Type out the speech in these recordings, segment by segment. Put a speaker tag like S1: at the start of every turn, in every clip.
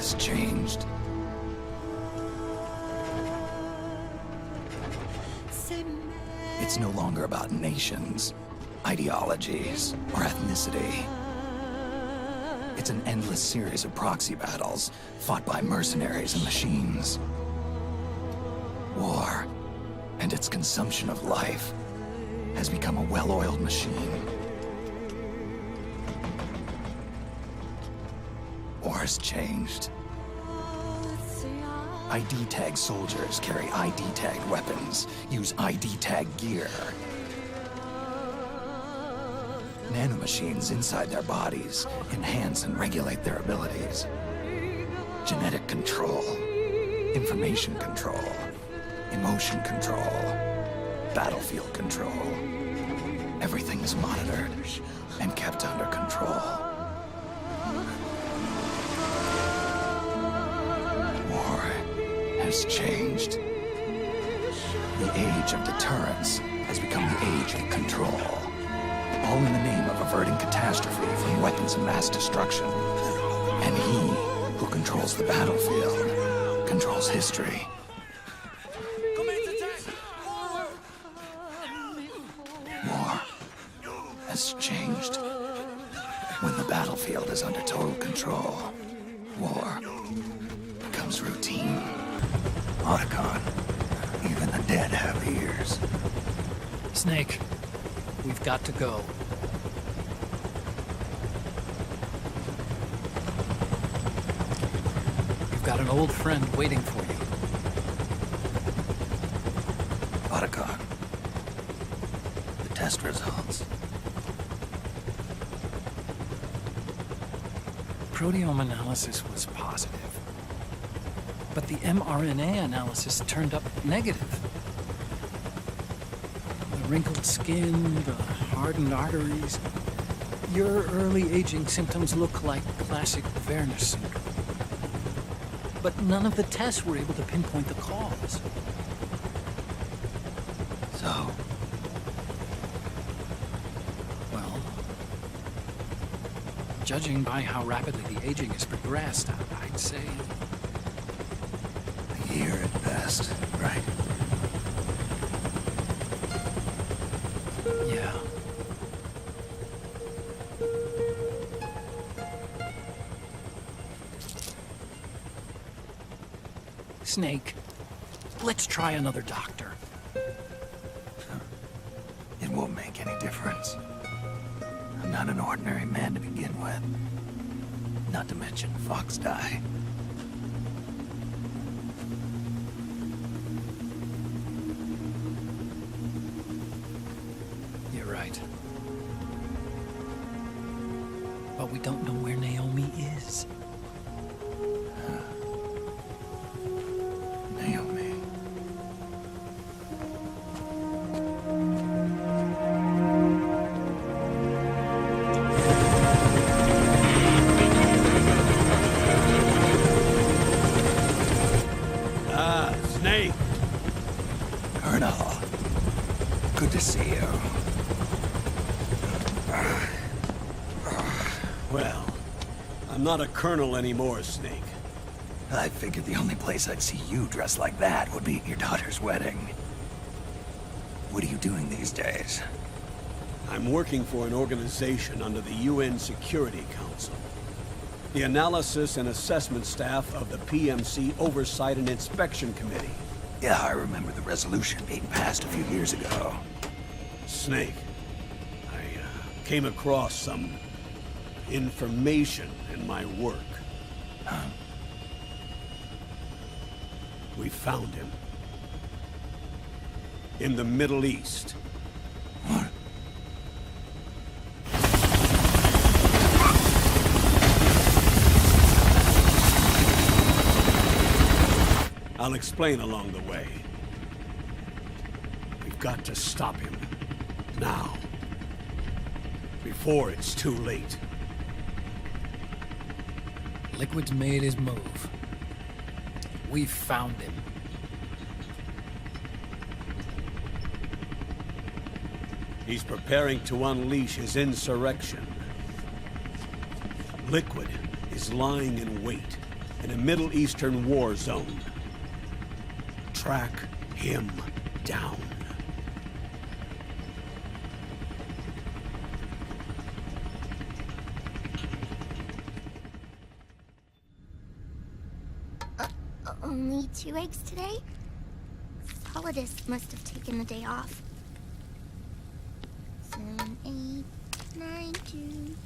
S1: has changed. It's no longer about nations, ideologies, or ethnicity. It's an endless series of proxy battles fought by mercenaries and machines. War, and its consumption of life, has become a well-oiled machine. War has changed. ID-tagged soldiers carry ID-tagged weapons, use ID-tagged gear. Nanomachines inside their bodies enhance and regulate their abilities. Genetic control, information control, emotion control, battlefield control. Everything is monitored and kept under control. War has changed. The age of deterrence has become the age of control. All in the name of averting catastrophe from weapons of mass destruction. And he who controls the battlefield controls history. War has changed. When the battlefield is under total control, war becomes routine. Otacon, even the dead have ears.
S2: Snake, we've got to go. You've got an old friend waiting for you.
S1: Otacon, the test results.
S2: Proteome analysis was positive, but the mRNA analysis turned up negative. The wrinkled skin, the hardened arteries. Your early aging symptoms look like classic Werner syndrome. But none of the tests were able to pinpoint the cause.
S1: So,
S2: Well, judging by how rapidly the aging has progressed, I'd say...
S1: a year at best, right?
S2: yeah. Snake, let's try another doctor.
S1: It won't make any difference. I'm not an ordinary man to begin with. Not to mention Fox die.
S2: You're right. But we don't know where Naomi is.
S1: Naomi.
S3: Ah, Snake.
S1: Colonel. Good to see you.
S3: Well, I'm not a colonel anymore, Snake.
S1: I figured the only place I'd see you dressed like that would be at your daughter's wedding. What are you doing these days?
S3: I'm working for an organization under the UN Security Council. The Analysis and Assessment Staff of the PMC Oversight and Inspection Committee.
S1: Yeah, I remember the resolution being passed a few years ago.
S3: Snake, I came across some information in my work.
S1: Huh?
S3: We found him. In the Middle East.
S1: What?
S3: I'll explain along the way. We've got to stop him. Now. Before it's too late.
S2: Liquid's made his move. We found him.
S3: He's preparing to unleash his insurrection. Liquid is lying in wait, in a Middle Eastern war zone. Track him down.
S4: Only 2 eggs today? Solidus must have taken the day off. 7, 8, 9, 2,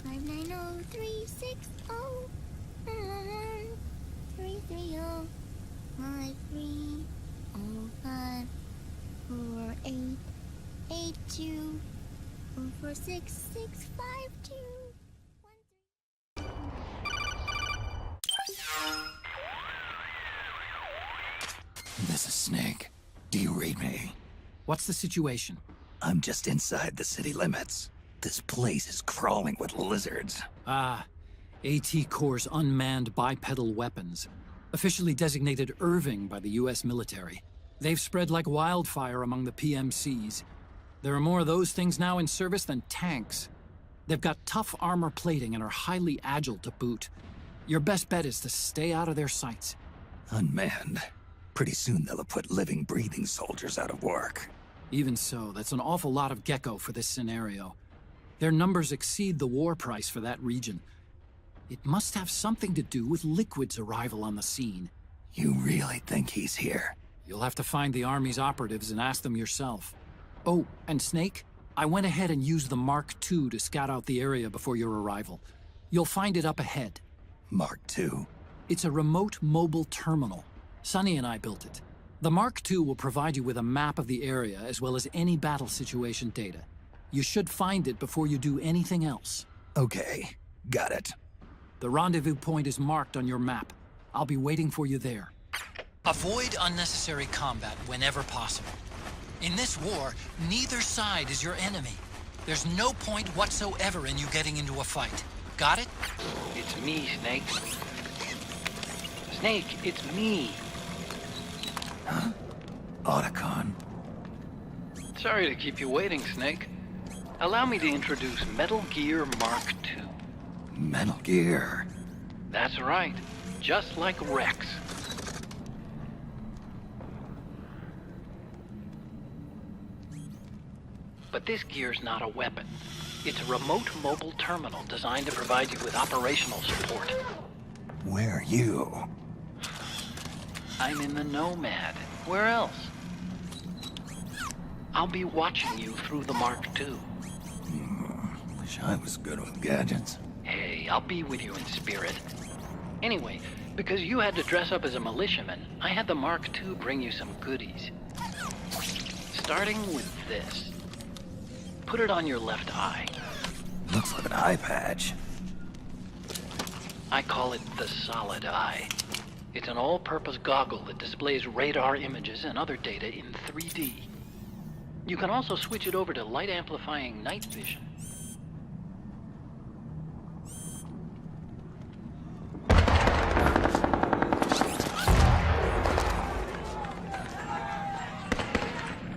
S4: 5, 9, 0, 3, 6, 0, 3, 3, 0, 5, 3, 0, 5, 4, 8, 8, 2, 4, 4, 6, 6, 5, 2, 1, 3.
S1: This is Snake. Do you read me?
S2: What's the situation?
S1: I'm just inside the city limits. This place is crawling with lizards.
S2: Ah, AT Corps' unmanned bipedal weapons. Officially designated Irving by the US military. They've spread like wildfire among the PMCs. There are more of those things now in service than tanks. They've got tough armor plating and are highly agile to boot. Your best bet is to stay out of their sights.
S1: Unmanned. Pretty soon they'll have put living, breathing soldiers out of work.
S2: Even so, that's an awful lot of Gecko for this scenario. Their numbers exceed the war price for that region. It must have something to do with Liquid's arrival on the scene.
S1: You really think he's here?
S2: You'll have to find the Army's operatives and ask them yourself. Oh, and Snake, I went ahead and used the Mark II to scout out the area before your arrival. You'll find it up ahead.
S1: Mark II?
S2: It's a remote mobile terminal. Sonny and I built it. The Mark II will provide you with a map of the area as well as any battle situation data. You should find it before you do anything else.
S1: Okay, got it.
S2: The rendezvous point is marked on your map. I'll be waiting for you there. Avoid unnecessary combat whenever possible. In this war, neither side is your enemy. There's no point whatsoever in you getting into a fight. Got it?
S5: It's me, Snake. Snake, it's me.
S1: Huh? Otacon.
S5: Sorry to keep you waiting, Snake. Allow me to introduce Metal Gear Mark II.
S1: Metal Gear.
S5: That's right. Just like Rex. But this gear's not a weapon. It's a remote mobile terminal designed to provide you with operational support.
S1: Where are you?
S5: I'm in the Nomad. Where else? I'll be watching you through the Mark II.
S1: Wish I was good with gadgets.
S5: Hey, I'll be with you in spirit. Anyway, because you had to dress up as a militiaman, I had the Mark II bring you some goodies. Starting with this. Put it on your left eye.
S1: Looks like an eye patch.
S5: I call it the Solid Eye. It's an all-purpose goggle that displays radar images and other data in 3D. You can also switch it over to light-amplifying night vision.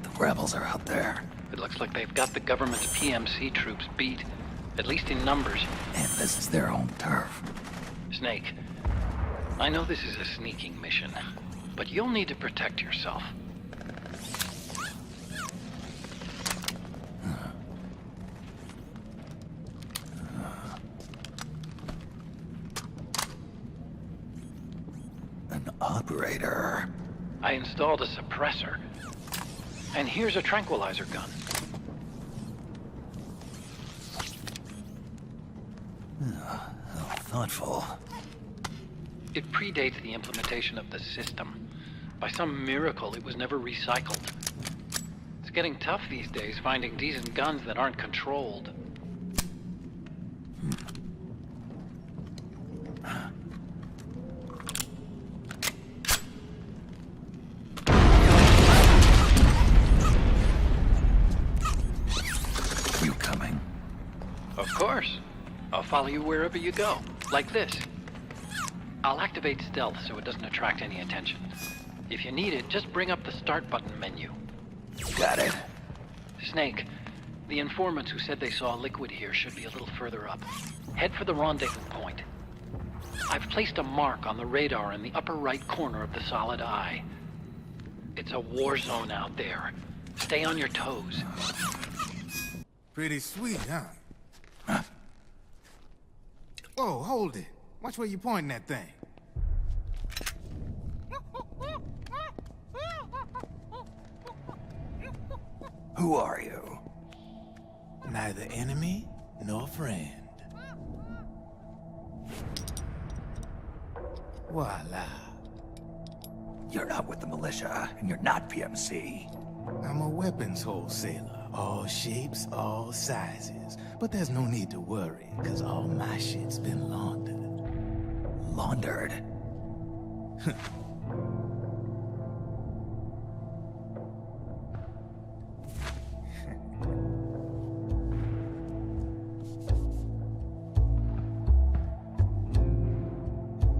S1: The rebels are out there.
S5: It looks like they've got the government's PMC troops beat, at least in numbers.
S1: And this is their own turf.
S5: Snake, I know this is a sneaking mission, but you'll need to protect yourself.
S1: An operator.
S5: I installed a suppressor. And here's a tranquilizer gun.
S1: How thoughtful.
S5: It predates the implementation of the system. By some miracle, it was never recycled. It's getting tough these days finding decent guns that aren't controlled.
S1: You coming?
S5: Of course. I'll follow you wherever you go. Like this. I'll activate stealth so it doesn't attract any attention. If you need it, just bring up the start button menu.
S1: Got it.
S5: Snake, the informants who said they saw Liquid here should be a little further up. Head for the rendezvous point. I've placed a mark on the radar in the upper right corner of the solid eye. It's a war zone out there. Stay on your toes.
S6: Pretty sweet, huh? Whoa, hold it. Watch where you pointing that thing.
S1: Who are you?
S6: Neither enemy nor friend. Voila.
S1: You're not with the militia, and you're not PMC.
S6: I'm a weapons wholesaler. All shapes, all sizes. But there's no need to worry, because all my shit's been laundered.
S1: Laundered?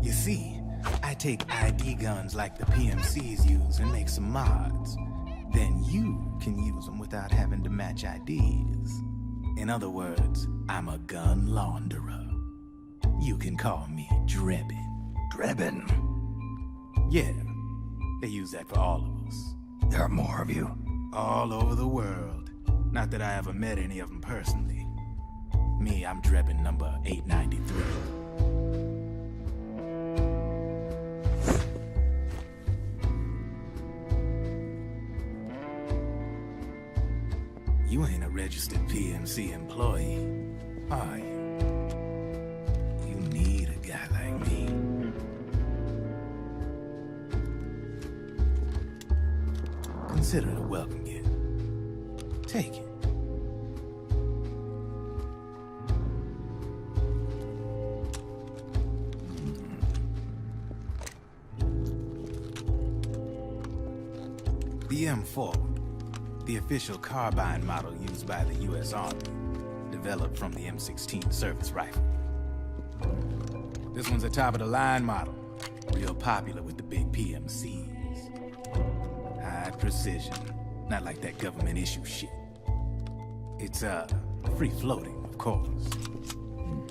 S6: You see, I take ID guns like the PMCs use and make some mods. Then you can use them without having to match IDs. In other words, I'm a gun launderer. You can call me Drebin.
S1: Drebin?
S6: Yeah, they use that for all of us.
S1: There are more of you?
S6: All over the world. Not that I ever met any of them personally. Me, I'm Drebin number 893. You ain't a registered PMC employee, are you? You need a guy like me. Consider it a welcome gift. Take it. The M4. The official carbine model used by the U.S. Army, developed from the M16 service rifle. This one's a top-of-the-line model, real popular with the big PMCs. High precision, not like that government-issue shit. It's, free-floating, of course.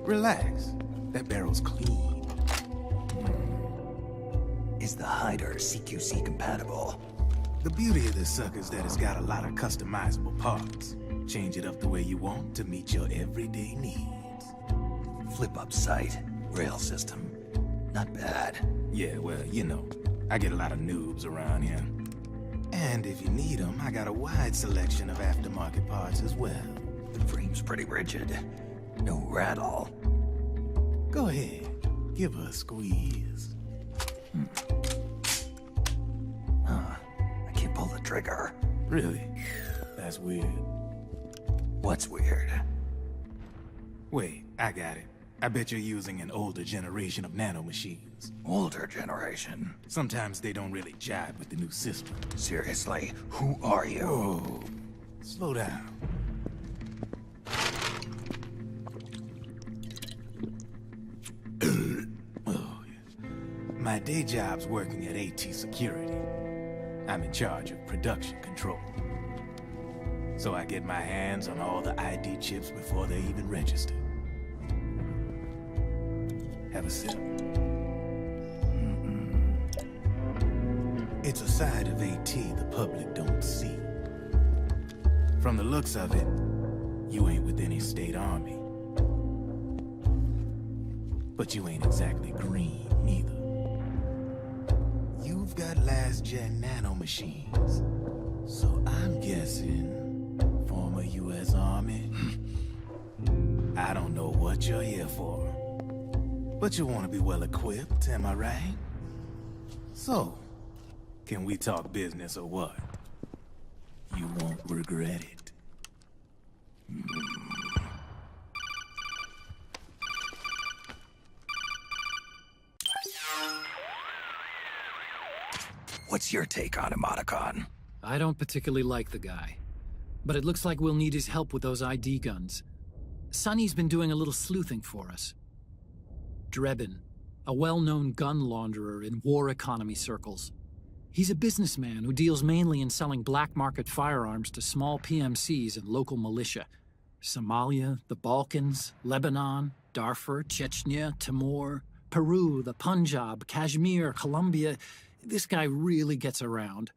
S6: Relax, that barrel's clean.
S1: Is the hider CQC compatible?
S6: The beauty of this sucker is that it's got a lot of customizable parts. Change it up the way you want to meet your everyday needs.
S1: Flip-up sight, rail system. Not bad.
S6: Yeah, well, you know, I get a lot of noobs around here. And if you need them, I got a wide selection of aftermarket parts as well.
S1: The frame's pretty rigid. No rattle.
S6: Go ahead, give her a squeeze.
S1: I can't pull the trigger.
S6: Really? That's weird.
S1: What's weird?
S6: Wait, I got it. I bet you're using an older generation of nanomachines.
S1: Older generation?
S6: Sometimes they don't really jive with the new system.
S1: Seriously, who are you?
S6: Whoa. Slow down. Oh, yeah. My day job's working at AT Security. I'm in charge of production control. So I get my hands on all the ID chips before they even register. Have a sip. It's a side of AT the public don't see. From the looks of it, you ain't with any state army. But you ain't exactly green, neither. You've got last-gen nanomachines. So I'm guessing, former U.S. Army? I don't know what you're here for. But you want to be well-equipped, am I right? So, can we talk business or what? You won't regret it.
S1: What's your take on him, Otacon?
S2: I don't particularly like the guy. But it looks like we'll need his help with those ID guns. Sonny's been doing a little sleuthing for us. Drebin, a well-known gun launderer in war economy circles. He's a businessman who deals mainly in selling black market firearms to small PMCs and local militia. Somalia, the Balkans, Lebanon, Darfur, Chechnya, Timor. Peru, the Punjab, Kashmir, Colombia. This guy really gets around.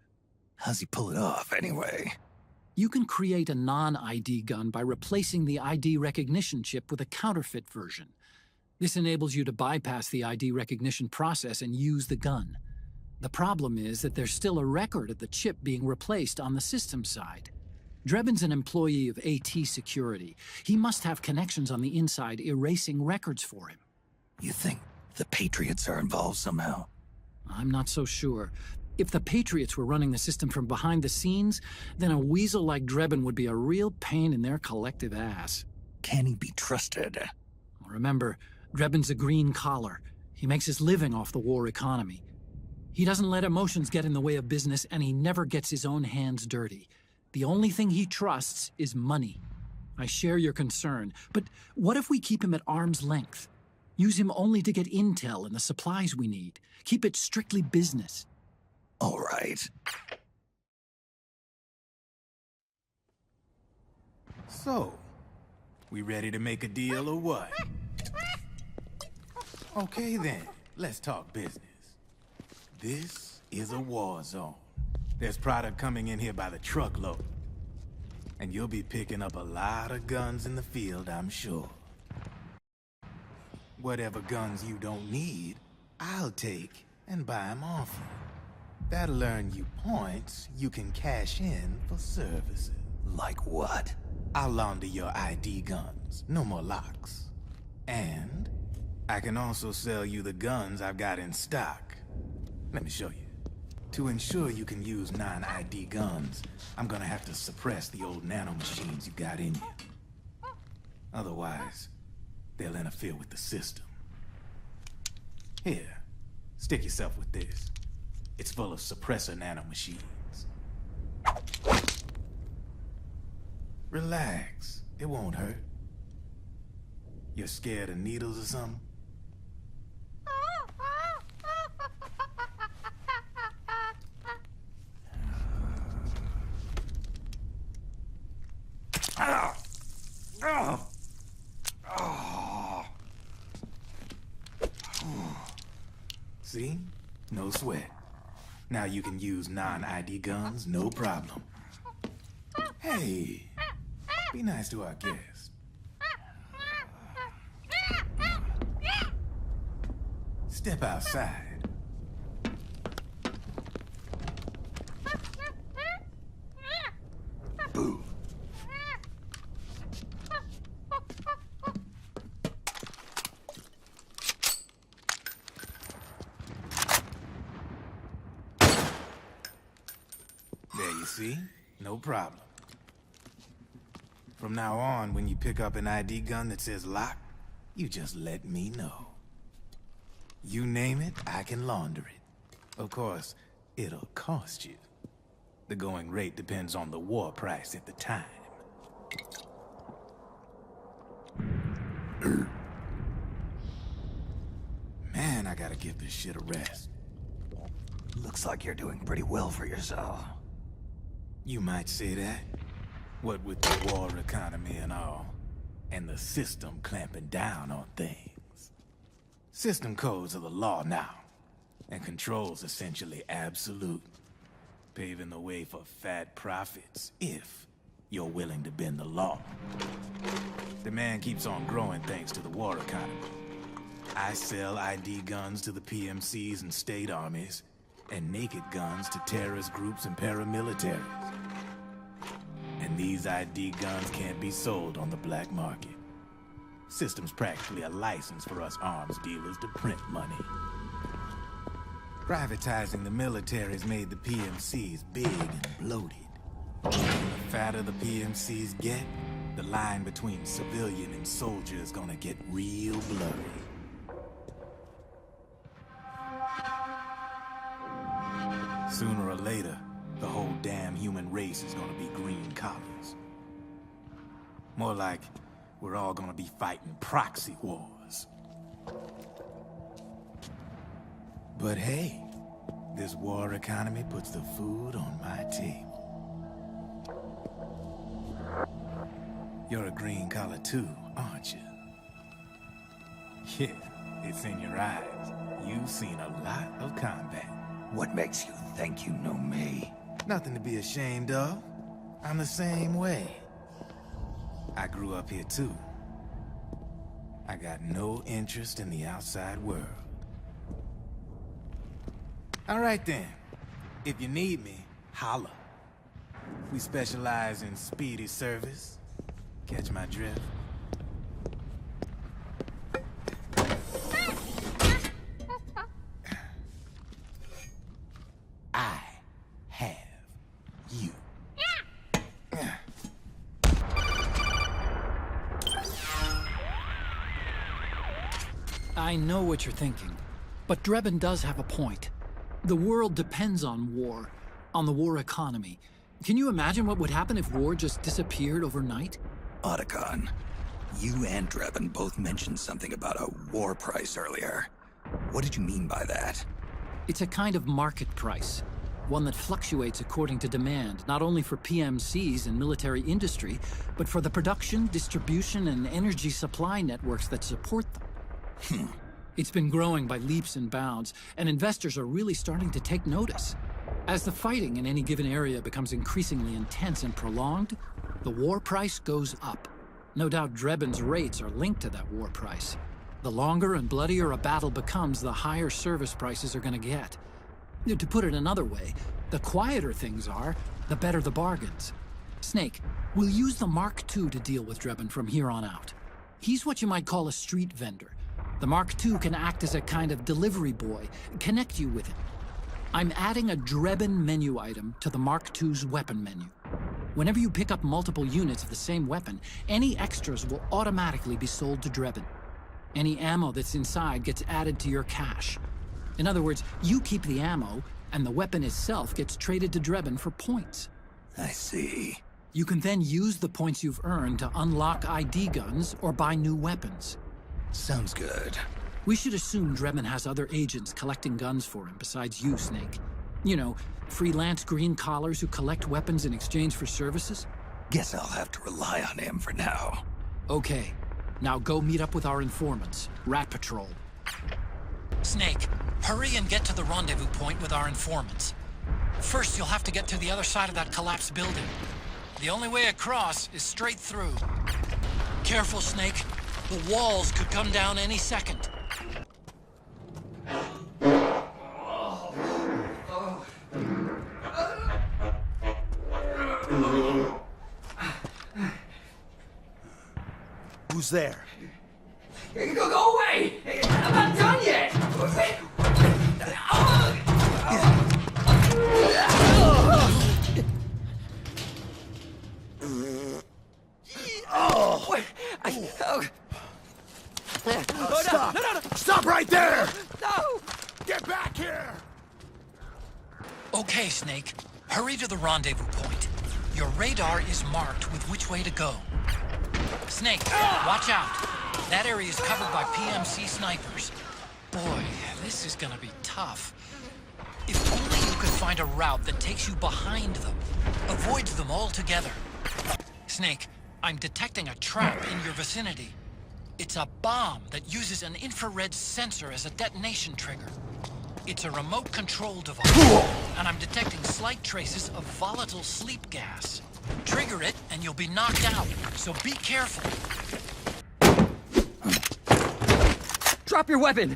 S1: How's he pull it off, anyway?
S2: You can create a non-ID gun by replacing the ID recognition chip with a counterfeit version. This enables you to bypass the ID recognition process and use the gun. The problem is that there's still a record of the chip being replaced on the system side. Drebin's an employee of AT Security. He must have connections on the inside erasing records for him.
S1: You think the Patriots are involved somehow?
S2: I'm not so sure. If the Patriots were running the system from behind the scenes, then a weasel like Drebin would be a real pain in their collective ass.
S1: Can he be trusted?
S2: Remember, Drebin's a green collar. He makes his living off the war economy. He doesn't let emotions get in the way of business, and he never gets his own hands dirty. The only thing he trusts is money. I share your concern, but what if we keep him at arm's length? Use him only to get intel and the supplies we need. Keep it strictly business.
S1: All right.
S6: So, we ready to make a deal or what? Okay then, let's talk business. This is a war zone. There's product coming in here by the truckload. And you'll be picking up a lot of guns in the field, I'm sure. Whatever guns you don't need, I'll take and buy them off you. That'll earn you points you can cash in for services.
S1: Like what?
S6: I'll launder your ID guns, no more locks. And I can also sell you the guns I've got in stock. Let me show you. To ensure you can use non-ID guns, I'm gonna have to suppress the old nanomachines you got in you. Otherwise, they'll interfere with the system. Here, stick yourself with this. It's full of suppressor nanomachines. Relax, it won't hurt. You're scared of needles or something? See? No sweat. Now you can use non-ID guns, no problem. Hey, be nice to our guest. Step outside.
S1: Boo.
S6: There you see? No problem. From now on, when you pick up an ID gun that says lock, you just let me know. You name it, I can launder it. Of course, it'll cost you. The going rate depends on the war price at the time. Man, I gotta give this shit a rest.
S1: Looks like you're doing pretty well for yourself.
S6: You might say that. What with the war economy and all, and the system clamping down on things. System codes are the law now, and control's essentially absolute, paving the way for fat profits if you're willing to bend the law. Demand keeps on growing thanks to the war economy. I sell ID guns to the PMCs and state armies, and naked guns to terrorist groups and paramilitaries. And these ID guns can't be sold on the black market. System's practically a license for us arms dealers to print money. Privatizing the military's made the PMCs big and bloated. The fatter the PMCs get, the line between civilian and soldier is gonna get real blurry. Sooner or later, the whole damn human race is gonna be green collars. More like, we're all gonna be fighting proxy wars. But hey, this war economy puts the food on my table. You're a green collar too, aren't you? Yeah, It's in your eyes. You've seen a lot of combat.
S1: What makes you think you know me?
S6: Nothing to be ashamed of. I'm the same way. I grew up here too. I got no interest in the outside world. All right then. If you need me, holla. We specialize in speedy service. Catch my drift? I have you.
S2: I know what you're thinking, but Drebin does have a point. The world depends on war, on the war economy. Can you imagine what would happen if war just disappeared overnight?
S1: Otacon, you and Drebin both mentioned something about a war price earlier. What did you mean by that?
S2: It's a kind of market price, one that fluctuates according to demand, not only for PMCs and military industry, but for the production, distribution, and energy supply networks that support them. It's been growing by leaps and bounds, and investors are really starting to take notice. As the fighting in any given area becomes increasingly intense and prolonged, the war price goes up. No doubt Drebin's rates are linked to that war price. The longer and bloodier a battle becomes, the higher service prices are going to get. To put it another way, the quieter things are, the better the bargains. Snake, we'll use the Mark II to deal with Drebin from here on out. He's what you might call a street vendor. The Mark II can act as a kind of delivery boy, connect you with him. I'm adding a Drebin menu item to the Mark II's weapon menu. Whenever you pick up multiple units of the same weapon, any extras will automatically be sold to Drebin. Any ammo that's inside gets added to your cache. In other words, you keep the ammo, and the weapon itself gets traded to Drebin for points.
S1: I see.
S2: You can then use the points you've earned to unlock ID guns or buy new weapons.
S1: Sounds good.
S2: We should assume Drebin has other agents collecting guns for him besides you, Snake. You know, freelance green collars who collect weapons in exchange for services?
S1: Guess I'll have to rely on him for now.
S2: Okay. Now go meet up with our informants, Rat Patrol. Snake, hurry and get to the rendezvous point with our informants. First, you'll have to get to the other side of that collapsed building. The only way across is straight through. Careful, Snake. The walls could come down any second.
S7: Who's there?
S8: Go away! I'm not done yet!
S7: Stop! No. Stop right there!
S8: No!
S7: Get back here!
S2: Okay, Snake. Hurry to the rendezvous point. Your radar is marked with which way to go. Snake, watch out. That area is covered by PMC snipers. Boy, this is gonna be tough. If only you could find a route that takes you behind them, avoids them altogether. Snake, I'm detecting a trap in your vicinity. It's a bomb that uses an infrared sensor as a detonation trigger. It's a remote control device, and I'm detecting slight traces of volatile sleep gas. Trigger it, and you'll be knocked out, so be careful.
S8: Drop your weapon!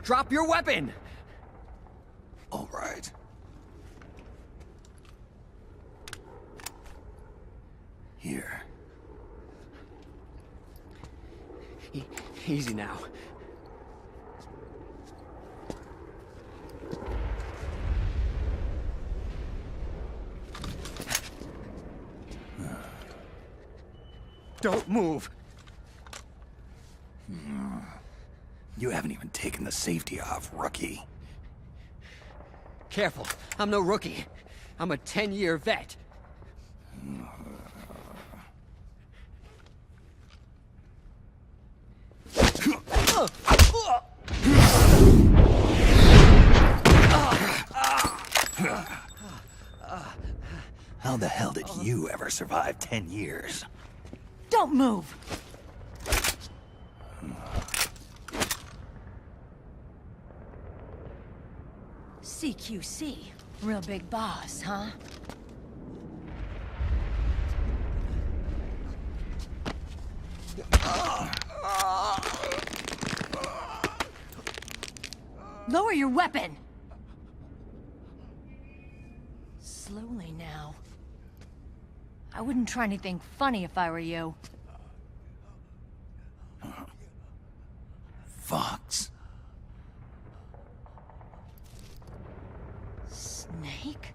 S8: Drop your weapon!
S1: All right. Here.
S8: Easy now. Don't move!
S1: You haven't even taken the safety off, rookie.
S8: Careful, I'm no rookie. I'm a 10-year vet.
S1: How the hell did you ever survive 10 years?
S9: Don't move! CQC. Real big boss, huh? Lower your weapon! Slowly now. I wouldn't try anything funny if I were you.
S1: Fox.
S9: Snake?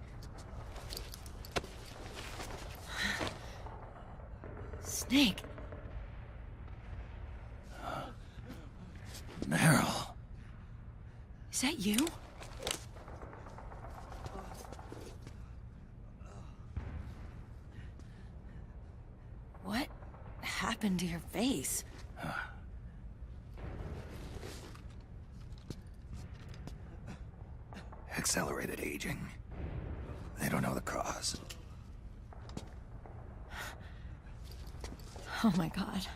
S9: Snake?
S1: Meryl.
S9: Is that you? What happened to your face?
S1: Accelerated aging. They don't know the cause.
S9: Oh my god.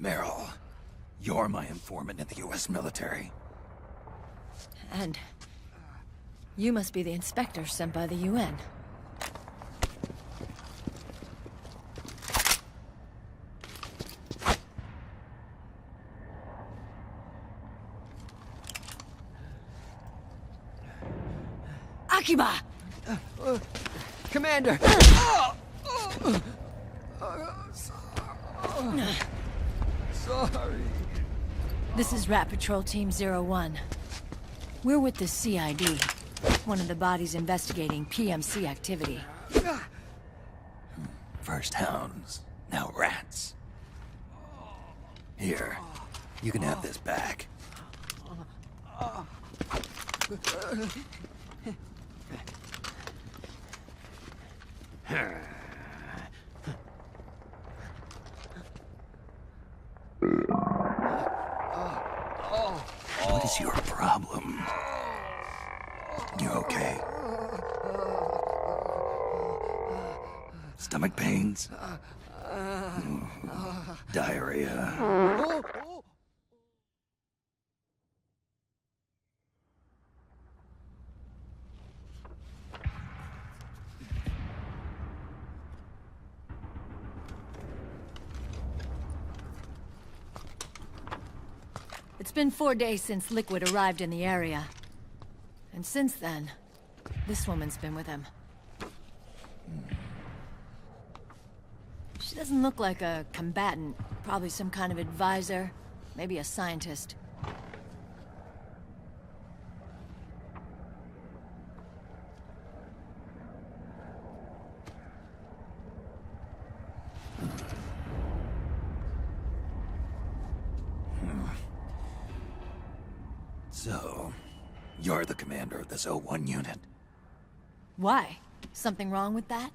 S1: Meryl, you're my informant in the US military.
S9: And you must be the inspector sent by the UN. Akiba!
S8: Commander! Sorry.
S9: This is Rat Patrol Team 01. We're with the CID, one of the bodies investigating PMC activity.
S1: First hounds, now rats. Here, you can have this back. What is your problem? You okay? Stomach pains? Diarrhea?
S9: It's been 4 days since Liquid arrived in the area. And since then, this woman's been with him. She doesn't look like a combatant. Probably some kind of advisor. Maybe a scientist.
S1: So, you're the commander of this O1 unit.
S9: Why? Something wrong with that?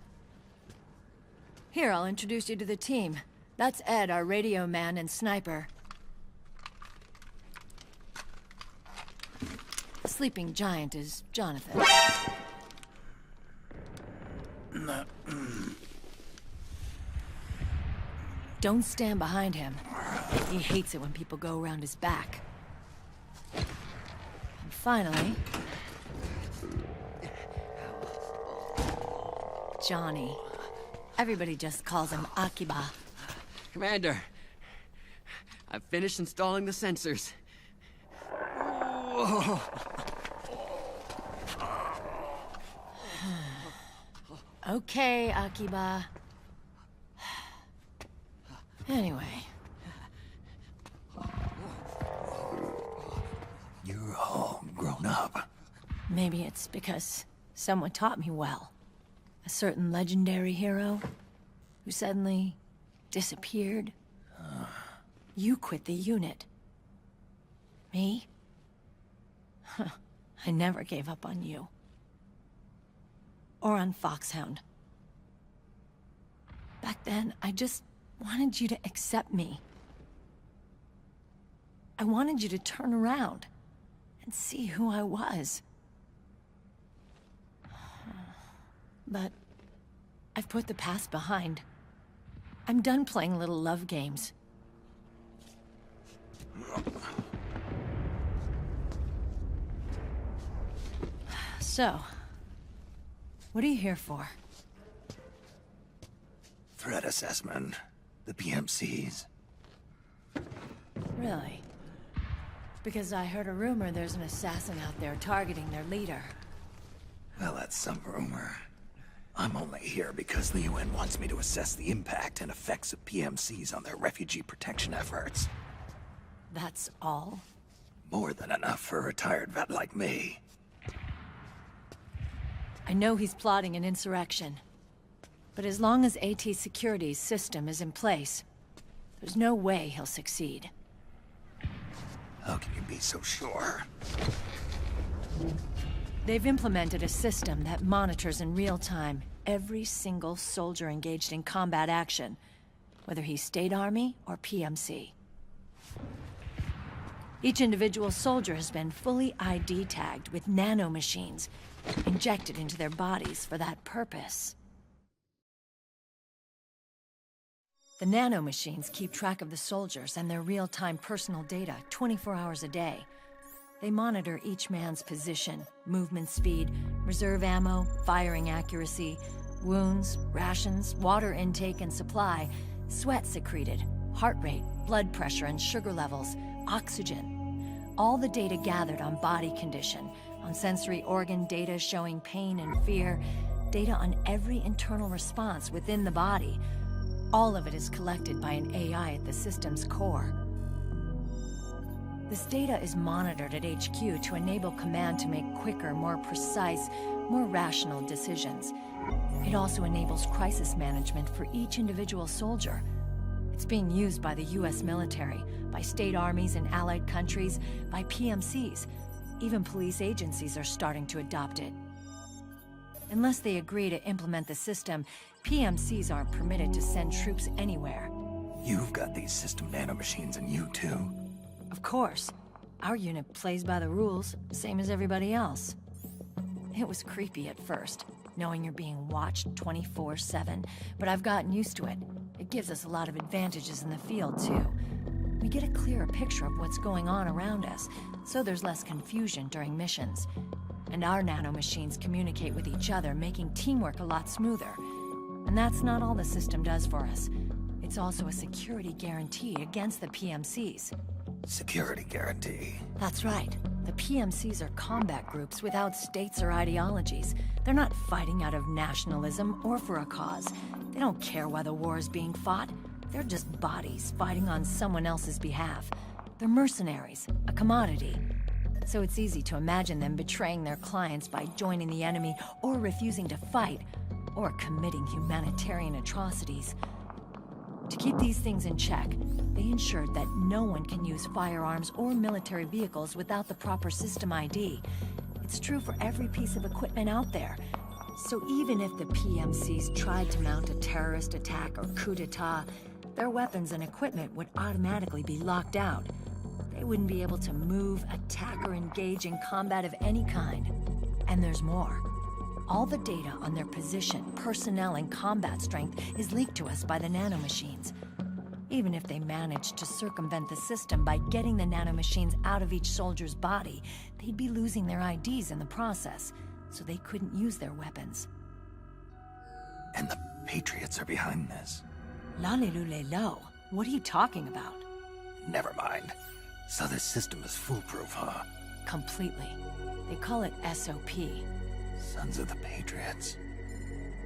S9: Here, I'll introduce you to the team. That's Ed, our radio man and sniper. The sleeping giant is Jonathan. Don't stand behind him. He hates it when people go around his back. And finally... Johnny. Everybody just calls him Akiba.
S8: Commander, I've finished installing the sensors.
S9: Okay, Akiba. Anyway.
S1: You're all grown up.
S9: Maybe it's because someone taught me well. A certain legendary hero who suddenly disappeared. You quit the unit. Me? I never gave up on you. Or on Foxhound. Back then, I just wanted you to accept me. I wanted you to turn around and see who I was. But I've put the past behind. I'm done playing little love games. So, what are you here for?
S1: Threat assessment. The PMCs.
S9: Really? Because I heard a rumor there's an assassin out there targeting their leader.
S1: Well, that's some rumor. I'm only here because the UN wants me to assess the impact and effects of PMCs on their refugee protection efforts.
S9: That's all?
S1: More than enough for a retired vet like me.
S9: I know he's plotting an insurrection. But as long as AT Security's system is in place, there's no way he'll succeed.
S1: How can you be so sure?
S9: They've implemented a system that monitors in real time every single soldier engaged in combat action, whether he's State Army or PMC. Each individual soldier has been fully ID tagged with nanomachines injected into their bodies for that purpose. The nanomachines keep track of the soldiers and their real-time personal data 24 hours a day. They monitor each man's position, movement speed, reserve ammo, firing accuracy, wounds, rations, water intake and supply, sweat secreted, heart rate, blood pressure and sugar levels, oxygen. All the data gathered on body condition, on sensory organ data showing pain and fear, data on every internal response within the body. All of it is collected by an AI at the system's core. This data is monitored at HQ to enable command to make quicker, more precise, more rational decisions. It also enables crisis management for each individual soldier. It's being used by the US military, by state armies in allied countries, by PMCs. Even police agencies are starting to adopt it. Unless they agree to implement the system, PMCs aren't permitted to send troops anywhere.
S1: You've got these system nanomachines in you too.
S9: Of course. Our unit plays by the rules, same as everybody else. It was creepy at first, knowing you're being watched 24/7, but I've gotten used to it. It gives us a lot of advantages in the field, too. We get a clearer picture of what's going on around us, so there's less confusion during missions. And our nanomachines communicate with each other, making teamwork a lot smoother. And that's not all the system does for us. It's also a security guarantee against the PMCs.
S1: Security guarantee.
S9: That's right. The PMCs are combat groups without states or ideologies. They're not fighting out of nationalism or for a cause. They don't care why the war is being fought. They're just bodies fighting on someone else's behalf. They're mercenaries, a commodity. So it's easy to imagine them betraying their clients by joining the enemy or refusing to fight, or committing humanitarian atrocities. To keep these things in check, they ensured that no one can use firearms or military vehicles without the proper system ID. It's true for every piece of equipment out there. So even if the PMCs tried to mount a terrorist attack or coup d'etat, their weapons and equipment would automatically be locked out. They wouldn't be able to move, attack, or engage in combat of any kind. And there's more. All the data on their position, personnel, and combat strength is leaked to us by the nanomachines. Even if they managed to circumvent the system by getting the nanomachines out of each soldier's body, they'd be losing their IDs in the process, so they couldn't use their weapons.
S1: And the Patriots are behind this.
S9: Lalilulelo, what are you talking about?
S1: Never mind. So this system is foolproof, huh?
S9: Completely. They call it SOP.
S1: Sons of the Patriots.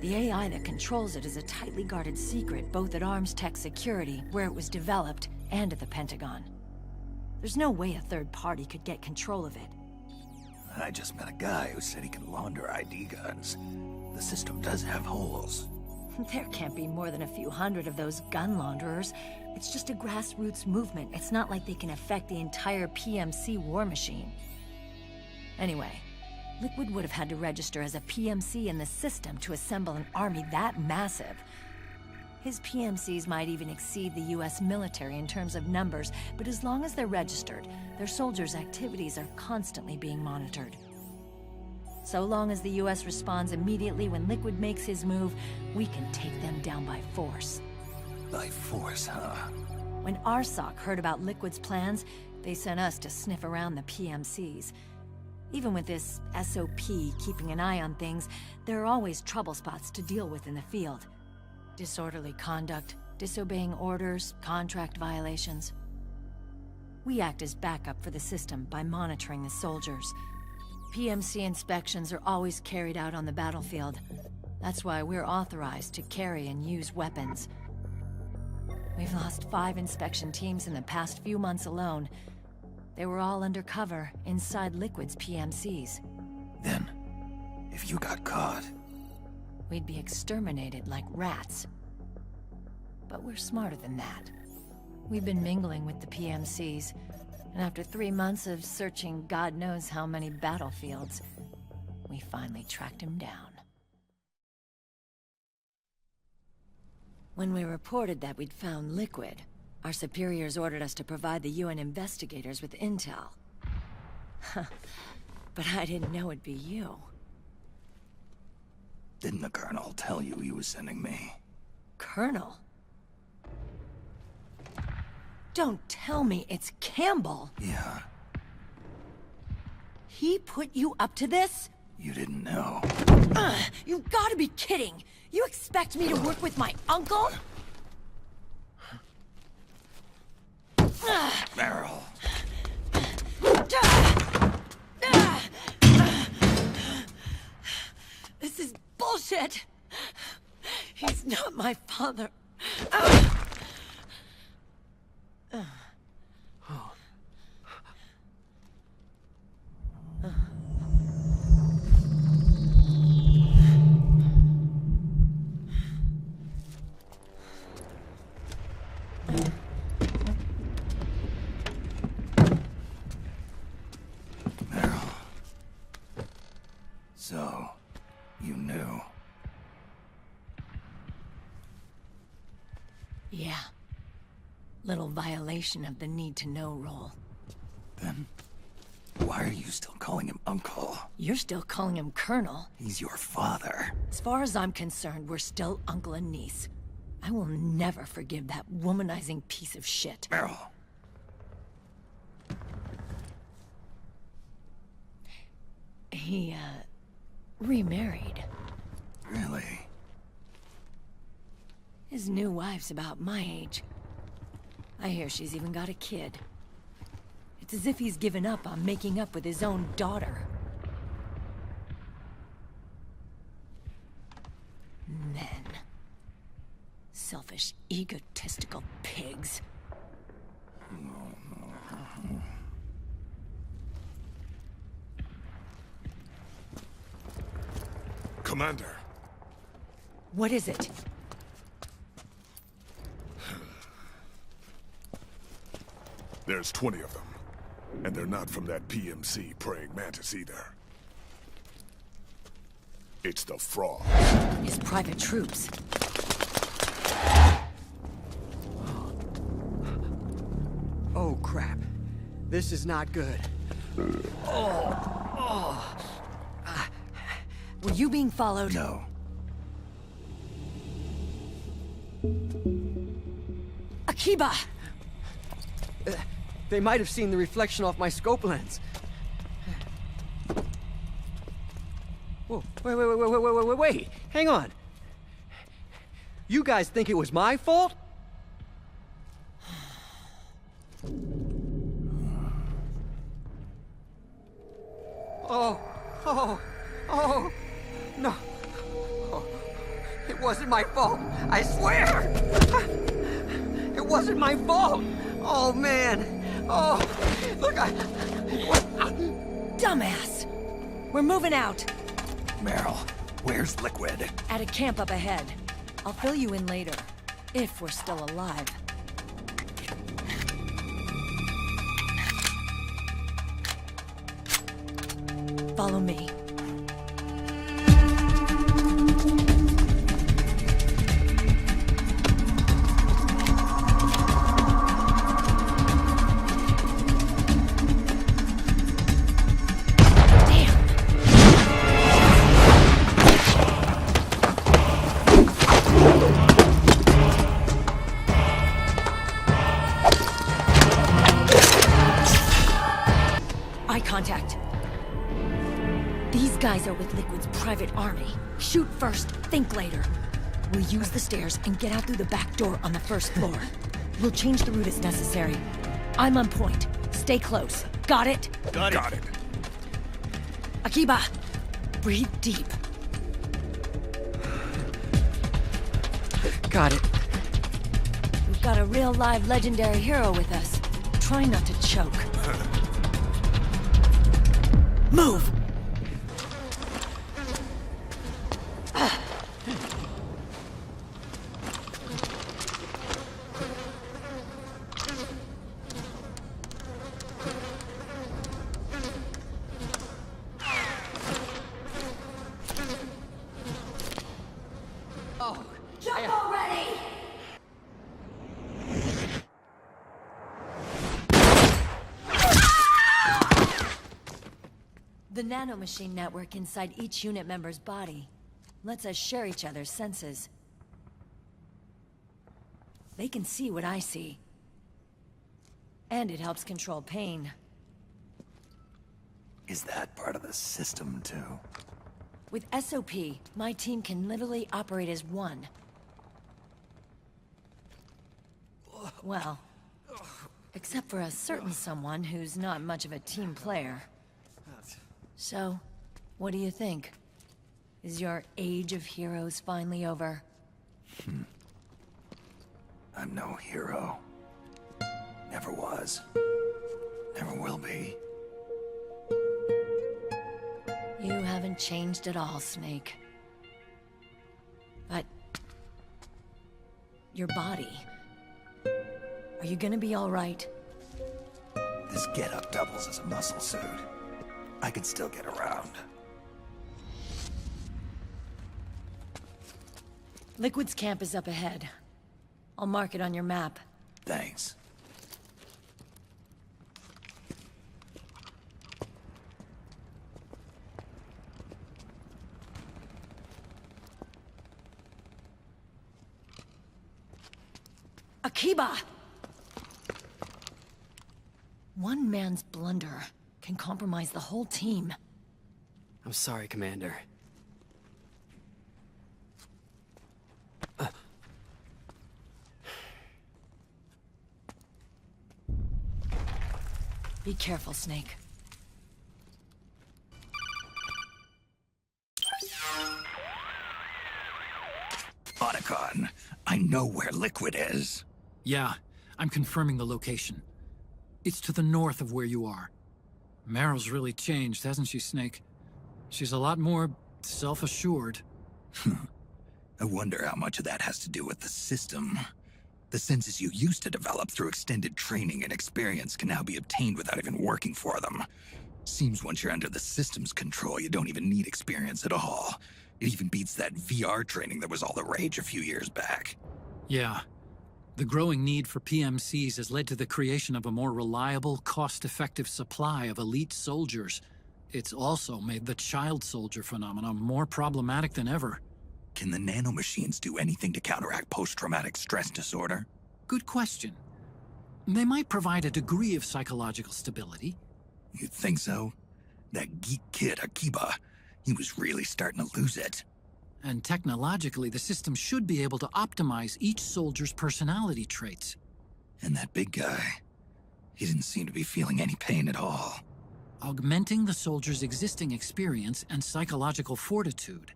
S9: The AI that controls it is a tightly guarded secret, both at Arms Tech Security, where it was developed, and at the Pentagon. There's no way a third party could get control of it.
S1: I just met a guy who said he can launder ID guns. The system does have holes.
S9: There can't be more than a few hundred of those gun launderers. It's just a grassroots movement. It's not like they can affect the entire PMC war machine. Anyway, Liquid would have had to register as a PMC in the system to assemble an army that massive. His PMCs might even exceed the US military in terms of numbers, but as long as they're registered, their soldiers' activities are constantly being monitored. So long as the US responds immediately when Liquid makes his move, we can take them down by force.
S1: By force, huh?
S9: When RSOC heard about Liquid's plans, they sent us to sniff around the PMCs. Even with this SOP keeping an eye on things, there are always trouble spots to deal with in the field. Disorderly conduct, disobeying orders, contract violations. We act as backup for the system by monitoring the soldiers. PMC inspections are always carried out on the battlefield. That's why we're authorized to carry and use weapons. We've lost 5 inspection teams in the past few months alone. They were all undercover, inside Liquid's PMCs.
S1: Then, if you got caught...
S9: We'd be exterminated like rats. But we're smarter than that. We've been mingling with the PMCs, and after 3 months of searching God knows how many battlefields, we finally tracked him down. When we reported that we'd found Liquid, our superiors ordered us to provide the UN investigators with intel. But I didn't know it'd be you.
S1: Didn't the Colonel tell you he was sending me?
S9: Colonel? Don't tell me it's Campbell!
S1: Yeah.
S9: He put you up to this?
S1: You didn't know.
S9: You gotta be kidding! You expect me to work with my uncle?
S1: Meryl.
S9: This is bullshit! He's not my father.
S1: Meryl. So, you knew.
S9: Yeah. Little violation of the need-to-know rule.
S1: Then, why are you still calling him Uncle?
S9: You're still calling him Colonel.
S1: He's your father.
S9: As far as I'm concerned, we're still uncle and niece. I will never forgive that womanizing piece of shit.
S1: Meryl.
S9: He, remarried.
S1: Really?
S9: His new wife's about my age. I hear she's even got a kid. It's as if he's given up on making up with his own daughter. Men. Selfish, egotistical pigs.
S7: Commander.
S9: What is it?
S7: There's 20 of them. And they're not from that PMC praying mantis either. It's the Frog.
S9: His private troops.
S10: Oh, crap. This is not good.
S9: Were you being followed?
S1: No.
S9: Akiba!
S10: They might have seen the reflection off my scope lens. Whoa, wait. Hang on. You guys think it was my fault? Oh, no. Oh, it wasn't my fault, I swear! It wasn't my fault! Oh, man. Oh, look,
S9: Dumbass! We're moving out.
S1: Meryl, where's Liquid?
S9: At a camp up ahead. I'll fill you in later. If we're still alive. Follow me. Damn! are with Liquid's private army. Shoot first, think later. We'll use the stairs and get out through the back door on the first floor. We'll change the route as necessary. I'm on point. Stay close. Got it?
S7: Got it.
S9: Akiba, breathe deep.
S10: Got it.
S9: We've got a real live legendary hero with us. Try not to choke. Move! The nanomachine network inside each unit member's body lets us share each other's senses. They can see what I see. And it helps control pain.
S1: Is that part of the system, too?
S9: With SOP, my team can literally operate as one. Well, except for a certain someone who's not much of a team player. So, what do you think? Is your age of heroes finally over?
S1: I'm no hero. Never was. Never will be.
S9: You haven't changed at all, Snake. But... your body... are you gonna be all right?
S1: This getup doubles as a muscle suit. I can still get around.
S9: Liquid's camp is up ahead. I'll mark it on your map.
S1: Thanks.
S9: Akiba! One man's blunder can compromise the whole team.
S10: I'm sorry, Commander.
S9: Be careful, Snake.
S1: Otacon, I know where Liquid is.
S2: Yeah, I'm confirming the location. It's to the north of where you are. Meryl's really changed, hasn't she, Snake? She's a lot more self-assured.
S1: I wonder how much of that has to do with the system. The senses you used to develop through extended training and experience can now be obtained without even working for them. Seems once you're under the system's control, you don't even need experience at all. It even beats that VR training that was all the rage a few years back.
S2: Yeah. The growing need for PMCs has led to the creation of a more reliable, cost-effective supply of elite soldiers. It's also made the child soldier phenomenon more problematic than ever.
S1: Can the nanomachines do anything to counteract post-traumatic stress disorder?
S2: Good question. They might provide a degree of psychological stability.
S1: You'd think so? That geek kid, Akiba, he was really starting to lose it.
S2: And technologically, the system should be able to optimize each soldier's personality traits.
S1: And that big guy, he didn't seem to be feeling any pain at all.
S2: Augmenting the soldier's existing experience and psychological fortitude.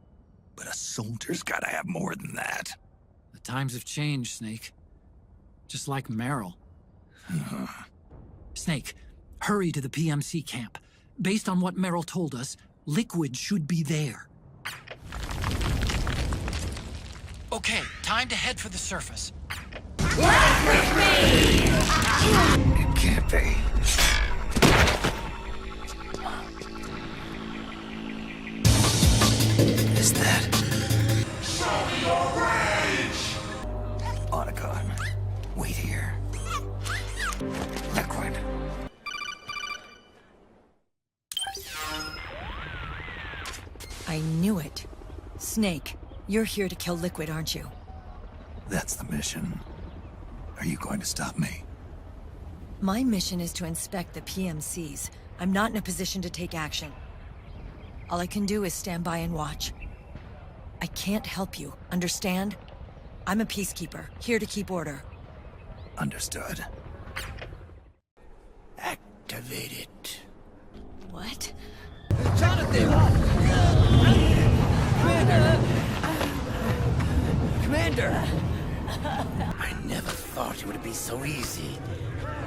S1: But a soldier's gotta have more than that.
S2: The times have changed, Snake. Just like Meryl. Snake, hurry to the PMC camp. Based on what Meryl told us, Liquid should be there. Okay, time to head for the surface.
S1: It can't be. Is that... Show your rage! Otacon, wait here. Liquid.
S9: I knew it. Snake, you're here to kill Liquid, aren't you?
S1: That's the mission. Are you going to stop me?
S9: My mission is to inspect the PMCs. I'm not in a position to take action. All I can do is stand by and watch. I can't help you, understand? I'm a peacekeeper, here to keep order.
S1: Understood.
S8: Activate it.
S9: What?
S10: Jonathan! Commander!
S8: I never thought it would be so easy.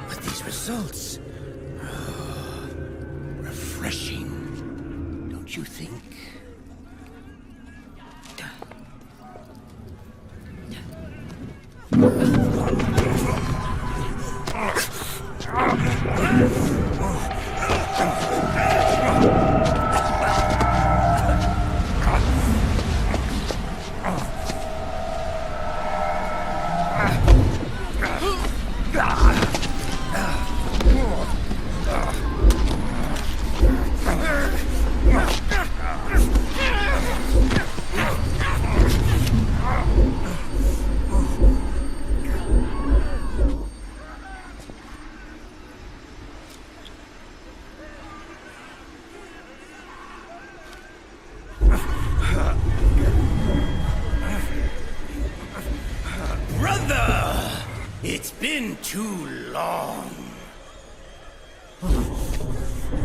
S8: But these results... refreshing. Don't you think? It's been too long.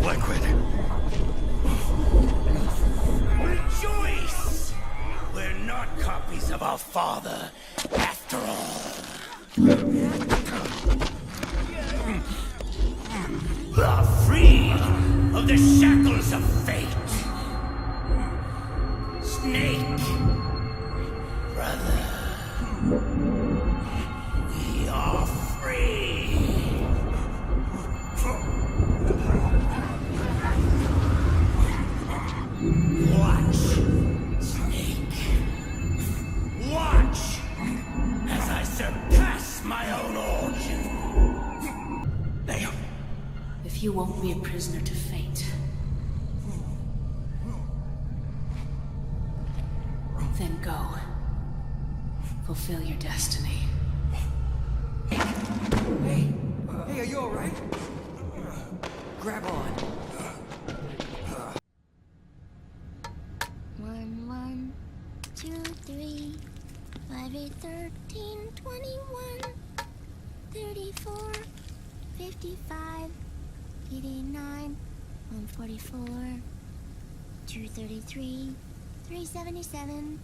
S8: Liquid. Rejoice! We're not copies of our father, after all. Are free of the shackles of fate. Snake, brother. We are free. Watch, Snake. Watch as I surpass my own origin. Damn.
S11: If you won't be a prisoner to fate, then go. Fulfill your destiny.
S10: Hey, are you alright? Grab on.
S4: 1, 1, 2, 3, 5, 8, 13, 21, 34, 55, 89, 144, 233, 377,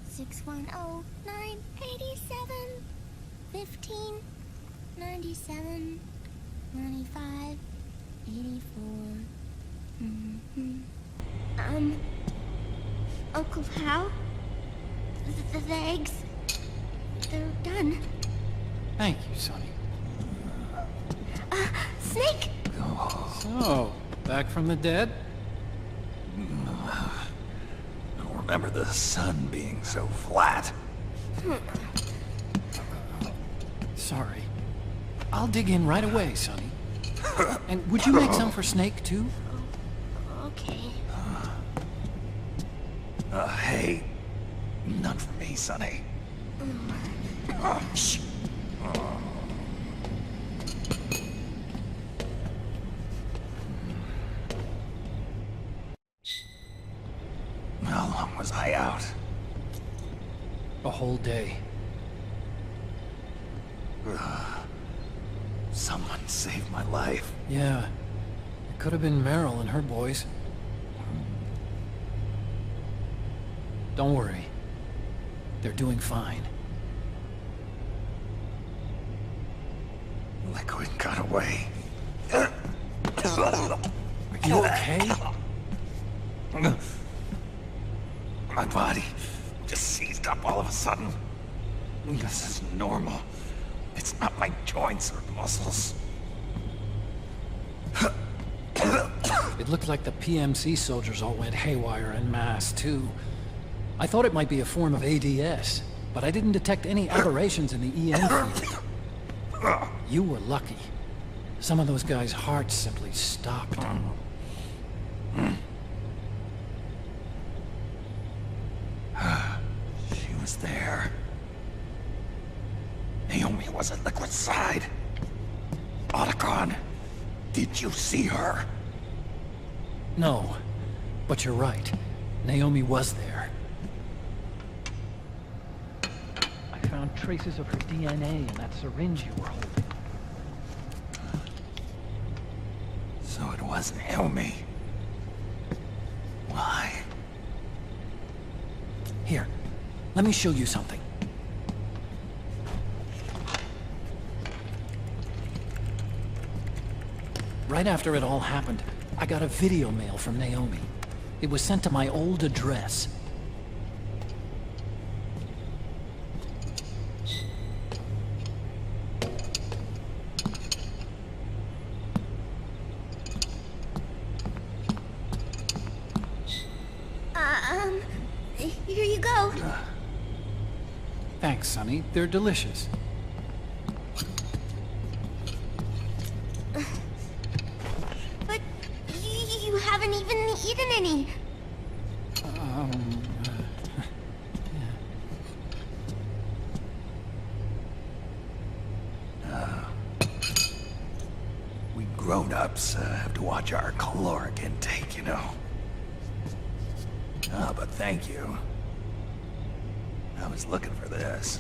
S4: 610, 987, 15, 97, 95, 84. Uncle Hal? The eggs? They're done.
S2: Thank you, Sonny.
S4: Snake!
S2: So, back from the dead?
S1: I don't remember the sun being so flat.
S2: Sorry. I'll dig in right away, Sonny. And would you make some for Snake, too?
S4: Okay.
S1: Hey, none for me, Sonny. Shh. How long was I out?
S2: A whole day.
S1: Someone saved my life.
S2: Yeah. It could have been Meryl and her boys. Don't worry. They're doing fine.
S1: Liquid got away.
S2: Are you okay?
S1: My body just seized up all of a sudden. This is normal. It's not my joints or muscles.
S2: It looked like the PMC soldiers all went haywire en masse, too. I thought it might be a form of ADS, but I didn't detect any aberrations in the EM field. You were lucky. Some of those guys' hearts simply stopped.
S1: She was there. Naomi was at Liquid's side. Otacon, did you see her?
S2: No, But you're right. Naomi was there. I found traces of her DNA in that syringe you were holding.
S1: So it was Naomi. Why?
S2: Here, let me show you something. Right after it all happened, I got a video mail from Naomi. It was sent to my old address.
S4: Here you go.
S2: Thanks, Sonny. They're delicious.
S4: But you haven't even eaten any.
S1: We grown-ups have to watch our caloric intake, you know. Ah, but thank you. I was looking for this.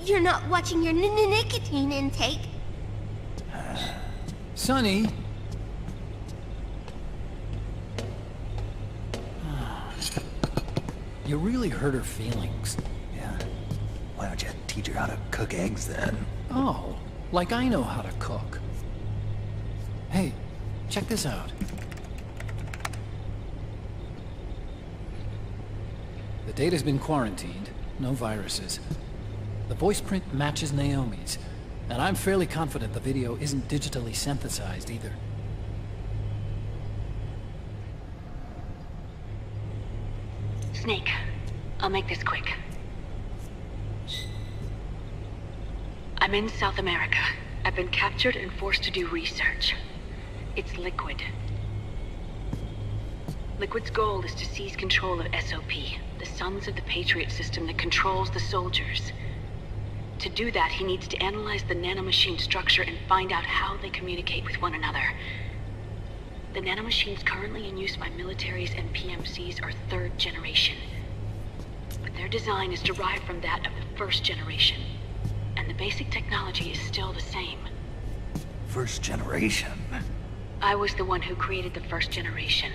S4: You're not watching your nicotine intake.
S2: Sonny! You really hurt her feelings.
S1: Yeah. Why don't you teach her how to cook eggs then?
S2: Oh, like I know how to cook. Hey, check this out. The data's been quarantined, no viruses. The voice print matches Naomi's, and I'm fairly confident the video isn't digitally synthesized either.
S11: Snake, I'll make this quick. I'm in South America. I've been captured and forced to do research. It's Liquid. Liquid's goal is to seize control of SOP, the Sons of the Patriot system that controls the soldiers. To do that, he needs to analyze the nanomachine structure and find out how they communicate with one another. The nanomachines currently in use by militaries and PMCs are third generation. But their design is derived from that of the first generation. And the basic technology is still the same.
S1: First generation?
S11: I was the one who created the first generation.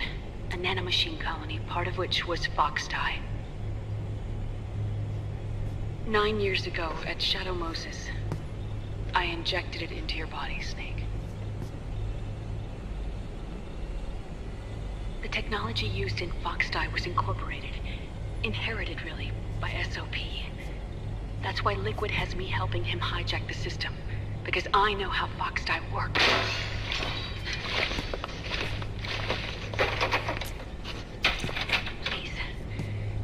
S11: A nanomachine colony, part of which was Foxdie. 9 years ago, at Shadow Moses, I injected it into your body, Snake. The technology used in Foxdie was incorporated, inherited really, by SOP. That's why Liquid has me helping him hijack the system, because I know how Foxdie works. Please,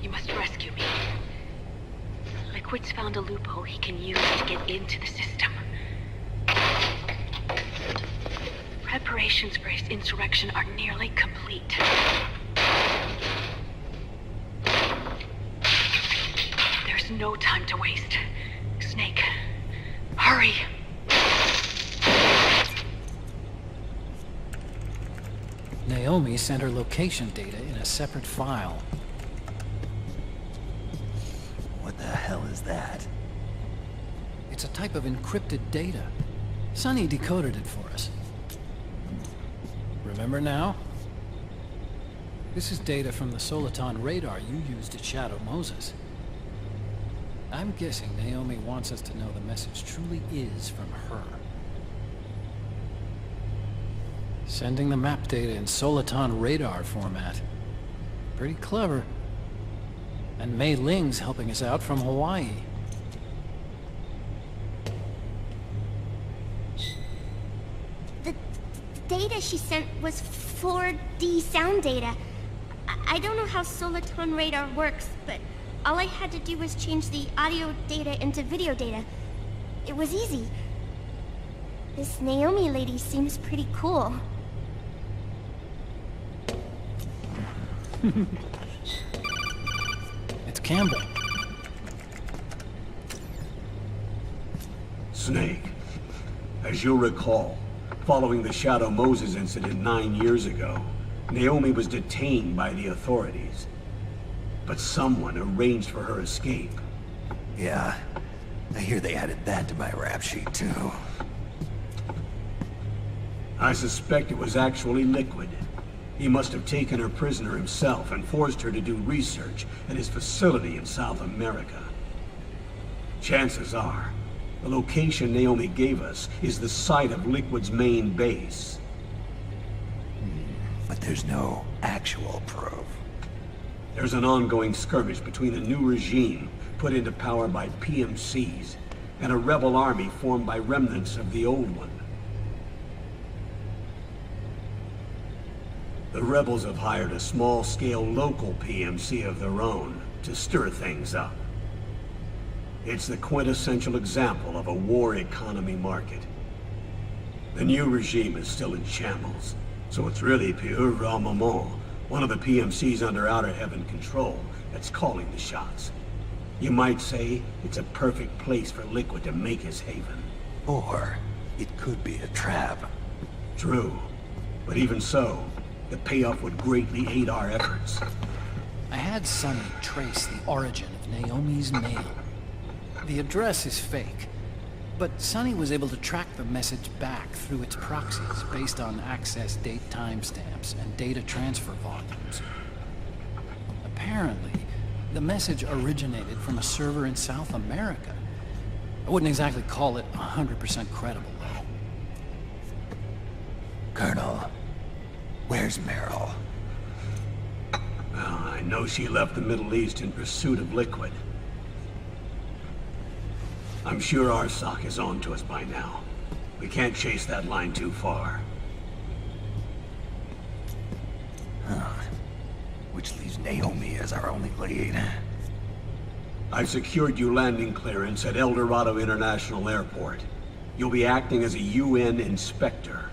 S11: you must rescue me. Liquid's found a loophole he can use to get into the system. Preparations for his insurrection are nearly complete. There's no time to waste. Snake, hurry!
S2: Naomi sent her location data in a separate file.
S1: What the hell is that?
S2: It's a type of encrypted data. Sonny decoded it for us. Remember now? This is data from the Soliton radar you used at Shadow Moses. I'm guessing Naomi wants us to know the message truly is from her. Sending the map data in Soliton radar format. Pretty clever. And Mei Ling's helping us out from Hawaii.
S4: The data she sent was 4D sound data. I don't know how Soliton radar works, but all I had to do was change the audio data into video data. It was easy. This Naomi lady seems pretty cool.
S2: It's Campbell.
S3: Snake, as you'll recall, following the Shadow Moses incident 9 years ago, Naomi was detained by the authorities, but someone arranged for her escape.
S1: Yeah, I hear they added that to my rap sheet, too.
S3: I suspect it was actually Liquid. He must have taken her prisoner himself and forced her to do research at his facility in South America. Chances are, the location Naomi gave us is the site of Liquid's main base.
S1: But there's no actual proof.
S3: There's an ongoing skirmish between a new regime put into power by PMCs and a rebel army formed by remnants of the old one. The rebels have hired a small-scale local PMC of their own to stir things up. It's the quintessential example of a war economy market. The new regime is still in shambles, so it's really Pure Ramamon, one of the PMCs under Outer Heaven control, that's calling the shots. You might say it's a perfect place for Liquid to make his haven.
S1: Or it could be a trap.
S3: True, but even so, the payoff would greatly aid our efforts.
S2: I had Sonny trace the origin of Naomi's mail. The address is fake, but Sonny was able to track the message back through its proxies based on access date timestamps and data transfer volumes. Apparently, the message originated from a server in South America. I wouldn't exactly call it 100% credible, though.
S1: Colonel, where's Meryl?
S3: Well, I know she left the Middle East in pursuit of Liquid. I'm sure Arsak is on to us by now. We can't chase that line too far.
S1: Which leaves Naomi as our only lead.
S3: I've secured you landing clearance at El Dorado International Airport. You'll be acting as a UN inspector.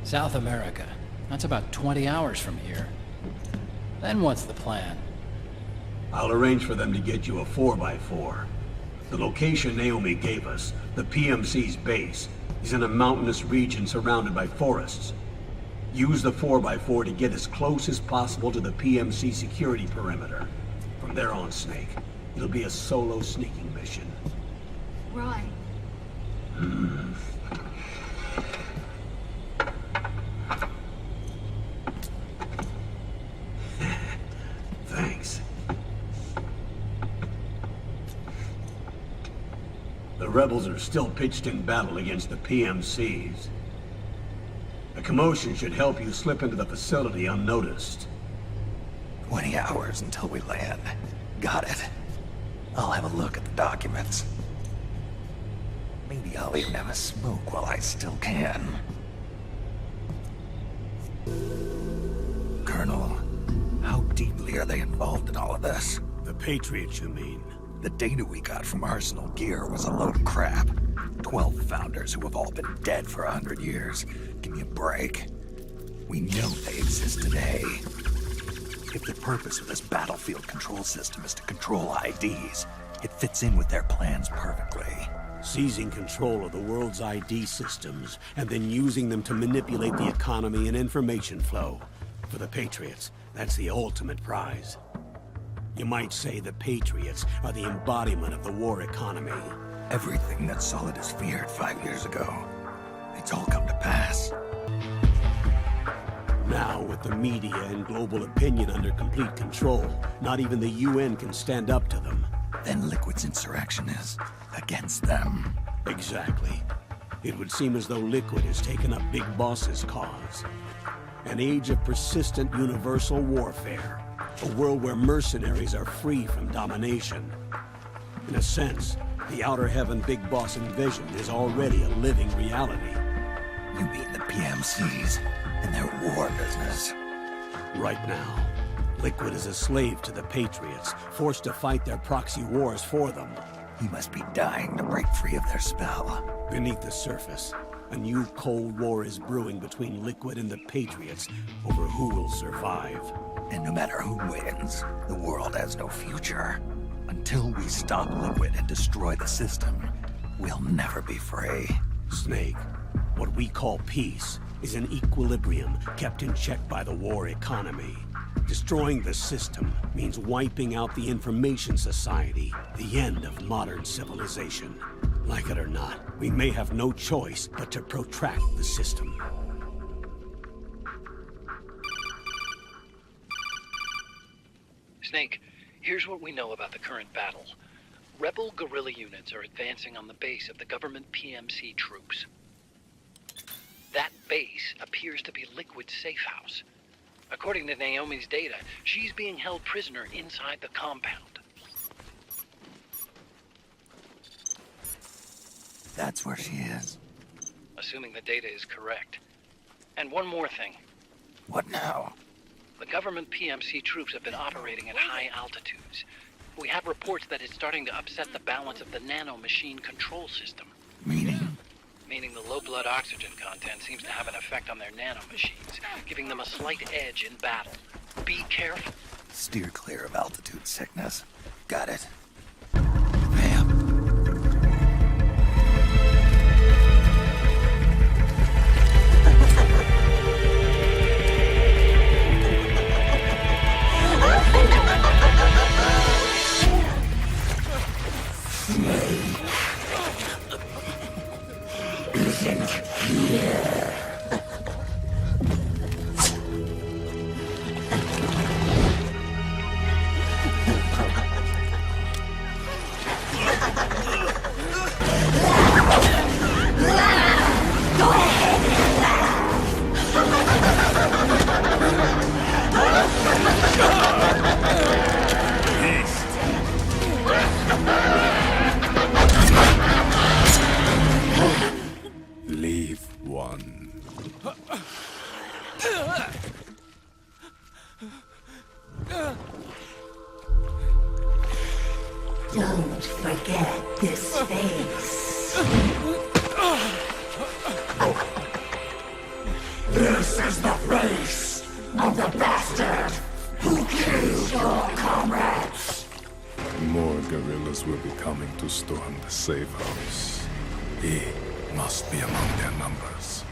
S2: South America. That's about 20 hours from here. Then what's the plan?
S3: I'll arrange for them to get you a 4x4. The location Naomi gave us, the PMC's base, is in a mountainous region surrounded by forests. Use the 4x4 to get as close as possible to the PMC security perimeter. From there on, Snake, it'll be a solo sneaking mission.
S4: Right.
S3: Thanks. The rebels are still pitched in battle against the PMCs. A commotion should help you slip into the facility unnoticed.
S1: 20 hours until we land. Got it. I'll have a look at the documents. Maybe I'll even have a smoke while I still can. Colonel, how deeply are they involved in all of this?
S3: The Patriots, you mean?
S1: The data we got from Arsenal Gear was a load of crap. 12 founders who have all been dead for 100 years. Give me a break. We know they exist today. If the purpose of this battlefield control system is to control IDs, it fits in with their plans perfectly.
S3: Seizing control of the world's ID systems, and then using them to manipulate the economy and information flow. For the Patriots, that's the ultimate prize. You might say the Patriots are the embodiment of the war economy.
S1: Everything that Solidus feared 5 years ago, it's all come to pass.
S3: Now, with the media and global opinion under complete control, not even the UN can stand up to them.
S1: Then Liquid's insurrection is against them.
S3: Exactly. It would seem as though Liquid has taken up Big Boss's cause. An age of persistent universal warfare. A world where mercenaries are free from domination. In a sense, the Outer Heaven Big Boss invasion is already a living reality.
S1: You mean the PMCs and their war business?
S3: Right now, Liquid is a slave to the Patriots, forced to fight their proxy wars for them.
S1: He must be dying to break free of their spell.
S3: Beneath the surface, a new Cold War is brewing between Liquid and the Patriots over who will survive.
S1: And no matter who wins, the world has no future. Until we stop Liquid and destroy the system, we'll never be free.
S3: Snake, what we call peace is an equilibrium kept in check by the war economy. Destroying the system means wiping out the information society, the end of modern civilization. Like it or not, we may have no choice but to protract the system.
S5: Snake, here's what we know about the current battle. Rebel guerrilla units are advancing on the base of the government PMC troops. That base appears to be Liquid's safe house. According to Naomi's data, she's being held prisoner inside the compound.
S1: That's where she is.
S5: Assuming the data is correct. And one more thing.
S1: What now?
S5: The government PMC troops have been operating at high altitudes. We have reports that it's starting to upset the balance of the nano-machine control system.
S1: Meaning?
S5: Meaning the low blood oxygen content seems to have an effect on their nano-machines, giving them a slight edge in battle. Be careful.
S1: Steer clear of altitude sickness. Got it.
S7: Leave one.
S12: Don't forget this face. This is the face of the bastard who killed your comrades.
S7: More guerrillas will be coming to storm the safe house. He must be among their numbers.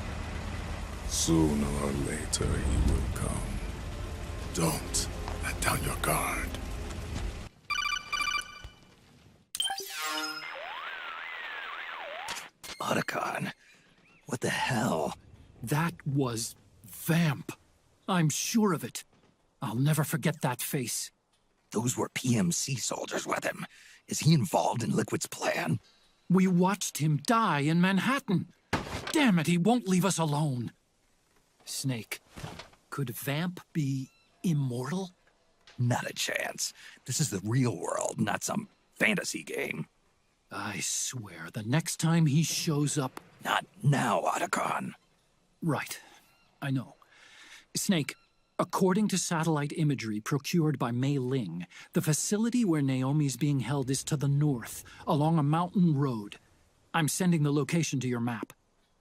S7: Sooner or later he will come. Don't let down your guard.
S1: Otacon. What the hell?
S2: That was Vamp. I'm sure of it. I'll never forget that face.
S1: Those were PMC soldiers with him. Is he involved in Liquid's plan?
S2: We watched him die in Manhattan. Damn it, he won't leave us alone. Snake, could Vamp be immortal?
S1: Not a chance. This is the real world, not some fantasy game.
S2: I swear, the next time he shows up...
S1: Not now, Otacon.
S2: Right. I know. Snake, according to satellite imagery procured by Mei Ling, the facility where Naomi's being held is to the north, along a mountain road. I'm sending the location to your map.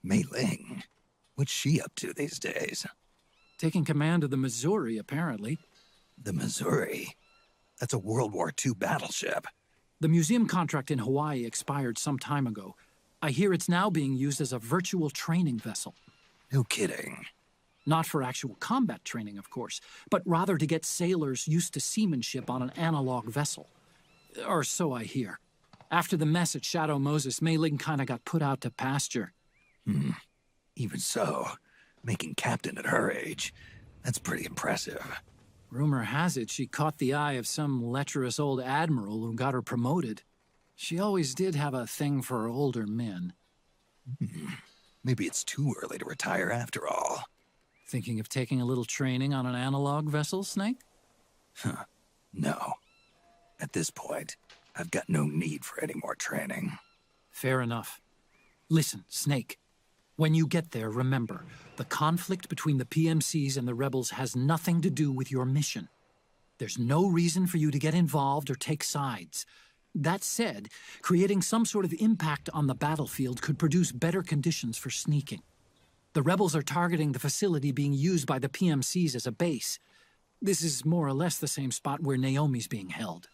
S1: Mei Ling? What's she up to these days?
S2: Taking command of the Missouri, apparently.
S1: The Missouri? That's a World War II battleship.
S2: The museum contract in Hawaii expired some time ago. I hear it's now being used as a virtual training vessel.
S1: No kidding.
S2: Not for actual combat training, of course, but rather to get sailors used to seamanship on an analog vessel. Or so I hear. After the mess at Shadow Moses, Mei Ling kinda got put out to pasture.
S1: Even so, making captain at her age, that's pretty impressive.
S2: Rumor has it she caught the eye of some lecherous old admiral who got her promoted. She always did have a thing for older men.
S1: Maybe it's too early to retire after all.
S2: Thinking of taking a little training on an analog vessel, Snake?
S1: No. At this point, I've got no need for any more training.
S2: Fair enough. Listen, Snake. When you get there, remember, the conflict between the PMCs and the rebels has nothing to do with your mission. There's no reason for you to get involved or take sides. That said, creating some sort of impact on the battlefield could produce better conditions for sneaking. The rebels are targeting the facility being used by the PMCs as a base. This is more or less the same spot where Naomi's being held.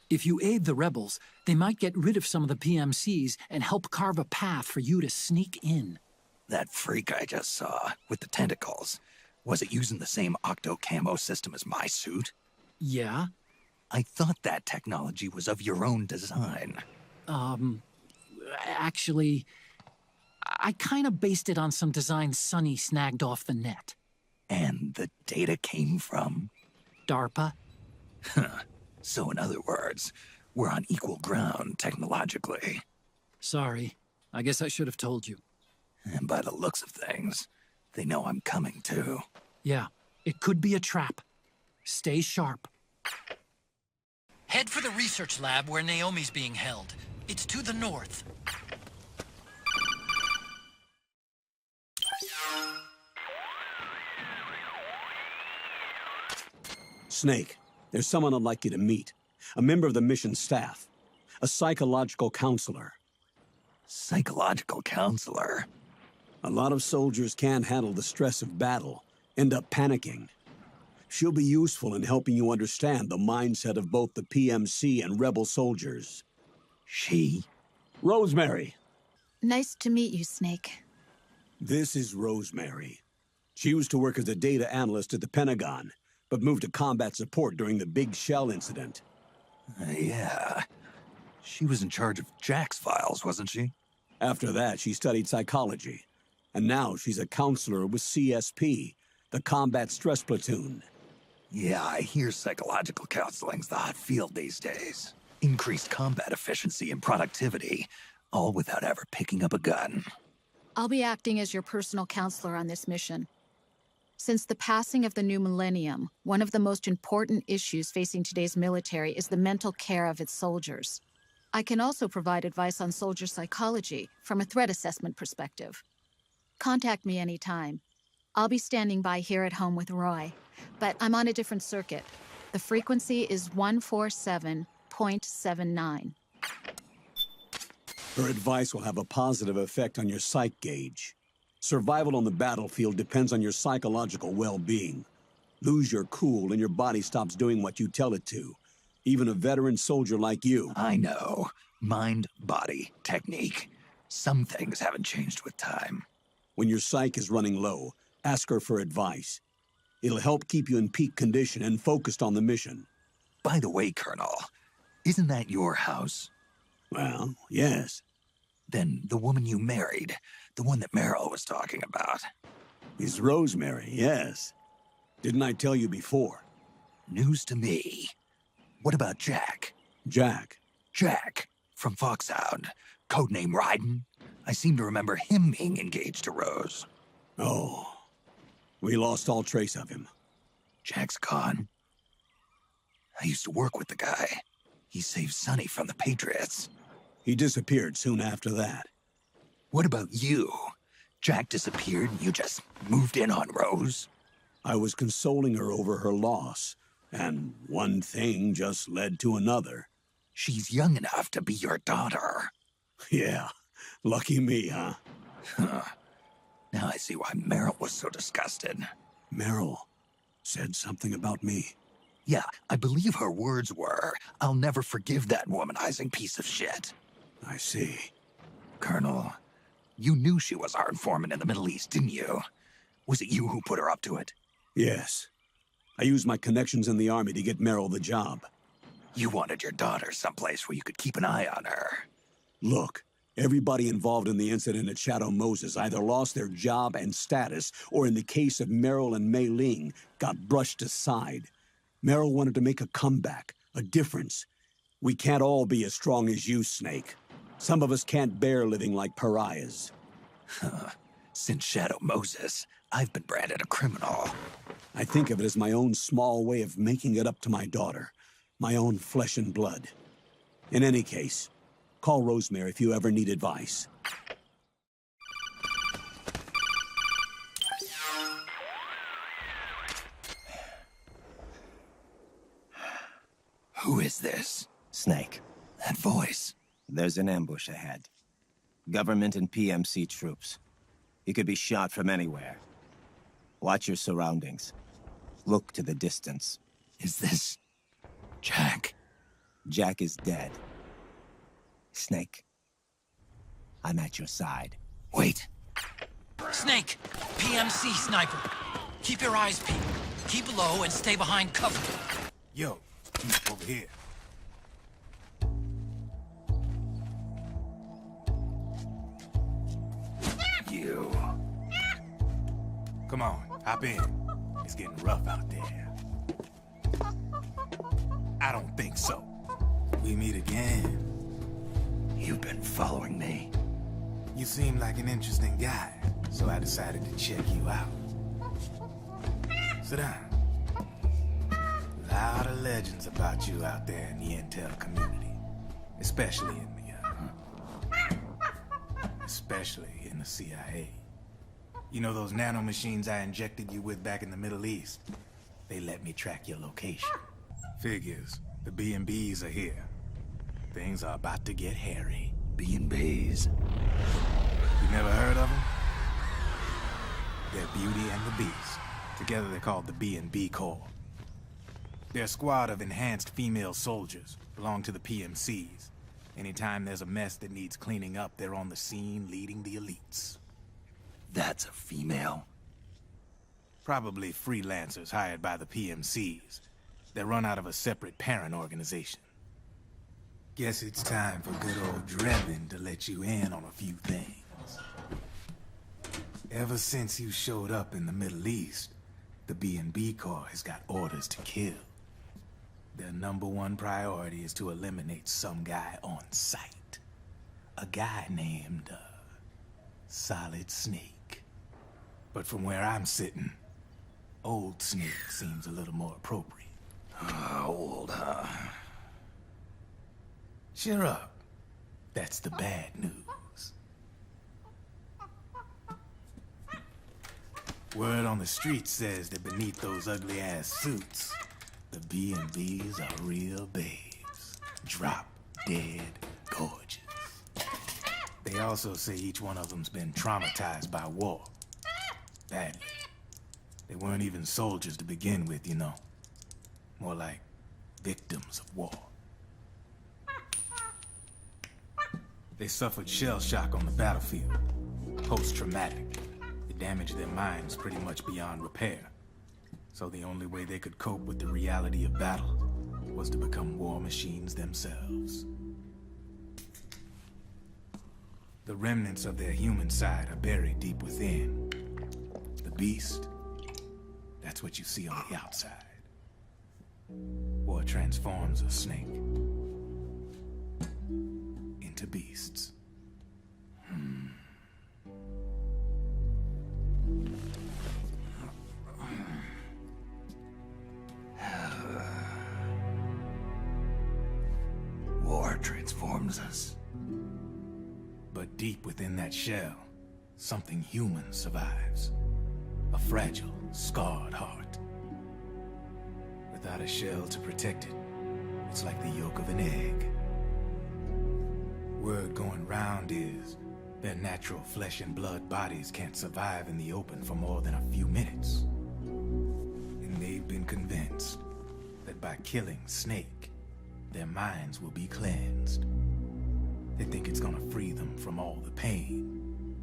S2: If you aid the rebels, they might get rid of some of the PMCs and help carve a path for you to sneak in.
S1: That freak I just saw, with the tentacles, was it using the same octo-camo system as my suit?
S2: Yeah?
S1: I thought that technology was of your own design.
S2: Actually, I kind of based it on some design Sonny snagged off the net.
S1: And the data came from?
S2: DARPA?
S1: So in other words, we're on equal ground technologically.
S2: Sorry. I guess I should have told you.
S1: And by the looks of things, they know I'm coming too.
S2: Yeah, it could be a trap. Stay sharp. Head for the research lab where Naomi's being held. It's to the north.
S3: Snake, there's someone I'd like you to meet. A member of the mission staff. A psychological counselor.
S1: Psychological counselor?
S3: A lot of soldiers can't handle the stress of battle, end up panicking. She'll be useful in helping you understand the mindset of both the PMC and rebel soldiers.
S1: She?
S3: Rosemary.
S13: Nice to meet you, Snake.
S3: This is Rosemary. She used to work as a data analyst at the Pentagon, but moved to combat support during the Big Shell incident.
S1: Yeah. She was in charge of Jack's files, wasn't she?
S3: After that, she studied psychology. And now she's a counselor with CSP, the Combat Stress Platoon.
S1: Yeah, I hear psychological counseling's the hot field these days. Increased combat efficiency and productivity, all without ever picking up a gun.
S13: I'll be acting as your personal counselor on this mission. Since the passing of the new millennium, one of the most important issues facing today's military is the mental care of its soldiers. I can also provide advice on soldier psychology from a threat assessment perspective. Contact me anytime. I'll be standing by here at home with Roy, but I'm on a different circuit. The frequency is 147.79.
S3: Her advice will have a positive effect on your psych gauge. Survival on the battlefield depends on your psychological well-being. Lose your cool and your body stops doing what you tell it to. Even a veteran soldier like you.
S1: I know. Mind, body, technique. Some things haven't changed with time.
S3: When your psyche is running low, ask her for advice. It'll help keep you in peak condition and focused on the mission.
S1: By the way, Colonel, isn't that your house?
S3: Well, yes.
S1: Then the woman you married, the one that Meryl was talking about.
S3: Is Rosemary, yes. Didn't I tell you before?
S1: News to me. What about Jack?
S3: Jack?
S1: Jack, from Foxhound. Codename Raiden. I seem to remember him being engaged to Rose.
S3: Oh. We lost all trace of him.
S1: Jack's gone. I used to work with the guy. He saved Sonny from the Patriots.
S3: He disappeared soon after that.
S1: What about you? Jack disappeared and you just moved in on Rose?
S3: I was consoling her over her loss, and one thing just led to another.
S1: She's young enough to be your daughter.
S3: Yeah, lucky me, huh?
S1: Now I see why Meryl was so disgusted.
S3: Meryl said something about me.
S1: Yeah, I believe her words were, "I'll never forgive that womanizing piece of shit."
S3: I see.
S1: Colonel, you knew she was our informant in the Middle East, didn't you? Was it you who put her up to it?
S3: Yes. I used my connections in the army to get Meryl the job.
S1: You wanted your daughter someplace where you could keep an eye on her.
S3: Look, everybody involved in the incident at Shadow Moses either lost their job and status, or in the case of Meryl and Mei Ling, got brushed aside. Meryl wanted to make a comeback, a difference. We can't all be as strong as you, Snake. Some of us can't bear living like pariahs.
S1: Since Shadow Moses, I've been branded a criminal.
S3: I think of it as my own small way of making it up to my daughter. My own flesh and blood. In any case, call Rosemary if you ever need advice.
S1: Who is this?
S8: Snake.
S1: That voice.
S8: There's an ambush ahead. Government and PMC troops. You could be shot from anywhere. Watch your surroundings. Look to the distance.
S1: Is this Jack?
S8: Jack is dead. Snake, I'm at your side.
S1: Wait.
S2: Snake, PMC sniper. Keep your eyes peeled. Keep low and stay behind cover.
S6: Yo, over here.
S1: You.
S6: Come on, hop in. It's getting rough out there. I don't think so. We meet again.
S1: You've been following me.
S6: You seem like an interesting guy, so I decided to check you out. Sit down. A lot of legends about you out there in the intel community, especially in the CIA. You know those nanomachines I injected you with back in the Middle East? They let me track your location. Figures, the B&Bs are here. Things are about to get hairy.
S1: B&Bs.
S6: You never heard of them? They're Beauty and the Beast. Together they're called the B&B Corps. They're a squad of enhanced female soldiers, belong to the PMCs. Anytime there's a mess that needs cleaning up, they're on the scene leading the elites.
S1: That's a female?
S6: Probably freelancers hired by the PMCs. They're run out of a separate parent organization. Guess it's time for good old Drebin to let you in on a few things. Ever since you showed up in the Middle East, the B&B Corps has got orders to kill. Their #1 priority is to eliminate some guy on sight. A guy named, Solid Snake. But from where I'm sitting, Old Snake seems a little more appropriate.
S1: Old, huh?
S6: Cheer up. That's the bad news. Word on the street says that beneath those ugly-ass suits, the B&Bs are real babes. Drop dead gorgeous. They also say each one of them's been traumatized by war. Badly. They weren't even soldiers to begin with, you know. More like victims of war. They suffered shell shock on the battlefield. Post-traumatic. It damaged their minds pretty much beyond repair. So the only way they could cope with the reality of battle was to become war machines themselves. The remnants of their human side are buried deep within. The beast, that's what you see on the outside. War transforms a snake into beasts.
S1: War transforms us.
S6: But deep within that shell, something human survives. A fragile, scarred heart. Without a shell to protect it, it's like the yolk of an egg. Word going round is their natural flesh and blood bodies can't survive in the open for more than a few minutes. And they've been convinced that by killing Snake, their minds will be cleansed. They think it's gonna free them from all the pain,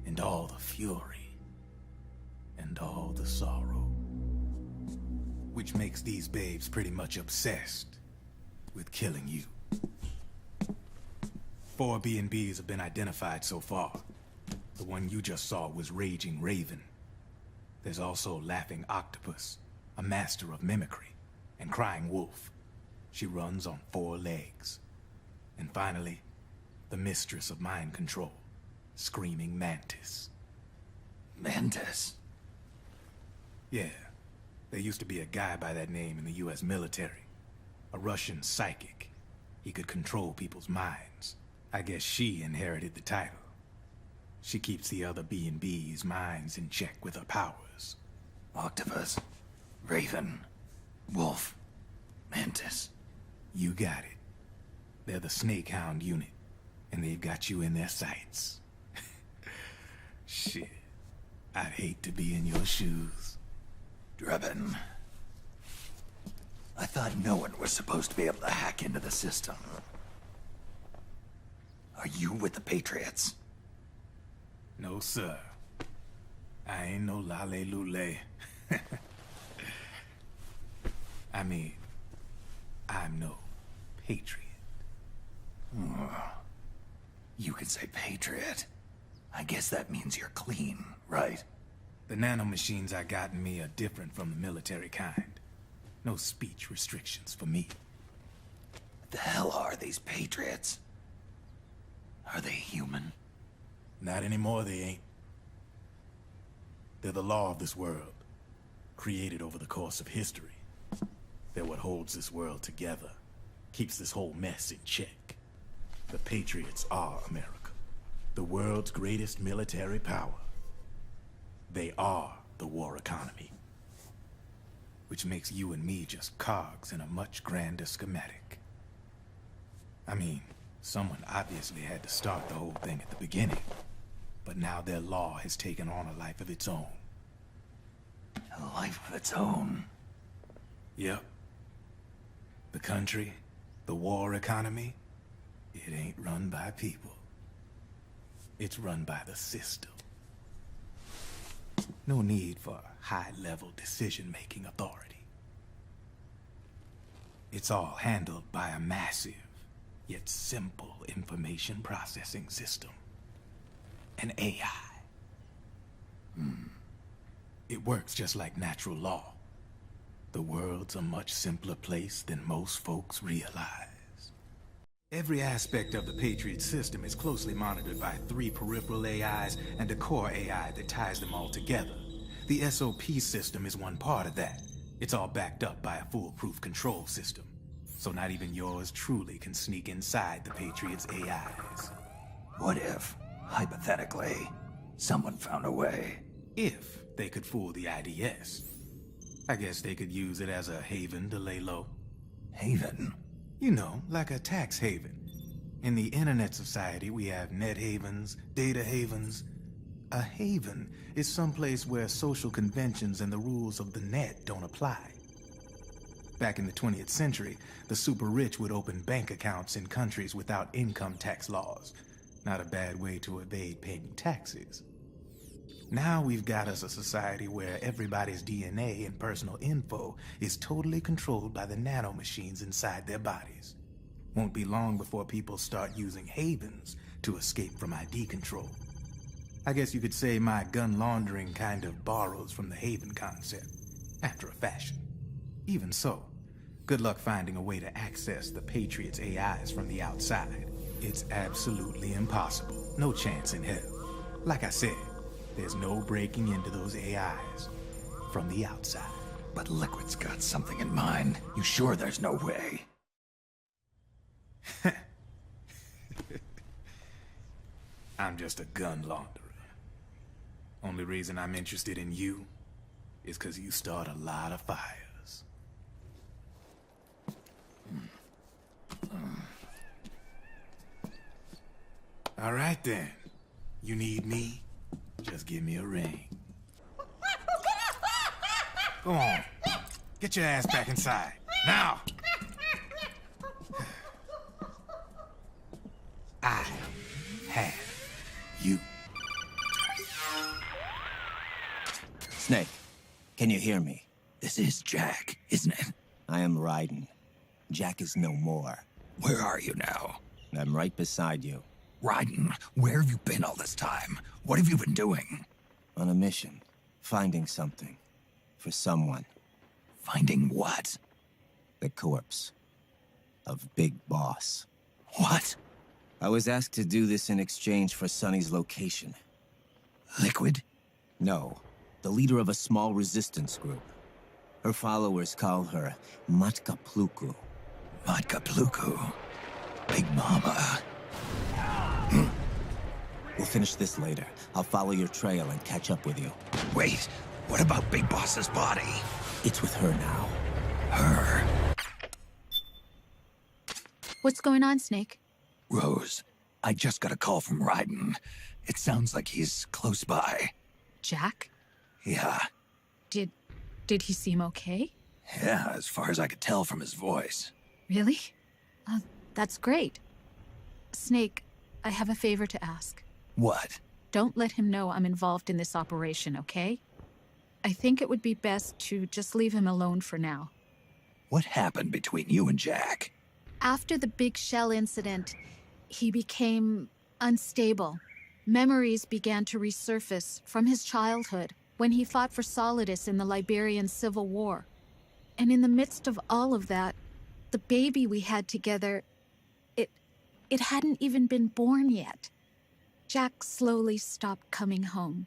S6: and all the fury, and all the sorrow. Which makes these babes pretty much obsessed with killing you. 4 B&Bs have been identified so far. The one you just saw was Raging Raven. There's also Laughing Octopus, a master of mimicry, and Crying Wolf. She runs on 4 legs. And finally, the mistress of mind control, Screaming Mantis.
S1: Mantis?
S6: Yeah. There used to be a guy by that name in the US military. A Russian psychic. He could control people's minds. I guess she inherited the title. She keeps the other B&B's minds in check with her powers.
S1: Octopus, Raven, Wolf, Mantis.
S6: You got it. They're the Snakehound unit, and they've got you in their sights. Shit. I'd hate to be in your shoes.
S1: Drebin. I thought no one was supposed to be able to hack into the system. Are you with the Patriots?
S6: No, sir. I ain't no lale-lule. I mean, I'm no patriot.
S1: You can say patriot. I guess that means you're clean, right?
S6: The nanomachines I got in me are different from the military kind. No speech restrictions for me.
S1: The hell are these patriots? Are they human?
S6: Not anymore, they ain't. They're the law of this world, created over the course of history. They're what holds this world together, keeps this whole mess in check. The Patriots are America, the world's greatest military power. They are the war economy, which makes you and me just cogs in a much grander schematic. I mean, someone obviously had to start the whole thing at the beginning, but now their law has taken on a life of its own.
S1: A life of its own?
S6: Yep. The country, the war economy, it ain't run by people. It's run by the system. No need for high-level decision-making authority. It's all handled by a massive, yet simple information processing system. An AI. It works just like natural law. The world's a much simpler place than most folks realize. Every aspect of the Patriot system is closely monitored by 3 peripheral AIs and a core AI that ties them all together. The SOP system is one part of that. It's all backed up by a foolproof control system. So not even yours truly can sneak inside the Patriots' AIs.
S1: What if, hypothetically, someone found a way?
S6: If they could fool the IDS. I guess they could use it as a haven to lay low.
S1: Haven?
S6: You know, like a tax haven. In the internet society, we have net havens, data havens. A haven is someplace where social conventions and the rules of the net don't apply. Back in the 20th century, the super rich would open bank accounts in countries without income tax laws. Not a bad way to evade paying taxes. Now we've got us a society where everybody's DNA and personal info is totally controlled by the nanomachines inside their bodies. Won't be long before people start using havens to escape from ID control. I guess you could say my gun laundering kind of borrows from the haven concept, after a fashion. Even so, good luck finding a way to access the Patriots' AIs from the outside. It's absolutely impossible. No chance in hell. Like I said, there's no breaking into those AIs from the outside.
S1: But Liquid's got something in mind. You sure there's no way?
S6: I'm just a gun launderer. Only reason I'm interested in you is because you start a lot of fires. All right then. You need me? Just give me a ring. Go on. Get your ass back inside. Now! I have you.
S8: Snake, can you hear me?
S1: This is Jack, isn't it?
S8: I am Raiden. Jack is no more.
S1: Where are you now?
S8: I'm right beside you.
S1: Raiden, where have you been all this time? What have you been doing?
S8: On a mission. Finding something. For someone.
S1: Finding what?
S8: The corpse. Of Big Boss.
S1: What?
S8: I was asked to do this in exchange for Sonny's location.
S1: Liquid?
S8: No. The leader of a small resistance group. Her followers call her Matka Pluku.
S1: Matka Pluku? Big Mama.
S8: We'll finish this later. I'll follow your trail and catch up with you.
S1: Wait, what about Big Boss's body?
S8: It's with her now.
S1: Her?
S13: What's going on, Snake?
S1: Rose, I just got a call from Raiden. It sounds like he's close by.
S13: Jack?
S1: Yeah.
S13: Did he seem okay?
S1: Yeah, as far as I could tell from his voice.
S13: Really? That's great. Snake, I have a favor to ask.
S1: What?
S13: Don't let him know I'm involved in this operation, okay? I think it would be best to just leave him alone for now.
S1: What happened between you and Jack?
S13: After the Big Shell incident, he became unstable. Memories began to resurface from his childhood when he fought for Solidus in the Liberian Civil War. And in the midst of all of that, the baby we had together, it hadn't even been born yet. Jack slowly stopped coming home.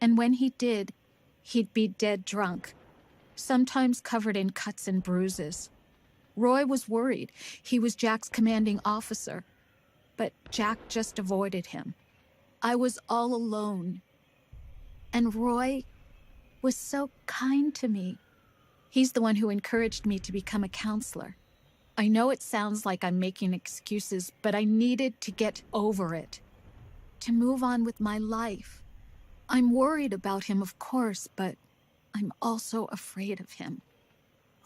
S13: And when he did, he'd be dead drunk, sometimes covered in cuts and bruises. Roy was worried. He was Jack's commanding officer. But Jack just avoided him. I was all alone. And Roy was so kind to me. He's the one who encouraged me to become a counselor. I know it sounds like I'm making excuses, but I needed to get over it. To move on with my life. I'm worried about him, of course, but I'm also afraid of him.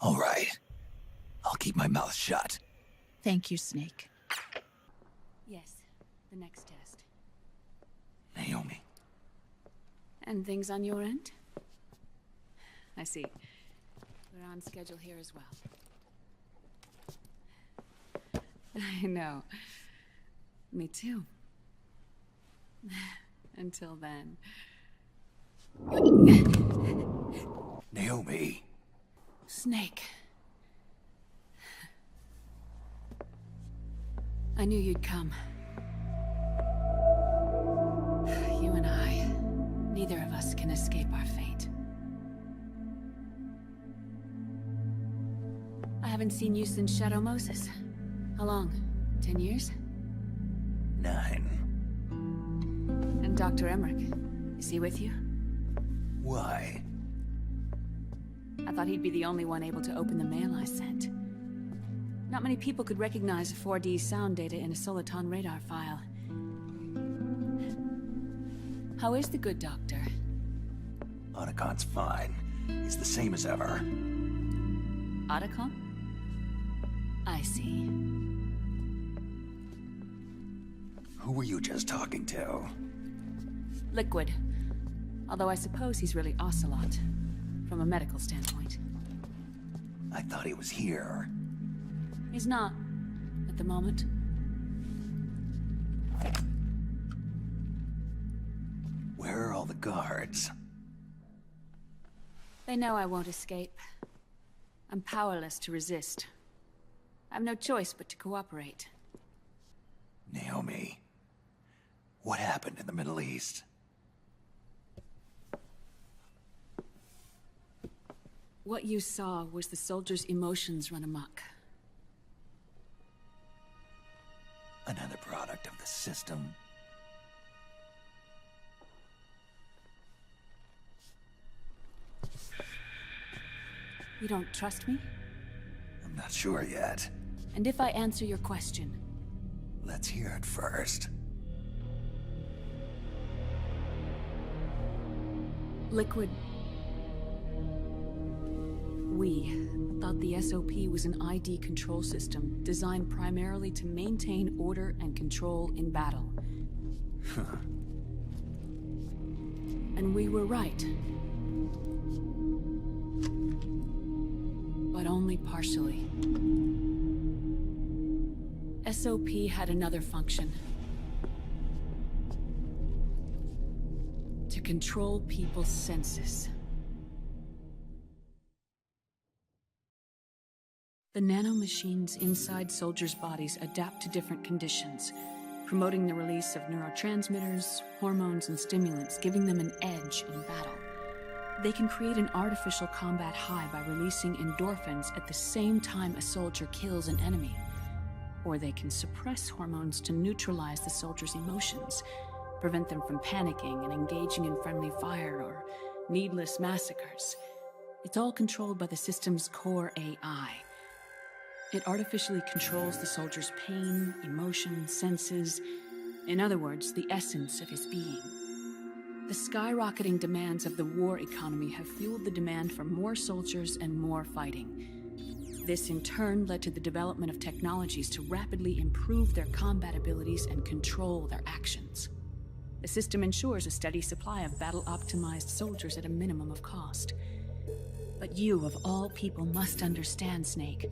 S1: All right. I'll keep my mouth shut.
S13: Thank you, Snake.
S11: Yes, the next test.
S1: Naomi.
S11: And things on your end? I see. We're on schedule here as well. I know. Me too. Until then.
S1: Naomi.
S11: Snake. I knew you'd come. You and I, neither of us can escape our fate. I haven't seen you since Shadow Moses. How long? 10 years?
S1: 9.
S11: And Dr. Emmerich, is he with you?
S1: Why?
S11: I thought he'd be the only one able to open the mail I sent. Not many people could recognize 4D sound data in a Soliton radar file. How is the good doctor?
S1: Otacon's fine. He's the same as ever.
S11: Otacon? I see.
S1: Who were you just talking to?
S11: Liquid. Although I suppose he's really Ocelot, from a medical standpoint.
S1: I thought he was here.
S11: He's not, at the moment.
S1: Where are all the guards?
S11: They know I won't escape. I'm powerless to resist. I have no choice but to cooperate.
S1: Naomi, what happened in the Middle East?
S11: What you saw was the soldiers' emotions run amok.
S1: Another product of the system.
S11: You don't trust me?
S1: I'm not sure yet.
S11: And if I answer your question?
S1: Let's hear it first.
S11: Liquid. We thought the SOP was an ID control system designed primarily to maintain order and control in battle. And we were right. But only partially. SOP had another function. To control people's senses. The nanomachines inside soldiers' bodies adapt to different conditions, promoting the release of neurotransmitters, hormones, and stimulants, giving them an edge in battle. They can create an artificial combat high by releasing endorphins at the same time a soldier kills an enemy. Or they can suppress hormones to neutralize the soldier's emotions, prevent them from panicking and engaging in friendly fire or needless massacres. It's all controlled by the system's core AI. It artificially controls the soldier's pain, emotion, senses, in other words, the essence of his being. The skyrocketing demands of the war economy have fueled the demand for more soldiers and more fighting. This in turn led to the development of technologies to rapidly improve their combat abilities and control their actions. The system ensures a steady supply of battle-optimized soldiers at a minimum of cost. But you, of all people, must understand, Snake,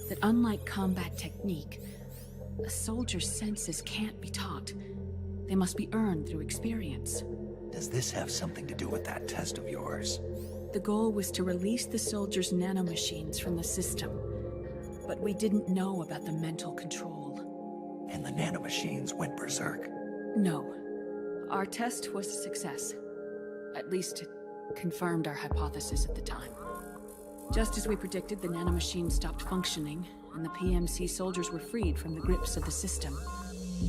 S11: that unlike combat technique, a soldier's senses can't be taught. They must be earned through experience.
S1: Does this have something to do with that test of yours?
S11: The goal was to release the soldiers' nanomachines from the system, but we didn't know about the mental control.
S1: And the nanomachines went berserk?
S11: No. Our test was a success. At least it confirmed our hypothesis at the time. Just as we predicted, the nanomachines stopped functioning, and the PMC soldiers were freed from the grips of the system.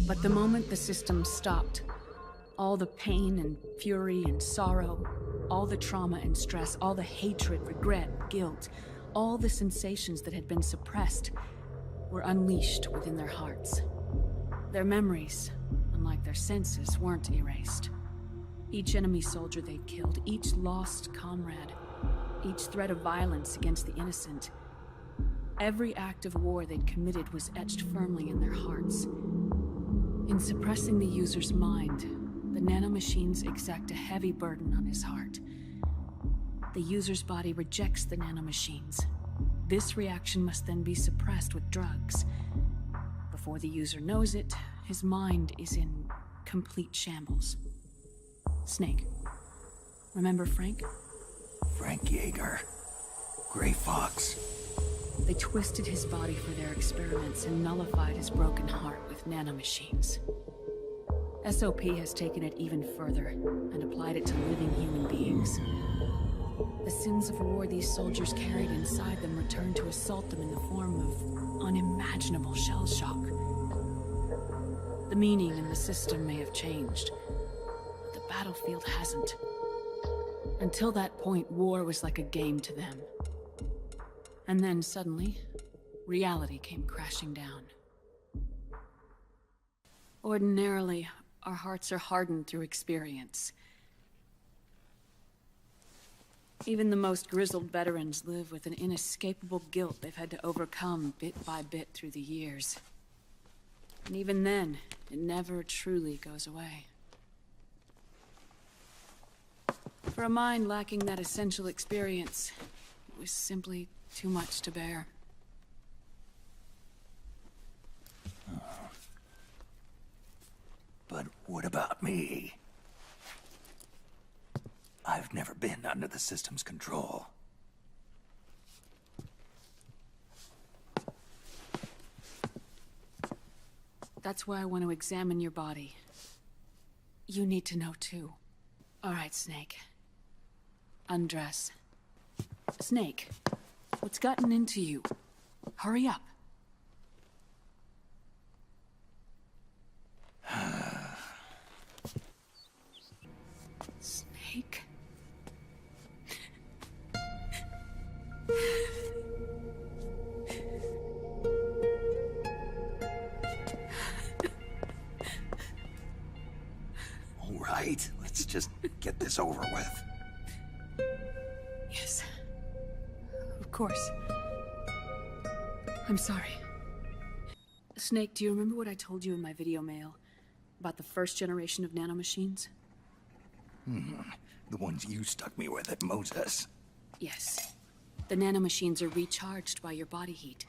S11: But the moment the system stopped, all the pain and fury and sorrow, all the trauma and stress, all the hatred, regret, guilt, all the sensations that had been suppressed were unleashed within their hearts. Their memories, unlike their senses, weren't erased. Each enemy soldier they'd killed, each lost comrade, each threat of violence against the innocent, every act of war they'd committed was etched firmly in their hearts. In suppressing the user's mind, the nanomachines exact a heavy burden on his heart. The user's body rejects the nanomachines. This reaction must then be suppressed with drugs. Before the user knows it, his mind is in complete shambles. Snake. Remember Frank?
S1: Frank Yeager. Gray Fox.
S11: They twisted his body for their experiments and nullified his broken heart with nanomachines. SOP has taken it even further and applied it to living human beings. The sins of war these soldiers carried inside them returned to assault them in the form of unimaginable shell shock. The meaning in the system may have changed, but the battlefield hasn't. Until that point, war was like a game to them. And then suddenly, reality came crashing down. Ordinarily, our hearts are hardened through experience. Even the most grizzled veterans live with an inescapable guilt they've had to overcome bit by bit through the years. And even then, it never truly goes away. For a mind lacking that essential experience, it was simply too much to bear.
S1: But what about me? I've never been under the system's control.
S11: That's why I want to examine your body. You need to know too. All right, Snake. Undress. Snake, what's gotten into you? Hurry up. Snake?
S1: All right, let's just get this over with.
S11: Yes. Of course. I'm sorry. Snake, do you remember what I told you in my video mail about the first generation of nanomachines?
S1: The ones you stuck me with at Moses.
S11: Yes. The nanomachines are recharged by your body heat.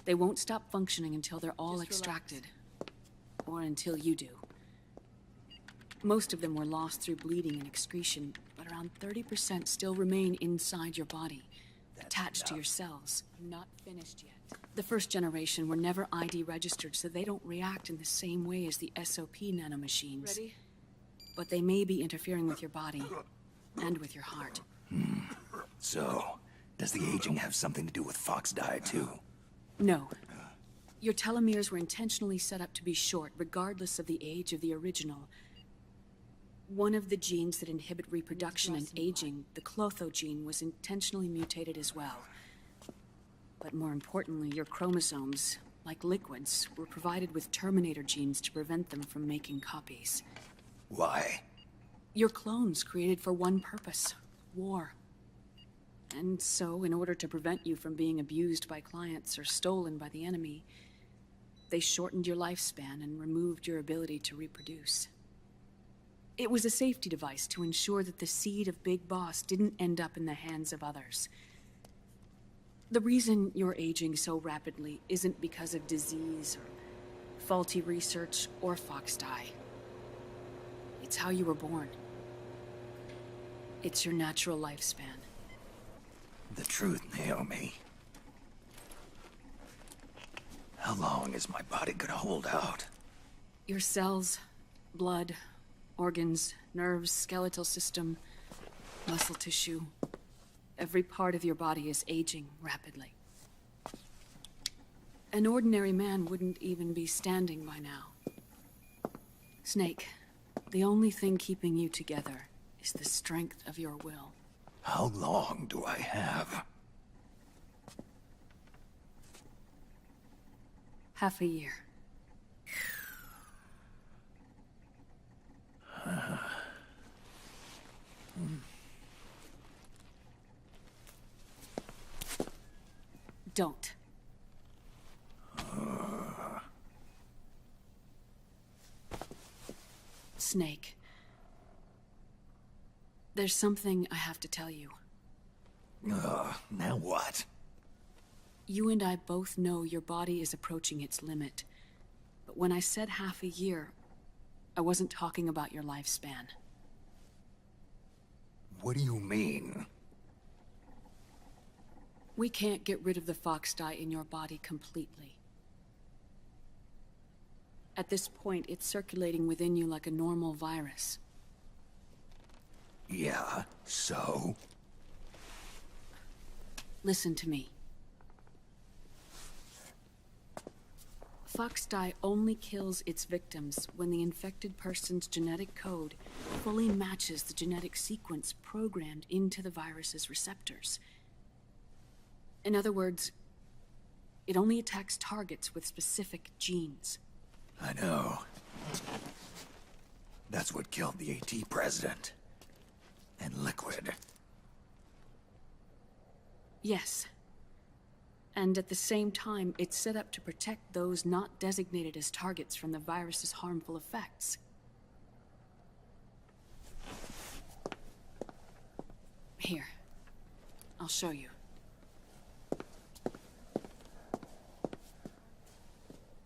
S11: They won't stop functioning until they're all extracted. Or until you do. Most of them were lost through bleeding and excretion, but around 30% still remain inside your body, attached to your cells. I'm not finished yet. The first generation were never ID registered, so they don't react in the same way as the SOP nanomachines. Ready? But they may be interfering with your body, and with your heart.
S1: So, does the aging have something to do with Fox die too?
S11: No. Your telomeres were intentionally set up to be short, regardless of the age of the original. One of the genes that inhibit reproduction and aging, the Clotho gene, was intentionally mutated as well. But more importantly, your chromosomes, like liquids, were provided with Terminator genes to prevent them from making copies.
S1: Why?
S11: Your clones created for one purpose: war. And so, in order to prevent you from being abused by clients or stolen by the enemy, they shortened your lifespan and removed your ability to reproduce. It was a safety device to ensure that the seed of Big Boss didn't end up in the hands of others. The reason you're aging so rapidly isn't because of disease or faulty research or fox dye. It's how you were born. It's your natural lifespan.
S1: The truth, Naomi. How long is my body gonna hold out?
S11: Your cells, blood, organs, nerves, skeletal system, muscle tissue. Every part of your body is aging rapidly. An ordinary man wouldn't even be standing by now. Snake, the only thing keeping you together is the strength of your will.
S1: How long do I have?
S11: Half a year. Don't. Snake. There's something I have to tell you.
S1: Now what?
S11: You and I both know your body is approaching its limit. But when I said half a year, I wasn't talking about your lifespan.
S1: What do you mean?
S11: We can't get rid of the fox dye in your body completely. At this point, it's circulating within you like a normal virus.
S1: Yeah, so?
S11: Listen to me. Fox dye only kills its victims when the infected person's genetic code fully matches the genetic sequence programmed into the virus's receptors. In other words, it only attacks targets with specific genes.
S1: I know. That's what killed the AT president. And Liquid.
S11: Yes. And at the same time, it's set up to protect those not designated as targets from the virus's harmful effects. Here. I'll show you.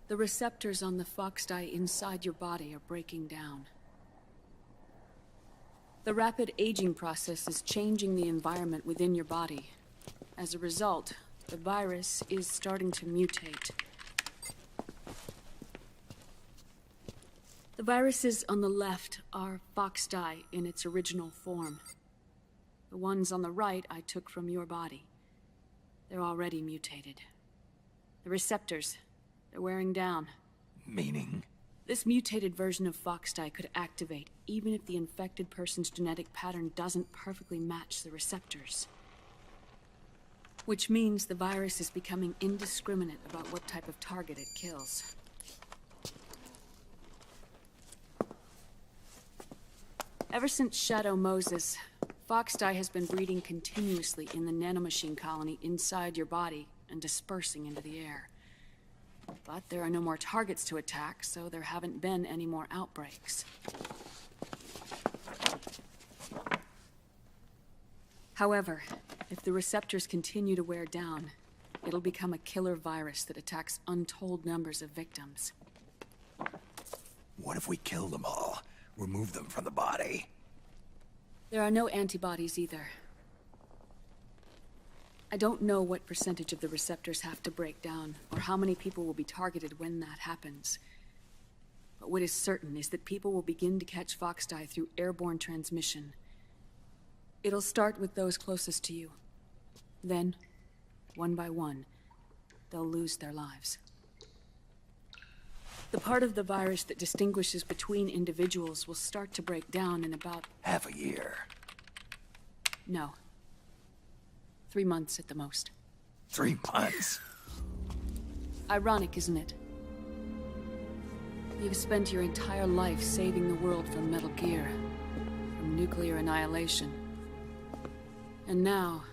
S11: The receptors on the fox dye inside your body are breaking down. The rapid aging process is changing the environment within your body. As a result, the virus is starting to mutate. The viruses on the left are fox dye in its original form. The ones on the right I took from your body. They're already mutated. The receptors, they're wearing down.
S1: Meaning?
S11: This mutated version of fox dye could activate even if the infected person's genetic pattern doesn't perfectly match the receptors. Which means the virus is becoming indiscriminate about what type of target it kills. Ever since Shadow Moses, fox dye has been breeding continuously in the nanomachine colony inside your body and dispersing into the air. But there are no more targets to attack, so there haven't been any more outbreaks. However, if the receptors continue to wear down, it'll become a killer virus that attacks untold numbers of victims.
S1: What if we kill them all? Remove them from the body?
S11: There are no antibodies either. I don't know what percentage of the receptors have to break down, or how many people will be targeted when that happens. But what is certain is that people will begin to catch fox dye through airborne transmission. It'll start with those closest to you. Then, one by one, they'll lose their lives. The part of the virus that distinguishes between individuals will start to break down in about...
S1: half a year.
S11: No. 3 months at the most.
S1: 3 months?
S11: Ironic, isn't it? You've spent your entire life saving the world from Metal Gear, from nuclear annihilation. And now,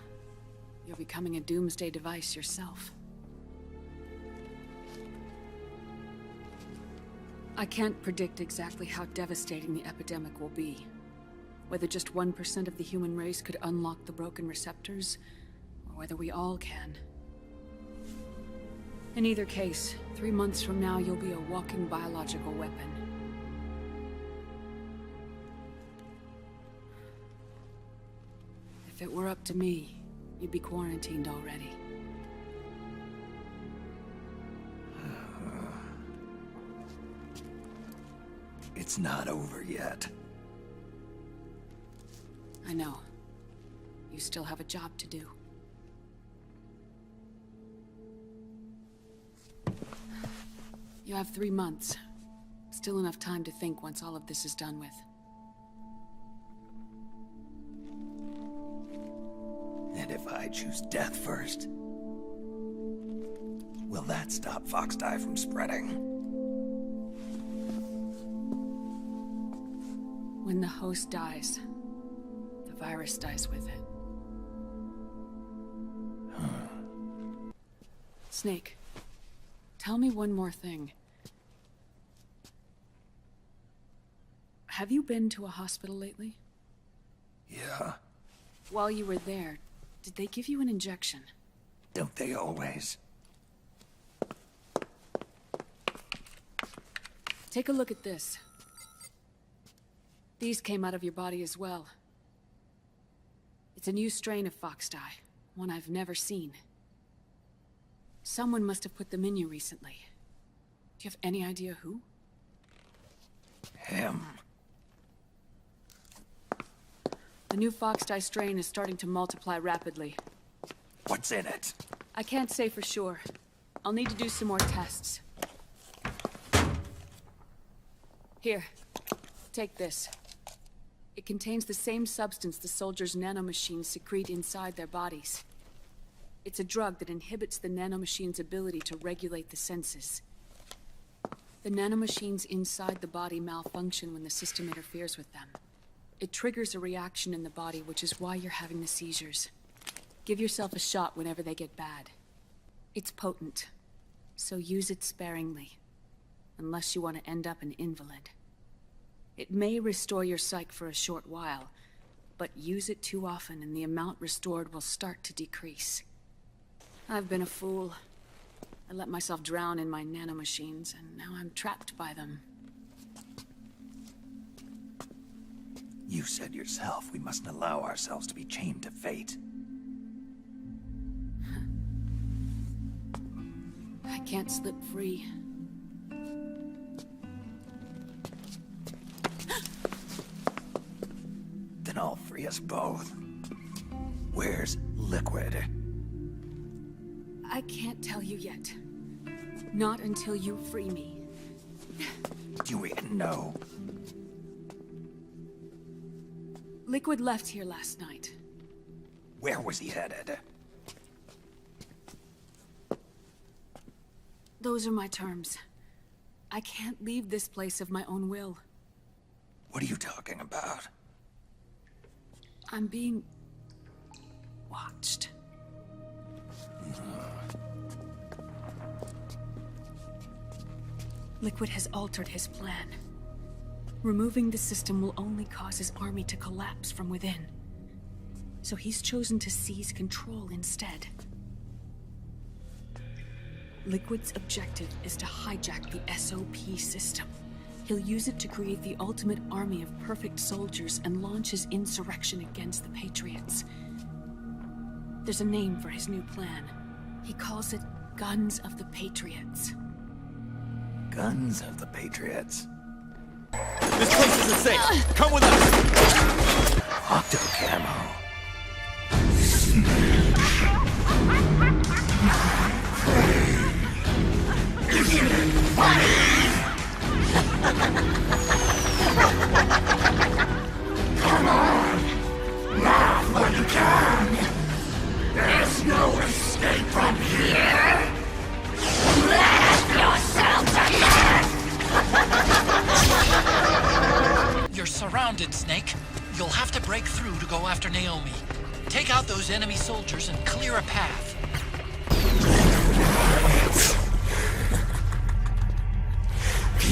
S11: you're becoming a doomsday device yourself. I can't predict exactly how devastating the epidemic will be. Whether just 1% of the human race could unlock the broken receptors, or whether we all can. In either case, 3 months from now, you'll be a walking biological weapon. If it were up to me, you'd be quarantined already.
S1: It's not over yet.
S11: I know. You still have a job to do. You have 3 months. Still enough time to think once all of this is done with.
S1: And if I choose death first, will that stop Foxdie from spreading?
S11: When the host dies, the virus dies with it. Snake, tell me one more thing. Have you been to a hospital lately?
S1: Yeah.
S11: While you were there, did they give you an injection?
S1: Don't they always?
S11: Take a look at this. These came out of your body as well. It's a new strain of Foxdie, one I've never seen. Someone must have put them in you recently. Do you have any idea who?
S1: Him.
S11: The new Foxdie strain is starting to multiply rapidly.
S1: What's in it?
S11: I can't say for sure. I'll need to do some more tests. Here, take this. It contains the same substance the soldiers' nanomachines secrete inside their bodies. It's a drug that inhibits the nanomachine's ability to regulate the senses. The nanomachines inside the body malfunction when the system interferes with them. It triggers a reaction in the body, which is why you're having the seizures. Give yourself a shot whenever they get bad. It's potent, so use it sparingly, unless you want to end up an invalid. It may restore your psyche for a short while, but use it too often and the amount restored will start to decrease. I've been a fool. I let myself drown in my nanomachines, and now I'm trapped by them.
S1: You said yourself we mustn't allow ourselves to be chained to fate.
S11: I can't slip free.
S1: Then I'll free us both. Where's Liquid?
S11: I can't tell you yet. Not until you free me.
S1: Do you even know?
S11: Liquid left here last night.
S1: Where was he headed?
S11: Those are my terms. I can't leave this place of my own will.
S1: What are you talking about?
S11: I'm being watched. Liquid has altered his plan. Removing the system will only cause his army to collapse from within. So he's chosen to seize control instead. Liquid's objective is to hijack the SOP system. He'll use it to create the ultimate army of perfect soldiers and launch his insurrection against the Patriots. There's a name for his new plan. He calls it Guns of the Patriots.
S1: Guns of the Patriots?
S14: This place isn't safe! Come with us!
S1: Octo camo.
S12: Come on! Laugh when you can! There's no escape from here! Laugh yourself to death!
S2: You're surrounded, Snake. You'll have to break through to go after Naomi. Take out those enemy soldiers and clear a path.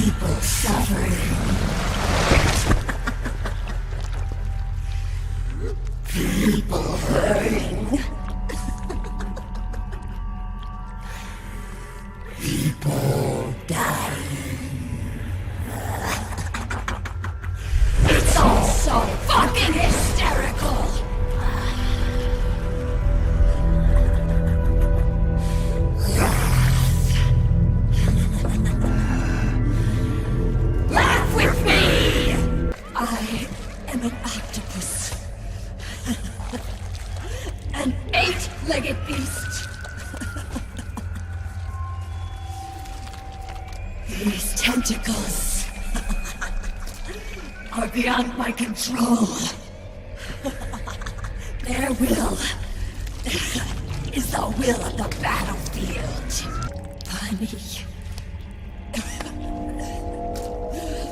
S12: People suffering. People hurting. People dying. It's all so fucking hysterical. Laugh with me! I am an octopus. An 8-legged beast. These tentacles are beyond my control. Their will is the will of the battlefield. Funny.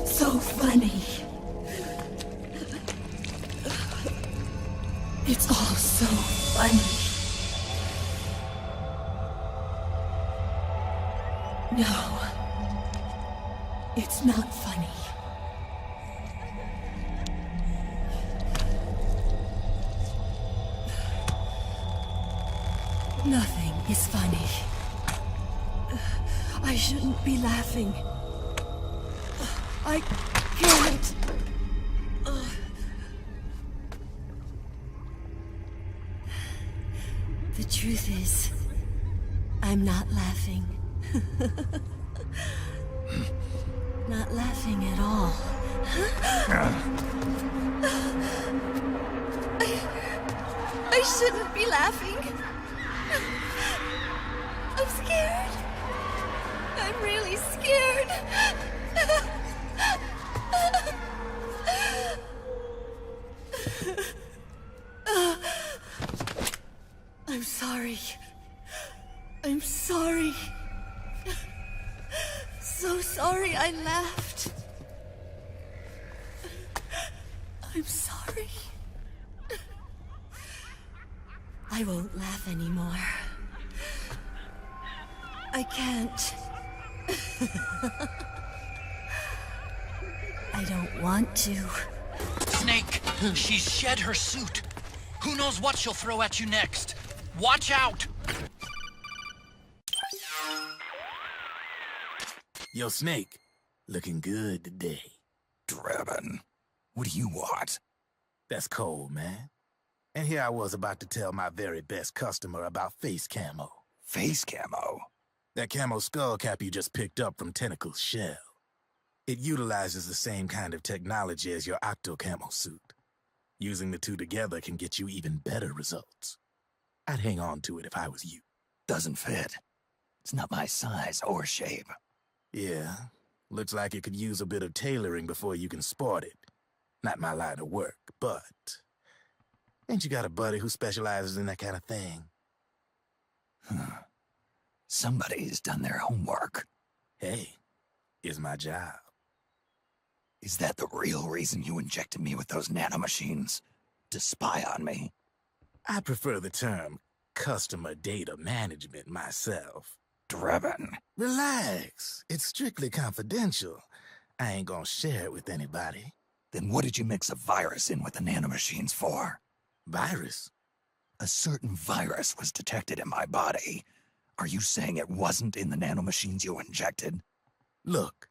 S12: So funny. It's all so funny. No. It's not funny. Nothing is funny. I shouldn't be laughing. I can't. The truth is, I'm not laughing. Not laughing at all. I shouldn't be laughing. I'm scared. I'm really scared. I'm sorry. I'm sorry. So sorry I laughed. I'm sorry. I won't laugh anymore. I can't. I don't want to.
S15: Snake, she's shed her suit. Who knows what she'll throw at you next? Watch out!
S6: Yo, Snake, looking good today.
S1: Drebin, what do you want?
S6: That's cold, man. And here I was about to tell my very best customer about face camo.
S1: Face camo?
S6: That camo skull cap you just picked up from Tentacle's shell. It utilizes the same kind of technology as your Octo Camo suit. Using the two together can get you even better results. I'd hang on to it if I was you.
S1: Doesn't fit. It's not my size or shape.
S6: Yeah, looks like it could use a bit of tailoring before you can sport it. Not my line of work, but... Ain't you got a buddy who specializes in that kind of thing?
S1: Somebody's done their homework.
S6: Hey, it's my job.
S1: Is that the real reason you injected me with those nanomachines? To spy on me?
S6: I prefer the term customer data management myself.
S1: Drebin.
S6: Relax. It's strictly confidential. I ain't gonna share it with anybody.
S1: Then what did you mix a virus in with the nanomachines for?
S6: Virus?
S1: A certain virus was detected in my body. Are you saying it wasn't in the nanomachines you injected?
S6: Look,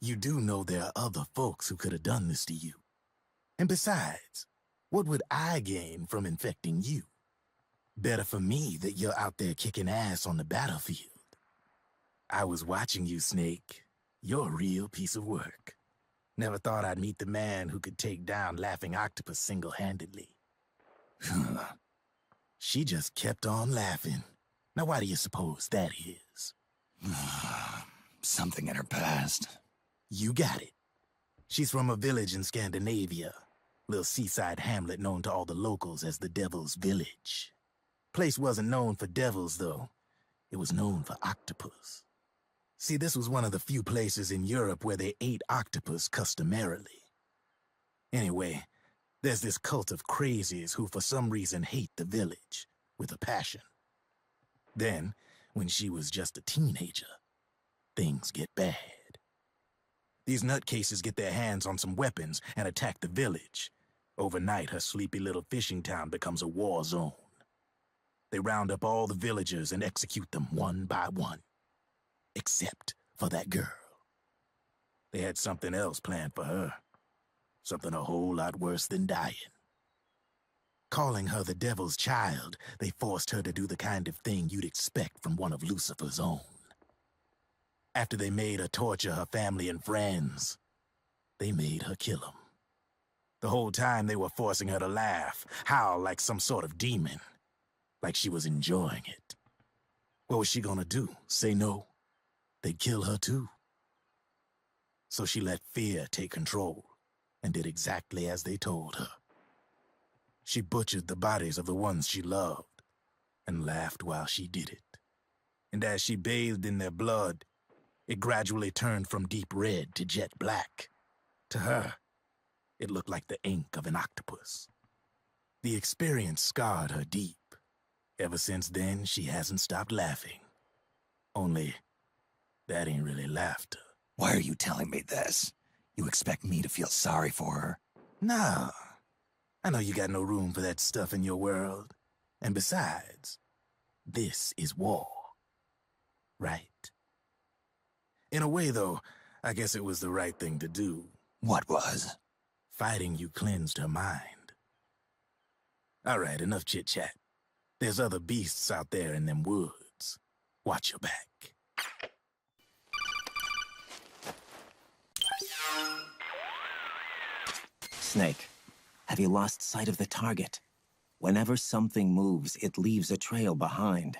S6: you do know there are other folks who could have done this to you. And besides, what would I gain from infecting you? Better for me that you're out there kicking ass on the battlefield. I was watching you, Snake. You're a real piece of work. Never thought I'd meet the man who could take down Laughing Octopus single-handedly. She just kept on laughing. Now why do you suppose that is?
S1: Something in her past.
S6: You got it. She's from a village in Scandinavia. Little seaside hamlet known to all the locals as the Devil's Village. Place wasn't known for devils, though. It was known for octopus. See, this was one of the few places in Europe where they ate octopus customarily. Anyway, there's this cult of crazies who for some reason hate the village, with a passion. Then, when she was just a teenager, things get bad. These nutcases get their hands on some weapons and attack the village. Overnight, her sleepy little fishing town becomes a war zone. They round up all the villagers and execute them one by one. Except for that girl. They had something else planned for her. Something a whole lot worse than dying. Calling her the devil's child, they forced her to do the kind of thing you'd expect from one of Lucifer's own. After they made her torture her family and friends, they made her kill them. The whole time they were forcing her to laugh, howl like some sort of demon. Like she was enjoying it. What was she gonna do? Say no? They'd kill her too. So she let fear take control and did exactly as they told her. She butchered the bodies of the ones she loved and laughed while she did it. And as she bathed in their blood, it gradually turned from deep red to jet black. To her, it looked like the ink of an octopus. The experience scarred her deep. Ever since then, she hasn't stopped laughing. Only, that ain't really laughter.
S1: Why are you telling me this? You expect me to feel sorry for her?
S6: No. I know you got no room for that stuff in your world. And besides, this is war. Right? In a way, though, I guess it was the right thing to do.
S1: What was?
S6: Fighting you cleansed her mind. All right, enough chit-chat. There's other beasts out there in them woods. Watch your back.
S8: Snake, have you lost sight of the target? Whenever something moves, it leaves a trail behind.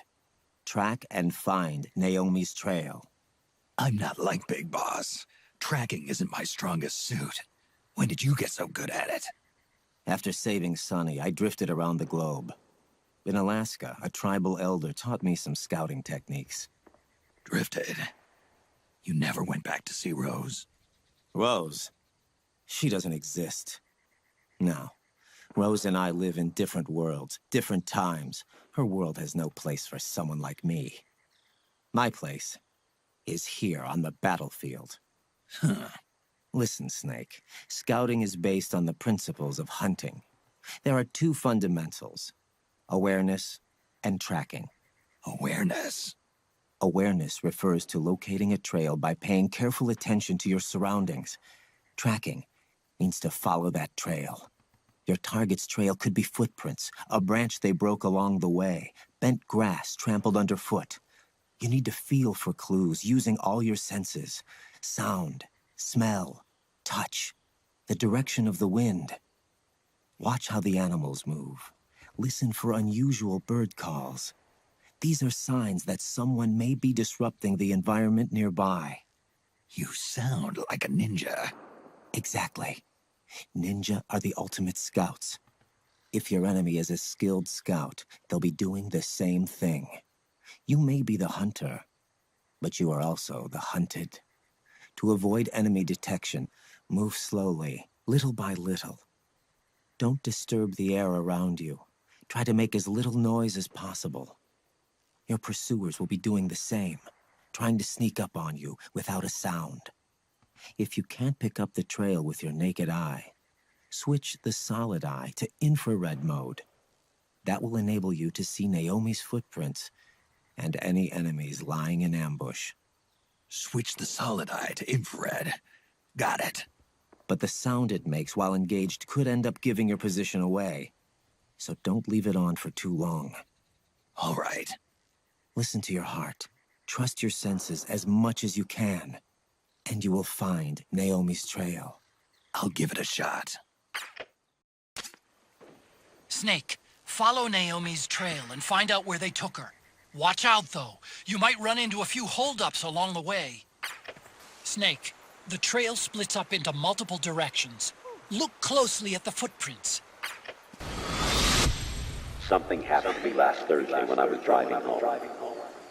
S8: Track and find Naomi's trail.
S1: I'm not like Big Boss. Tracking isn't my strongest suit. When did you get so good at it?
S8: After saving Sonny, I drifted around the globe. In Alaska, a tribal elder taught me some scouting techniques.
S1: Drifted? You never went back to see Rose?
S8: Rose? She doesn't exist. No. Rose and I live in different worlds, different times. Her world has no place for someone like me. My place is here on the battlefield.
S1: Huh.
S8: Listen, Snake. Scouting is based on the principles of hunting. There are two fundamentals: awareness and tracking.
S1: Awareness?
S8: Awareness refers to locating a trail by paying careful attention to your surroundings. Tracking means to follow that trail. Your target's trail could be footprints, a branch they broke along the way, bent grass trampled underfoot. You need to feel for clues using all your senses: sound, smell, touch, the direction of the wind. Watch how the animals move. Listen for unusual bird calls. These are signs that someone may be disrupting the environment nearby.
S1: You sound like a ninja.
S8: Exactly. Ninja are the ultimate scouts. If your enemy is a skilled scout, they'll be doing the same thing. You may be the hunter, but you are also the hunted. To avoid enemy detection, move slowly, little by little. Don't disturb the air around you. Try to make as little noise as possible. Your pursuers will be doing the same, trying to sneak up on you without a sound. If you can't pick up the trail with your naked eye, switch the solid eye to infrared mode. That will enable you to see Naomi's footprints and any enemies lying in ambush.
S1: Switch the solid eye to infrared. Got it.
S8: But the sound it makes while engaged could end up giving your position away. So don't leave it on for too long.
S1: All right.
S8: Listen to your heart. Trust your senses as much as you can. And you will find Naomi's trail.
S1: I'll give it a shot.
S15: Snake, follow Naomi's trail and find out where they took her. Watch out, though. You might run into a few holdups along the way. Snake, the trail splits up into multiple directions. Look closely at the footprints.
S16: Something happened to me last Thursday when I was driving home.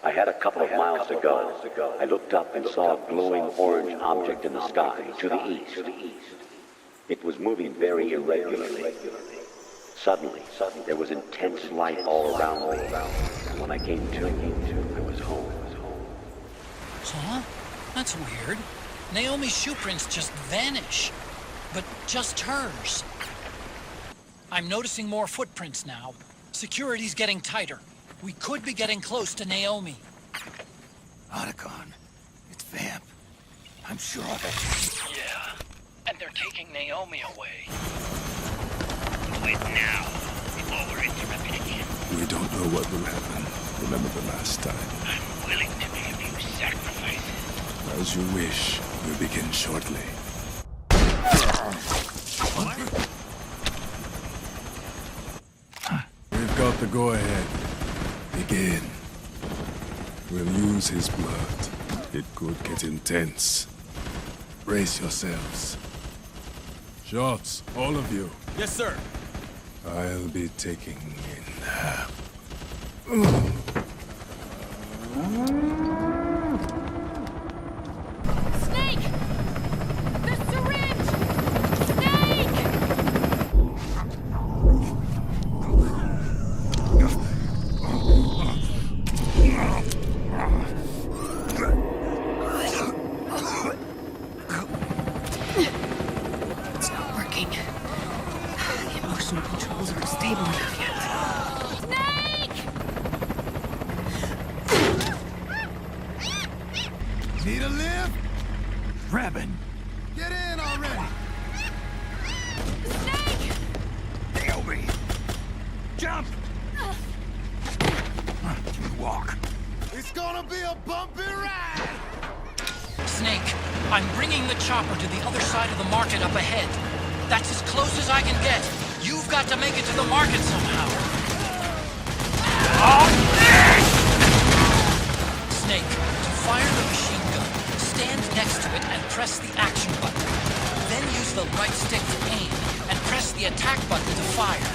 S16: I had a couple of miles to go. I looked up and saw a glowing orange object in the sky to the east. It was moving very irregularly. Suddenly, there was intense light all around me. And when I came to, I was home.
S15: Huh? That's weird. Naomi's shoe prints just vanish. But just hers. I'm noticing more footprints now. Security's getting tighter. We could be getting close to Naomi.
S1: Otacon. It's Vamp. I'm sure of it.
S5: Yeah. And they're taking Naomi away.
S12: Do it now, before we're interrupted again.
S7: We don't know what will happen. Remember the last time.
S12: I'm willing to make a few sacrifices.
S7: As you wish. We'll begin shortly. We've got the go-ahead. Begin. We'll use his blood. It could get intense. Brace yourselves. Shots, all of you.
S14: Yes, sir.
S7: I'll be taking in.
S9: Snake! The syringe! Snake!
S11: It's not working. The emotional controls aren't stable enough yet.
S1: Need a lift? Revan.
S12: Get in already!
S9: Snake!
S1: Naomi. Jump! Walk.
S12: It's gonna be a bumpy ride!
S15: Snake, I'm bringing the chopper to the other side of the market up ahead. That's as close as I can get. You've got to make it to the market somehow. Snake, to fire the machine gun, stand next to it and press the action button. Then use the right stick to aim, and press the attack button to fire.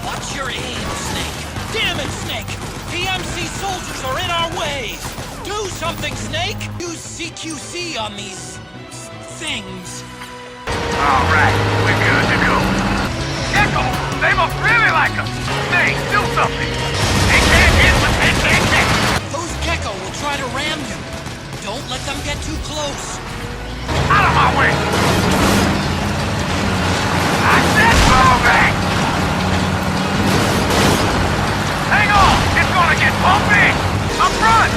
S15: Watch your aim, Snake. Damn it, Snake! PMC soldiers are in our way! Do something, Snake! Use CQC on these... things.
S12: All right, we're good to go. Gecko, they must really like us. Snake, do something. They can't hit, but they can't catch.
S15: Those Gecko will try to ram you. Don't let them get too close.
S12: Out of my way! I said fall back! Hang on! It's gonna get bumpy! Up front!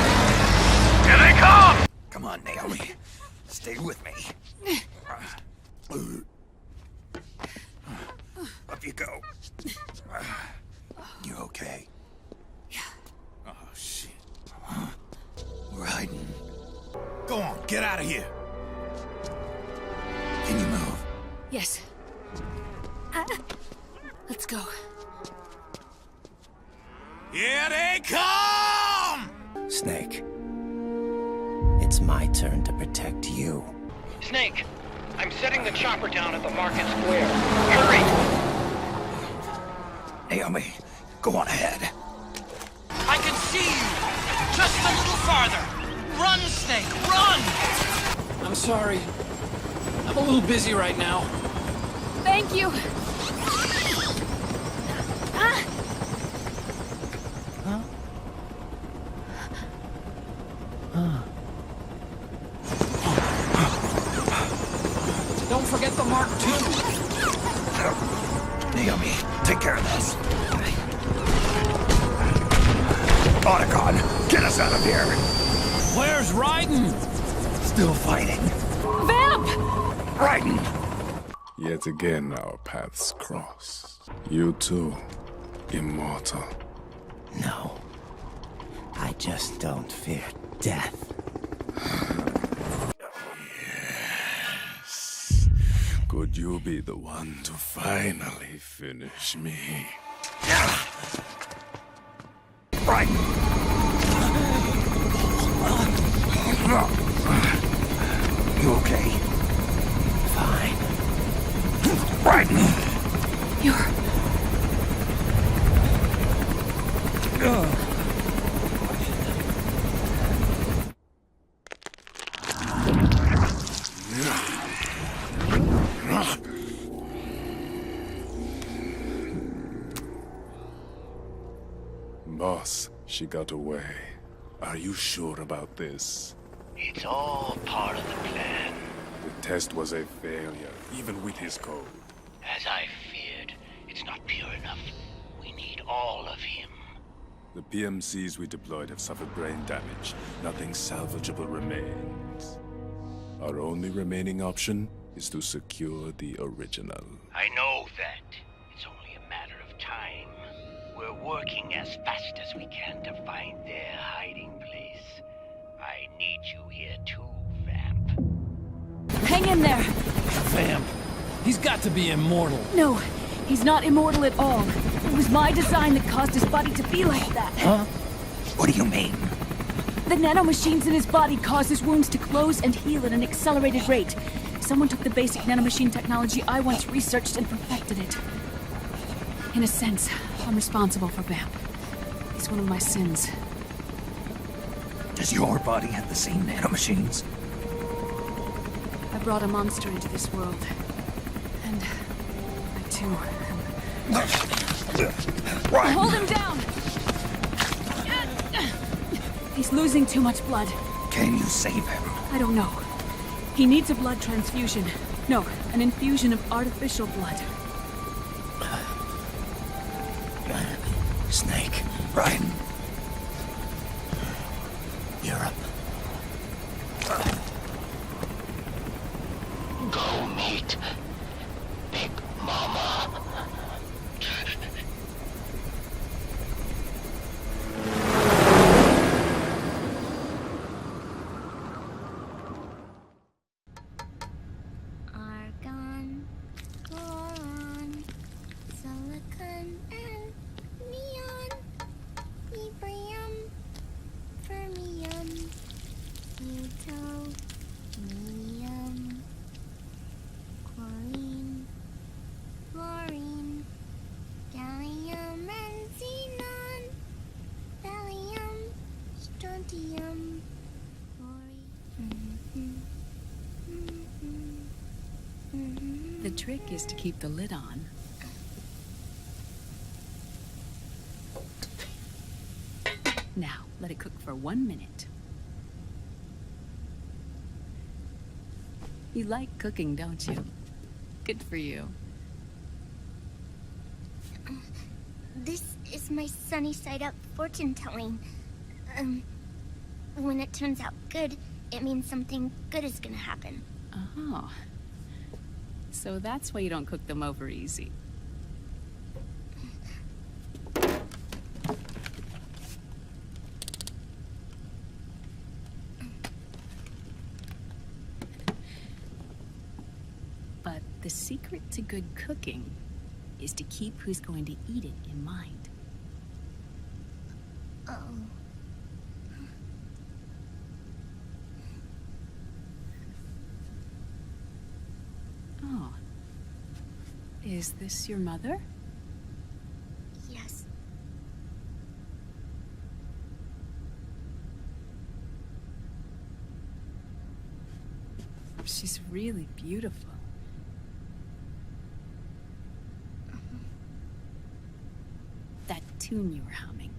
S12: Here they come!
S1: Come on, Naomi. Stay with me. Up you go. You okay?
S9: Yeah.
S1: Oh, shit. We're hiding.
S6: Go on, get out of here.
S1: Can you move?
S9: Yes. Let's go.
S6: Here they come!
S8: Snake. It's my turn to protect you.
S5: Snake, I'm setting the chopper down at the market square. Hurry!
S1: Naomi, go on ahead.
S15: I can see you! Just a little farther! Run, Snake, run!
S2: I'm sorry. I'm a little busy right now.
S9: Thank you.
S2: Don't forget the Mark II.
S1: Naomi, take care of this. Otacon, get us out of here.
S2: Where's Raiden?
S1: Still fighting.
S9: Vamp!
S1: Raiden!
S7: Yet again our paths cross. You too, immortal.
S8: No. I just don't fear death.
S7: Could you be the one to finally finish me?
S1: Raiden! You okay?
S8: Fine.
S1: Raiden!
S9: You're...
S7: Boss, she got away. Are you sure about this?
S12: It's all part of the plan.
S7: test was a failure, even with his code.
S12: As I feared, it's not pure enough. We need all of him.
S7: The PMCs we deployed have suffered brain damage. Nothing salvageable remains. Our only remaining option is to secure the original.
S12: I know that. It's only a matter of time. We're working as fast as we can to find their hiding place. I need you here too, Vamp.
S9: Hang in there!
S2: Vamp. He's got to be immortal.
S9: No, he's not immortal at all. It was my design that caused his body to be like that.
S1: Huh? What do you mean?
S9: The nanomachines in his body cause his wounds to close and heal at an accelerated rate. Someone took the basic nanomachine technology I once researched and perfected it. In a sense, I'm responsible for Vamp. He's one of my sins.
S1: Does your body have the same nanomachines?
S9: I brought a monster into this world. And I too
S1: Right.
S9: Hold him down! He's losing too much blood.
S1: Can you save him?
S9: I don't know. He needs a blood transfusion. No, an infusion of artificial blood.
S1: Snake, Raiden. Europe.
S12: Go meet Big Mama.
S4: Argon, boron, silicon, and neon, librium, fermium, plutonium, chlorine, fluorine, gallium and xenon, thallium, strontium,
S11: The trick is to keep the lid on. Now, let it cook for 1 minute. You like cooking, don't you? Good for you.
S4: This is my sunny side up fortune telling. When it turns out good, it means something good is gonna happen.
S11: Oh. So that's why you don't cook them over easy. But the secret to good cooking is to keep who's going to eat it in mind.
S4: Oh.
S11: Oh. Is this your mother?
S4: Yes.
S11: She's really beautiful. That tune you were humming,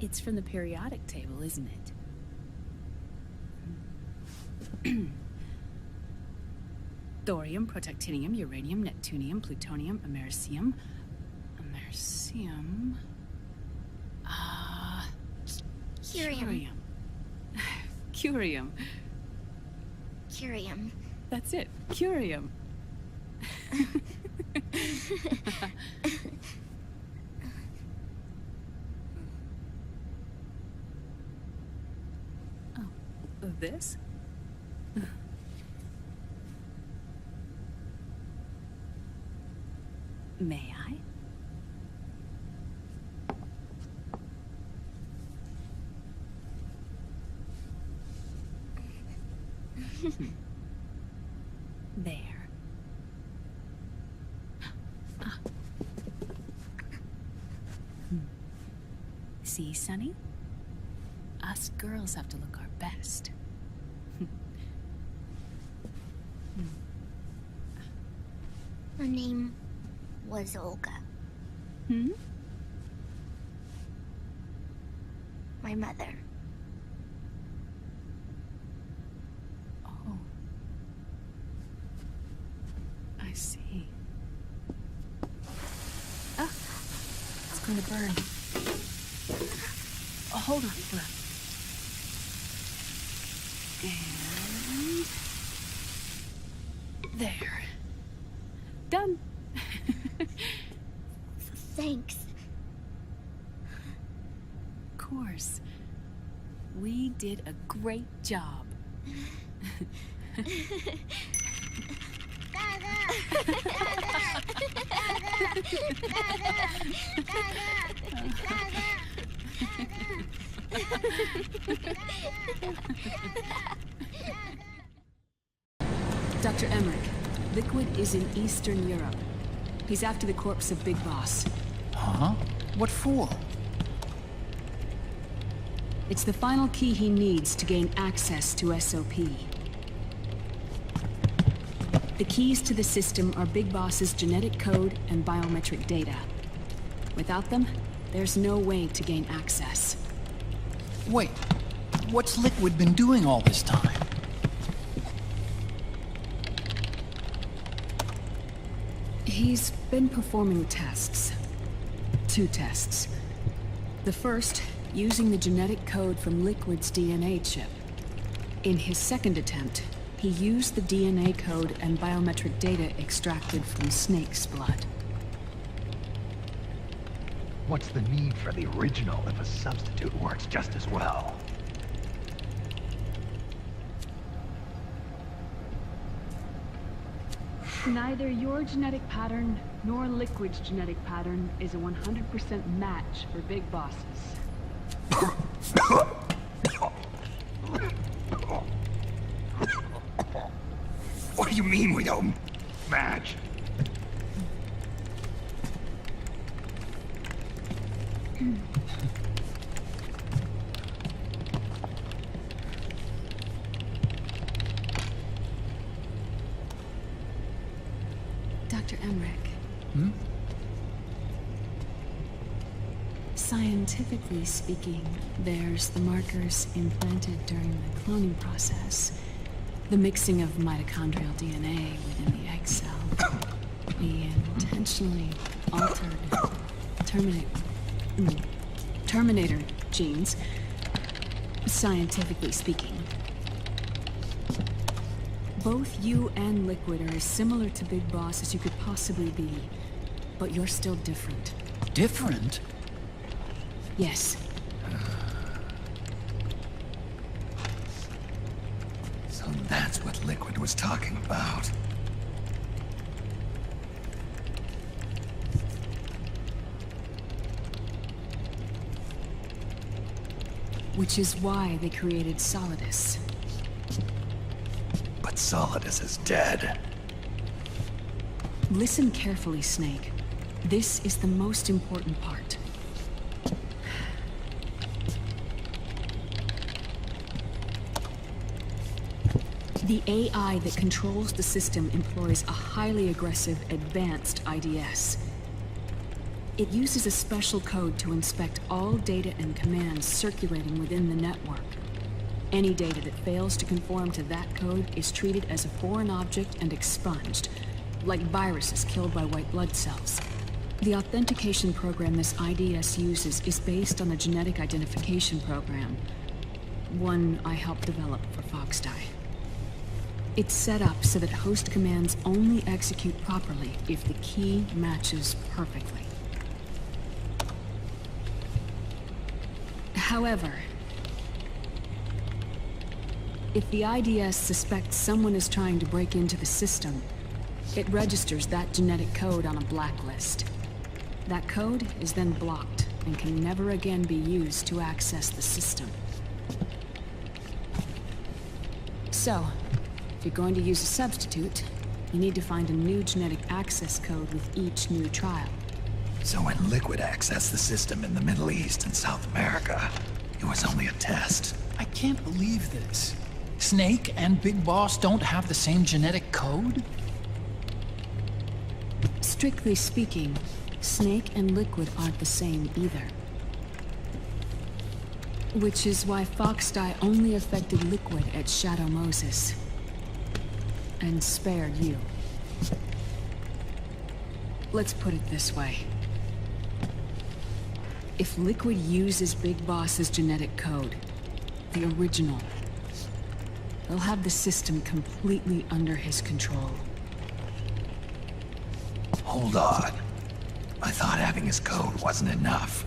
S11: it's from the periodic table, isn't it? Thorium, protactinium, uranium, neptunium, plutonium, americium. Americium.
S4: Curium.
S11: Curium.
S4: Curium.
S11: That's it. Curium. Oh, this? May I? There. Ah. See, Sonny? Us girls have to look our best.
S4: Her name was Olga.
S11: Hmm?
S4: My mother.
S11: Oh. gonna burn. Oh, hold on, Flip. And... there. Done.
S4: Thanks.
S11: Of course. We did a great job. Dr. Emmerich, Liquid is in Eastern Europe. He's after the corpse of Big Boss.
S2: Huh? What for?
S11: It's the final key he needs to gain access to SOP. The keys to the system are Big Boss's genetic code and biometric data. Without them, there's no way to gain access.
S2: Wait, what's Liquid been doing all this time?
S11: He's been performing tests. 2 tests. The first, using the genetic code from Liquid's DNA chip. In his second attempt, he used the DNA code and biometric data extracted from Snake's blood.
S1: What's the need for the original if a substitute works just as well?
S11: Neither your genetic pattern nor Liquid's genetic pattern is a 100% match for Big Bosses.
S1: What do you mean we don't match?
S11: Dr. Emmerich.
S2: Hmm?
S11: Scientifically speaking, there's the markers implanted during the cloning process. The mixing of mitochondrial DNA within the egg cell. The intentionally altered Terminator genes. Scientifically speaking. Both you and Liquid are as similar to Big Boss as you could possibly be. But you're still different.
S2: Different?
S11: Yes.
S1: So that's what Liquid was talking about.
S11: Which is why they created Solidus.
S1: But Solidus is dead.
S11: Listen carefully, Snake. This is the most important part. The AI that controls the system employs a highly aggressive, advanced IDS. It uses a special code to inspect all data and commands circulating within the network. Any data that fails to conform to that code is treated as a foreign object and expunged, like viruses killed by white blood cells. The authentication program this IDS uses is based on a genetic identification program, one I helped develop for Foxdie. It's set up so that host commands only execute properly if the key matches perfectly. However, if the IDS suspects someone is trying to break into the system, it registers that genetic code on a blacklist. That code is then blocked and can never again be used to access the system. So, if you're going to use a substitute, you need to find a new genetic access code with each new trial.
S1: So when Liquid accessed the system in the Middle East and South America, it was only a test.
S2: I can't believe this. Snake and Big Boss don't have the same genetic code?
S11: Strictly speaking, Snake and Liquid aren't the same either. Which is why Foxdie only affected Liquid at Shadow Moses. And spared you. Let's put it this way. If Liquid uses Big Boss's genetic code, the original, they'll have the system completely under his control.
S1: Hold on. I thought having his code wasn't enough.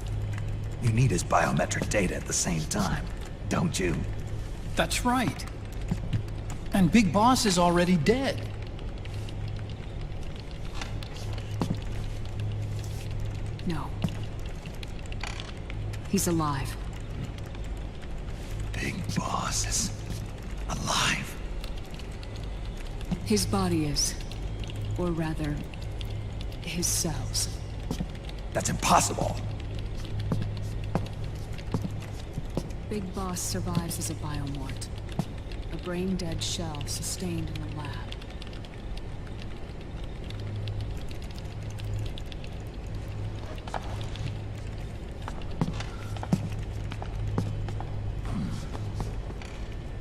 S1: You need his biometric data at the same time, don't you?
S2: That's right. And Big Boss is already dead.
S11: No. He's alive.
S1: Big Boss is alive.
S11: His body is. Or rather, his cells.
S1: That's impossible.
S11: Big Boss survives as a biomort. A brain-dead shell sustained in the lab.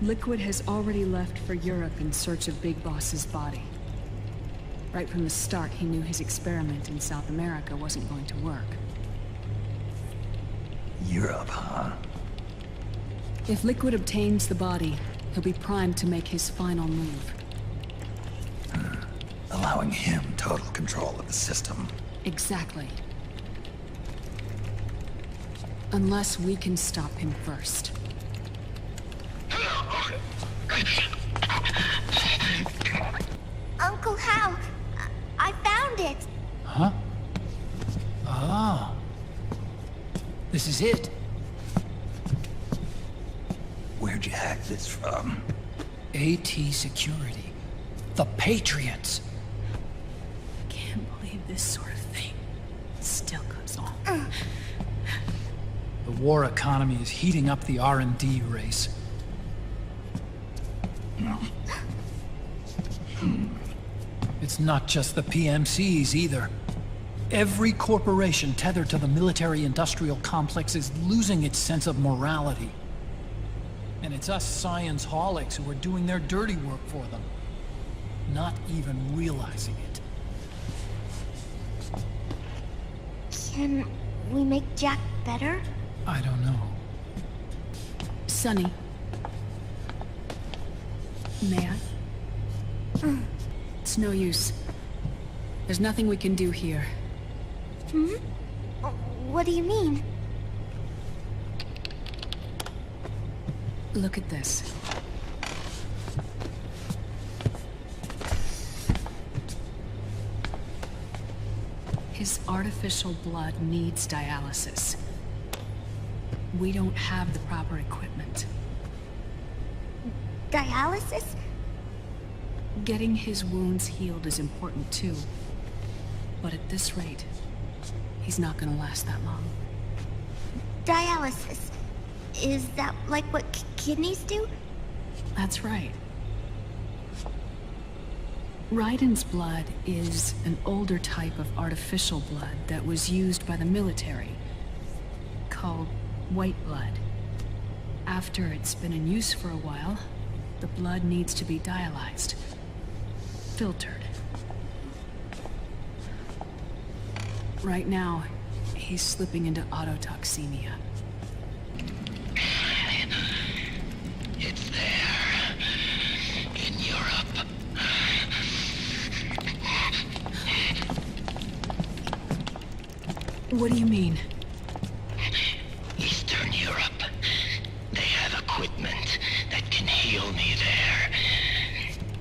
S11: Liquid has already left for Europe in search of Big Boss's body. Right from the start, he knew his experiment in South America wasn't going to work.
S1: Europe, huh?
S11: If Liquid obtains the body, he'll be primed to make his final move.
S1: Allowing him total control of the system.
S11: Exactly. Unless we can stop him first.
S4: Uncle Hal, I found it.
S2: Huh? Ah. This is it.
S1: Where'd you hack this from?
S2: AT Security. The Patriots.
S11: Can't believe this sort of thing still goes on.
S2: The war economy is heating up the R&D race. It's not just the PMCs either. Every corporation tethered to the military-industrial complex is losing its sense of morality. And it's us science-holics who are doing their dirty work for them, not even realizing it.
S4: Can we make Jack better?
S2: I don't know.
S11: Sonny. May I? It's no use. There's nothing we can do here.
S4: Hmm? What do you mean?
S11: Look at this. His artificial blood needs dialysis. We don't have the proper equipment.
S4: Dialysis?
S11: Getting his wounds healed is important too. But at this rate, he's not gonna last that long.
S4: Dialysis. Is that like what kidneys do?
S11: That's right. Raiden's blood is an older type of artificial blood that was used by the military, called white blood. After it's been in use for a while, the blood needs to be dialyzed, filtered. Right now, he's slipping into autotoxemia.
S12: It's there. In Europe.
S11: What do you mean?
S12: Eastern Europe. They have equipment that can heal me there.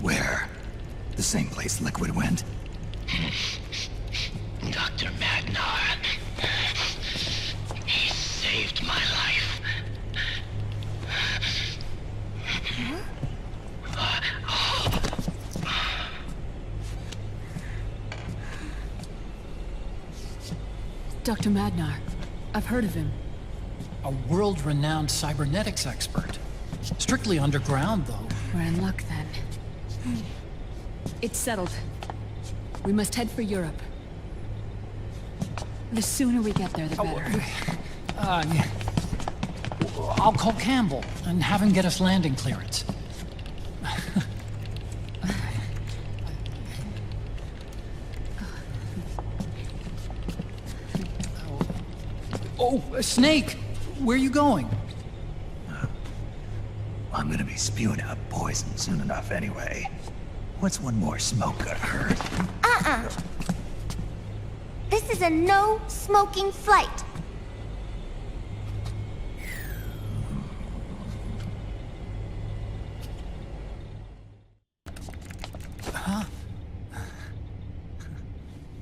S1: Where? The same place Liquid went?
S12: Dr. Madnar. He saved my life.
S11: Dr. Madnar. I've heard of him.
S2: A world-renowned cybernetics expert. Strictly underground, though.
S11: We're in luck, then. It's settled. We must head for Europe. The sooner we get there, the better.
S2: Yeah. I'll call Campbell and have him get us landing clearance. Oh, Snake! Where are you going?
S1: I'm gonna be spewing out poison soon enough anyway. What's one more smoke gonna hurt?
S4: This is a no smoking flight.
S2: Huh?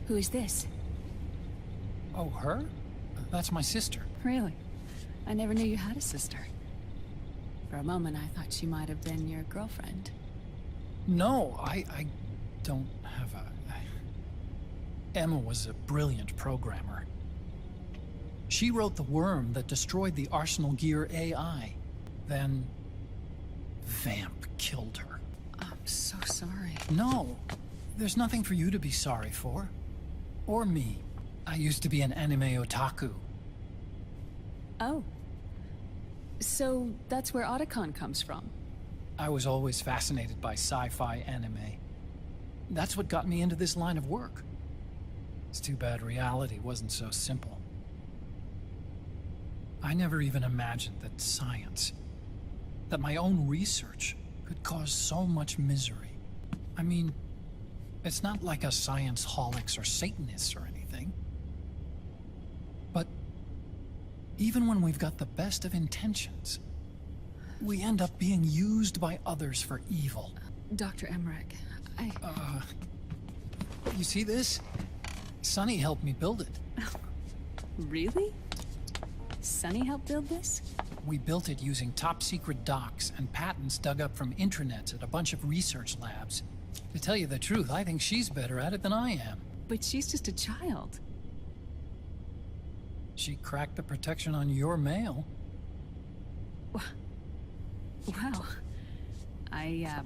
S17: Who is this?
S2: Oh, her? That's my sister.
S17: Really? I never knew you had a sister. For a moment, I thought she might have been your girlfriend.
S2: No, I don't have a... Emma was a brilliant programmer. She wrote the worm that destroyed the Arsenal Gear AI. Then... Vamp killed her.
S17: I'm so sorry.
S2: No, there's nothing for you to be sorry for. Or me. I used to be an anime otaku.
S17: Oh. So that's where Otacon comes from?
S2: I was always fascinated by sci-fi anime. That's what got me into this line of work. It's too bad reality wasn't so simple. I never even imagined that science, that my own research, could cause so much misery. I mean, it's not like us science-holics or Satanists or anything. But even when we've got the best of intentions, we end up being used by others for evil.
S17: Dr. Emmerich,
S2: You see this? Sonny helped me build it.
S17: Really? Sonny helped build this?
S2: We built it using top-secret docs and patents dug up from intranets at a bunch of research labs. To tell you the truth, I think she's better at it than I am.
S17: But she's just a child.
S2: She cracked the protection on your mail.
S17: Wow. I,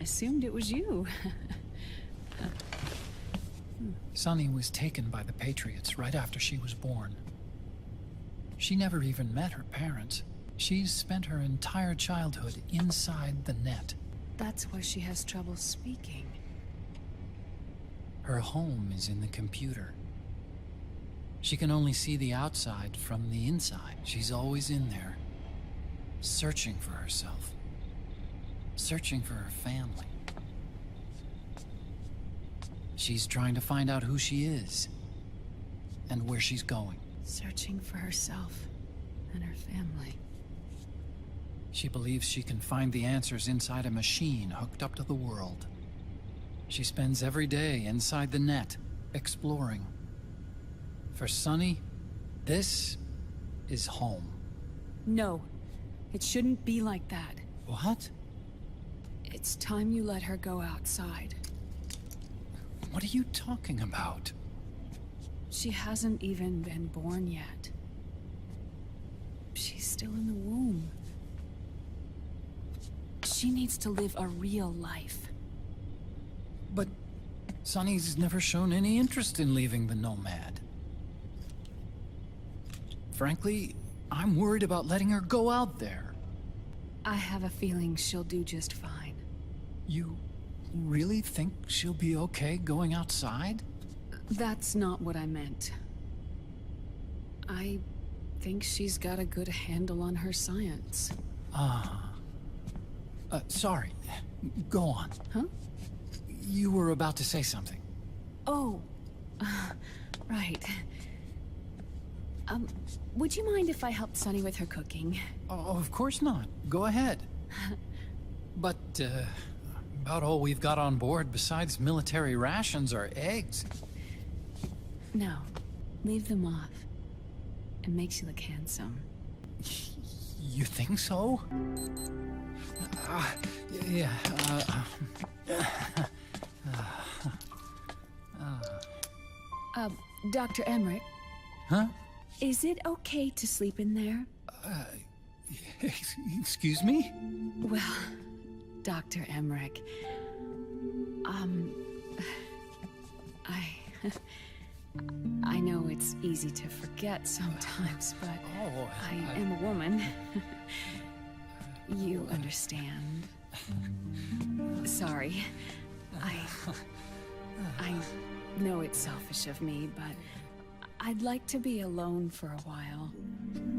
S17: assumed it was you.
S2: Sunny was taken by the Patriots right after she was born. She never even met her parents. She's spent her entire childhood inside the net.
S17: That's why she has trouble speaking.
S2: Her home is in the computer. She can only see the outside from the inside. She's always in there, searching for herself, searching for her family. She's trying to find out who she is and where she's going.
S17: Searching for herself and her family.
S2: She believes she can find the answers inside a machine hooked up to the world. She spends every day inside the net, exploring. For Sunny, this is home.
S17: No, it shouldn't be like that.
S2: What?
S17: It's time you let her go outside.
S2: What are you talking about?
S17: She hasn't even been born yet. She's still in the womb. She needs to live a real life.
S2: But Sunny's never shown any interest in leaving the Nomad. Frankly, I'm worried about letting her go out there.
S17: I have a feeling she'll do just fine.
S2: You really think she'll be okay going outside?
S17: That's not what I meant. I think she's got a good handle on her science.
S2: Sorry. Go on.
S17: Huh?
S2: You were about to say something.
S17: Oh, right. Would you mind if I helped Sunny with her cooking?
S2: Oh, of course not. Go ahead. But, about all we've got on board besides military rations are eggs.
S17: No, leave them off. It makes you look handsome.
S2: You think so? Yeah,
S17: Dr. Emmerich?
S2: Huh?
S17: Is it okay to sleep in there?
S2: Excuse me?
S17: Well, Dr. Emmerich, I know it's easy to forget sometimes, but I am a woman. You understand. Sorry. I know it's selfish of me, but I'd like to be alone for a while.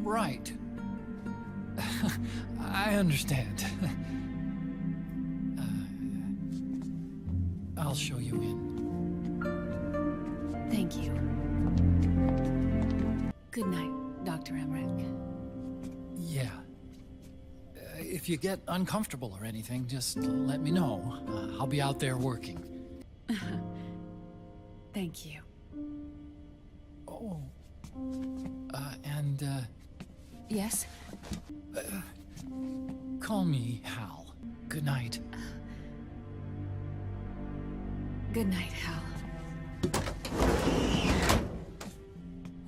S15: Right. I understand. I'll show you in.
S17: Thank you. Good night, Dr. Emmerich.
S15: Yeah. If you get uncomfortable or anything, just let me know. I'll be out there working.
S17: Thank you.
S15: Oh.
S17: Yes?
S15: Call me Hal. Good night.
S17: Good night, Hal.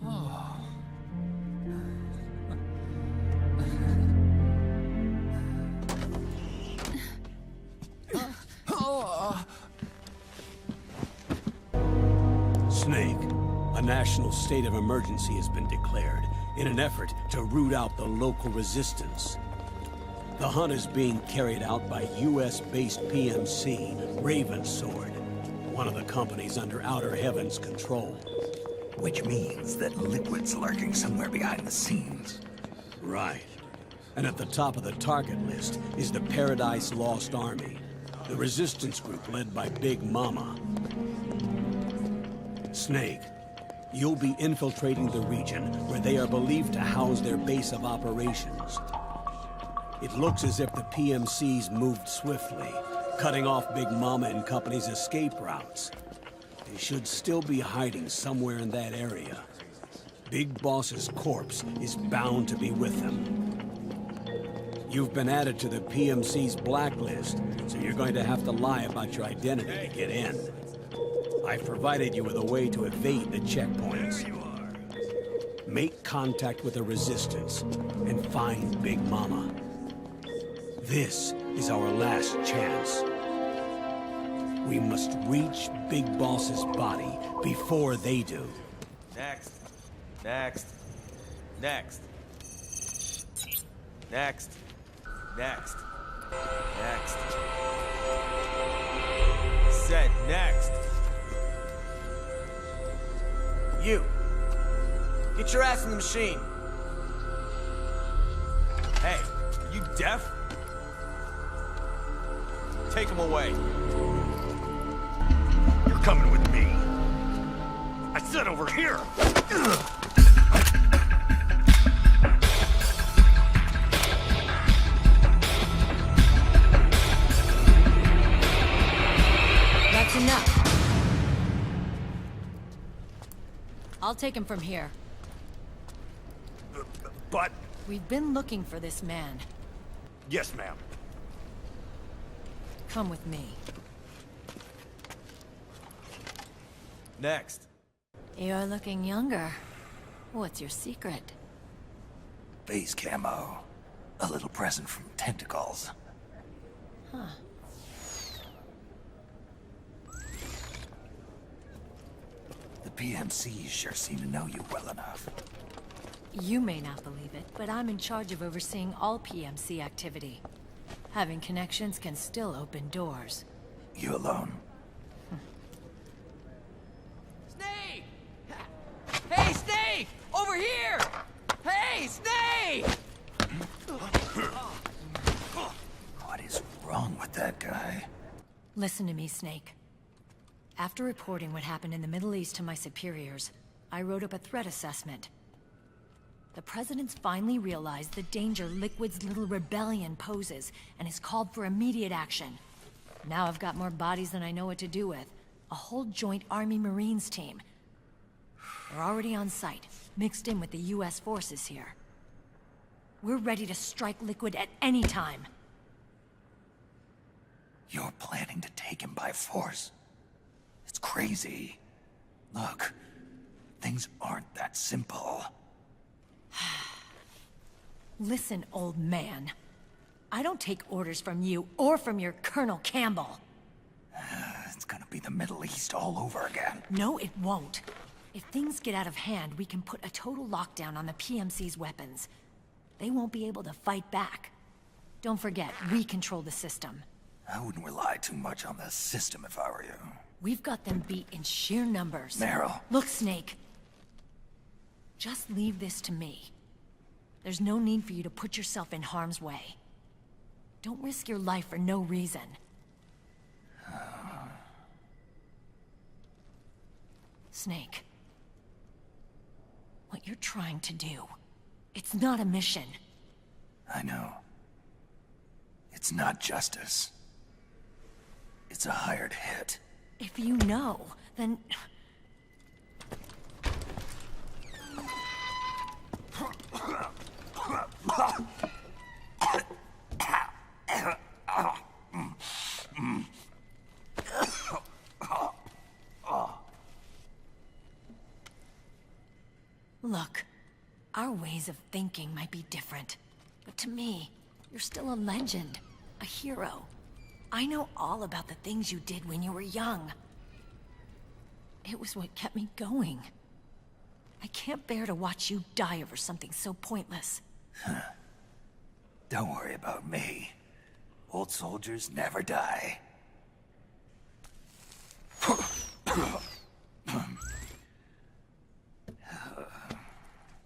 S15: Oh.
S3: Snake, a national state of emergency has been declared in an effort to root out the local resistance. The hunt is being carried out by US-based PMC, Ravensword, one of the companies under Outer Heaven's control.
S1: Which means that Liquid's lurking somewhere behind the scenes.
S3: Right. And at the top of the target list is the Paradise Lost Army, the resistance group led by Big Mama. Snake, you'll be infiltrating the region where they are believed to house their base of operations. It looks as if the PMCs moved swiftly, cutting off Big Mama and company's escape routes. They should still be hiding somewhere in that area. Big Boss's corpse is bound to be with them. You've been added to the PMC's blacklist, so you're going to have to lie about your identity to get in. I've provided you with a way to evade the checkpoints. Make contact with the Resistance and find Big Mama. This is our last chance. We must reach Big Boss's body before they do.
S14: Next. Next. Next. Next. Next. Next. Said next. You. Get your ass in the machine. Hey, are you deaf? Take him away.
S1: You're coming with me. I said over here.
S9: That's enough. I'll take him from here.
S1: But...
S9: We've been looking for this man.
S1: Yes, ma'am.
S9: Come with me.
S14: Next.
S9: You're looking younger. What's your secret?
S1: Base camo. A little present from Tentacles.
S9: Huh.
S1: The PMCs sure seem to know you well enough.
S9: You may not believe it, but I'm in charge of overseeing all PMC activity. Having connections can still open doors.
S1: You alone?
S10: Snake! Hey, Snake! Over here! Hey, Snake!
S1: What is wrong with that guy?
S9: Listen to me, Snake. After reporting what happened in the Middle East to my superiors, I wrote up a threat assessment. The President's finally realized the danger Liquid's little rebellion poses, and has called for immediate action. Now I've got more bodies than I know what to do with. A whole joint Army-Marines team. We're already on site, mixed in with the US forces here. We're ready to strike Liquid at any time.
S1: You're planning to take him by force? It's crazy. Look, things aren't that simple.
S9: Listen, old man. I don't take orders from you or from your Colonel Campbell.
S1: It's gonna be the Middle East all over again.
S9: No, it won't. If things get out of hand, we can put a total lockdown on the PMC's weapons. They won't be able to fight back. Don't forget, we control the system.
S1: I wouldn't rely too much on the system if I were you.
S9: We've got them beat in sheer numbers.
S1: Meryl.
S9: Look, Snake. Just leave this to me. There's no need for you to put yourself in harm's way. Don't risk your life for no reason. Snake. What you're trying to do, it's not a mission.
S1: I know. It's not justice. It's a hired hit.
S9: If you know, then... Look, our ways of thinking might be different, but to me, you're still a legend, a hero. I know all about the things you did when you were young. It was what kept me going. I can't bear to watch you die over something so pointless.
S1: Don't worry about me. Old soldiers never die.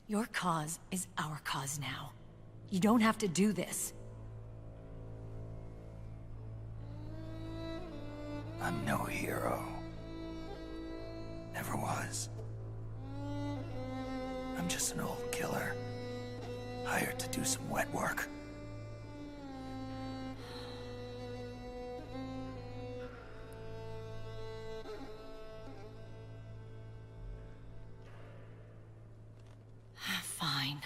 S9: Your cause is our cause now. You don't have to do this.
S1: I'm no hero. Never was. I'm just an old killer, hired to do some wet work.
S9: Fine.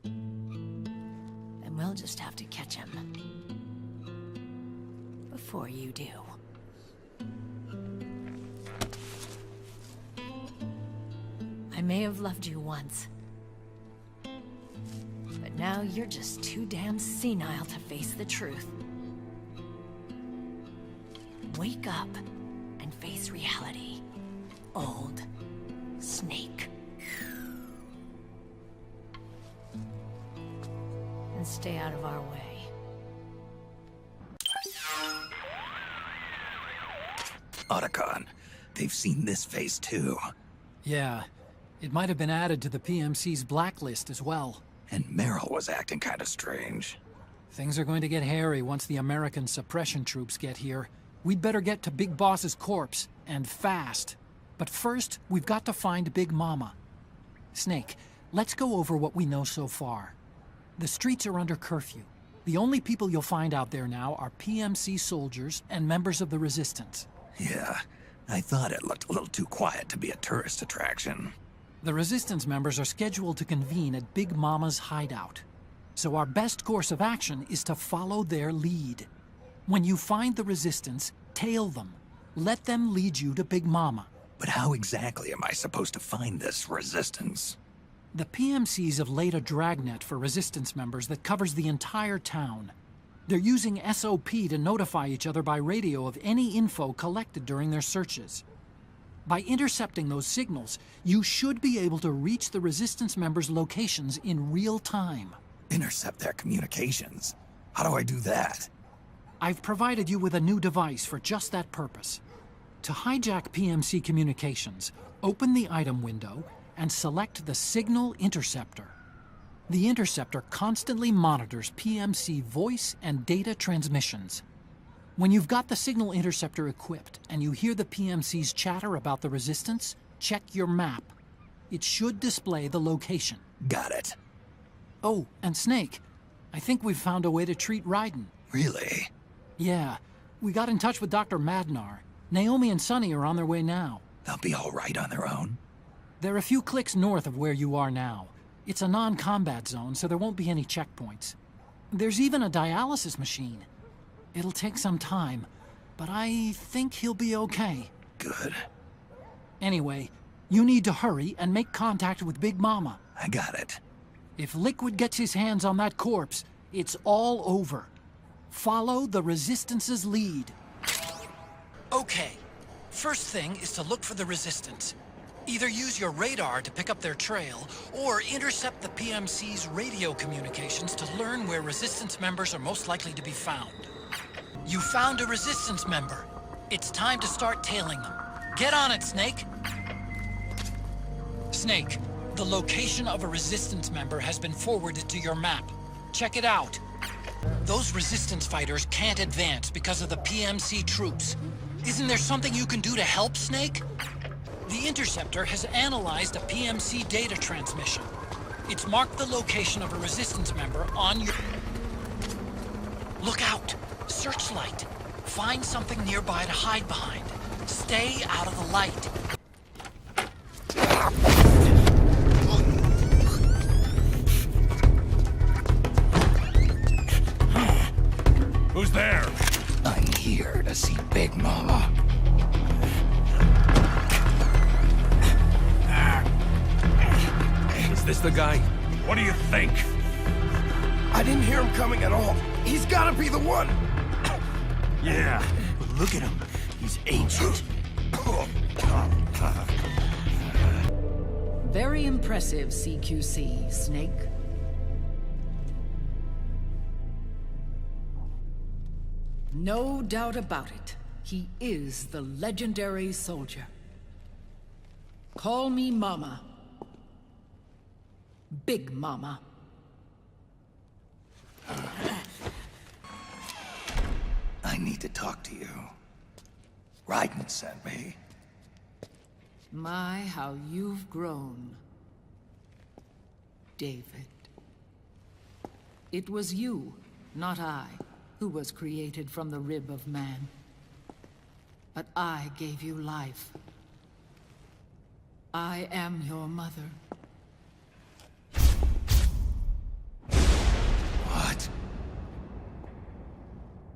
S9: Then we'll just have to catch him. Before you do. I may have loved you once. But now you're just too damn senile to face the truth. Wake up and face reality. Old Snake. And stay out of our way.
S1: Otacon, they've seen this face too.
S2: Yeah, it might have been added to the PMC's blacklist as well.
S1: And Meryl was acting kind of strange.
S2: Things are going to get hairy once the American suppression troops get here. We'd better get to Big Boss's corpse, and fast. But first, we've got to find Big Mama. Snake, let's go over what we know so far. The streets are under curfew. The only people you'll find out there now are PMC soldiers and members of the Resistance.
S1: Yeah, I thought it looked a little too quiet to be a tourist attraction.
S2: The Resistance members are scheduled to convene at Big Mama's hideout. So our best course of action is to follow their lead. When you find the Resistance, tail them. Let them lead you to Big Mama.
S1: But how exactly am I supposed to find this Resistance?
S2: The PMCs have laid a dragnet for Resistance members that covers the entire town. They're using SOP to notify each other by radio of any info collected during their searches. By intercepting those signals, you should be able to reach the Resistance members' locations in real time.
S1: Intercept their communications? How do I do that?
S2: I've provided you with a new device for just that purpose. To hijack PMC communications, open the item window and select the Signal Interceptor. The interceptor constantly monitors PMC voice and data transmissions. When you've got the Signal Interceptor equipped and you hear the PMC's chatter about the Resistance, check your map. It should display the location.
S1: Got it.
S2: Oh, and Snake, I think we've found a way to treat Raiden.
S1: Really?
S2: Yeah, we got in touch with Dr. Madnar. Naomi and Sonny are on their way now.
S1: They'll be all right on their own?
S2: They're a few clicks north of where you are now. It's a non-combat zone, so there won't be any checkpoints. There's even a dialysis machine. It'll take some time, but I think he'll be okay.
S1: Good.
S2: Anyway, you need to hurry and make contact with Big Mama.
S1: I got it.
S2: If Liquid gets his hands on that corpse, it's all over. Follow the Resistance's lead. Okay, first thing is to look for the Resistance. Either use your radar to pick up their trail, or intercept the PMC's radio communications to learn where Resistance members are most likely to be found. You found a Resistance member. It's time to start tailing them. Get on it, Snake! Snake,
S15: The location of a Resistance member has been forwarded to your map. Check it out. Those Resistance fighters can't advance because of the PMC troops. Isn't there something you can do to help, Snake? The Interceptor has analyzed a PMC data transmission. It's marked the location of a Resistance member on your... Look out! Searchlight! Find something nearby to hide behind. Stay out of the light.
S14: Who's there?
S1: I'm here to see Big Mama.
S14: Is this the guy? What do you think?
S18: I didn't hear him coming at all. He's gotta be the one.
S14: Yeah, but look at him. He's ancient.
S19: Very impressive, CQC, Snake. No doubt about it. He is the legendary soldier. Call me Mama. Big Mama.
S1: I need to talk to you. Raiden sent me.
S19: My, how you've grown, David. It was you, not I, who was created from the rib of man. But I gave you life. I am your mother.
S1: What?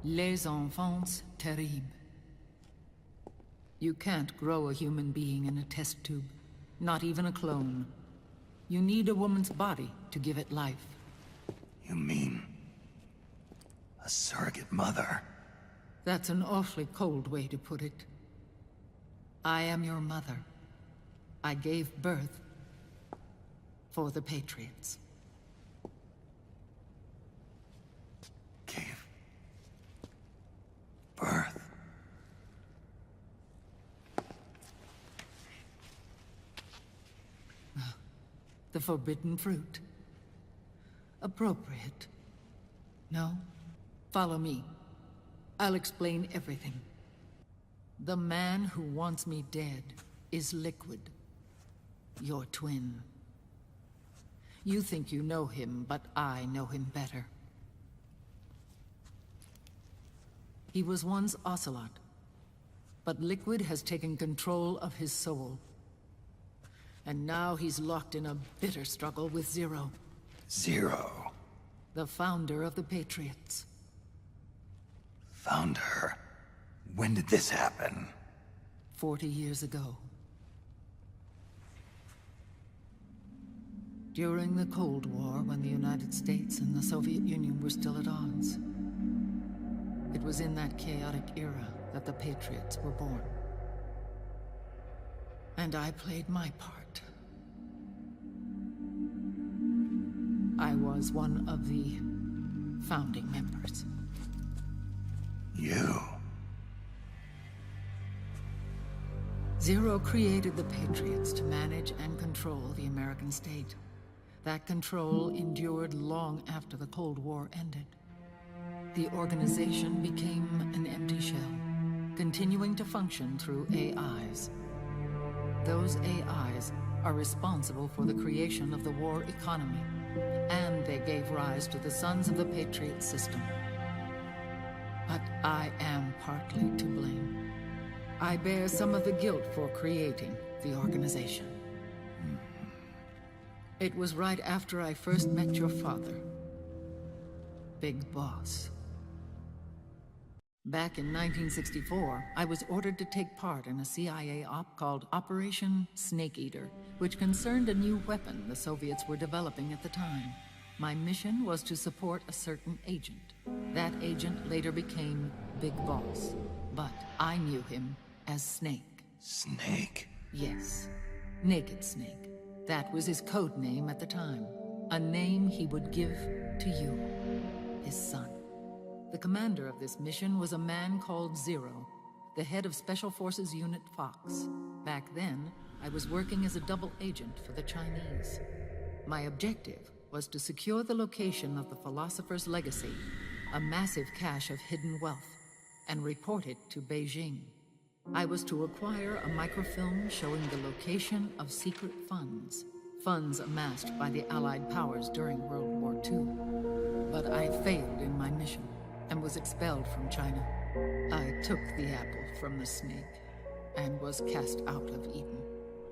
S19: Les enfants terribles. You can't grow a human being in a test tube, not even a clone. You need a woman's body to give it life.
S1: You mean... a surrogate mother?
S19: That's an awfully cold way to put it. I am your mother. I gave birth for the Patriots.
S1: Gave birth?
S19: The forbidden fruit. Appropriate. No? Follow me. I'll explain everything. The man who wants me dead is Liquid. Your twin. You think you know him, but I know him better. He was once Ocelot, but Liquid has taken control of his soul. And now he's locked in a bitter struggle with Zero.
S1: Zero?
S19: The founder of the Patriots.
S1: Founder? When did this happen?
S19: 40 years ago. During the Cold War, when the United States and the Soviet Union were still at odds. It was in that chaotic era that the Patriots were born. And I played my part. I was one of the founding members.
S1: You?
S19: Zero created the Patriots to manage and control the American state. That control endured long after the Cold War ended. The organization became an empty shell, continuing to function through AIs. Those AIs are responsible for the creation of the war economy, and they gave rise to the Sons of the Patriot system. But I am partly to blame. I bear some of the guilt for creating the organization. It was right after I first met your father, Big Boss. Back in 1964, I was ordered to take part in a CIA op called Operation Snake Eater, which concerned a new weapon the Soviets were developing at the time. My mission was to support a certain agent. That agent later became Big Boss, but I knew him as Snake.
S1: Snake?
S19: Yes, Naked Snake. That was his code name at the time. A name he would give to you, his son. The commander of this mission was a man called Zero, the head of Special Forces Unit Fox. Back then, I was working as a double agent for the Chinese. My objective was to secure the location of the Philosopher's Legacy, a massive cache of hidden wealth, and report it to Beijing. I was to acquire a microfilm showing the location of secret funds, funds amassed by the Allied powers during World War II. But I failed in my mission and was expelled from China. I took the apple from the snake and was cast out of Eden.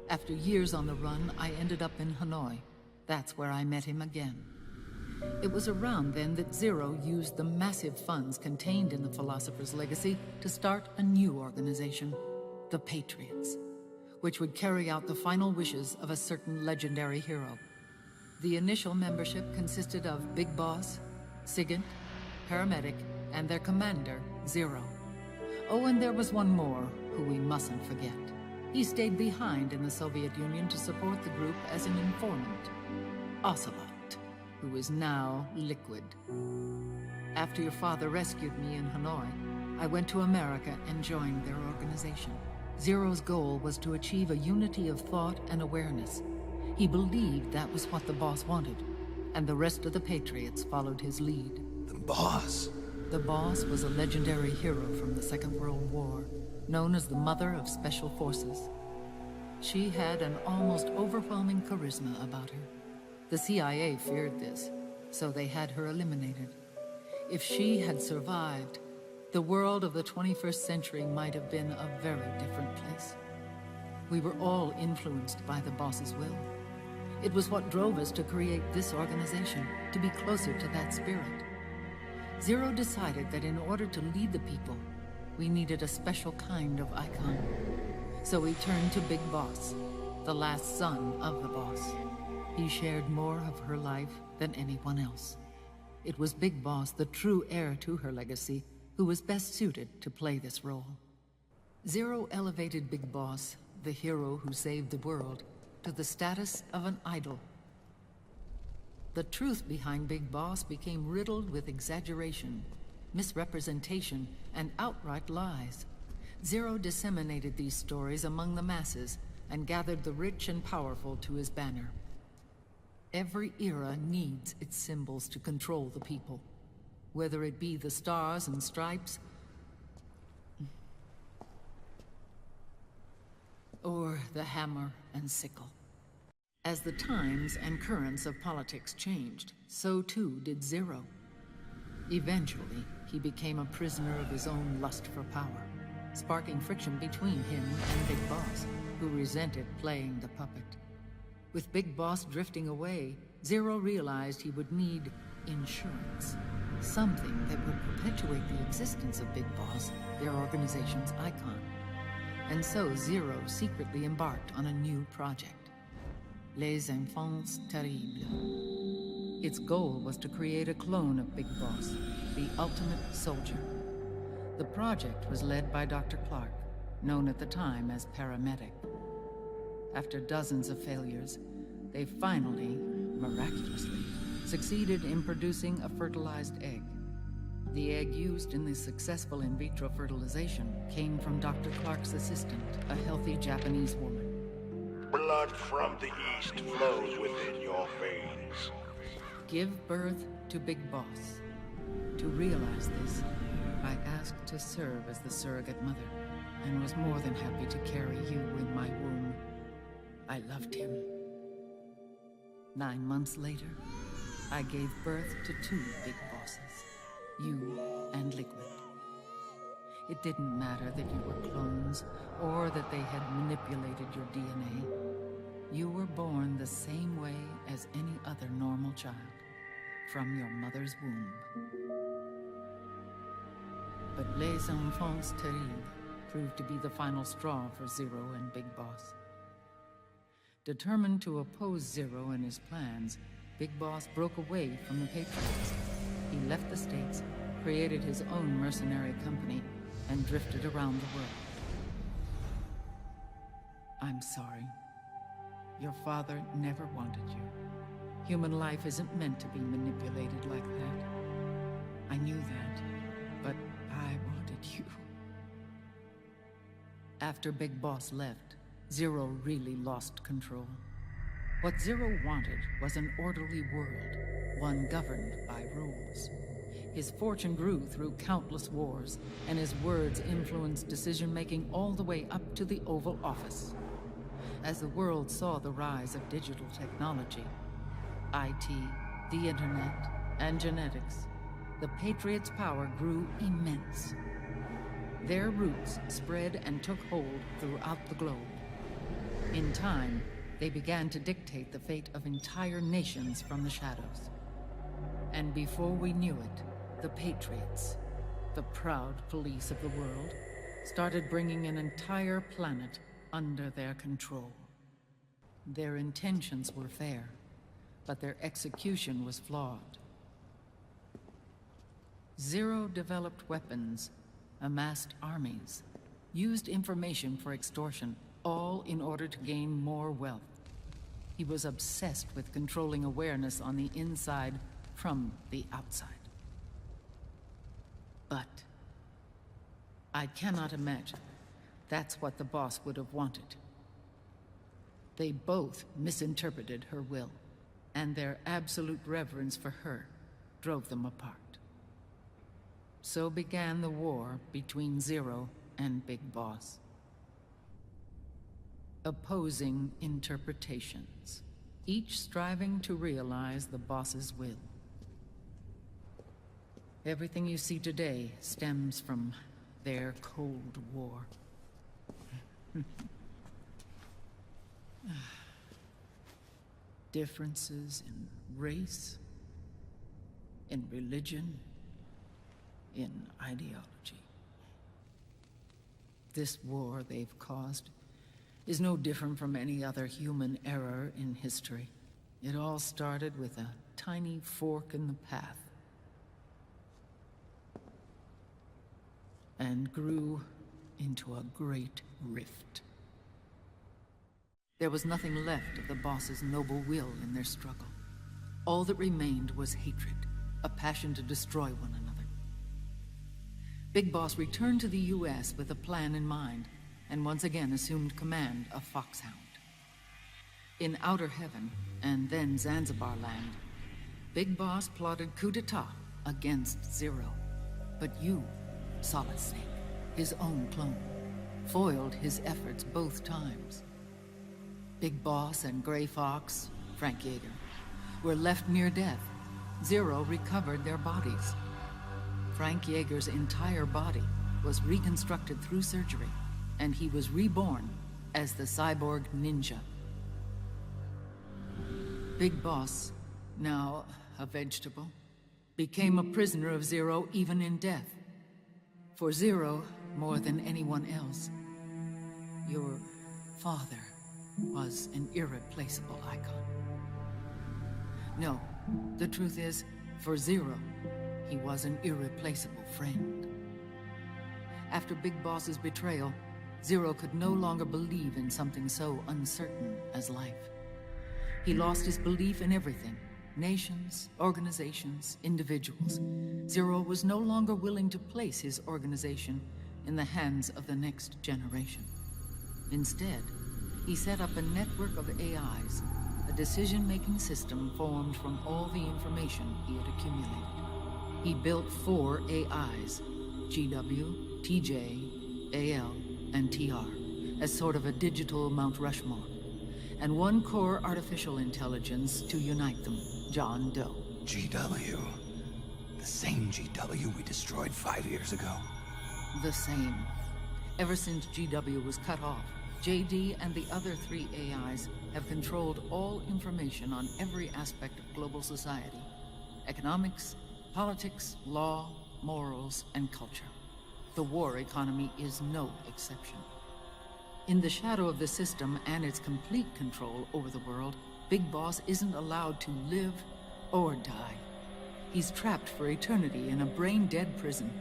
S19: After years on the run, I ended up in Hanoi. That's where I met him again. It was around then that Zero used the massive funds contained in the Philosopher's Legacy to start a new organization, the Patriots, which would carry out the final wishes of a certain legendary hero. The initial membership consisted of Big Boss, Sigint, Paramedic, and their commander, Zero. Oh, and there was one more who we mustn't forget. He stayed behind in the Soviet Union to support the group as an informant, Ocelot, who is now Liquid. After your father rescued me in Hanoi, I went to America and joined their organization. Zero's goal was to achieve a unity of thought and awareness. He believed that was what the boss wanted, and the rest of the Patriots followed his lead.
S1: The boss?
S19: The boss was a legendary hero from the Second World War, known as the Mother of Special Forces. She had an almost overwhelming charisma about her. The CIA feared this, so they had her eliminated. If she had survived, the world of the 21st century might have been a very different place. We were all influenced by the boss's will. It was what drove us to create this organization, to be closer to that spirit. Zero decided that in order to lead the people, we needed a special kind of icon. So he turned to Big Boss, the last son of the boss. He shared more of her life than anyone else. It was Big Boss, the true heir to her legacy, who was best suited to play this role. Zero elevated Big Boss, the hero who saved the world, to the status of an idol. The truth behind Big Boss became riddled with exaggeration, misrepresentation, and outright lies. Zero disseminated these stories among the masses and gathered the rich and powerful to his banner. Every era needs its symbols to control the people, whether it be the stars and stripes, or the hammer and sickle. As the times and currents of politics changed, so too did Zero. Eventually, he became a prisoner of his own lust for power, sparking friction between him and Big Boss, who resented playing the puppet. With Big Boss drifting away, Zero realized he would need insurance. Something that would perpetuate the existence of Big Boss, their organization's icon. And so Zero secretly embarked on a new project, Les Enfants Terribles. Its goal was to create a clone of Big Boss, the ultimate soldier. The project was led by Dr. Clark, known at the time as Paramedic. After dozens of failures, they finally, miraculously, succeeded in producing a fertilized egg. The egg used in the successful in vitro fertilization came from Dr. Clark's assistant, a healthy Japanese woman.
S20: Blood from the east flows within your veins.
S19: Give birth to Big Boss. To realize this, I asked to serve as the surrogate mother, and was more than happy to carry you in my womb. I loved him. 9 months later, I gave birth to 2 Big Bosses, you and Liquid. It didn't matter that you were clones, or that they had manipulated your DNA. You were born the same way as any other normal child, from your mother's womb. But Les Enfants Terribles proved to be the final straw for Zero and Big Boss. Determined to oppose Zero and his plans, Big Boss broke away from the Patriots. He left the States, created his own mercenary company, and drifted around the world. I'm sorry. Your father never wanted you. Human life isn't meant to be manipulated like that. I knew that, but I wanted you. After Big Boss left, Zero really lost control. What Zero wanted was an orderly world, one governed by rules. His fortune grew through countless wars, and his words influenced decision-making all the way up to the Oval Office. As the world saw the rise of digital technology, IT, the internet, and genetics, the Patriots' power grew immense. Their roots spread and took hold throughout the globe. In time, they began to dictate the fate of entire nations from the shadows. And before we knew it, the Patriots, the proud police of the world, started bringing an entire planet under their control. Their intentions were fair, but their execution was flawed. Zero developed weapons, amassed armies, used information for extortion, all in order to gain more wealth. He was obsessed with controlling awareness on the inside from the outside. But I cannot imagine that's what the boss would have wanted. They both misinterpreted her will, and their absolute reverence for her drove them apart. So began the war between Zero and Big Boss. Opposing interpretations, each striving to realize the boss's will. Everything you see today stems from their Cold War. Differences in race, in religion, in ideology. This war they've caused is no different from any other human error in history. It all started with a tiny fork in the path, and grew into a great rift. There was nothing left of the boss's noble will in their struggle. All that remained was hatred, a passion to destroy one another. Big Boss returned to the US with a plan in mind, and once again assumed command of Foxhound. In Outer Heaven, and then Zanzibar Land, Big Boss plotted coup d'etat against Zero. But you, Solid Snake, his own clone, foiled his efforts both times. Big Boss and Gray Fox, Frank Yeager, were left near death. Zero recovered their bodies. Frank Yeager's entire body was reconstructed through surgery, and he was reborn as the cyborg ninja. Big Boss, now a vegetable, became a prisoner of Zero even in death. For Zero, more than anyone else, your father was an irreplaceable icon. No, the truth is, for Zero, he was an irreplaceable friend. After Big Boss's betrayal, Zero could no longer believe in something so uncertain as life. He lost his belief in everything. Nations, organizations, individuals. Zero was no longer willing to place his organization in the hands of the next generation. Instead, he set up a network of AIs, a decision-making system formed from all the information he had accumulated. He built 4 AIs, GW, TJ, AL, and TR, as sort of a digital Mount Rushmore, and 1 core artificial intelligence to unite them, John Doe.
S1: GW? The same GW we destroyed 5 years ago?
S19: The same. Ever since GW was cut off, JD and the other 3 AIs have controlled all information on every aspect of global society. Economics, politics, law, morals, and culture. The war economy is no exception. In the shadow of the system and its complete control over the world, Big Boss isn't allowed to live or die. He's trapped for eternity in a brain-dead prison.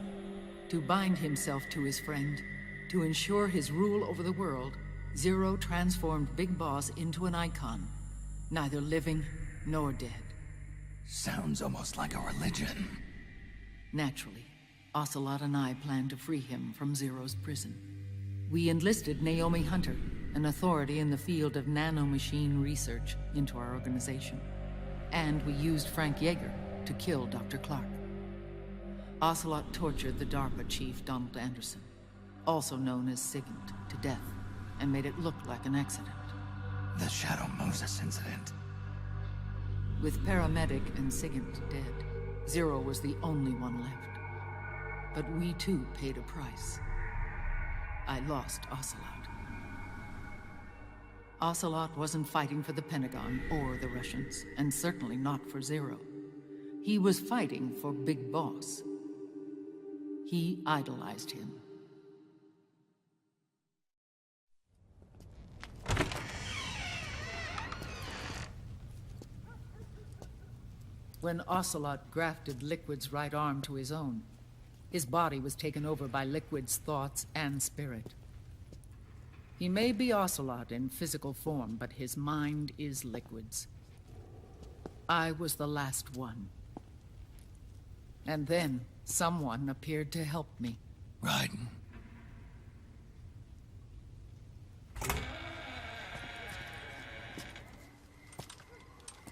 S19: To bind himself to his friend, to ensure his rule over the world, Zero transformed Big Boss into an icon, neither living nor dead.
S1: Sounds almost like a religion.
S19: Naturally, Ocelot and I planned to free him from Zero's prison. We enlisted Naomi Hunter, an authority in the field of nanomachine research, into our organization. And we used Frank Yeager to kill Dr. Clark. Ocelot tortured the DARPA chief, Donald Anderson, also known as Sigint, to death, and made it look like an accident.
S1: The Shadow Moses incident.
S19: With Paramedic and Sigint dead, Zero was the only one left. But we too paid a price. I lost Ocelot. Ocelot wasn't fighting for the Pentagon or the Russians, and certainly not for Zero. He was fighting for Big Boss. He idolized him. When Ocelot grafted Liquid's right arm to his own, his body was taken over by Liquid's thoughts and spirit. He may be Ocelot in physical form, but his mind is Liquid's. I was the last one. And then someone appeared to help me.
S1: Raiden.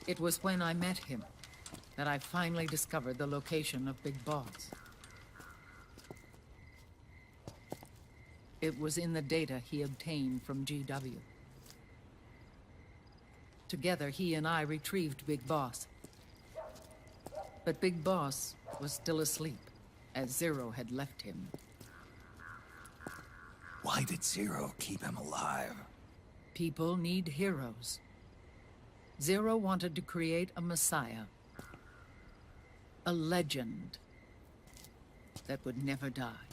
S19: It was when I met him that I finally discovered the location of Big Boss. It was in the data he obtained from GW. Together, he and I retrieved Big Boss. But Big Boss was still asleep, as Zero had left him.
S1: Why did Zero keep him alive?
S19: People need heroes. Zero wanted to create a messiah. A legend that would never die.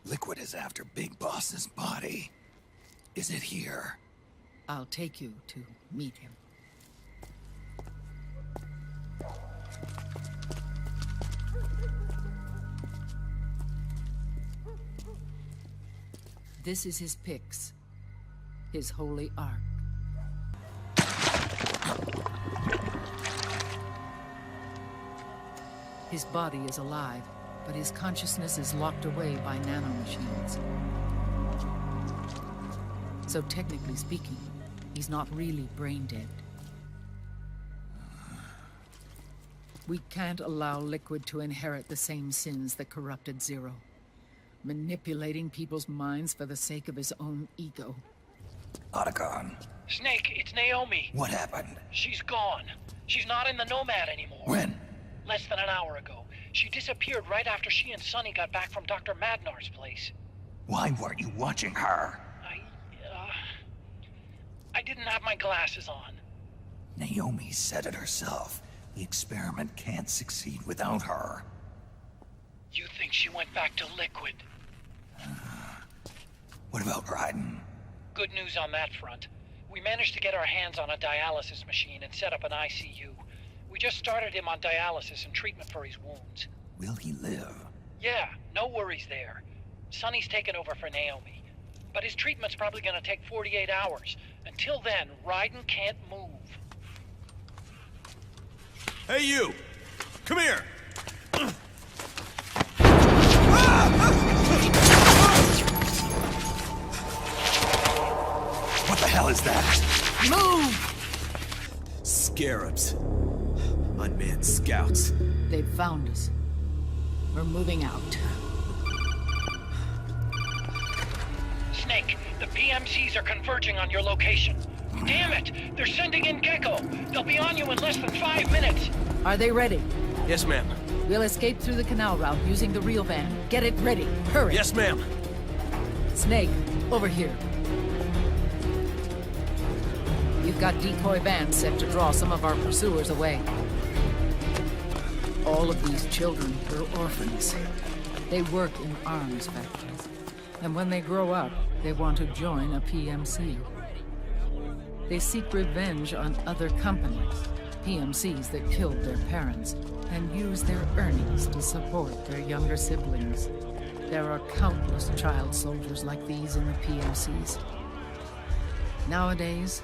S1: Liquid is after Big Boss's body. Is it here?
S19: I'll take you to meet him. This is his pyx, his holy ark. His body is alive, but his consciousness is locked away by nanomachines. So technically speaking, he's not really brain dead. We can't allow Liquid to inherit the same sins that corrupted Zero. Manipulating people's minds for the sake of his own ego.
S1: Otacon.
S15: Snake, it's Naomi.
S1: What happened?
S15: She's gone. She's not in the Nomad anymore.
S1: When?
S15: Less than an hour ago. She disappeared right after she and Sonny got back from Dr. Madnar's place.
S1: Why weren't you watching her?
S15: I didn't have my glasses on.
S1: Naomi said it herself. The experiment can't succeed without her.
S15: You think she went back to Liquid?
S1: What about Raiden?
S15: Good news on that front. We managed to get our hands on a dialysis machine and set up an ICU. We just started him on dialysis and treatment for his wounds.
S1: Will he live?
S15: Yeah, no worries there. Sonny's taken over for Naomi. But his treatment's probably gonna take 48 hours. Until then, Raiden can't move.
S14: Hey, you! Come here!
S1: What the hell is that?
S19: Move!
S14: Scarabs. Unmanned scouts.
S19: They've found us. We're moving out.
S15: Snake, the PMCs are converging on your location. Damn it! They're sending in Gecko! They'll be on you in less than 5 minutes!
S19: Are they ready?
S14: Yes, ma'am.
S19: We'll escape through the canal route using the real van. Get it ready. Hurry!
S14: Yes, ma'am.
S19: Snake, over here. We've got decoy vans set to draw some of our pursuers away. All of these children are orphans. They work in arms factories. And when they grow up, they want to join a PMC. They seek revenge on other companies, PMCs that killed their parents, and use their earnings to support their younger siblings. There are countless child soldiers like these in the PMCs. Nowadays,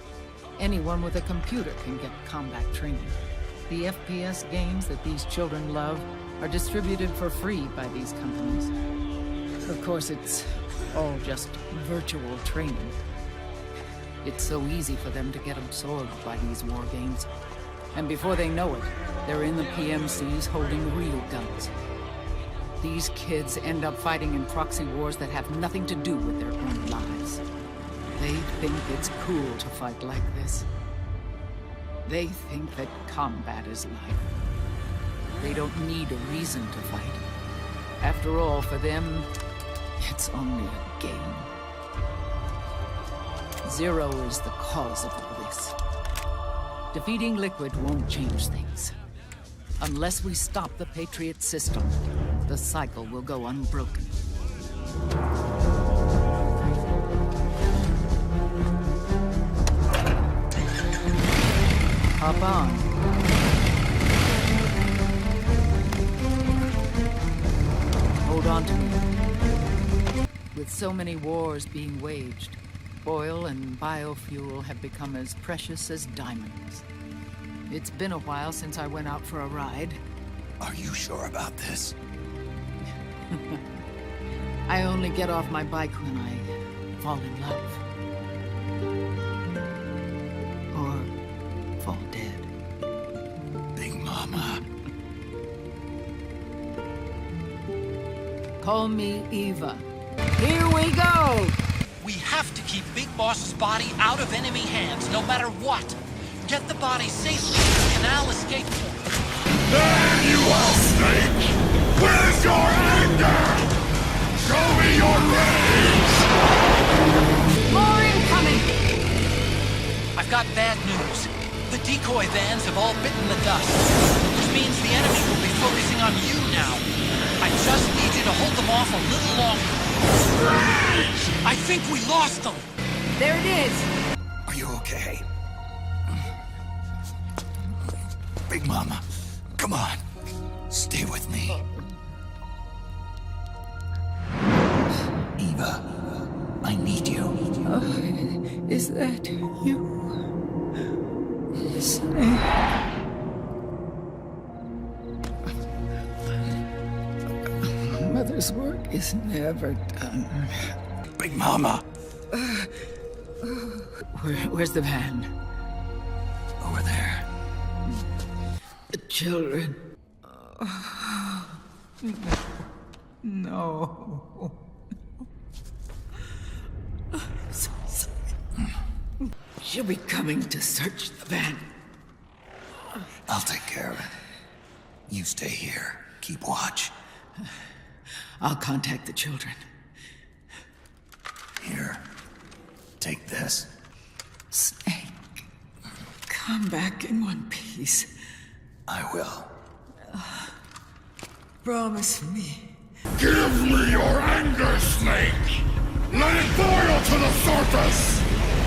S19: anyone with a computer can get combat training. The FPS games that these children love are distributed for free by these companies. Of course, it's all just virtual training. It's so easy for them to get absorbed by these war games. And before they know it, they're in the PMCs holding real guns. These kids end up fighting in proxy wars that have nothing to do with their own lives. They think it's cool to fight like this. They think that combat is life. They don't need a reason to fight. After all, for them, it's only a game. Zero is the cause of all this. Defeating Liquid won't change things. Unless we stop the Patriot system, the cycle will go unbroken. Hop on. Hold on to me. With so many wars being waged, oil and biofuel have become as precious as diamonds. It's been a while since I went out for a ride.
S1: Are you sure about this?
S19: I only get off my bike when I fall in love. Or fall dead.
S1: Big Mama.
S19: Call me Eva. Here we go!
S15: We have to keep Big Boss's body out of enemy hands, no matter what. Get the body safely to the canal escape point.
S7: There you are, Snake! Where's your anger? Show me your rage!
S15: More incoming! I've got bad news. The decoy vans have all bitten the dust, which means the enemy will be focusing on you now. I just need you to hold them off a little longer. I think we lost them.
S19: There it is.
S1: Are you okay? Big Mama, come on. Stay with me. Eva, I need you.
S19: Is that you? Snake. Mother's work is never done.
S1: Big Mama.
S19: Where's the van?
S1: Over there.
S19: The children. No. So sorry. She'll be coming to search the van.
S1: I'll take care of it. You stay here. Keep watch.
S19: I'll contact the children.
S1: Here. Take this.
S19: Snake. Come back in one piece.
S1: I will.
S19: Promise me.
S7: Give me your anger, Snake! Let it boil to the surface!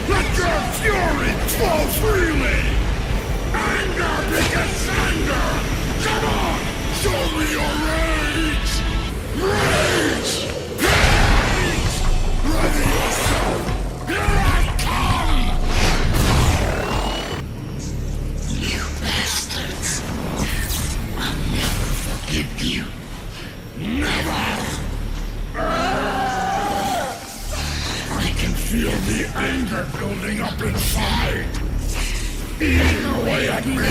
S7: Let your fury flow freely! Anger begets anger! Come on! Show me your rage! Rage! Hate! Ready yourself! Here I come! You bastards! I'll never forgive you. Never! I can feel the anger building up inside. Eating away at me.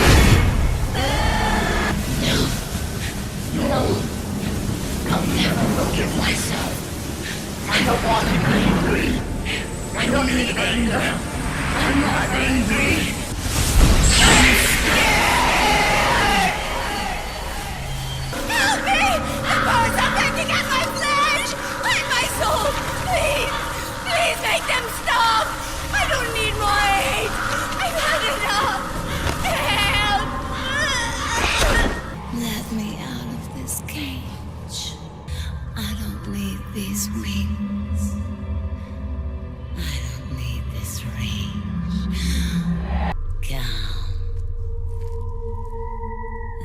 S7: No. I'll never forgive myself. I don't want to be angry. I don't need anger. I'm not angry. I'm scared!
S4: Help me! The birds are breaking at my flesh! Hide my soul! Please! Please make them stop! I don't need more hate! I've had enough! Help! Let me out of this cage. I don't need these wings. I don't need this rage. Come.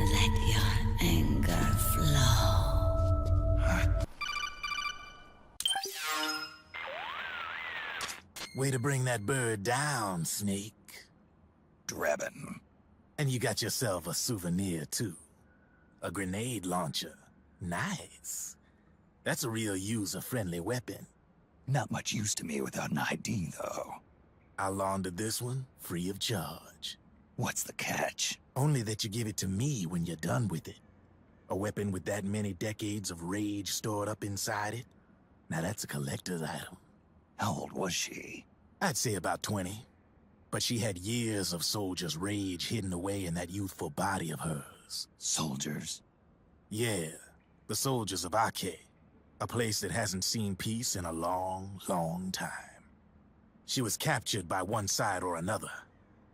S4: Let your anger flow.
S6: Way to bring that bird down, Snake.
S1: Drebin.
S6: And you got yourself a souvenir, too. A grenade launcher. Nice. That's a real user-friendly weapon.
S1: Not much use to me without an ID, though.
S6: I'll launder this one free of charge.
S1: What's the catch?
S6: Only that you give it to me when you're done with it. A weapon with that many decades of rage stored up inside it? Now that's a collector's item.
S1: How old was she?
S6: I'd say about 20. But she had years of soldiers' rage hidden away in that youthful body of hers.
S1: Soldiers?
S6: Yeah, the soldiers of Ake. A place that hasn't seen peace in a long, long time. She was captured by one side or another,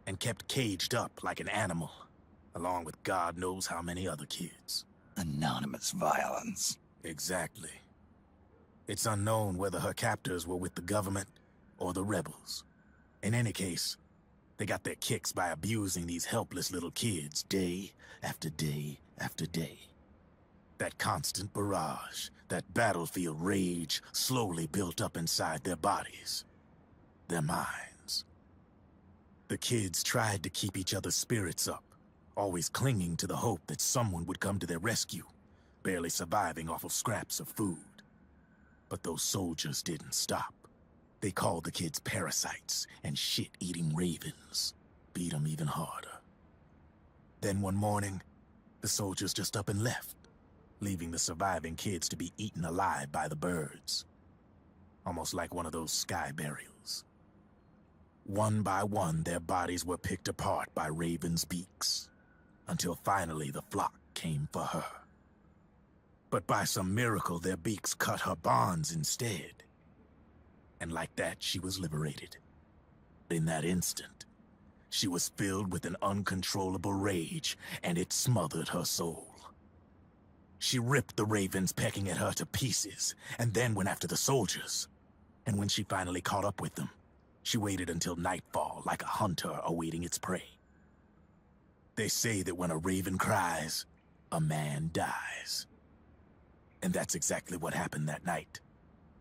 S6: and kept caged up like an animal, along with God knows how many other kids.
S1: Anonymous violence.
S6: Exactly. It's unknown whether her captors were with the government or the rebels. In any case, they got their kicks by abusing these helpless little kids day after day after day. That constant barrage, that battlefield rage slowly built up inside their bodies, their minds. The kids tried to keep each other's spirits up, always clinging to the hope that someone would come to their rescue, barely surviving off of scraps of food. But those soldiers didn't stop. They called the kids parasites and shit-eating ravens, beat them even harder. Then one morning, the soldiers just up and left, leaving the surviving kids to be eaten alive by the birds. Almost like one of those sky burials. One by one, their bodies were picked apart by ravens' beaks, until finally the flock came for her. But by some miracle, their beaks cut her bonds instead. And like that, she was liberated. In that instant, she was filled with an uncontrollable rage, and it smothered her soul. She ripped the ravens pecking at her to pieces, and then went after the soldiers. And when she finally caught up with them, she waited until nightfall like a hunter awaiting its prey. They say that when a raven cries, a man dies. And that's exactly what happened that night.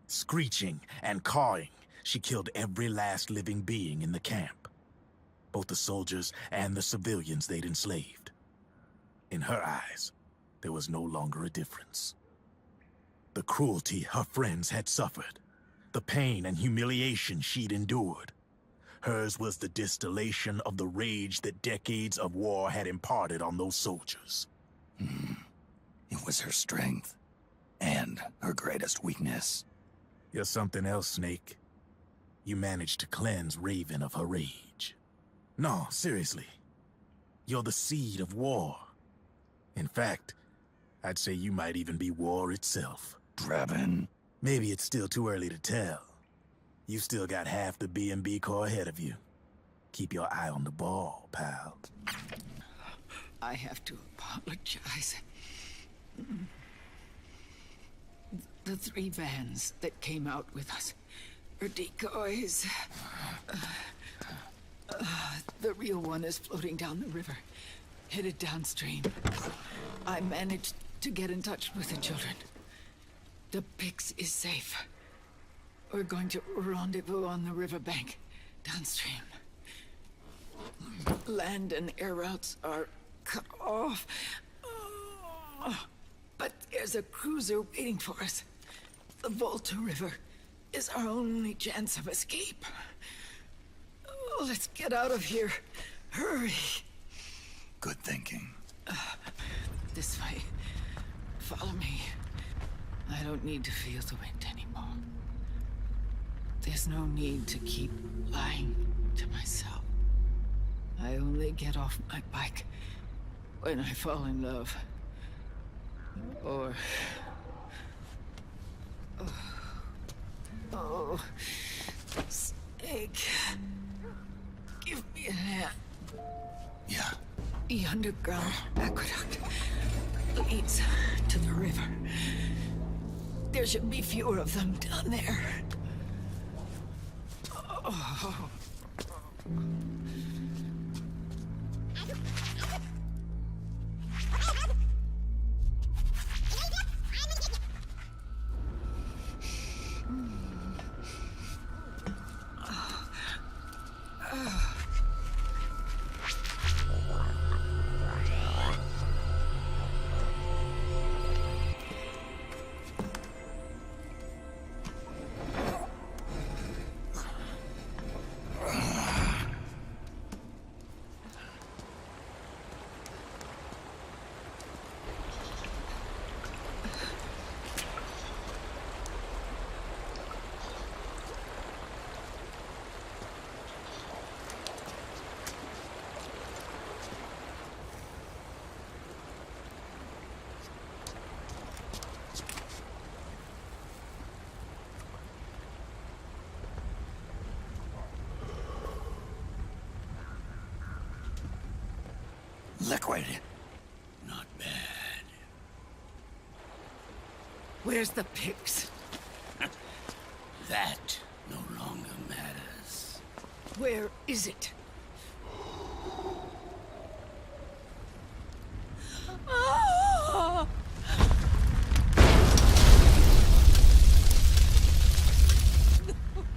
S6: Screeching and cawing, she killed every last living being in the camp. Both the soldiers and the civilians they'd enslaved. In her eyes, there was no longer a difference. The cruelty her friends had suffered, the pain and humiliation she'd endured. Hers was the distillation of the rage that decades of war had imparted on those soldiers.
S1: It was her strength, and her greatest weakness.
S6: You're something else, Snake. You managed to cleanse Raven of her rage. No, seriously. You're the seed of war. In fact, I'd say you might even be war itself.
S1: Drebin?
S6: Maybe it's still too early to tell. You still got half the B&B Corps ahead of you. Keep your eye on the ball, pal.
S19: I have to apologize. The 3 vans that came out with us are decoys. The real one is floating down the river, headed downstream. I managed to get in touch with the children. The Pix is safe. We're going to rendezvous on the riverbank, downstream. Land and air routes are cut off. But there's a cruiser waiting for us. The Volta River is our only chance of escape. Let's get out of here. Hurry.
S1: Good thinking.
S19: This way. Follow me. I don't need to feel the wind anymore. There's no need to keep lying to myself. I only get off my bike when I fall in love. Or... Oh... Snake... Give me a hand.
S1: Yeah.
S19: The underground aqueduct leads to the river. There should be fewer of them down there. Oh.
S1: Liquid.
S12: Not bad.
S18: Where's the pigs?
S12: That no longer matters.
S18: Where is it? Ah!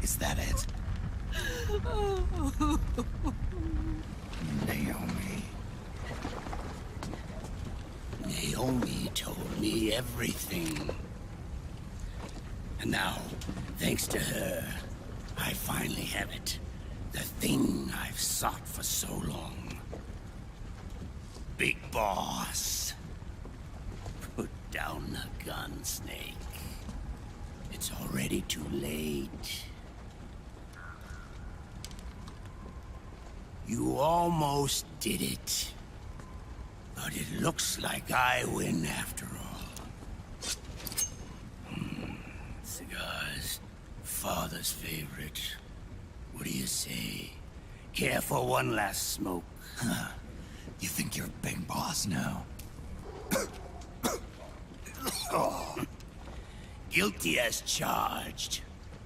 S1: Is that it? Naomi.
S12: Naomi told me everything. And now, thanks to her, I finally have it. The thing I've sought for so long. Big Boss. Put down the gun, Snake. It's already too late. You almost did it. But it looks like I win after all. Cigars. Father's favorite. What do you say? Care for one last smoke?
S1: Huh. You think you're Big Boss now?
S12: Guilty as charged.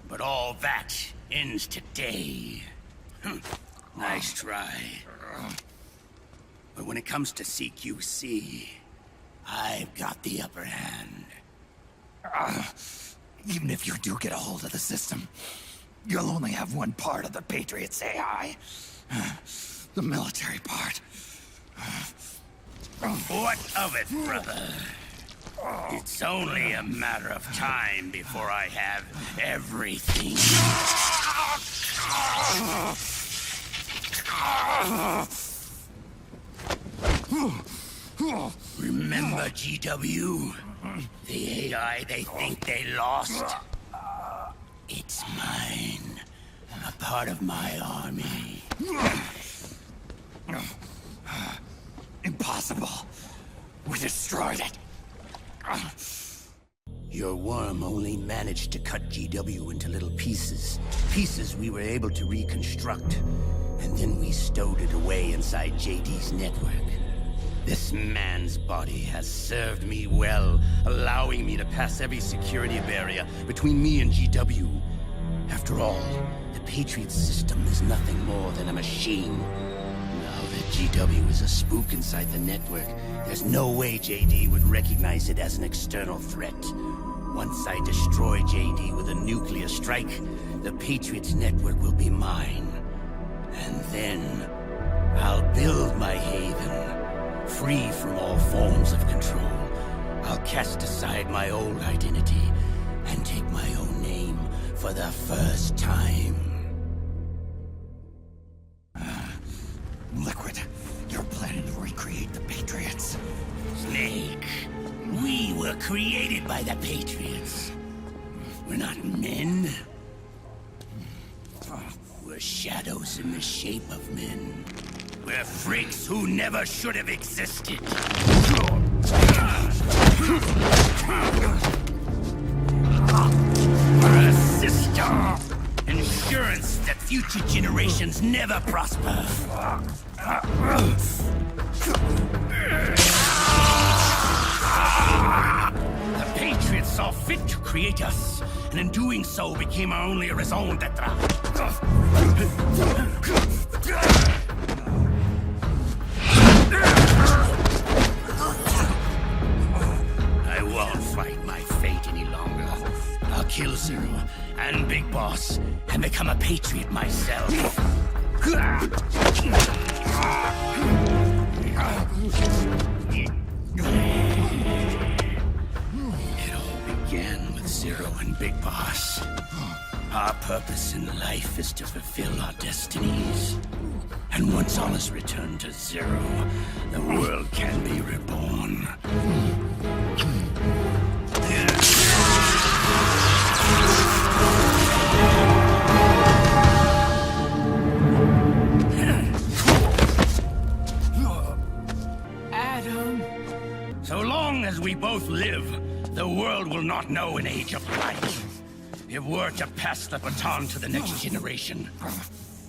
S12: But all that ends today. Nice try. But when it comes to CQC, I've got the upper hand.
S1: Even if you do get a hold of the system, you'll only have one part of the Patriots AI. The military part.
S12: What of it, brother? It's only a matter of time before I have everything. Remember GW? The AI they think they lost? It's mine. A part of my army.
S1: Impossible. We destroyed it.
S12: Your worm only managed to cut GW into little pieces. Pieces we were able to reconstruct. And then we stowed it away inside JD's network. This man's body has served me well, allowing me to pass every security barrier between me and GW. After all, the Patriot system is nothing more than a machine. Now that GW is a spook inside the network, there's no way JD would recognize it as an external threat. Once I destroy JD with a nuclear strike, the Patriots network will be mine. And then, I'll build my haven, free from all forms of control. I'll cast aside my old identity and take my own name for the first time.
S1: Liquid, you're planning to recreate the Patriots.
S12: Snake, we were created by the Patriots. We're not men. We're shadows in the shape of men. We're freaks who never should have existed. We're a system. Insurance that future generations never prosper. The Patriots saw fit to create us, and in doing so became our only raison d'etre. I won't fight my fate any longer. I'll kill Zero and Big Boss and become a Patriot myself. It all began with Zero and Big Boss. Our purpose in life is to fulfill our destinies. And once all is returned to Zero, the world can be reborn.
S18: Adam.
S12: So long as we both live, the world will not know an age of light. If we're to pass the baton to the next generation,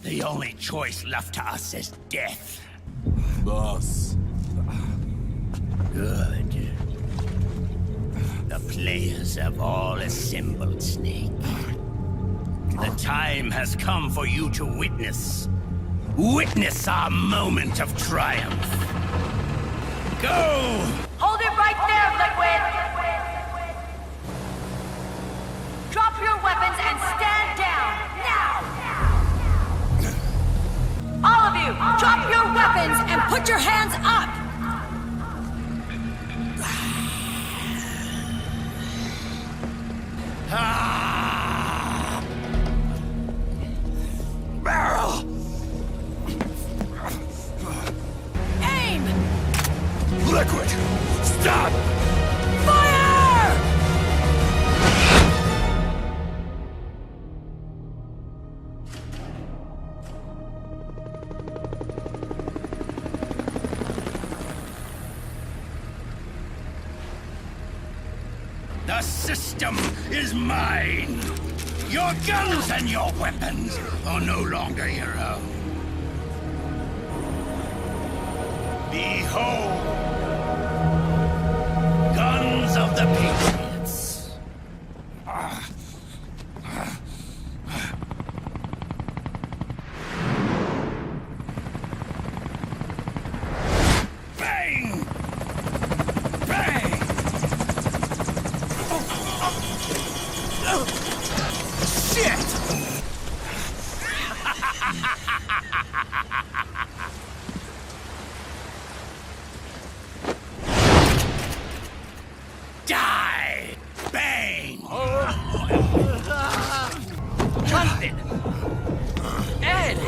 S12: the only choice left to us is death.
S7: Boss,
S12: Good. The players have all assembled, Snake. The time has come for you to witness our moment of triumph. Go!
S9: Hold it right there, Liquid! Drop your weapons and stand down, now! All of you, drop your weapons and put your hands up!
S12: Barrel!
S9: Aim!
S12: Liquid! Stop!
S9: Fire!
S12: The system is mine! Your guns and your weapons are no longer your own. Behold! Guns of the Patriots! Bang! Bang! Shit! Die! Bang!
S10: Jonathan! Ed!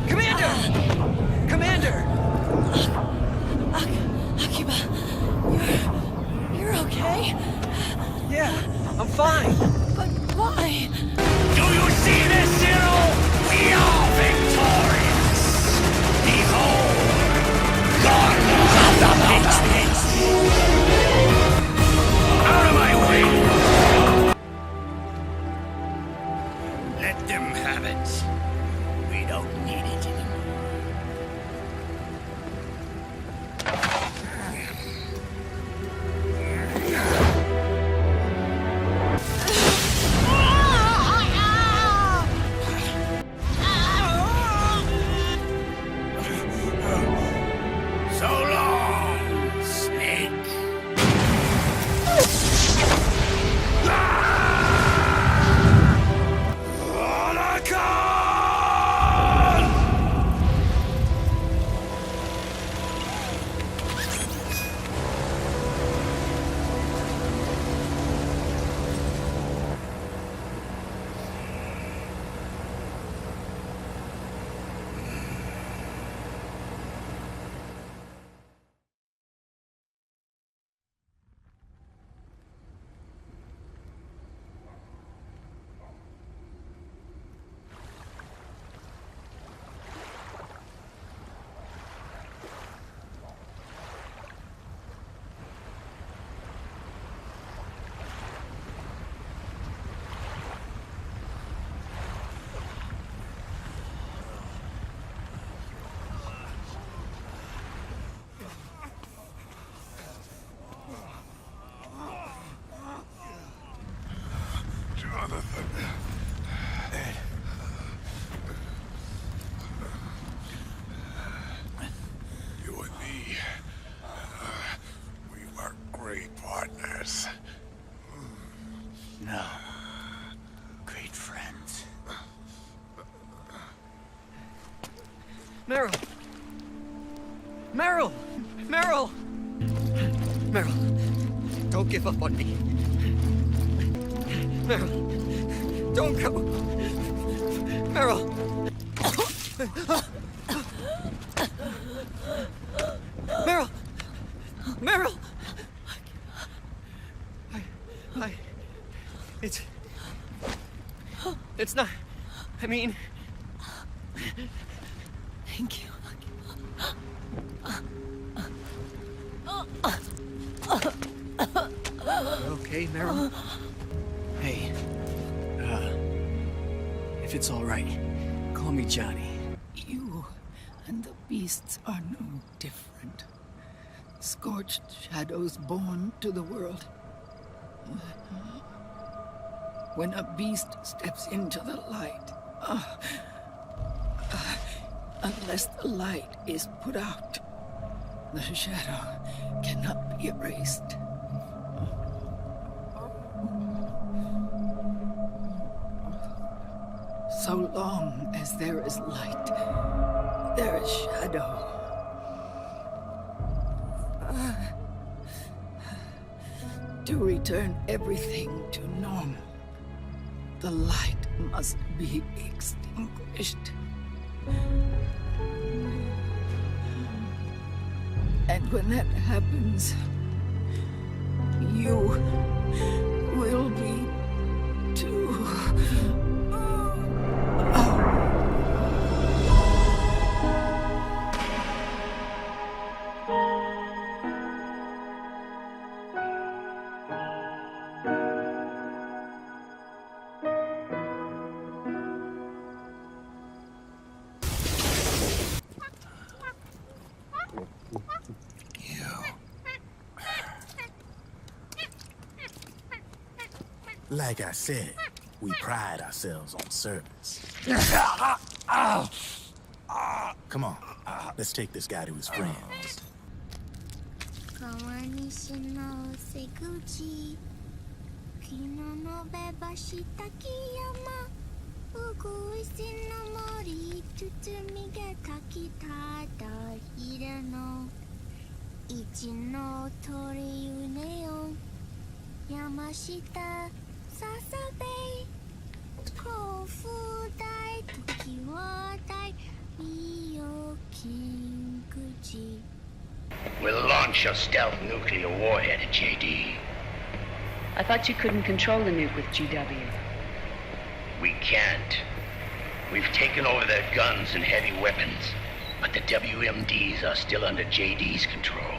S10: Commander! Commander!
S9: Akiba, you're okay?
S10: Yeah, I'm fine.
S9: But why?
S12: Do you see this, Zero? We are victorious! Behold! Guardians of the Patriots! Out of my way! Let them have it. We don't need it anymore. So long, Snake.
S7: Jonathan.
S1: Ed.
S7: You and me, we were great partners.
S1: No. Great friends.
S10: Meryl! Meryl! Meryl! Meryl, don't give up on me. Meryl, don't go. Meryl! Meryl! Meryl! It's not... I mean...
S9: Thank you.
S10: Okay, Meryl? Hey, if it's all right, call me Johnny.
S19: You and the beasts are no different. Scorched shadows born to the world. When a beast steps into the light, unless the light is put out, the shadow cannot be erased. So long as there is light, there is shadow. To return everything to normal, the light must be extinguished. And when that happens, you will be too.
S6: Like I said, we pride ourselves on service. Come on, let's take this guy to his friends.
S4: 川西の瀬口昨日のべばした木山うぐいすの森包みがかきただひれの一の鳥うねよ山下ささべ甲府大時は大美容金口
S12: We'll launch a stealth nuclear warhead at JD.
S11: I thought you couldn't control the nuke with GW.
S12: We can't. We've taken over their guns and heavy weapons, but the WMDs are still under JD's control.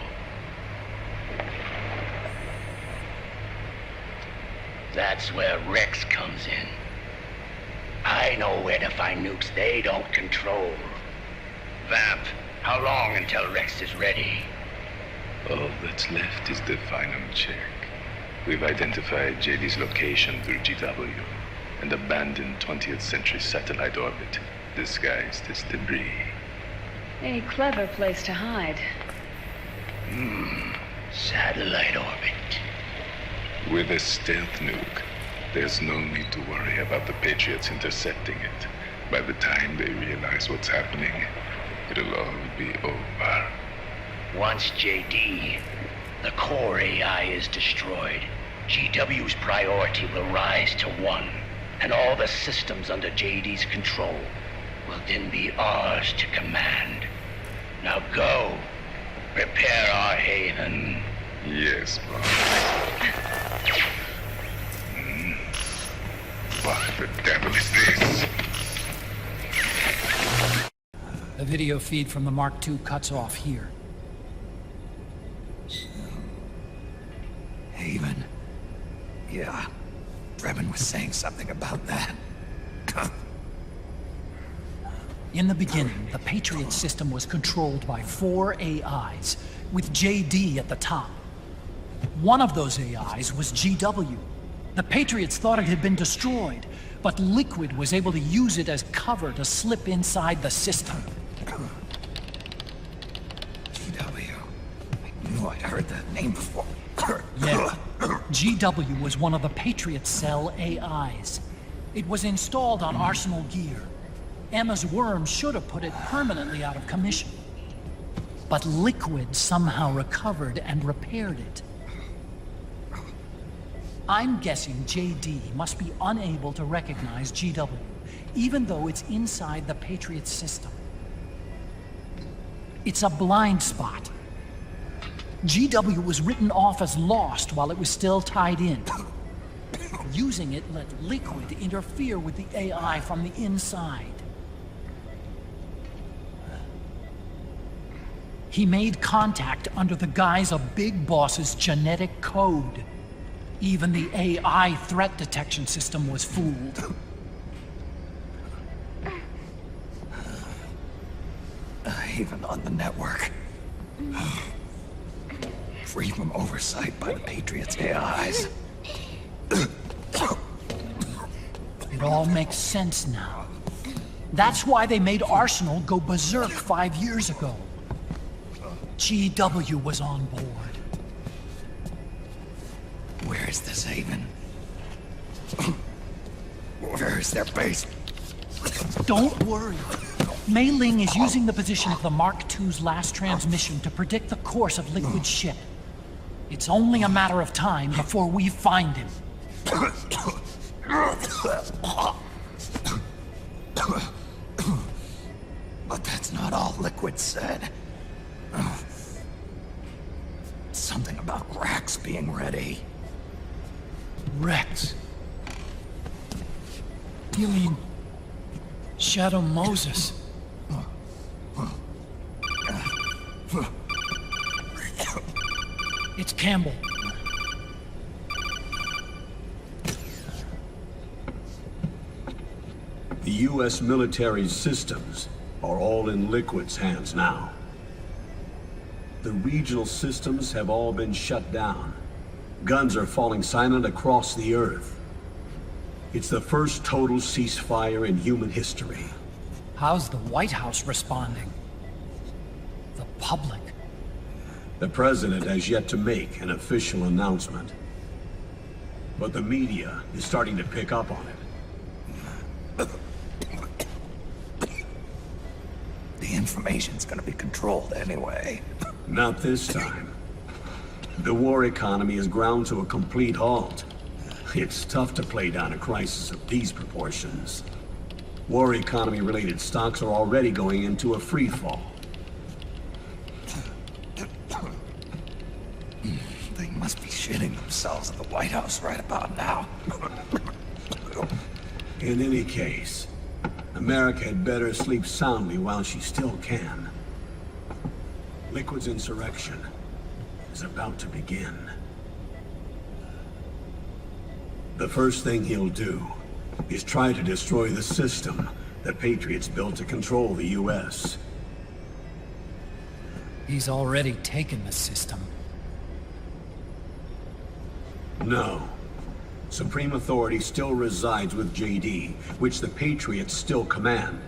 S12: That's where Rex comes in. I know where to find nukes they don't control. Vamp, how long until Rex is ready?
S7: All that's left is the final check. We've identified JD's location through GW, an abandoned 20th century satellite orbit, disguised as debris.
S11: A clever place to hide.
S12: Satellite orbit.
S7: With a stealth nuke, there's no need to worry about the Patriots intercepting it. By the time they realize what's happening, it'll all be over.
S12: Once JD, the core AI is destroyed, GW's priority will rise to 1, and all the systems under JD's control will then be ours to command. Now go, prepare our haven.
S7: Yes, boss. What the devil is this?
S15: The video feed from the Mark II cuts off here.
S1: Haven. Yeah. Drebin was saying something about that.
S15: In the beginning, the Patriot system was controlled by 4 AIs, with JD at the top. One of those AIs was GW. The Patriots thought it had been destroyed, but Liquid was able to use it as cover to slip inside the system.
S1: GW. I knew I'd heard that name before.
S15: Yeah. GW was one of the Patriot Cell AIs. It was installed on Arsenal gear. Emma's worm should have put it permanently out of commission. But Liquid somehow recovered and repaired it. I'm guessing JD must be unable to recognize GW, even though it's inside the Patriot system. It's a blind spot. GW was written off as lost while it was still tied in. Using it let Liquid interfere with the AI from the inside. He made contact under the guise of Big Boss's genetic code. Even the AI threat detection system was fooled.
S1: Haven on the network. free from oversight by the Patriots' AIs.
S15: It all makes sense now. That's why they made Arsenal go berserk 5 years ago. GW was on board.
S1: Where is this haven? Where is their base?
S15: Don't worry. Mei Ling is using the position of the Mark II's last transmission to predict the course of Liquid's ship. It's only a matter of time before we find him.
S1: But that's not all Liquid said. Something about Rex being ready.
S15: Rex? You mean Shadow Moses? It's Campbell.
S3: The U.S. military's systems are all in Liquid's hands now. The regional systems have all been shut down. Guns are falling silent across the Earth. It's the first total ceasefire in human history.
S15: How's the White House responding? The public?
S3: The president has yet to make an official announcement. But the media is starting to pick up on it.
S1: The information's gonna be controlled anyway.
S3: Not this time. The war economy is ground to a complete halt. It's tough to play down a crisis of these proportions. War economy-related stocks are already going into a free fall.
S1: They must be shitting themselves at the White House right about now.
S3: In any case, America had better sleep soundly while she still can. Liquid's insurrection is about to begin. The first thing he'll do is try to destroy the system the Patriots built to control the U.S.
S15: He's already taken the system.
S3: No. Supreme authority still resides with JD, which the Patriots still command.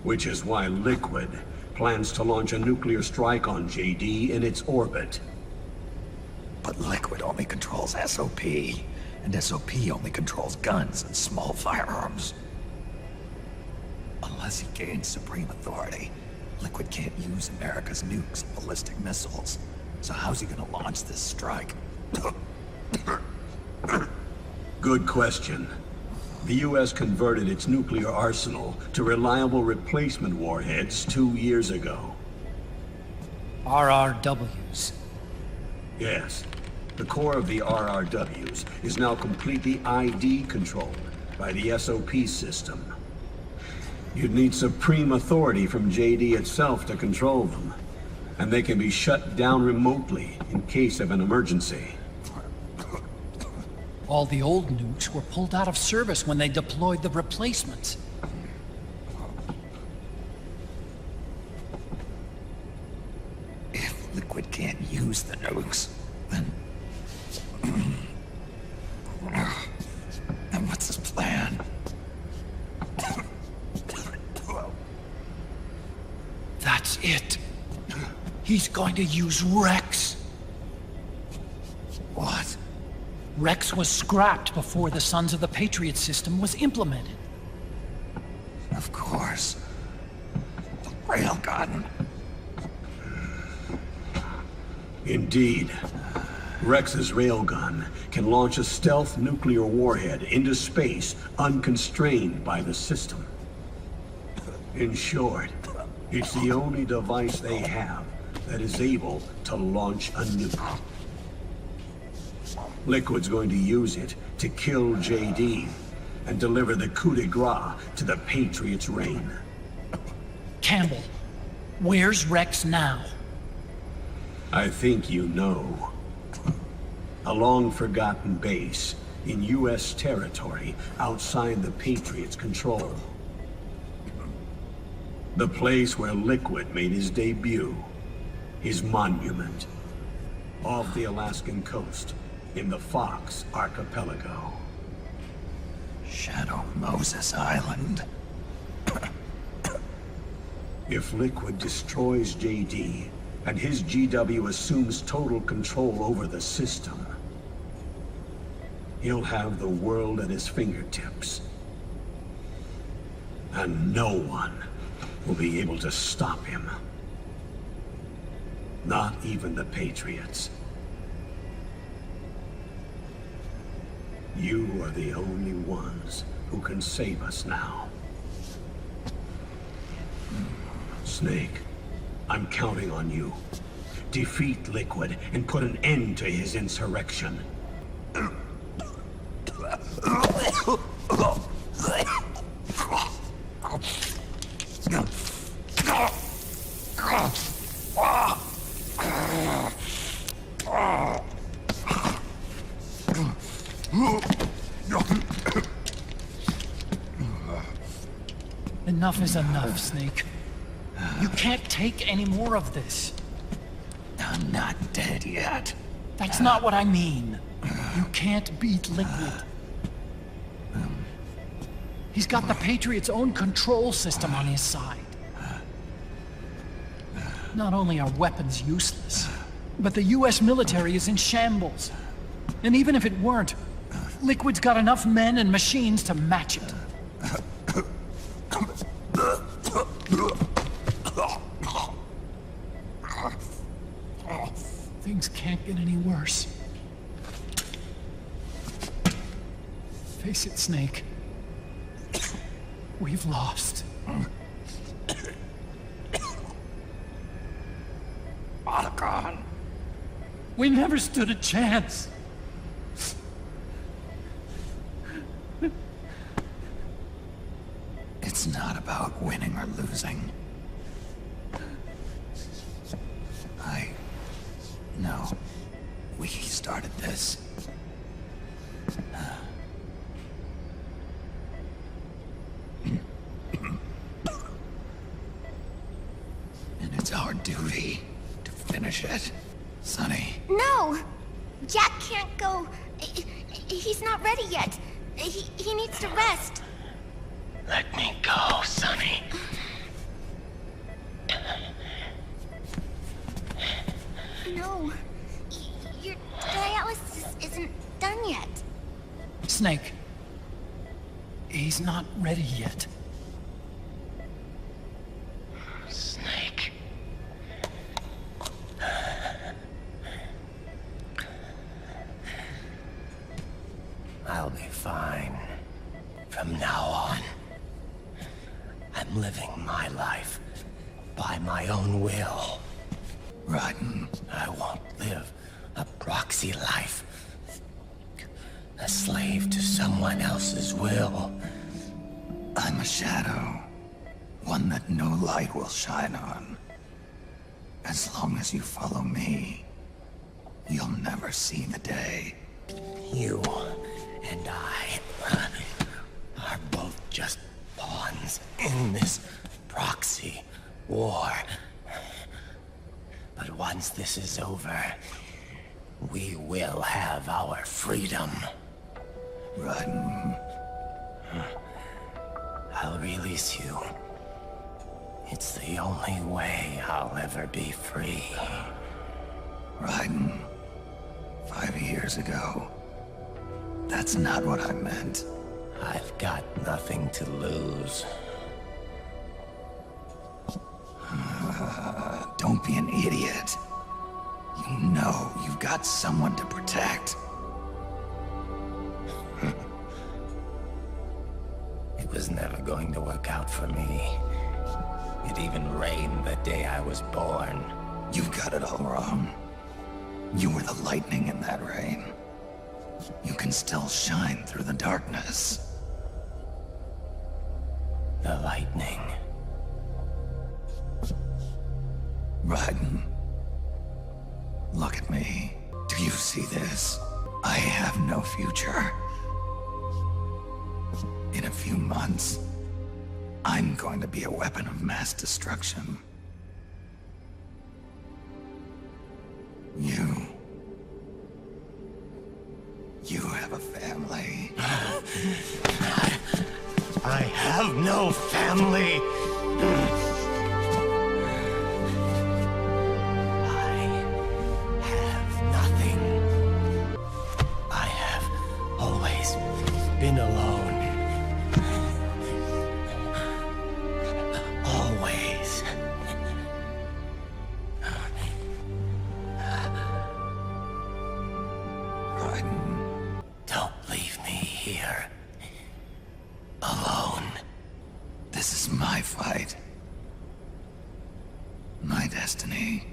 S3: Which is why Liquid plans to launch a nuclear strike on JD in its orbit.
S1: But Liquid only controls SOP, and SOP only controls guns and small firearms. Unless he gains supreme authority, Liquid can't use America's nukes and ballistic missiles. So how's he gonna launch this strike?
S3: Good question. The U.S. converted its nuclear arsenal to reliable replacement warheads 2 years ago.
S15: RRWs.
S3: Yes. The core of the RRWs is now completely ID controlled by the SOP system. You'd need supreme authority from JD itself to control them, and they can be shut down remotely in case of an emergency.
S15: All the old nukes were pulled out of service when they deployed the replacements.
S1: If Liquid can't use the nukes, then what's his plan?
S15: That's it. He's going to use Rex.
S1: What?
S15: Rex was scrapped before the Sons of the Patriot system was implemented.
S1: Of course. The railgun.
S3: Indeed. Rex's railgun can launch a stealth nuclear warhead into space unconstrained by the system. In short, it's the only device they have that is able to launch a nuke. Liquid's going to use it to kill JD and deliver the coup de grace to the Patriots' reign.
S15: Campbell, where's Rex now?
S3: I think you know. A long-forgotten base in U.S. territory outside the Patriots' control. The place where Liquid made his debut. his monument, off the Alaskan coast, in the Fox Archipelago.
S1: Shadow Moses Island.
S3: If Liquid destroys JD, and his GW assumes total control over the system, he'll have the world at his fingertips. And no one will be able to stop him. Not even the Patriots. You are the only ones who can save us now. Snake, I'm counting on you. Defeat Liquid and put an end to his insurrection.
S15: Enough is enough, Snake. You can't take any more of this.
S1: I'm not dead yet.
S15: That's not what I mean. You can't beat Liquid. He's got the Patriots' own control system on his side. Not only are weapons useless, but the US military is in shambles. And even if it weren't, Liquid's got enough men and machines to match it. Things can't get any worse. Face it, Snake. We've lost.
S1: Otacon.
S15: We never stood a chance.
S1: It's not about winning or losing. No. We started this. And it's our duty to finish it. Sonny.
S4: No! Jack can't go. He's not ready yet. He needs to rest.
S12: Let me go, Sonny.
S4: No. Your dialysis isn't done yet.
S15: Snake. He's not ready yet.
S12: Snake.
S8: I'll be fine. From now on, I'm living my life by my own will.
S1: Raiden.
S8: I won't live a proxy life. A slave to someone else's will.
S1: I'm a shadow. One that no light will shine on. As long as you follow me, you'll never see the day.
S8: You and I are both just pawns in this proxy war. But once this is over, we will have our freedom.
S1: Raiden.
S8: I'll release you. It's the only way I'll ever be free.
S1: Raiden. 5 years ago. That's not what I meant.
S8: I've got nothing to lose.
S1: Don't be an idiot. You know you've got someone to protect.
S8: It was never going to work out for me. It even rained the day I was born.
S1: You've got it all wrong. You were the lightning in that rain. You can still shine through the darkness.
S8: The lightning.
S1: Raiden. Look at me. Do you see this? I have no future. In a few months, I'm going to be a weapon of mass destruction.
S18: family.
S8: Nothing. I have always been alone. Always. Raiden, don't leave me here. Alone.
S1: This is my fight. My destiny.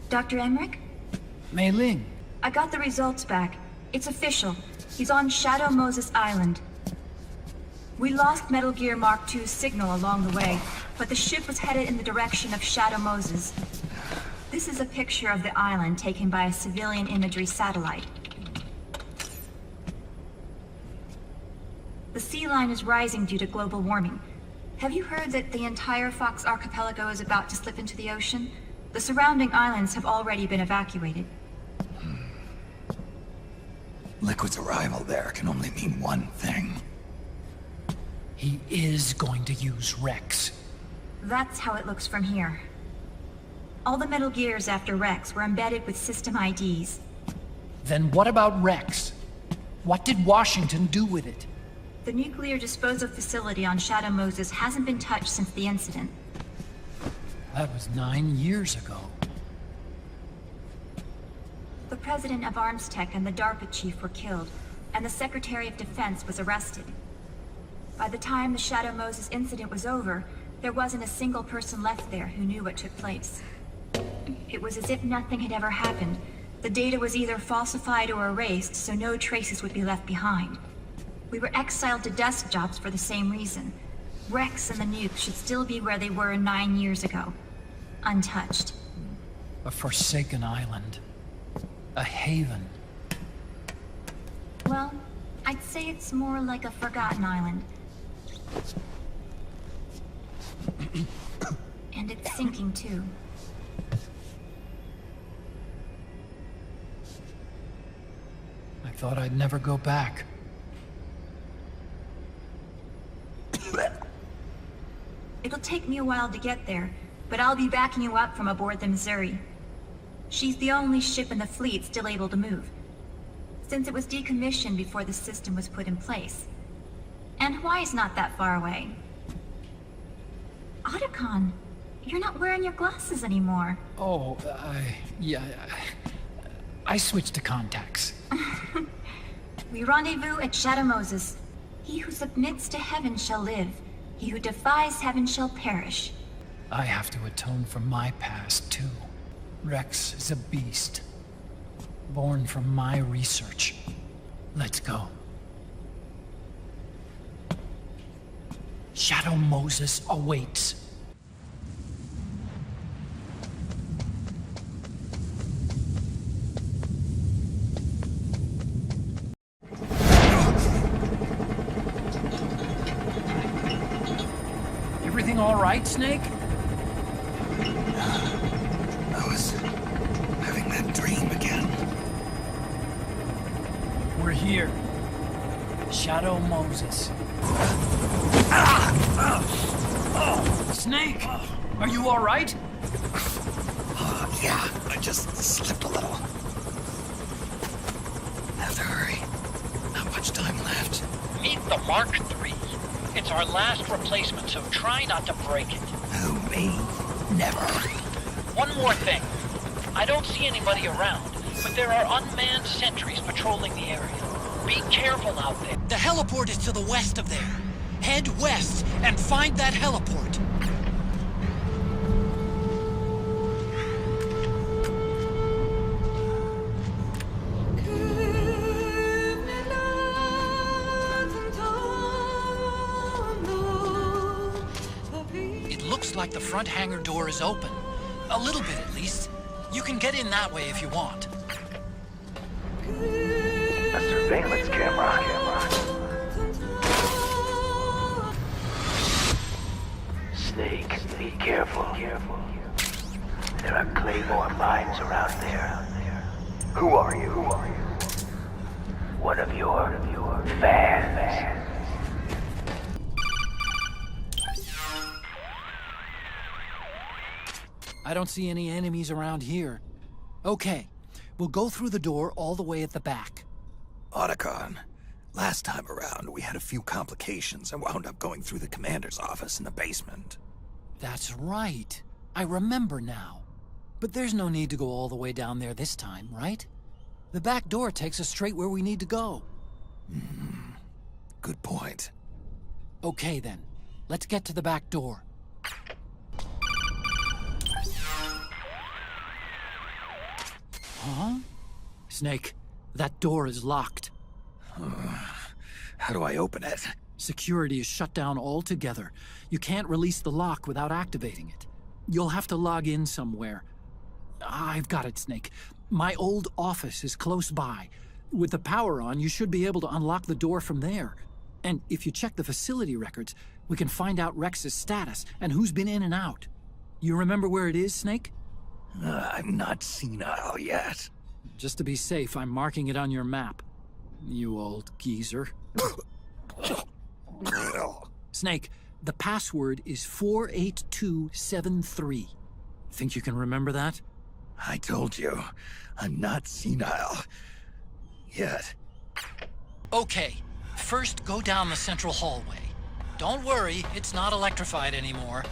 S21: Dr. Emmerich?
S2: Mei Ling.
S21: I got the results back. It's official. He's on Shadow Moses Island. We lost Metal Gear Mark II's signal along the way, but the ship was headed in the direction of Shadow Moses. This is a picture of the island taken by a civilian imagery satellite. The sea line is rising due to global warming. Have you heard that the entire Fox Archipelago is about to slip into the ocean? The surrounding islands have already been evacuated.
S1: Liquid's arrival there can only mean one thing.
S15: He is going to use Rex.
S21: That's how it looks from here. All the Metal Gears after Rex were embedded with system IDs.
S15: Then what about Rex? What did Washington do with it?
S21: The nuclear disposal facility on Shadow Moses hasn't been touched since the incident.
S15: That was 9 years ago.
S21: The president of ArmsTech and the DARPA chief were killed, and the Secretary of Defense was arrested. By the time the Shadow Moses incident was over, there wasn't a single person left there who knew what took place. It was as if nothing had ever happened. The data was either falsified or erased, so no traces would be left behind. We were exiled to desk jobs for the same reason. Rex and the nuke should still be where they were 9 years ago. Untouched.
S15: A forsaken island. A haven.
S21: Well, I'd say it's more like a forgotten island. And it's sinking too.
S15: I thought I'd never go back.
S21: It'll take me a while to get there, but I'll be backing you up from aboard the Missouri. She's the only ship in the fleet still able to move, since it was decommissioned before the system was put in place. And Hawaii's not that far away. Otacon, you're not wearing your glasses anymore.
S15: Oh, I switched to contacts.
S21: We rendezvous at Shadow Moses. He who submits to heaven shall live. He who defies heaven shall perish.
S15: I have to atone for my past, too. Rex is a beast. Born from my research. Let's go. Shadow Moses awaits. Everything all right, Snake?
S1: I was having that dream again.
S15: We're here. Shadow Moses. Snake! Are you all right?
S1: Yeah, I just slipped a little. Have to hurry. Not much time left.
S15: Meet the Mark III. It's our last replacement, so try not to break it.
S1: Who, me? Never.
S15: One more thing. I don't see anybody around, but there are unmanned sentries patrolling the area. Be careful out there. The heliport is to the west of there. Head west and find that heliport. It looks like the front hangar door is open. A little bit, at least. You can get in that way if you want.
S16: A surveillance camera. Snake, be careful. There are Claymore mines around there. Who are you? One of your fans.
S2: I don't see any enemies around here. Okay, we'll go through the door all the way at the back.
S1: Otacon, last time around we had a few complications and wound up going through the commander's office in the basement.
S2: That's right. I remember now. But there's no need to go all the way down there this time, right? The back door takes us straight where we need to go.
S1: Good point.
S2: Okay then, let's get to the back door. Huh? Snake, that door is locked.
S1: How do I open it?
S2: Security is shut down altogether. You can't release the lock without activating it. You'll have to log in somewhere. I've got it, Snake. My old office is close by. With the power on, you should be able to unlock the door from there. And if you check the facility records, we can find out Rex's status and who's been in and out. You remember where it is, Snake?
S1: I'm not senile yet.
S2: Just to be safe, I'm marking it on your map. You old geezer. Snake, the password is 48273. Think you can remember that?
S1: I told you, I'm not senile yet.
S15: Okay, first go down the central hallway. Don't worry, it's not electrified anymore.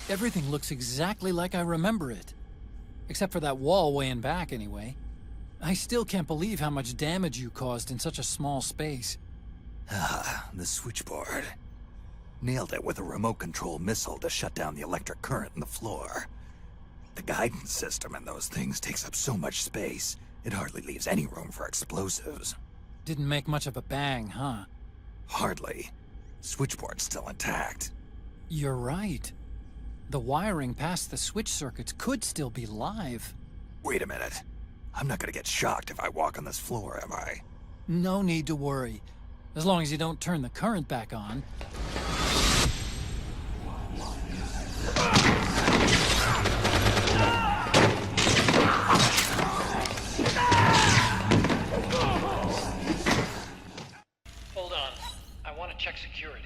S2: Everything looks exactly like I remember it. Except for that wall way in back, anyway. I still can't believe how much damage you caused in such a small space.
S1: The switchboard. Nailed it with a remote control missile to shut down the electric current in the floor. The guidance system in those things takes up so much space, it hardly leaves any room for explosives.
S2: Didn't make much of a bang, huh?
S1: Hardly. Switchboard's still intact.
S2: You're right. The wiring past the switch circuits could still be live.
S1: Wait a minute. I'm not gonna get shocked if I walk on this floor, am I?
S2: No need to worry. As long as you don't turn the current back on.
S15: Hold on. I want to check security.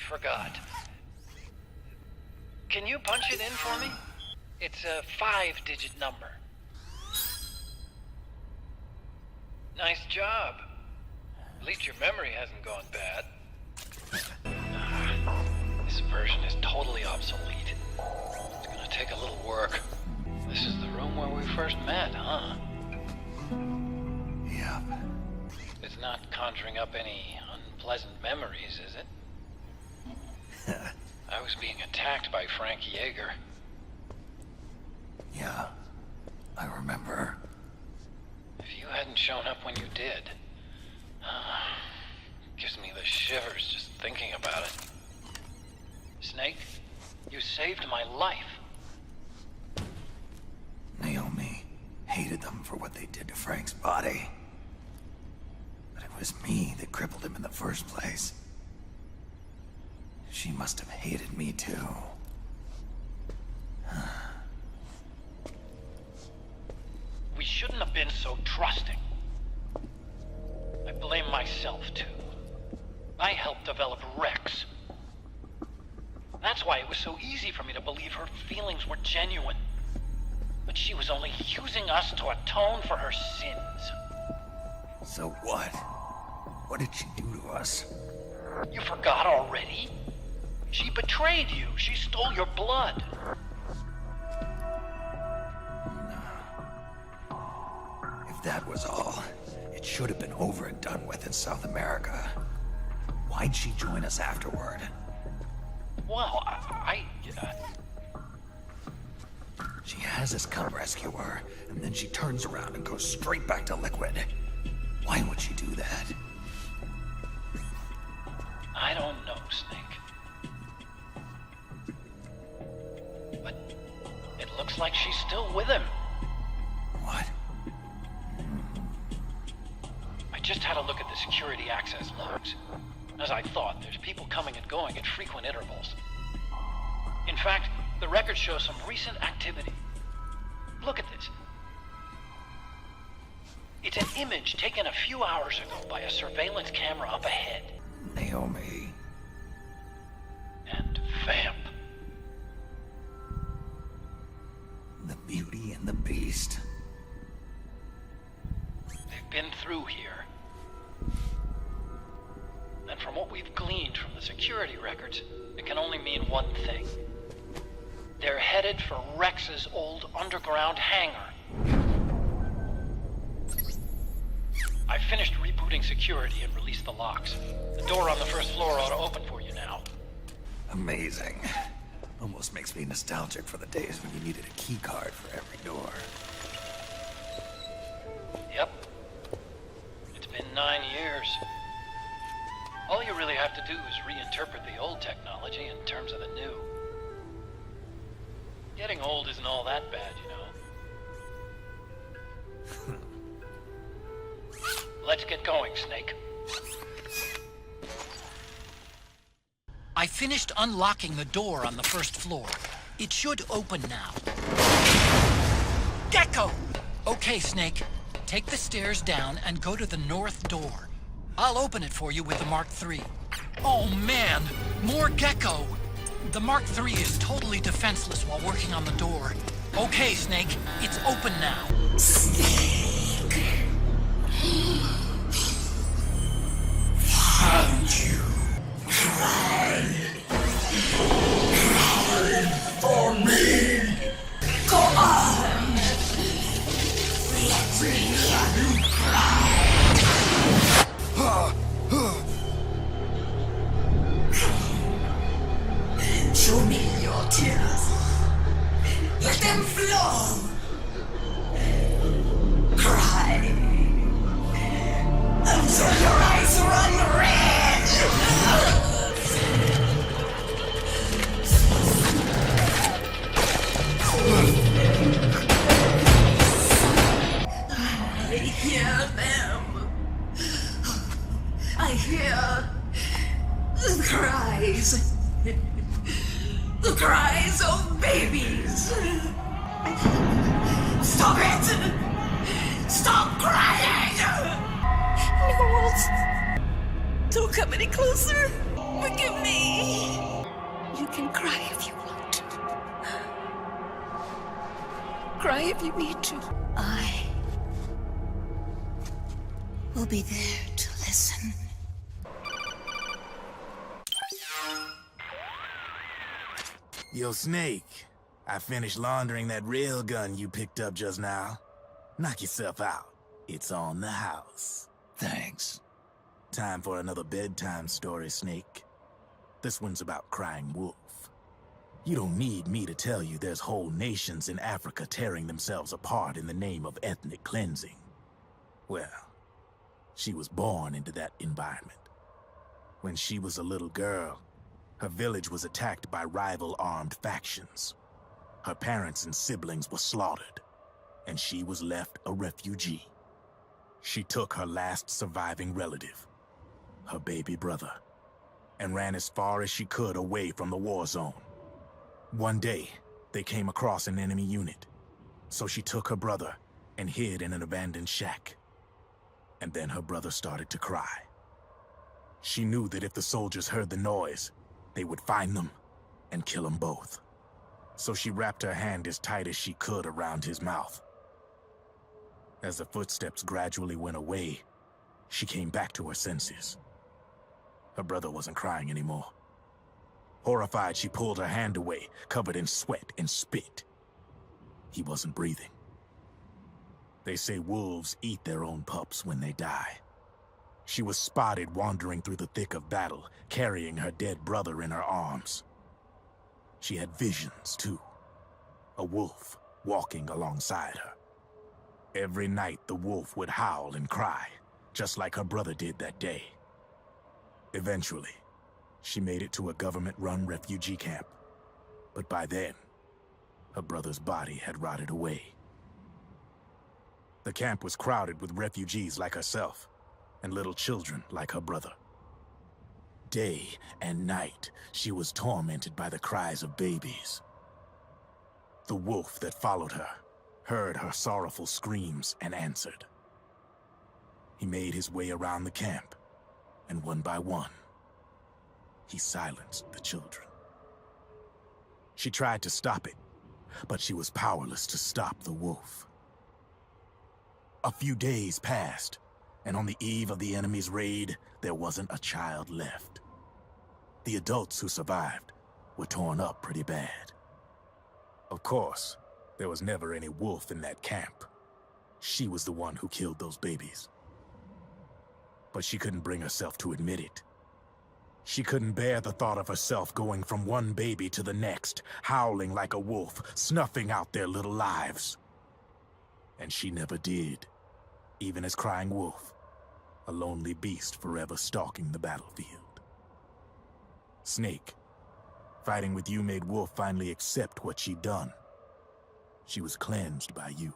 S15: Forgot. Can you punch it in for me? It's a 5-digit number. Nice job. At least your memory hasn't gone bad. This version is totally obsolete. It's gonna take a little work. This is the room where we first met, huh?
S1: Yep.
S15: It's not conjuring up any unpleasant memories, is it? I was being attacked by Frank Yeager.
S1: Yeah, I remember.
S15: If you hadn't shown up when you did, gives me the shivers just thinking about it. Snake, you saved my life.
S1: Naomi hated them for what they did to Frank's body. But it was me that crippled him in the first place. She must have hated me too.
S15: We shouldn't have been so trusting. I blame myself too. I helped develop Rex. That's why it was so easy for me to believe her feelings were genuine. But she was only using us to atone for her sins.
S1: So what? What did she do to us?
S15: You forgot already? She betrayed you. She stole your blood.
S1: If that was all, it should have been over and done with in South America. Why'd she join us afterward?
S15: Well,
S1: She has us come rescue her, and then she turns around and goes straight back to Liquid. Why would she do that?
S5: just had a look at the security access logs. As I thought, there's people coming and going at frequent intervals. In fact, the records show some recent activity. Look at this. It's an image taken a few hours ago by a surveillance camera up ahead.
S1: Naomi.
S5: And Vamp.
S1: The Beauty and the Beast.
S5: They've been through here. And from what we've gleaned from the security records, it can only mean one thing. They're headed for Rex's old underground hangar. I finished rebooting security and released the locks. The door on the first floor ought to open for you now.
S1: Amazing. Almost makes me nostalgic for the days when you needed a key card for every door.
S5: Yep. It's been 9 years. All you really have to do is reinterpret the old technology in terms of the new. Getting old isn't all that bad, you know. Let's get going, Snake.
S15: I finished unlocking the door on the first floor. It should open now. Gecko! Okay, Snake. Take the stairs down and go to the north door. I'll open it for you with the Mark III. Oh man, more Gecko! The Mark III is totally defenseless while working on the door. Okay, Snake, it's open now.
S18: Snake! Found you. Cry for me. Go on. Let me hear you cry. Show me your tears. Let them flow. Cry until your eyes run red. I hear them. I hear the cries. The cries of babies. Stop it! Stop crying!
S21: No, don't come any closer. Forgive me. You can cry if you want to. Cry if you need to. I will be there to listen.
S6: Yo, Snake, I finished laundering that rail gun you picked up just now. Knock yourself out. It's on the house.
S1: Thanks.
S6: Time for another bedtime story, Snake. This one's about Crying Wolf. You don't need me to tell you there's whole nations in Africa tearing themselves apart in the name of ethnic cleansing. Well, she was born into that environment. When she was a little girl, her village was attacked by rival armed factions. Her parents and siblings were slaughtered, and she was left a refugee. She took her last surviving relative, her baby brother, and ran as far as she could away from the war zone. One day, they came across an enemy unit, so she took her brother and hid in an abandoned shack. And then her brother started to cry. She knew that if the soldiers heard the noise, they would find them and kill them both. So she wrapped her hand as tight as she could around his mouth. As the footsteps gradually went away, she came back to her senses. Her brother wasn't crying anymore. Horrified, she pulled her hand away, covered in sweat and spit. He wasn't breathing. They say wolves eat their own pups when they die. She was spotted wandering through the thick of battle, carrying her dead brother in her arms. She had visions, too. A wolf walking alongside her. Every night, the wolf would howl and cry, just like her brother did that day. Eventually, she made it to a government-run refugee camp. But by then, her brother's body had rotted away. The camp was crowded with refugees like herself, and little children like her brother. Day and night, she was tormented by the cries of babies. The wolf that followed her heard her sorrowful screams and answered. He made his way around the camp, and one by one, he silenced the children. She tried to stop it, but she was powerless to stop the wolf. A few days passed, and on the eve of the enemy's raid, there wasn't a child left. The adults who survived were torn up pretty bad. Of course, there was never any wolf in that camp. She was the one who killed those babies. But she couldn't bring herself to admit it. She couldn't bear the thought of herself going from one baby to the next, howling like a wolf, snuffing out their little lives. And she never did, even as crying wolf, a lonely beast forever stalking the battlefield. Snake, fighting with you made Wolf finally accept what she'd done. She was cleansed by you.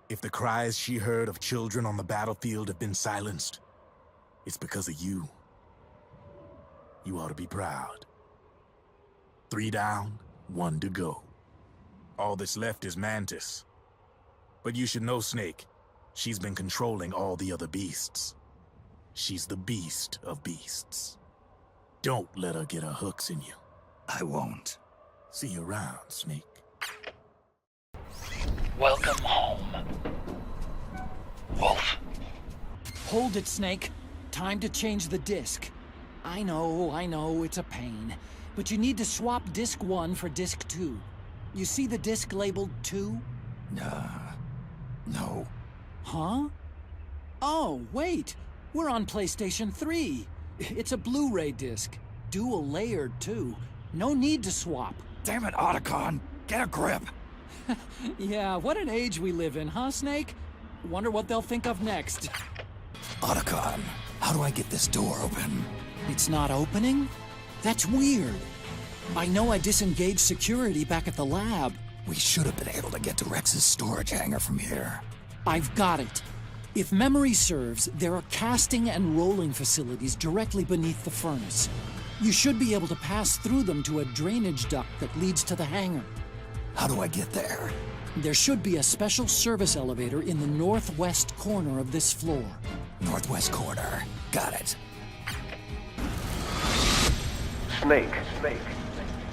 S6: If the cries she heard of children on the battlefield have been silenced, it's because of you. You ought to be proud. 3 down, 1 to go. All that's left is Mantis. But you should know, Snake, she's been controlling all the other beasts. She's the beast of beasts. Don't let her get her hooks in you.
S1: I won't.
S6: See you around, Snake.
S15: Welcome home, Wolf.
S2: Hold it, Snake. Time to change the disc. I know, it's a pain. But you need to swap disc 1 for disc 2. You see the disc labeled 2?
S1: No.
S2: Huh? Oh, wait. We're on PlayStation 3. It's a Blu-ray disc. Dual layered, too. No need to swap.
S1: Damn it, Otacon! Get a grip!
S2: Yeah, what an age we live in, huh, Snake? Wonder what they'll think of next.
S1: Otacon, how do I get this door open?
S2: It's not opening? That's weird. I know I disengaged security back at the lab.
S1: We should have been able to get to Rex's storage hangar from here.
S2: I've got it. If memory serves, there are casting and rolling facilities directly beneath the furnace. You should be able to pass through them to a drainage duct that leads to the hangar.
S1: How do I get there?
S2: There should be a special service elevator in the northwest corner of this floor.
S1: Northwest corner. Got it.
S13: Snake.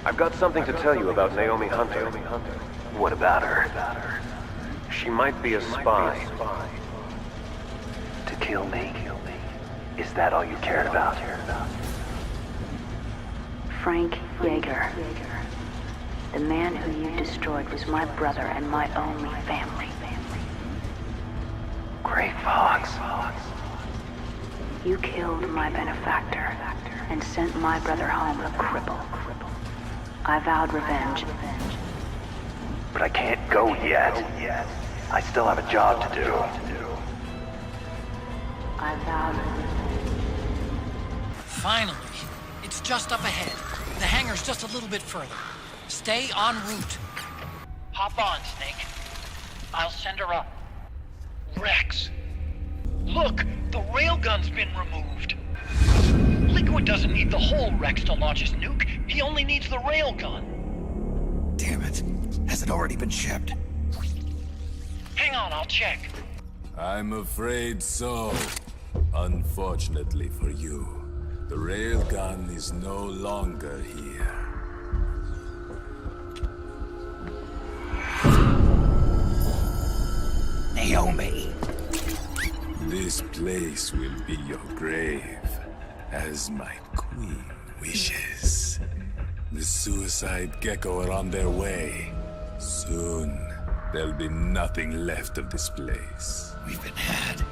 S13: I've got something to tell you about Naomi Hunter. What about her? She might be a spy. To kill me? Is that all you cared about?
S11: Frank Yeager. The man who you destroyed was my brother and my only family.
S13: Gray Fox.
S11: You killed my benefactor and sent my brother home a cripple. I vowed revenge.
S13: But I can't go yet. I still have a job to do.
S11: I vowed revenge.
S15: Finally. It's just up ahead. The hangar's just a little bit further. Stay en route. Hop on, Snake. I'll send her up. Rex! Look! The railgun's been removed! Liquid doesn't need the whole Rex to launch his nuke. He only needs the railgun.
S1: Damn it. Has it already been shipped?
S15: Hang on, I'll check.
S7: I'm afraid so. Unfortunately for you, the railgun is no longer here.
S1: Naomi!
S7: This place will be your grave, as my queen wishes. The Suicide Gecko are on their way. Soon, there'll be nothing left of this place.
S1: We've been had.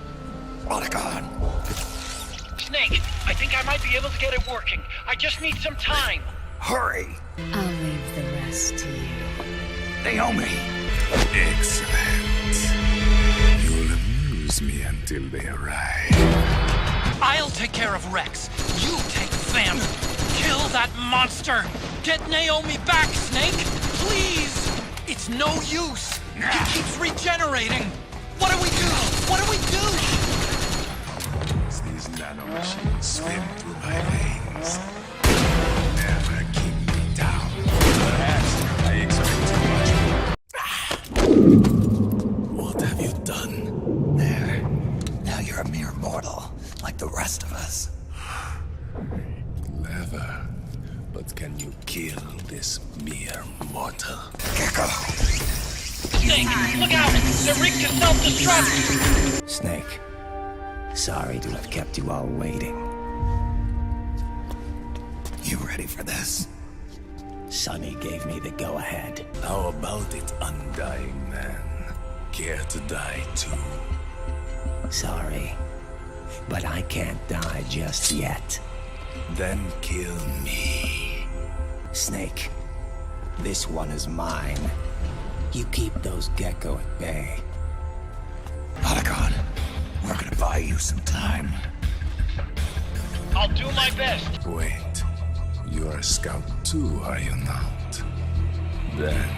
S1: Otacon!
S15: Snake, I think I might be able to get it working. I just need some time.
S1: Hurry!
S17: I'll leave the rest to you.
S1: Naomi!
S7: Excellent. You'll amuse me until they arrive.
S15: I'll take care of Rex. You take Vamp. Kill that monster. Get Naomi back, Snake. Please. It's no use. He keeps regenerating. What do we do? What do we do?
S7: swim through my veins. Never keep me down. Perhaps I expect too much. What have you done?
S1: There. Now you're a mere mortal, like the rest of us.
S7: Clever. But can you kill this mere mortal?
S1: Gecko!
S15: Snake, look out! The rig can self-destruct!
S8: Snake, sorry to have kept you all waiting.
S1: You ready for this?
S8: Sonny gave me the go-ahead.
S7: How about it, undying man? Care to die too?
S8: Sorry, but I can't die just yet.
S7: Then kill me.
S8: Snake, this one is mine. You keep those Gecko at bay.
S1: Otacon, we're gonna buy you some time.
S15: I'll do my best.
S7: Wait, you're a scout too, are you not? Then,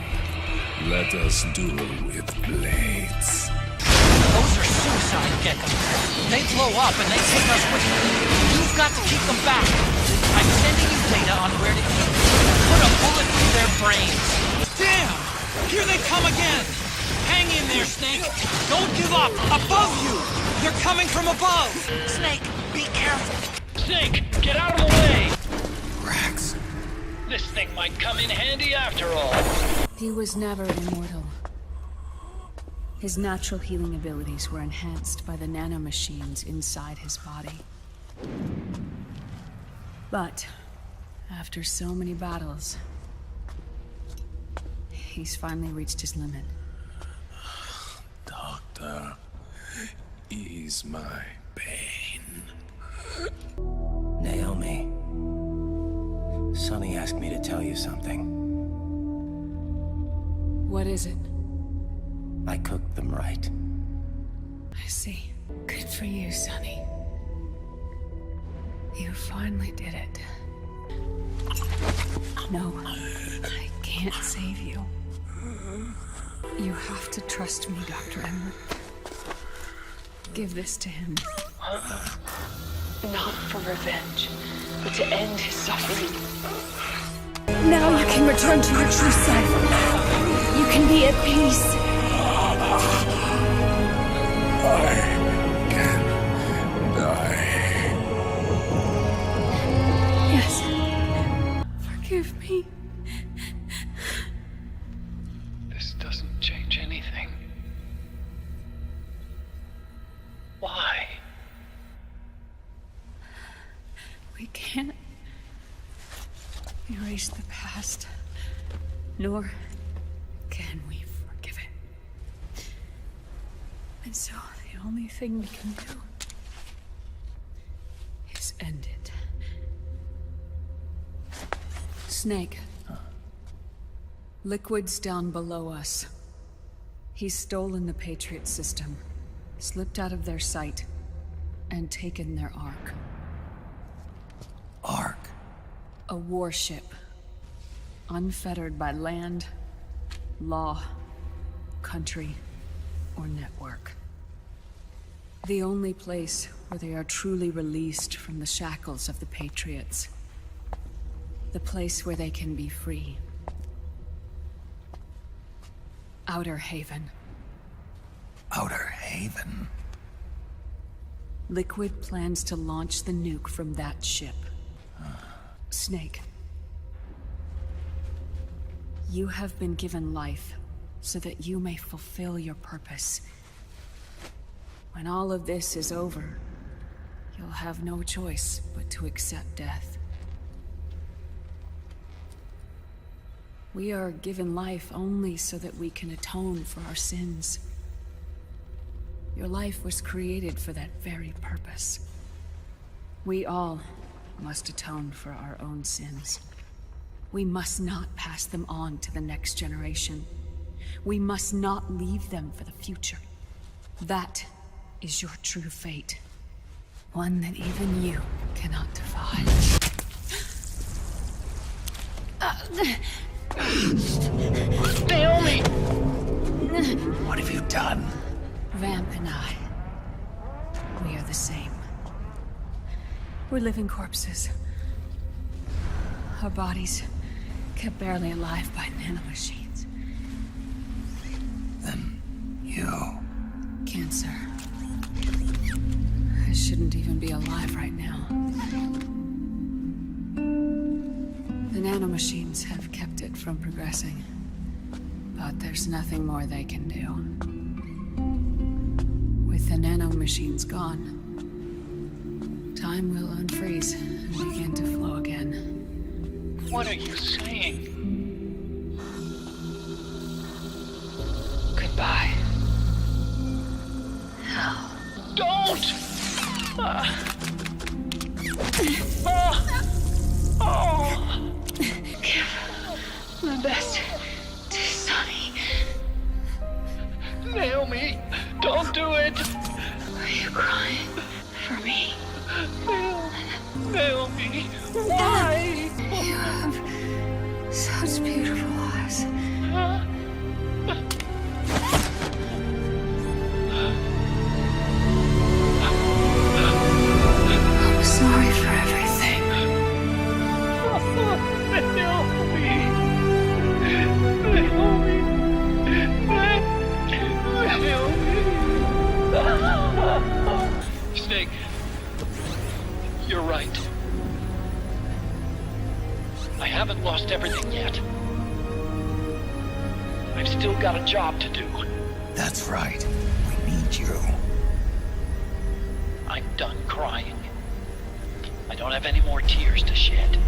S7: let us duel with blades.
S15: Those are suicide geckos. They blow up and they take us with them. You've got to keep them back. I'm sending you data on where to keep them. Put a bullet through their brains. Damn! Here they come again! Hang in there, Snake! Don't give up! Above you! They're coming from above! Snake, be careful! Snake, get out of the way!
S1: Rex.
S15: This thing might come in handy after all.
S17: He was never immortal. His natural healing abilities were enhanced by the nanomachines inside his body. But, after so many battles, he's finally reached his limit.
S7: Doctor, ease my pain.
S8: Naomi, Sonny asked me to tell you something.
S17: What is it?
S8: I cooked them right.
S17: I see. Good for you, Sonny. You finally did it. No, I can't save you. You have to trust me, Dr. Emmer. Give this to him.
S11: Not for revenge, but to end his suffering.
S17: Now you can return to your true self. You can be at peace.
S7: I can die.
S17: Yes. Forgive me.
S5: This doesn't change anything. Why?
S17: We can't erase the past, nor can we forgive it. And so the only thing we can do is end it. Snake. Liquid's down below us. He's stolen the Patriot system, slipped out of their sight, and taken their Ark.
S1: Ark?
S17: A warship. Unfettered by land, law, country, or network. The only place where they are truly released from the shackles of the Patriots. The place where they can be free. Outer Haven.
S1: Outer Haven?
S17: Liquid plans to launch the nuke from that ship. Snake. You have been given life so that you may fulfill your purpose. When all of this is over, you'll have no choice but to accept death. We are given life only so that we can atone for our sins. Your life was created for that very purpose. We all must atone for our own sins. We must not pass them on to the next generation. We must not leave them for the future. That is your true fate. One that even you cannot defy.
S15: Naomi!
S1: What have you done?
S17: Vamp and I, we are the same. We're living corpses. Our bodies kept barely alive by nanomachines.
S1: Then you...
S17: Cancer. I shouldn't even be alive right now. The nanomachines have kept it from progressing. But there's nothing more they can do. With the nanomachines gone, time will unfreeze and begin to flow again.
S15: What are you saying? Goodbye.
S17: No.
S15: Don't!
S17: Give my best to Sonny.
S15: Naomi, don't do it!
S17: Are you crying for me?
S15: Naomi, why?
S17: You have such beautiful eyes. I'm sorry for everything.
S15: Snake, you're right. I haven't lost everything yet. I've still got a job to do.
S1: That's right. We need you.
S15: I'm done crying. I don't have any more tears to shed.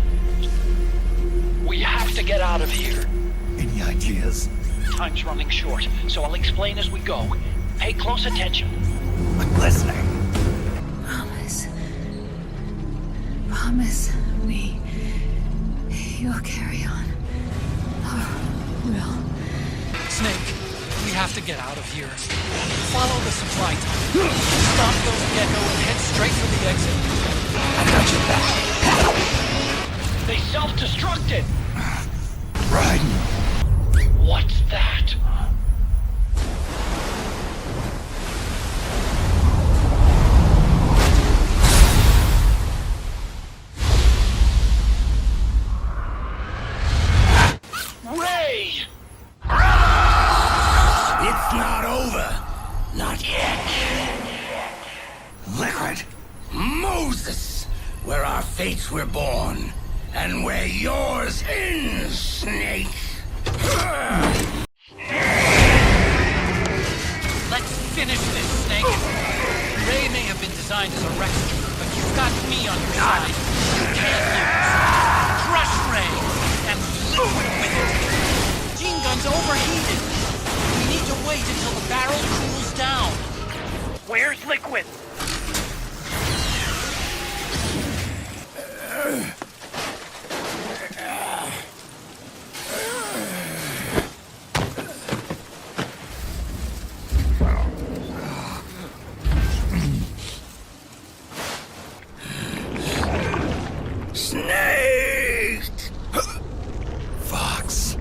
S15: We have to get out of here.
S1: Any ideas?
S15: Time's running short, so I'll explain as we go. Pay close attention.
S1: I'm listening.
S17: Promise me you'll carry on. Will.
S15: Snake, we have to get out of here. Follow the supply tunnel. Stop those gecko and head straight for the exit.
S1: I got your back.
S15: They self-destructed.
S1: Right.
S15: What's that? Ray!
S18: It's not over. Not yet.
S1: Liquid.
S18: Moses, where our fates were born, and where yours ends, Snake.
S15: Let's finish this, Snake. Ray may have been designed as a rescuer, but you've got me on your side. You can't lose. Crush Ray, and Liquid with it. Gene gun's overheated. We need to wait until the barrel cools down. Where's Liquid?
S18: Snake!
S1: Fox.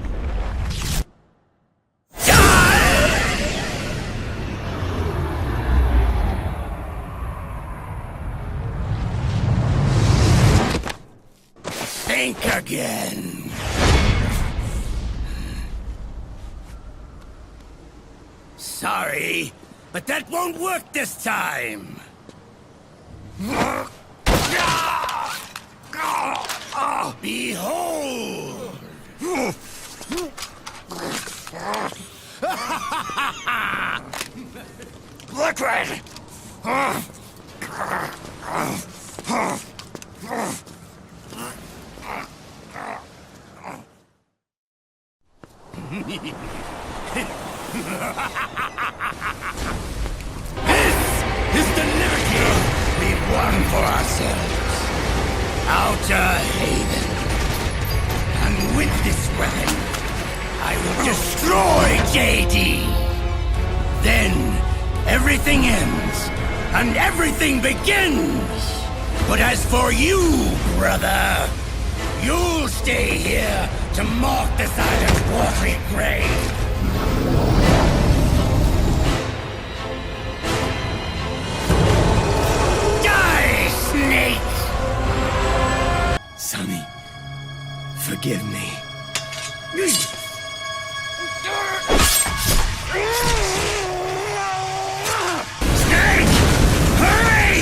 S18: Think again. Sorry, but that won't work this time. Behold! Liquid! This is the liberty we've won for ourselves. Outer Haven. And with this weapon, I will destroy JD. Then, everything ends, and everything begins. But as for you, brother, you'll stay here to mark the silent watery grave. Die, Snake! forgive me. Snake! Hurry!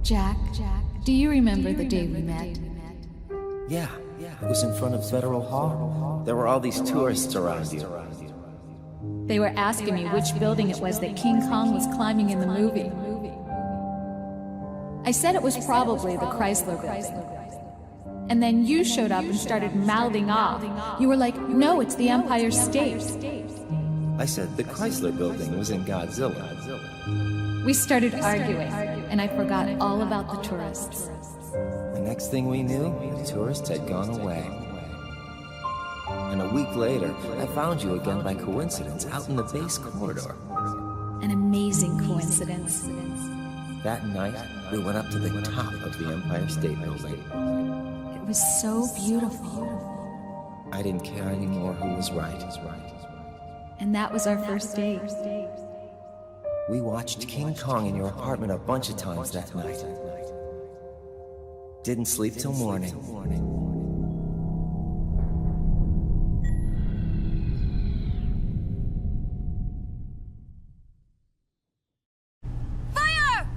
S17: Jack, do you remember the day we met?
S8: Yeah, it was in front of Federal Hall. There were all these tourists around you.
S20: They were asking me which building it was that King Kong was climbing in the movie. I said it was probably the Chrysler building. And then you showed up and started mouthing off. You were like, no, it's the Empire State.
S8: I said the Chrysler building was in Godzilla.
S20: We started arguing, and I forgot all about the tourists.
S8: The next thing we knew, the tourists had gone away. And a week later, I found you again by coincidence out in the base corridor.
S20: An amazing coincidence.
S8: That night, we went up to the top of the Empire State Building.
S20: It was so beautiful.
S8: I didn't care anymore who was right.
S20: And that was our first date.
S8: We watched King Kong in your apartment a bunch of times that night. Didn't sleep till morning.
S4: Fire!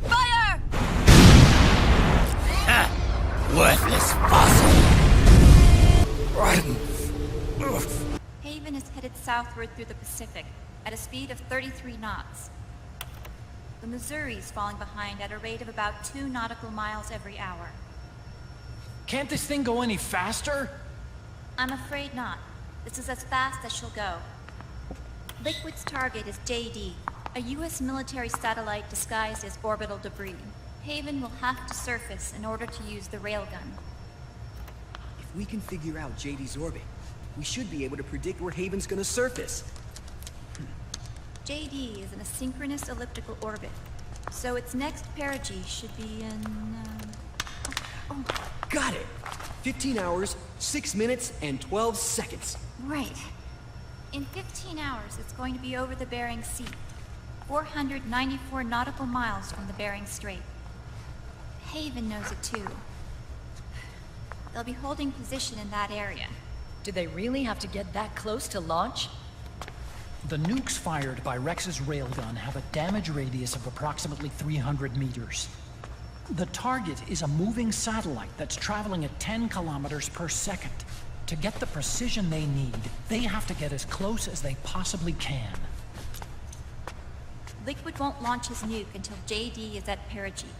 S4: Fire!
S18: Ha! Worthless fossil!
S21: Haven is headed southward through the Pacific at a speed of 33 knots. The Missouri's falling behind at a rate of about 2 nautical miles every hour.
S15: Can't this thing go any faster?
S21: I'm afraid not. This is as fast as she'll go. Liquid's target is JD, a U.S. military satellite disguised as orbital debris. Haven will have to surface in order to use the railgun.
S10: If we can figure out JD's orbit, we should be able to predict where Haven's gonna surface.
S21: JD is in a synchronous elliptical orbit, so its next perigee should be in...
S10: Got it! 15 hours, 6 minutes, and 12 seconds.
S21: Right. In 15 hours, it's going to be over the Bering Sea, 494 nautical miles from the Bering Strait. Haven knows it too. They'll be holding position in that area.
S9: Do they really have to get that close to launch?
S15: The nukes fired by Rex's railgun have a damage radius of approximately 300 meters. The target is a moving satellite that's traveling at 10 kilometers per second. To get the precision they need, they have to get as close as they possibly can.
S21: Liquid won't launch his nuke until JD is at perigee.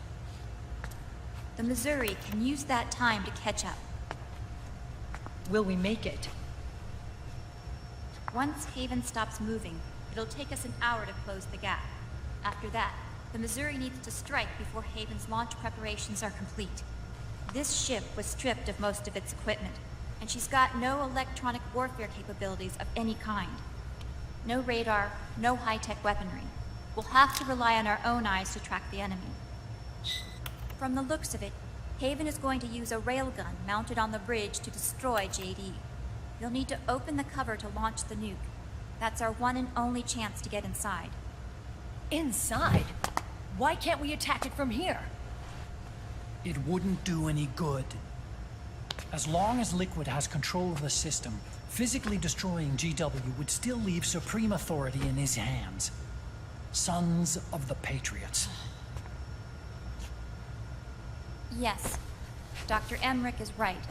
S21: The Missouri can use that time to catch up.
S9: Will we make it?
S21: Once Haven stops moving, it'll take us an hour to close the gap. After that, the Missouri needs to strike before Haven's launch preparations are complete. This ship was stripped of most of its equipment, and she's got no electronic warfare capabilities of any kind. No radar, no high-tech weaponry. We'll have to rely on our own eyes to track the enemy. From the looks of it, Haven is going to use a railgun mounted on the bridge to destroy JD. You'll need to open the cover to launch the nuke. That's our one and only chance to get inside.
S9: Inside? Why can't we attack it from here?
S15: It wouldn't do any good. As long as Liquid has control of the system, physically destroying GW would still leave supreme authority in his hands. Sons of the Patriots.
S21: Yes, Dr. Emmerich is right.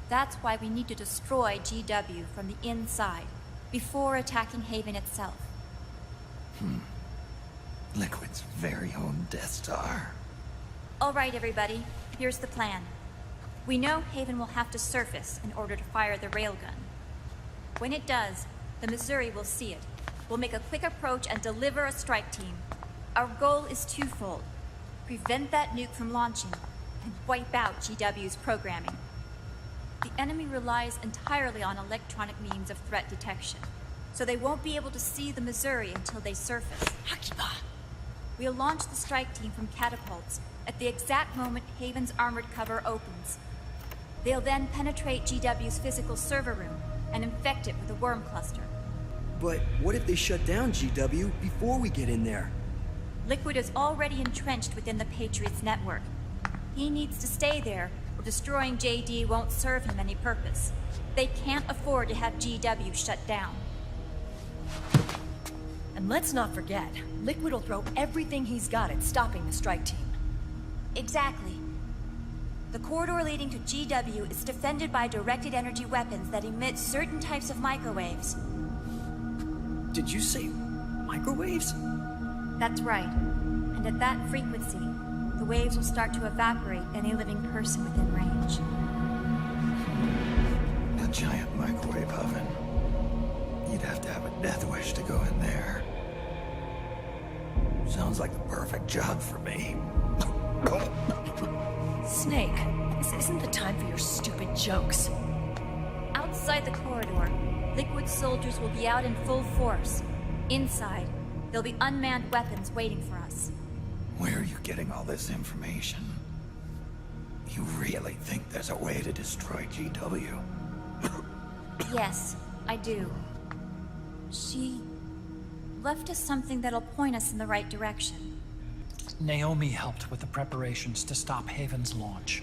S21: That's why we need to destroy GW from the inside, before attacking Haven itself.
S1: Liquid's very own Death Star.
S21: All right, everybody, here's the plan. We know Haven will have to surface in order to fire the railgun. When it does, the Missouri will see it. We'll make a quick approach and deliver a strike team. Our goal is twofold. Prevent that nuke from launching, and wipe out GW's programming. The enemy relies entirely on electronic means of threat detection, so they won't be able to see the Missouri until they surface. Hakiba! We'll launch the strike team from catapults at the exact moment Haven's armored cover opens. They'll then penetrate GW's physical server room and infect it with a worm cluster.
S14: But what if they shut down GW before we get in there?
S21: Liquid is already entrenched within the Patriots network. He needs to stay there, or destroying JD won't serve him any purpose. They can't afford to have GW shut down.
S9: And let's not forget, Liquid will throw everything he's got at stopping the strike team.
S21: Exactly. The corridor leading to GW is defended by directed energy weapons that emit certain types of microwaves.
S14: Did you say microwaves?
S21: That's right. And at that frequency, the waves will start to evaporate any living person within range.
S1: A giant microwave oven. You'd have to have a death wish to go in there. Sounds like the perfect job for me.
S9: Snake, this isn't the time for your stupid jokes.
S21: Outside the corridor, Liquid soldiers will be out in full force. Inside, there'll be unmanned weapons waiting for us.
S1: Where are you getting all this information? You really think there's a way to destroy GW?
S21: Yes, I do. She left us something that'll point us in the right direction.
S15: Naomi helped with the preparations to stop Haven's launch.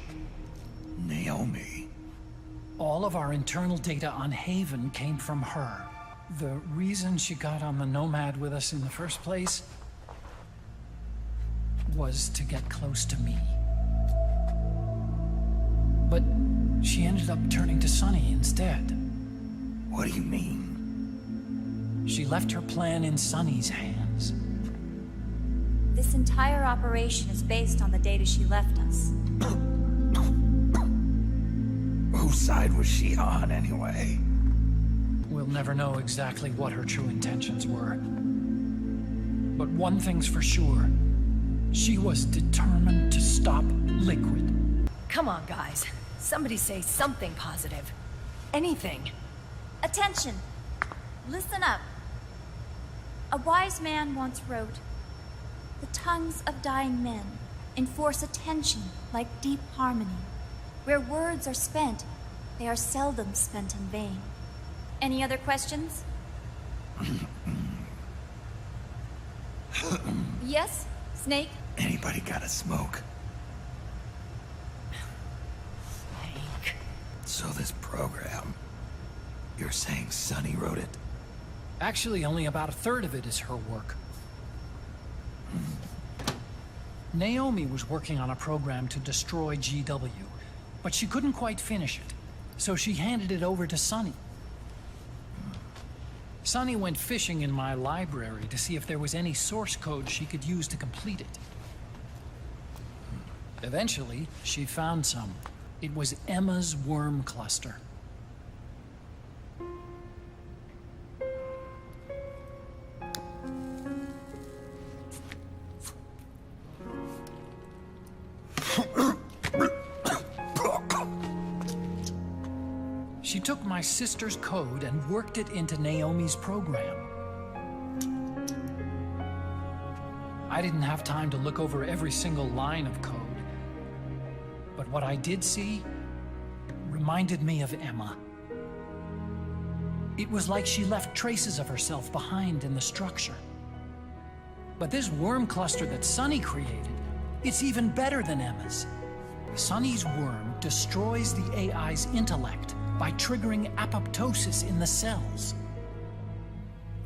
S1: Naomi?
S15: All of our internal data on Haven came from her. The reason she got on the Nomad with us in the first place was to get close to me. But she ended up turning to Sunny instead.
S1: What do you mean?
S15: She left her plan in Sunny's hands.
S21: This entire operation is based on the data she left us.
S1: Whose side was she on, anyway?
S15: We'll never know exactly what her true intentions were. But one thing's for sure. She was determined to stop Liquid.
S9: Come on, guys. Somebody say something positive. Anything.
S21: Attention! Listen up. A wise man once wrote, "The tongues of dying men enforce attention like deep harmony. Where words are spent, they are seldom spent in vain." Any other questions? Yes, Snake?
S1: Anybody got a smoke?
S9: Snake.
S1: So this program, you're saying Sunny wrote it?
S15: Actually, only about a third of it is her work. Naomi was working on a program to destroy GW, but she couldn't quite finish it, so she handed it over to Sunny. Sunny went fishing in my library to see if there was any source code she could use to complete it. Eventually, she found some. It was Emma's worm cluster. She took my sister's code and worked it into Naomi's program. I didn't have time to look over every single line of code, but what I did see reminded me of Emma. It was like she left traces of herself behind in the structure. But this worm cluster that Sunny created, it's even better than Emma's. Sunny's worm destroys the AI's intellect by triggering apoptosis in the cells.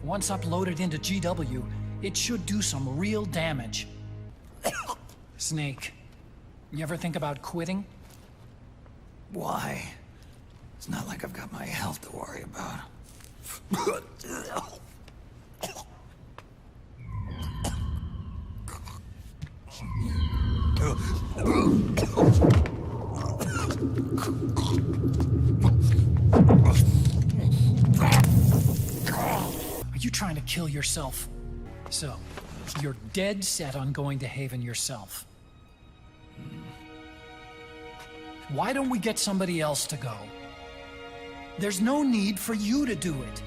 S15: Once uploaded into GW, it should do some real damage. Snake, you ever think about quitting?
S1: Why? It's not like I've got my health to worry about.
S15: Are you trying to kill yourself? So, you're dead set on going to Haven yourself. Why don't we get somebody else to go? There's no need for you to do it.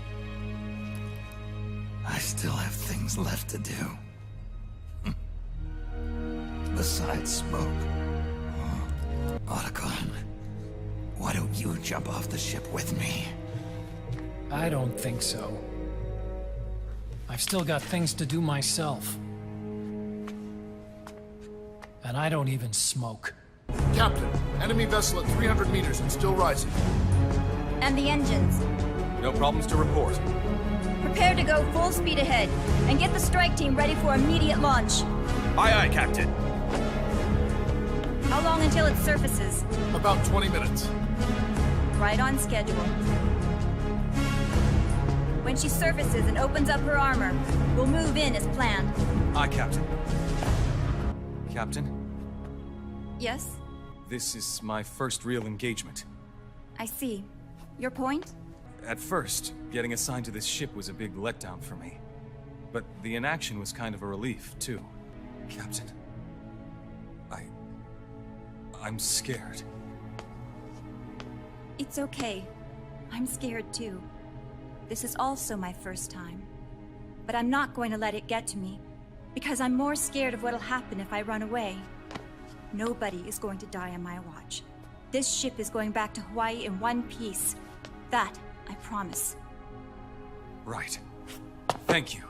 S1: I still have things left to do. Besides smoke. Otacon. Why don't you jump off the ship with me?
S2: I don't think so. I've still got things to do myself. And I don't even smoke.
S19: Captain, enemy vessel at 300 meters and still rising.
S21: And the engines.
S22: No problems to report.
S21: Prepare to go full speed ahead, and get the strike team ready for immediate launch.
S22: Aye, aye, Captain.
S21: How long until it surfaces?
S19: About 20 minutes.
S21: Right on schedule. When she surfaces and opens up her armor, we'll move in as planned.
S22: Aye, Captain. Captain,
S21: Yes?
S22: this is my first real engagement.
S21: I see. Your point?
S22: At first, getting assigned to this ship was a big letdown for me. But the inaction was kind of a relief, too. Captain, I'm scared.
S21: It's okay. I'm scared too. This is also my first time. But I'm not going to let it get to me, because I'm more scared of what'll happen if I run away. Nobody is going to die on my watch. This ship is going back to Hawaii in one piece. That, I promise.
S22: Right. Thank you.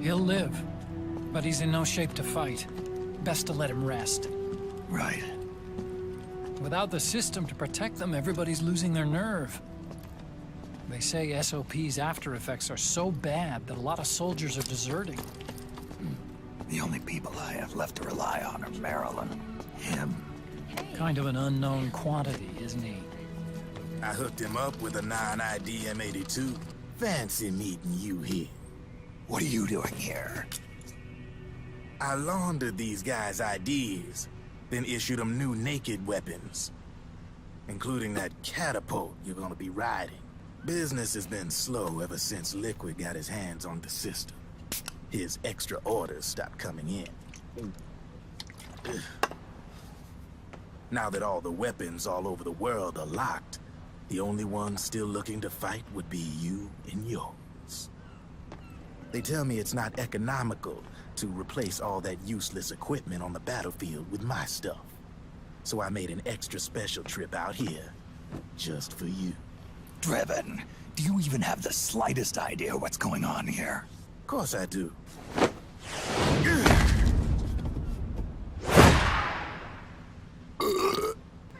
S2: He'll live, but he's in no shape to fight. Best to let him rest.
S1: Right.
S2: Without the system to protect them, everybody's losing their nerve. They say SOP's after effects are so bad that a lot of soldiers are deserting.
S1: The only people I have left to rely on are Marilyn. Him.
S2: Kind of an unknown quantity, isn't he?
S6: I hooked him up with a non-ID M82. Fancy meeting you here.
S1: What are you doing here?
S6: I laundered these guys' IDs, then issued them new naked weapons, including that catapult you're gonna be riding. Business has been slow ever since Liquid got his hands on the system. His extra orders stopped coming in. Now that all the weapons all over the world are locked, the only one still looking to fight would be you and yours. They tell me it's not economical to replace all that useless equipment on the battlefield with my stuff. So I made an extra special trip out here, just for you.
S1: Drebin, do you even have the slightest idea what's going on here?
S6: Of course I do.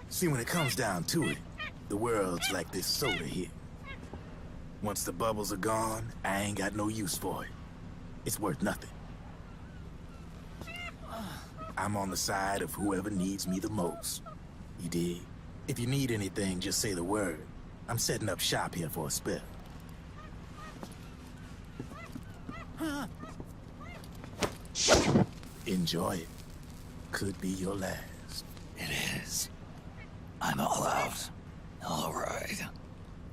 S6: See, when it comes down to it, the world's like this soda here. Once the bubbles are gone, I ain't got no use for it. It's worth nothing. I'm on the side of whoever needs me the most. You dig? If you need anything, just say the word. I'm setting up shop here for a spell. Enjoy it. Could be your last.
S1: It is. I'm all out. All right.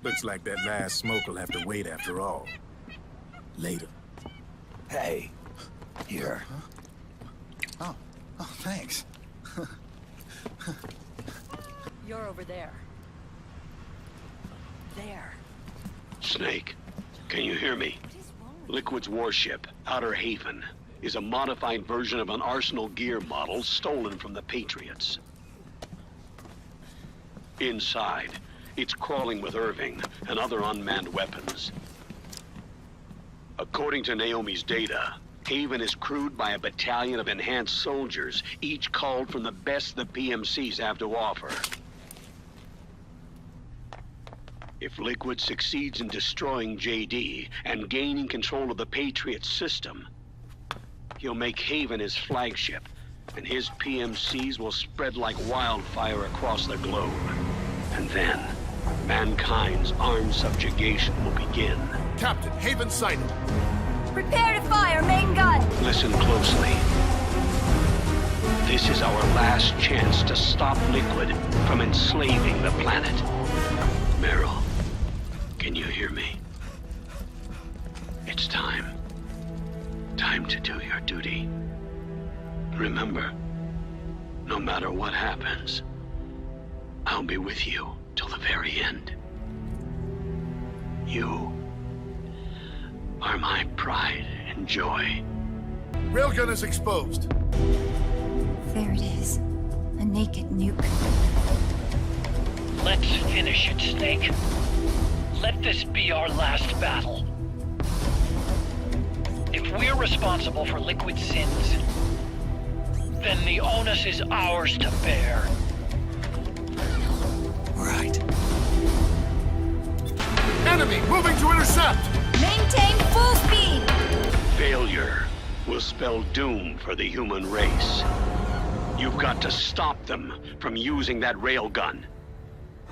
S6: Looks like that last smoke will have to wait after all. Later.
S1: Hey. Here. Oh, thanks.
S9: You're over there. There.
S3: Snake, can you hear me? Liquid's warship, Outer Haven, is a modified version of an Arsenal gear model stolen from the Patriots. Inside, it's crawling with Irving and other unmanned weapons. According to Naomi's data, Haven is crewed by a battalion of enhanced soldiers, each called from the best the PMCs have to offer. If Liquid succeeds in destroying JD and gaining control of the Patriot system, he'll make Haven his flagship, and his PMCs will spread like wildfire across the globe. And then, mankind's armed subjugation will begin.
S19: Captain, Haven sighted.
S21: Prepare to fire, main gun!
S3: Listen closely.
S12: This is our last chance to stop Liquid from enslaving the planet. Meryl, can you hear me? It's time. Time to do your duty. Remember, no matter what happens, I'll be with you till the very end. You are my pride and joy.
S19: Railgun is exposed.
S21: There it is. A naked nuke.
S15: Let's finish it, Snake. Let this be our last battle. If we're responsible for Liquid's sins, then the onus is ours to bear.
S1: Right.
S19: Enemy moving to intercept!
S21: Maintain full speed!
S12: Failure will spell doom for the human race. You've got to stop them from using that railgun.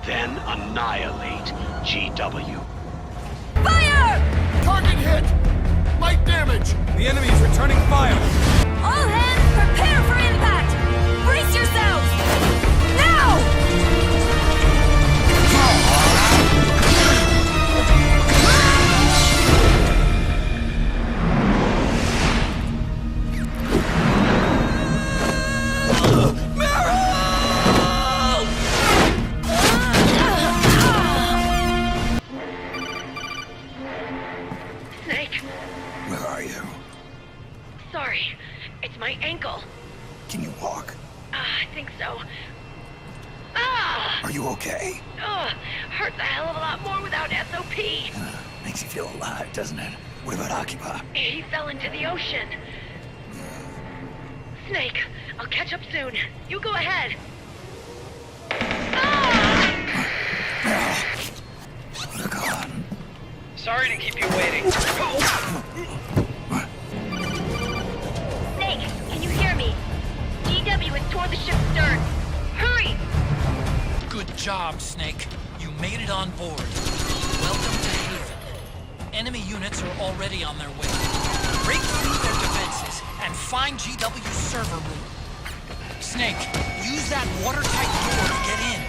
S12: Then annihilate GW.
S21: Fire!
S19: Target hit! Light damage!
S22: The enemy is returning fire!
S21: All hands prepare for impact! Brace yourselves! Now!
S11: Snake,
S1: Where are you?
S11: sorry. It's my ankle.
S1: Can you walk?
S11: I think so. Ah!
S1: Are you okay?
S11: Hurts a hell of a lot more without SOP.
S1: Makes you feel alive, doesn't it? What about Occupy?
S11: He fell into the ocean. Snake, I'll catch up soon. You go ahead.
S1: Look on.
S15: Sorry to keep you waiting.
S11: Snake, can you hear me? GW is toward the ship's stern. Hurry!
S15: Good job, Snake. You made it on board. Welcome to Haven. Enemy units are already on their way. Break through their defenses and find GW's server room. Snake, use that watertight door to get in.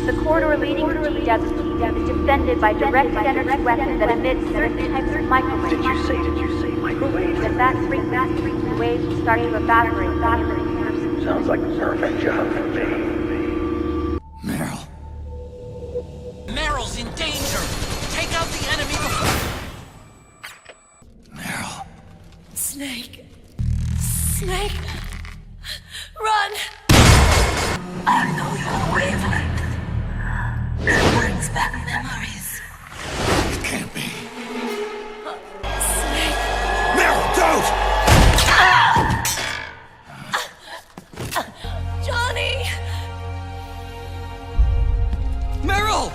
S21: The corridor leading to GW is defended by directed energy weapons that emit certain types of microwaves.
S13: Did you say microwave?
S21: If that frequency, the waves will start to evaporate faster than person.
S13: Sounds like a perfect job for me.
S1: Meryl.
S15: Meryl's in danger. Take out the enemy before...
S1: Meryl.
S21: Snake. Snake. Run!
S18: I know your wavelength. It brings back memories.
S1: It can't be.
S21: Snake.
S1: Meryl, don't!
S21: Johnny!
S1: Meryl!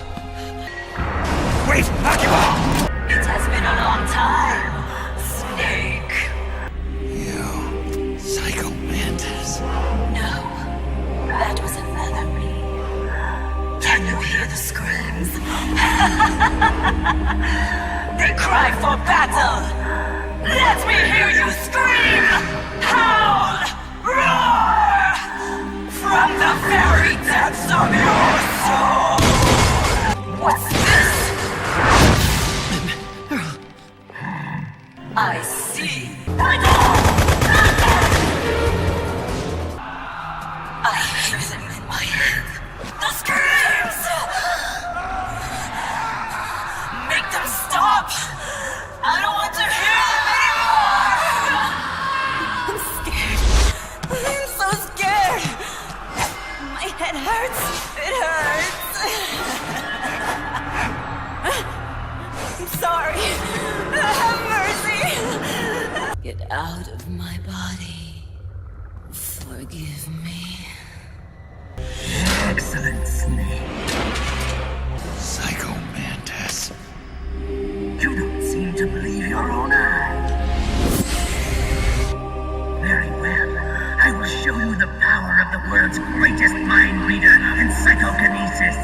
S1: Wait, Occupy!
S18: It has been a long time, Snake.
S1: You, Psycho Mantis.
S18: No, that was another me. Can you hear the screams? They cry for battle. Let me hear you scream! Howl! Roar! From the very depths of your soul! What's this? I see. I hear them in my head. The screams! Make them stop! I don't want to hear them anymore!
S21: I'm so scared! My head hurts. It hurts. I'm sorry. Have mercy.
S18: Get out of my body. Forgive me. Excellent, Snake.
S1: Psycho Mantis.
S18: You don't seem to believe your own eyes. Very well. I will show you the power of the world's greatest mind reader and psychokinesis.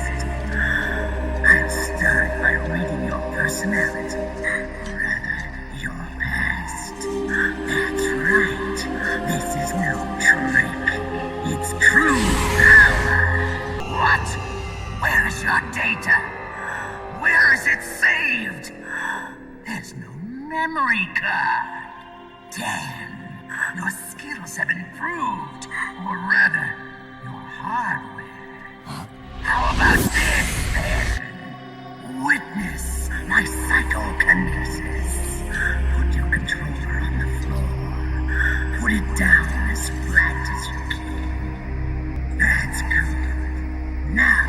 S18: I'll start by reading your personality. Rather, your past. That's right. This is no its true power. What? Where is your data? Where is it saved? There's no memory card. Damn, your skills have improved, or rather, your hardware. How about this, then? Witness my psychokinesis. Put your controller on the floor. Put it down as flat as you can. That's good. Now,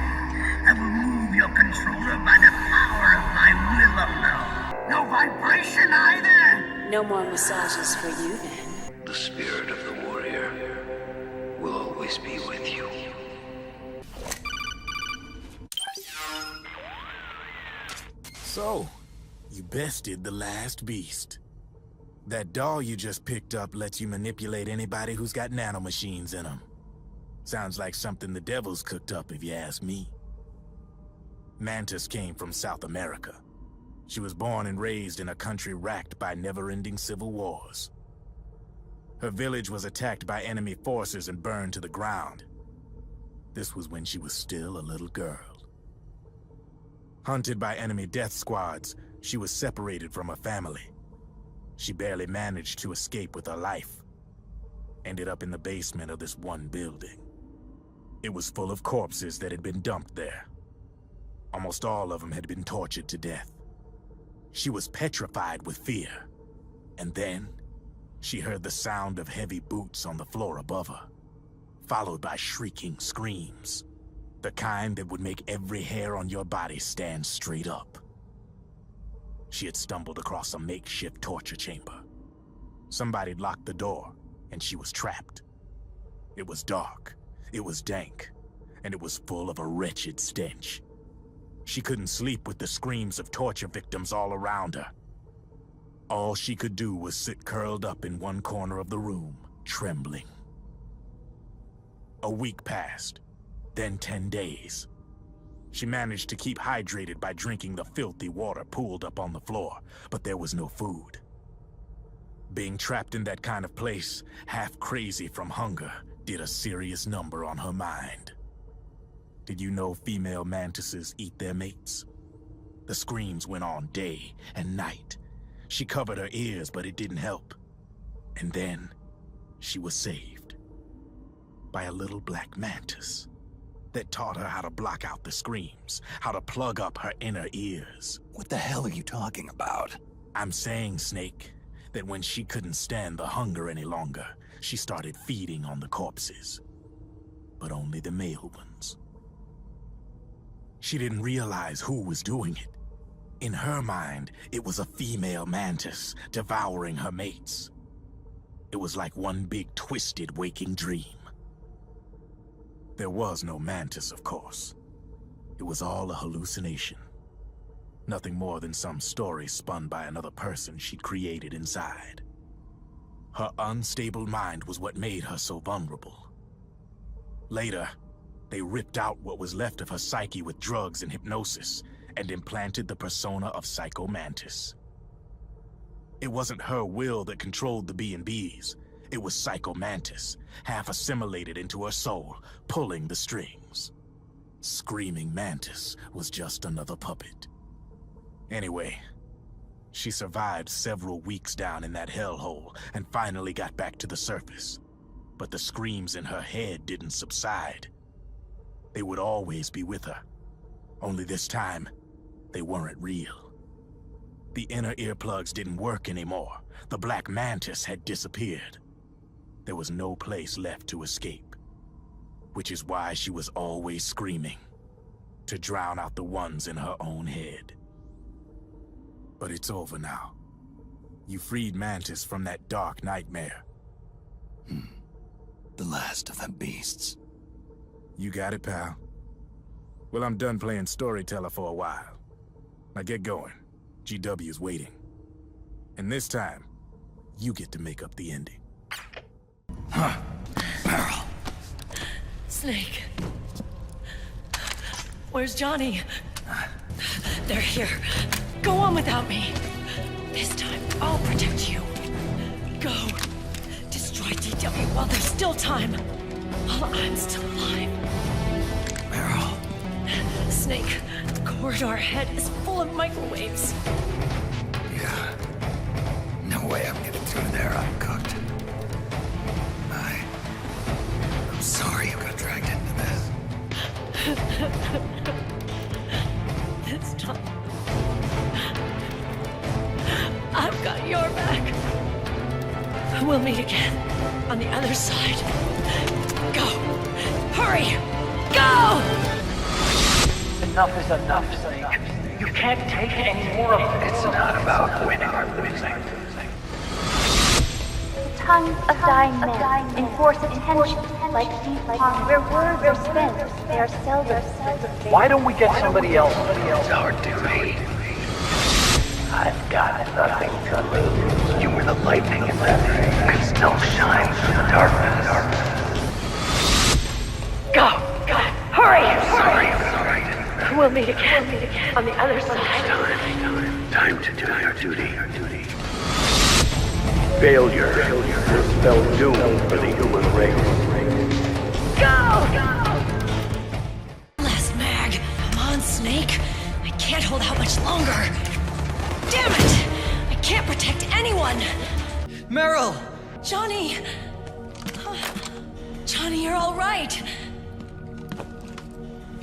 S18: I will move your controller by the power of my will alone. No vibration either.
S11: No more massages for you, then.
S7: The spirit of the warrior will always be with you.
S6: So, you bested the last beast. That doll you just picked up lets you manipulate anybody who's got nanomachines in them. Sounds like something the devil's cooked up, if you ask me. Mantis came from South America. She was born and raised in a country racked by never-ending civil wars. Her village was attacked by enemy forces and burned to the ground. This was when she was still a little girl. Hunted by enemy death squads, she was separated from her family. She barely managed to escape with her life. Ended up in the basement of this one building. It was full of corpses that had been dumped there. Almost all of them had been tortured to death. She was petrified with fear. And then, she heard the sound of heavy boots on the floor above her, followed by shrieking screams. The kind that would make every hair on your body stand straight up. She had stumbled across a makeshift torture chamber. Somebody'd locked the door, and she was trapped. It was dark, it was dank, and it was full of a wretched stench. She couldn't sleep with the screams of torture victims all around her. All she could do was sit curled up in one corner of the room, trembling. A week passed, then 10 days. She managed to keep hydrated by drinking the filthy water pooled up on the floor, but there was no food. Being trapped in that kind of place, half crazy from hunger, did a serious number on her mind. Did you know female mantises eat their mates? The screams went on day and night. She covered her ears, but it didn't help. And then, she was saved. By a little black mantis that taught her how to block out the screams, how to plug up her inner ears.
S1: What the hell are you talking about?
S6: I'm saying, Snake, that when she couldn't stand the hunger any longer, she started feeding on the corpses. But only the male ones. She didn't realize who was doing it. In her mind, it was a female mantis devouring her mates. It was like one big twisted waking dream. There was no mantis, of course. It was all a hallucination. Nothing more than some story spun by another person she'd created inside. Her unstable mind was what made her so vulnerable. Later, they ripped out what was left of her psyche with drugs and hypnosis and implanted the persona of Psycho Mantis. It wasn't her will that controlled the B&Bs. It was Psycho Mantis, half assimilated into her soul, pulling the strings. Screaming Mantis was just another puppet. Anyway, she survived several weeks down in that hellhole and finally got back to the surface. But the screams in her head didn't subside. They would always be with her. Only this time, they weren't real. The inner earplugs didn't work anymore. The black mantis had disappeared. There was no place left to escape. Which is why she was always screaming, to drown out the ones in her own head. But it's over now. You freed Mantis from that dark nightmare.
S1: The last of them beasts.
S6: You got it, pal. Well, I'm done playing storyteller for a while. Now get going. GW's waiting. And this time, you get to make up the ending.
S9: Pearl. Snake. Where's Johnny? They're here. Go on without me. This time, I'll protect you. Go. Destroy DW while there's still time. while I'm still alive.
S1: Meryl.
S9: Snake, the corridor ahead is full of microwaves.
S1: Yeah. No way I'm getting through there uncooked. I'm sorry you got dragged into this.
S9: This time, I've got your back. We'll meet again on the other side. Go! Hurry! Go!
S5: Enough is enough, Snake. You can't take any more of this.
S7: It's not about winning or losing.
S16: Tongues of dying men enforce attention like deep pond where words are spent. They are seldom spent.
S5: Why don't we get somebody else?
S7: It's our duty. I've got nothing to lose. You were the lightning in that ring. I still shine through the darkness.
S9: Go! Hurry!
S7: Sorry.
S9: We'll meet again on the other side.
S12: Time to do your duty. Failure will spell doom for the human race.
S9: Go! Last mag. Come on, Snake. I can't hold out much longer. Damn it! I can't protect anyone!
S10: Meryl!
S9: Johnny! Johnny, you're all right.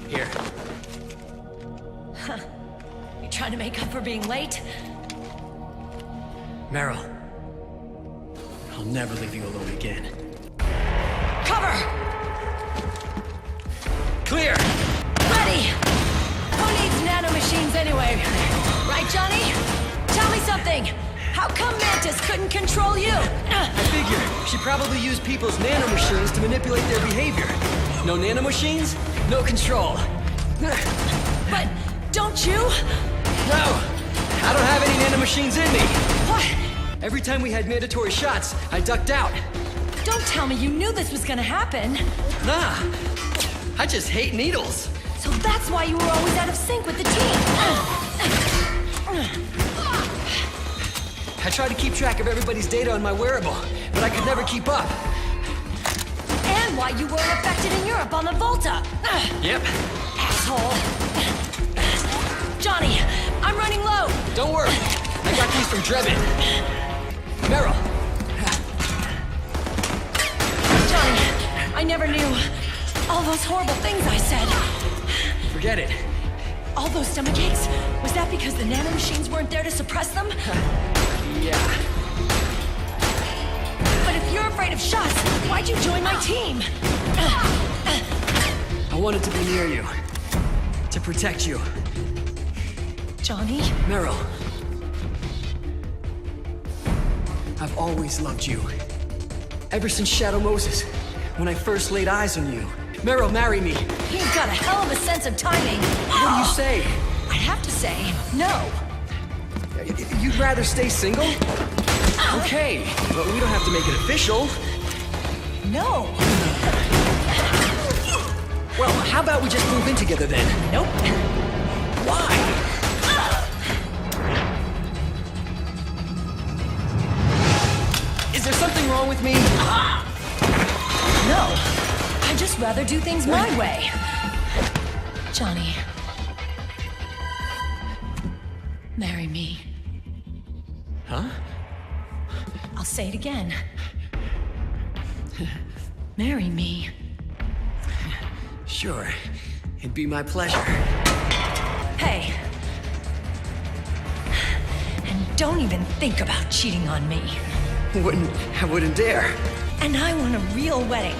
S10: Here.
S9: Huh. You trying to make up for being late?
S10: Meryl. I'll never leave you alone again.
S9: Cover!
S10: Clear!
S9: Ready! Who needs nanomachines anyway? Right, Johnny? Tell me something! How come Mantis couldn't control you?
S10: I figure she probably used people's nanomachines to manipulate their behavior. No nanomachines, no control.
S9: But don't you?
S10: No! I don't have any nanomachines in me!
S9: What?
S10: Every time we had mandatory shots, I ducked out.
S9: Don't tell me you knew this was gonna happen.
S10: Nah, I just hate needles.
S9: So that's why you were always out of sync with the team.
S10: I tried to keep track of everybody's data on my wearable, but I could never keep up.
S9: And why you weren't affected in Europe on the Volta.
S10: Yep.
S9: Asshole. Johnny, I'm running low.
S10: Don't worry, I got these from Drebin. Meryl.
S9: Johnny, I never knew all those horrible things I said.
S10: Forget it.
S9: All those stomach aches? Was that because the nanomachines weren't there to suppress them?
S10: Yeah.
S9: But if you're afraid of shots, why'd you join my team?
S10: I wanted to be near you. To protect you.
S9: Johnny?
S10: Meryl. I've always loved you. Ever since Shadow Moses, when I first laid eyes on you. Meryl, marry me.
S9: You've got a hell of a sense of timing.
S10: What do you say?
S9: I'd have to say no.
S10: You'd rather stay single? Okay, but we don't have to make it official.
S9: No.
S10: Well, how about we just move in together then?
S9: Nope.
S10: Why? Is there something wrong with me?
S9: No. I'd just rather do things my way. Johnny. Marry me.
S10: Huh?
S9: I'll say it again. Marry me.
S10: Sure. It'd be my pleasure.
S9: Hey. And don't even think about cheating on me.
S10: I wouldn't dare.
S9: And I want a real wedding.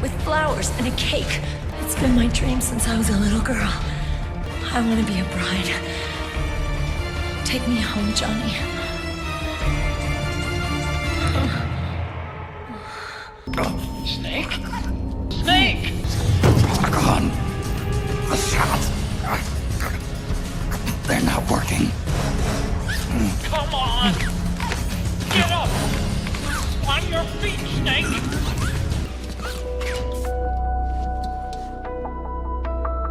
S9: With flowers and a cake. It's been my dream since I was a little girl. I want to be a bride. Take me home, Johnny.
S15: Snake? Snake!
S1: Gone. The shots. They're not working.
S15: Come on! Get up! On your feet, Snake!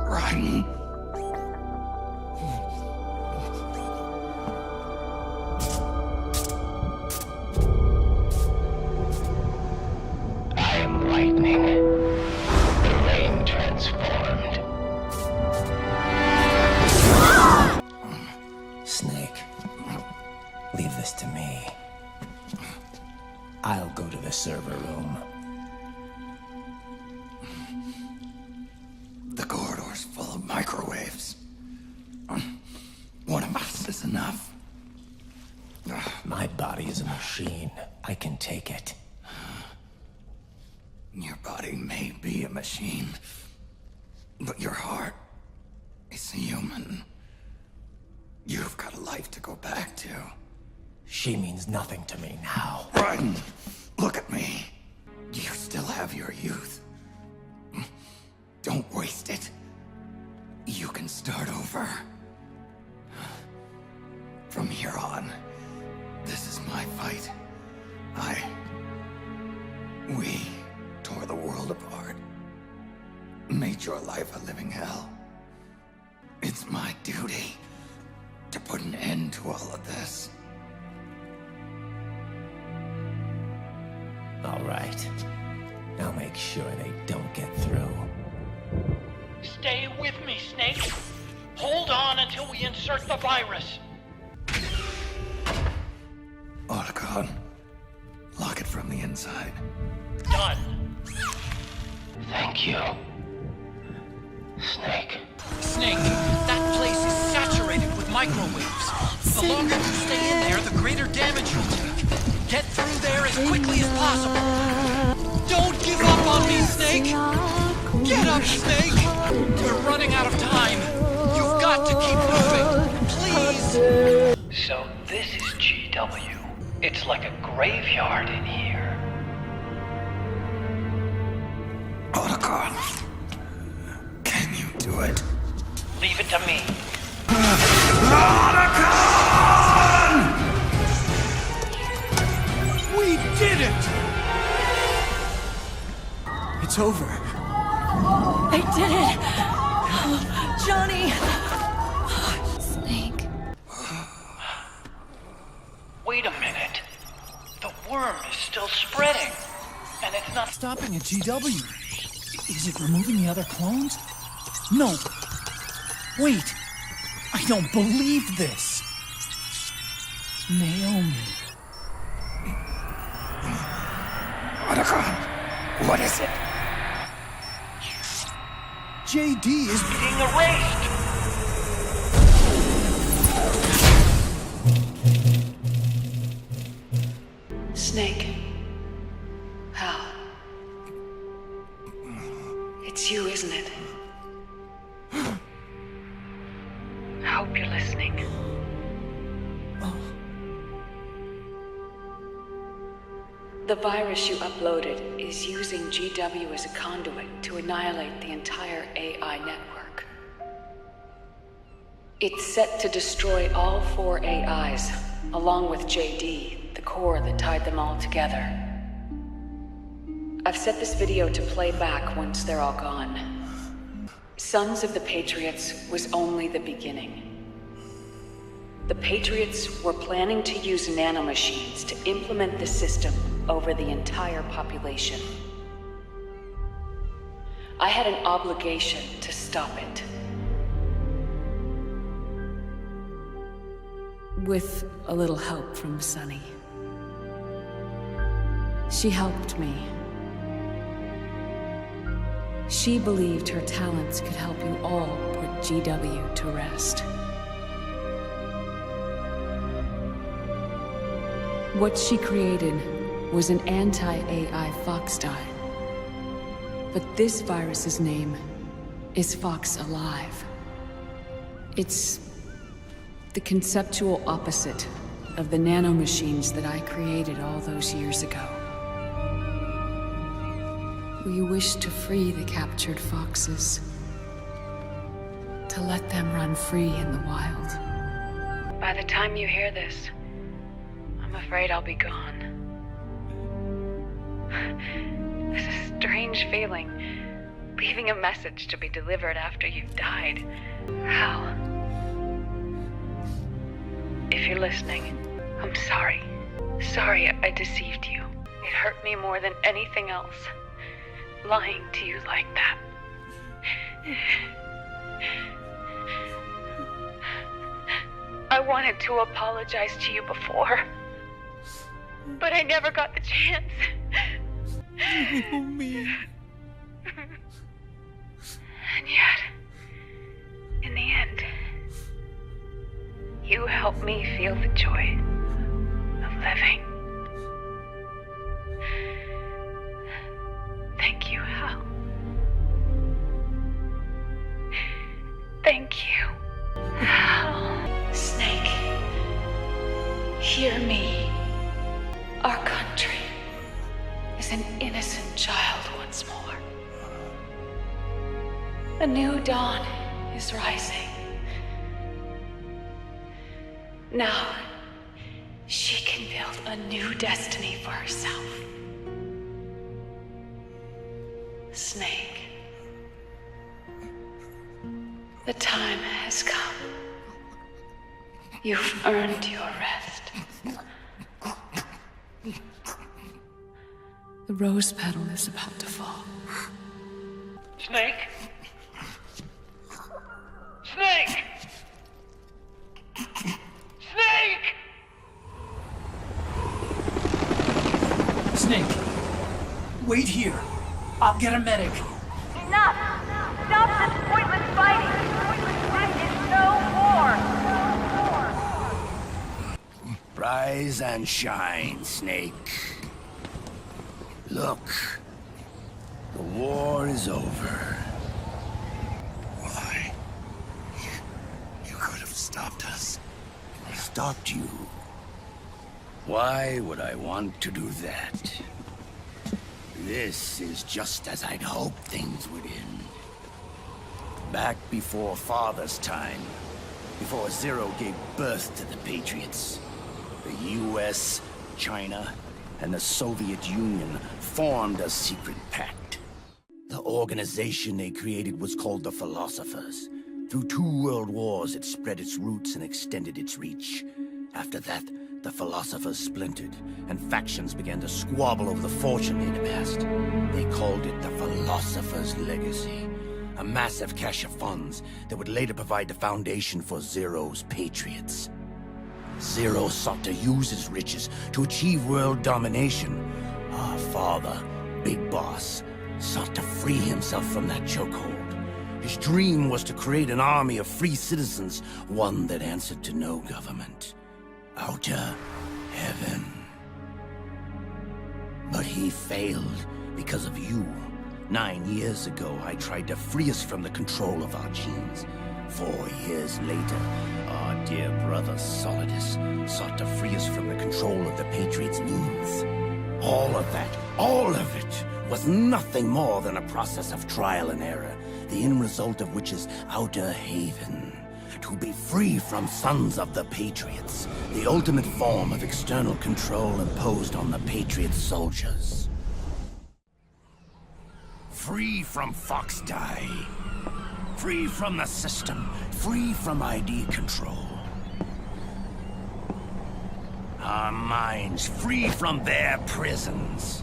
S1: Run.
S7: I am lightning.
S1: body may be a machine, but your heart is human. You've got a life to go back to.
S8: She means nothing to me now.
S1: Raiden, look at me. You still have your youth. Don't waste it. You can start over. From here on, this is my fight. We tore the world apart. Made your life a living hell. It's my duty to put an end to all of this.
S8: All right. I'll make sure they don't get through.
S15: Stay with me, Snake. Hold on until we insert the virus.
S1: Otacon, lock it from the inside.
S15: Done.
S7: Thank you, Snake.
S15: Snake, that place is saturated with microwaves. The longer you stay in there, the greater damage you'll take. Get through there as quickly as possible. Don't give up on me, Snake! Get up, Snake! We're running out of time. You've got to keep moving. Please!
S5: So this is GW. It's like a graveyard in here.
S1: Otacon, can you do it?
S5: Leave it to me.
S2: We did it! It's over.
S9: They did it! Johnny!
S4: Snake.
S5: Wait a minute. The worm is still spreading. And it's not
S2: Stopping at GW. Is it removing the other clones? No. Wait. I don't believe this. Naomi.
S1: Otacon, what is it?
S2: JD is
S5: being erased.
S11: Snake. Hal. It's you, isn't it? I hope you're listening. The virus you uploaded is using GW as a conduit to annihilate the entire AI network. It's set to destroy all 4 AIs, along with JD, the core that tied them all together. I've set this video to play back once they're all gone. Sons of the Patriots was only the beginning. The Patriots were planning to use nanomachines to implement the system over the entire population. I had an obligation to stop it. With a little help from Sunny. She helped me. She believed her talents could help you all put GW to rest. What she created was an anti-AI Fox dye. But this virus's name is Fox Alive. It's the conceptual opposite of the nanomachines that I created all those years ago. We wish to free the captured foxes, to let them run free in the wild. By the time you hear this, I'm afraid I'll be gone. It's a strange feeling, leaving a message to be delivered after you've died. Hal, if you're listening, I'm sorry. Sorry I deceived you. It hurt me more than anything else, lying to you like that. I wanted to apologize to you before, but I never got the chance.
S2: Naomi.
S11: And yet, in the end, you helped me feel the joy of living. Thank you. Thank you. Snake, hear me. Our country is an innocent child once more. A new dawn is rising. Now, she can build a new destiny for herself. Snake, the time has come. You've earned your rest. The rose petal is about to fall.
S5: Snake? Snake! Snake!
S2: Snake, wait here. I'll get a medic.
S16: Enough! Stop this pointless fighting! This is no war!
S1: Rise and shine, Snake. Look, the war is over. Why? You could have stopped us. Stopped you? Why would I want to do that? This is just as I'd hoped things would end. Back before Father's time, before Zero gave birth to the Patriots, the US, China, and the Soviet Union formed a secret pact. The organization they created was called the Philosophers. Through 2 world wars, it spread its roots and extended its reach. After that, the Philosophers splintered, and factions began to squabble over the fortune they'd amassed. They called it the Philosopher's Legacy, a massive cache of funds that would later provide the foundation for Zero's Patriots. Zero sought to use his riches to achieve world domination. Our father, Big Boss, sought to free himself from that chokehold. His dream was to create an army of free citizens, one that answered to no government. Outer heaven. But he failed because of you. 9 years ago, I tried to free us from the control of our genes. 4 years later, our dear brother Solidus sought to free us from the control of the Patriots' means. All of it was nothing more than a process of trial and error, the end result of which is Outer Haven. To be free from Sons of the Patriots, the ultimate form of external control imposed on the Patriot soldiers. Free from Fox-Die. Free from the system. Free from ID control. Our minds free from their prisons.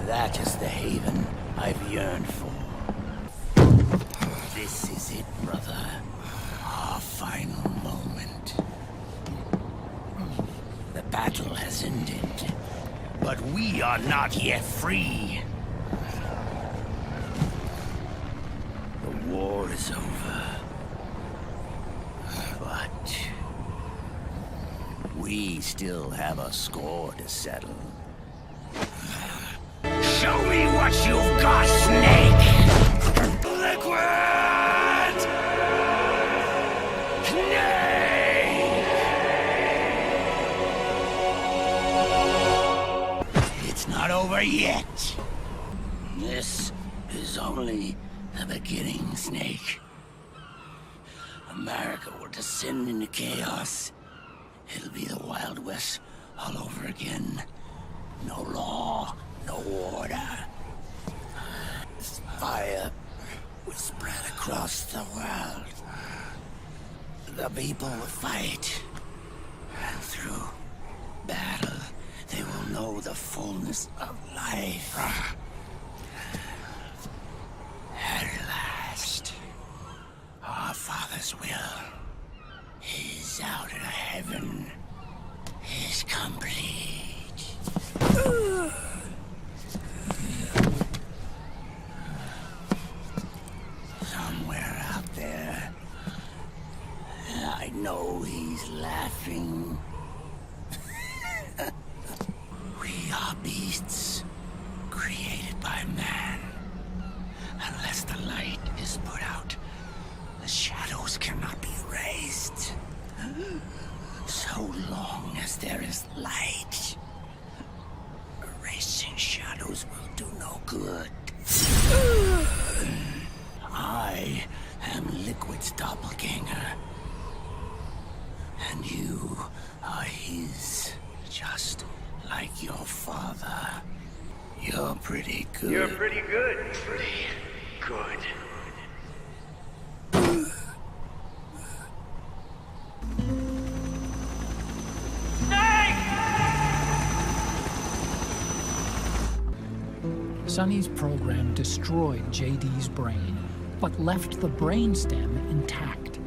S1: That is the haven I've yearned for. This is it, brother. Our final moment. The battle has ended, but we are not yet free. The war is over, but we still have a score to settle. Show me what you've got, Snake! Liquid! Snake! It's not over yet. This is only the beginning, Snake. America will descend into chaos. It'll be the Wild West all over again. No law, no order. Fire will spread across the world. The people will fight. And through battle, they will know the fullness of life. At last, our Father's will is out of heaven, is complete. Somewhere out there, I know he's laughing. We are beasts created by man. Unless
S18: Once the light is put out, the shadows cannot be erased. So long as there is light, erasing shadows will do no good. I am Liquid's doppelganger. And you are his, just like your father. You're pretty good.
S7: You're pretty good.
S18: Pretty good.
S2: Sonny's program destroyed JD's brain, but left the brainstem intact.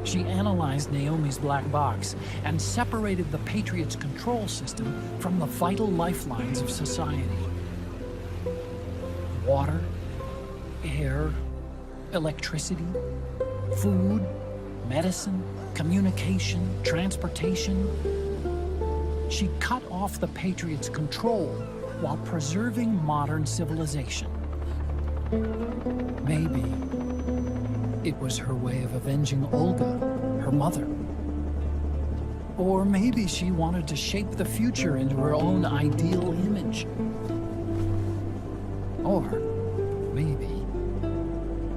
S2: She analyzed Naomi's black box and separated the Patriots' control system from the vital lifelines of society. Water, air, electricity, food, medicine, communication, transportation. She cut off the Patriots' control while preserving modern civilization. Maybe it was her way of avenging Olga, her mother. Or maybe she wanted to shape the future into her own ideal image. Or maybe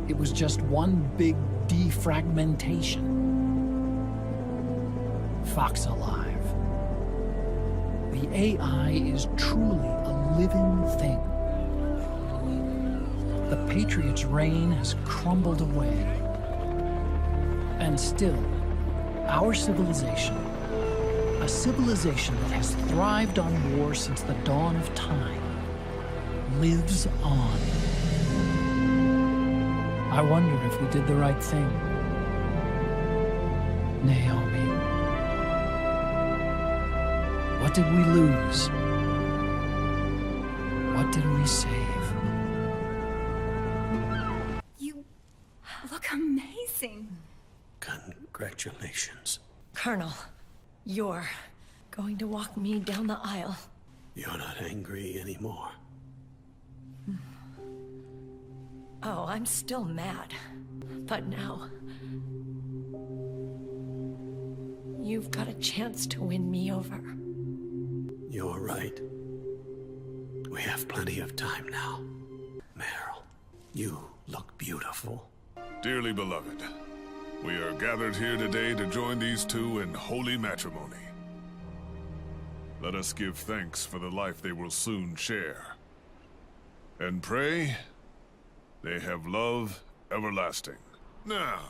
S2: it was just one big defragmentation. Fox alive. The AI is truly a living thing. The Patriots' reign has crumbled away. And still, our civilization, a civilization that has thrived on war since the dawn of time, lives on. I wonder if we did the right thing. Naomi. What did we lose? What did we save?
S21: You look amazing.
S3: Congratulations.
S9: Colonel, you're going to walk me down the aisle.
S3: You're not angry anymore.
S9: Oh, I'm still mad. But now, you've got a chance to win me over.
S3: You're right. We have plenty of time now. Meryl, you look beautiful.
S17: Dearly beloved, we are gathered here today to join these two in holy matrimony. Let us give thanks for the life they will soon share. And pray they have love everlasting. Now,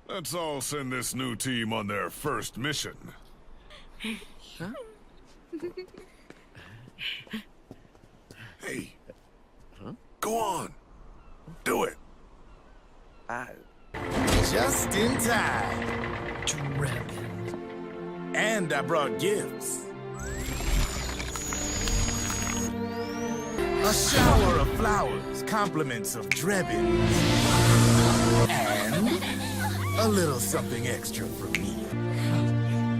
S17: let's all send this new team on their first mission.
S18: Huh?
S17: Hey, go on. Do it.
S6: Just in time.
S2: Drebin.
S6: And I brought gifts. A shower of flowers, compliments of Drebin. And a little something extra from me.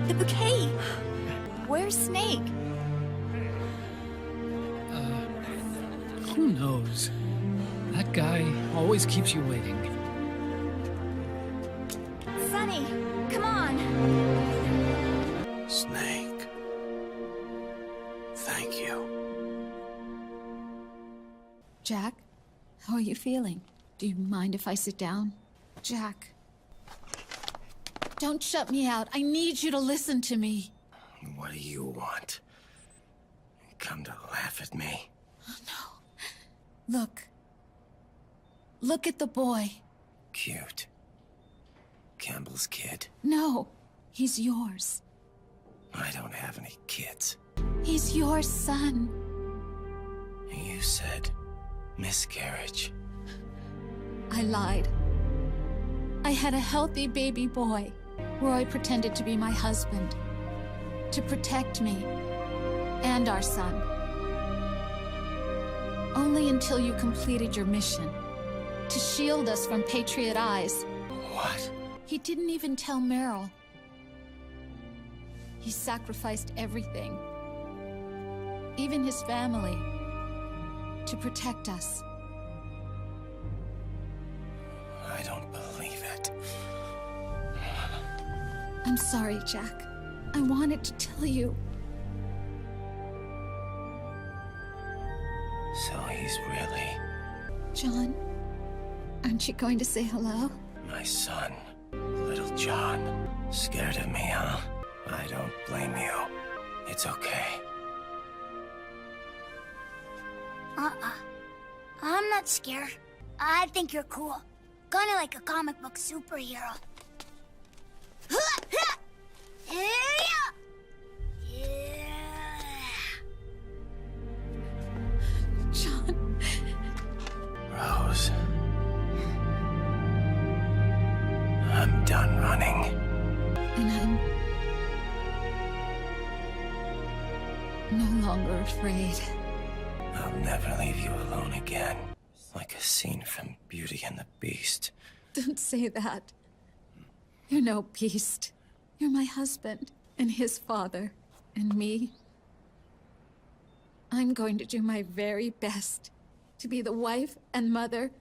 S21: The bouquet. Where's Snake?
S2: Who knows? That guy always keeps you waiting.
S21: Sonny, come on.
S3: Snake. Thank you.
S20: Jack, how are you feeling? Do you mind if I sit down? Jack. Don't shut me out. I need you to listen to me.
S8: What do you want? Come to laugh at me?
S20: Oh, no. Look. Look at the boy.
S8: Cute. Campbell's kid.
S20: No, he's yours.
S8: I don't have any kids.
S20: He's your son.
S8: You said miscarriage.
S20: I lied. I had a healthy baby boy. Roy pretended to be my husband. To protect me. And our son. Only until you completed your mission. To shield us from Patriot eyes.
S8: What?
S20: He didn't even tell Meryl. He sacrificed everything. Even his family. To protect us.
S8: I don't believe it.
S20: I'm sorry, Jack. I wanted to tell you.
S8: So he's really
S20: John, aren't you going to say hello?
S8: my son, little John. Scared of me, huh? I don't blame you. It's okay.
S4: I'm not scared. I think you're cool. Kinda like a comic book superhero.
S20: John.
S8: Rose. I'm done running.
S20: And I'm no longer afraid.
S8: I'll never leave you alone again. Like a scene from Beauty and the Beast.
S20: Don't say that. You're no beast. You're my husband, and his father, and me. I'm going to do my very best to be the wife and mother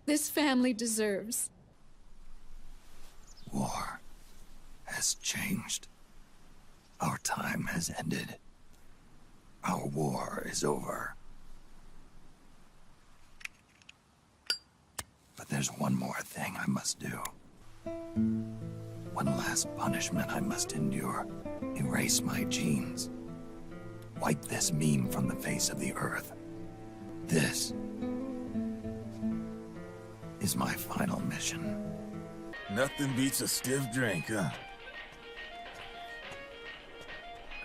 S20: this family deserves.
S1: War has changed. Our time has ended. Our war is over. But there's one more thing I must do. One last punishment I must endure. Erase my genes. Wipe this meme from the face of the earth. This is my final mission.
S6: Nothing beats a stiff drink, huh?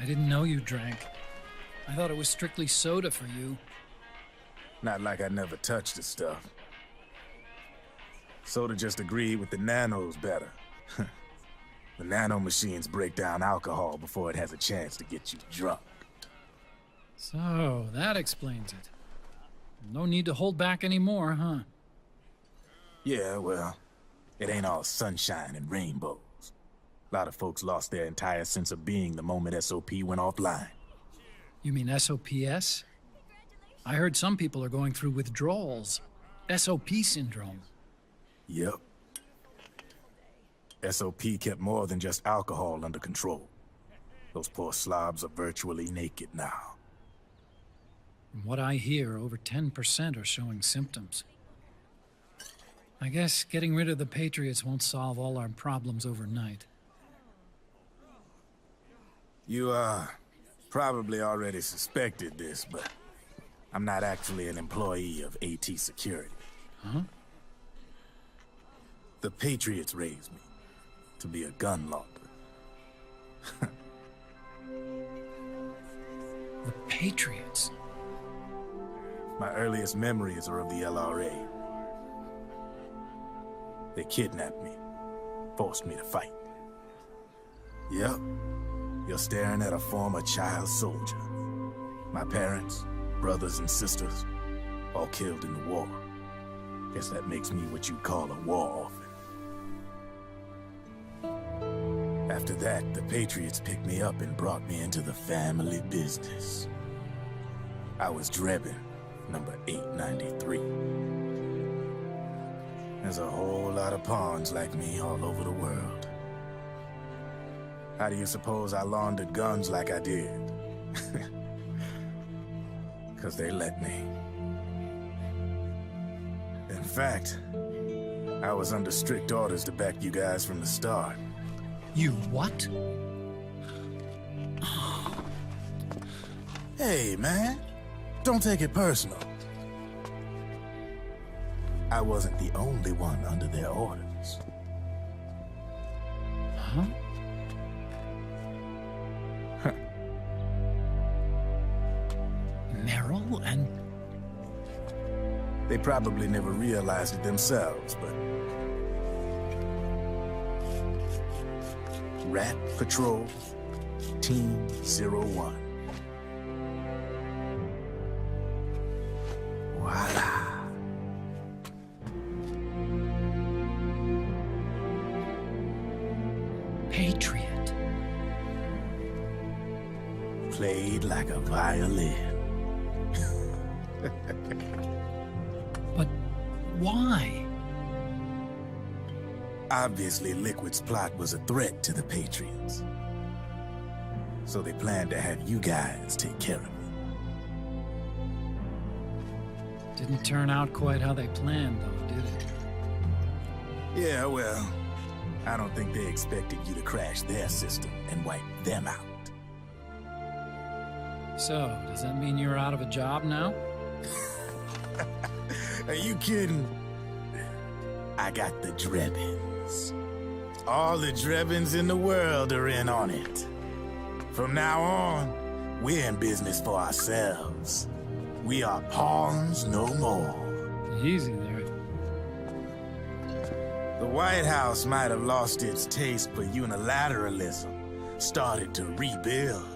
S2: I didn't know you drank. I thought it was strictly soda for you.
S6: Not like I never touched the stuff. Soda just agreed with the nanos better. The nano machines break down alcohol before it has a chance to get you drunk.
S2: So, that explains it. No need to hold back anymore, huh?
S6: Yeah, well, it ain't all sunshine and rainbows. A lot of folks lost their entire sense of being the moment SOP went offline.
S2: You mean SOPS? I heard some people are going through withdrawals. SOP syndrome.
S6: Yep. SOP kept more than just alcohol under control. Those poor slobs are virtually naked now.
S2: From what I hear, over 10% are showing symptoms. I guess getting rid of the Patriots won't solve all our problems overnight.
S6: You, probably already suspected this, but I'm not actually an employee of AT Security.
S2: Huh?
S6: The Patriots raised me to be a gun launder.
S2: The Patriots?
S6: My earliest memories are of the LRA. They kidnapped me, forced me to fight. Yep, you're staring at a former child soldier. My parents, brothers and sisters, all killed in the war. Guess that makes me what you'd call a war orphan. After that, the Patriots picked me up and brought me into the family business. I was Drebin, number 893. There's a whole lot of pawns like me all over the world. How do you suppose I laundered guns like I did? 'Cause they let me. In fact, I was under strict orders to back you guys from the start.
S2: You what?
S6: Hey, man. Don't take it personal. I wasn't the only one under their orders.
S2: Huh? Meryl and...
S6: They probably never realized it themselves, but... Rat Patrol, Team 01. Voila.
S2: Patriot.
S6: Played like a violin.
S2: But why?
S6: Obviously, Liquid's plot was a threat to the Patriots. So they planned to have you guys take care of it.
S2: Didn't turn out quite how they planned, though, did it?
S6: Yeah, well, I don't think they expected you to crash their system and wipe them out.
S2: So, does that mean you're out of a job now?
S6: Are you kidding? I got the Drebins. All the Drebins in the world are in on it. From now on, we're in business for ourselves. We are pawns no more.
S2: Easy there.
S6: The White House might have lost its taste for unilateralism, started to rebuild.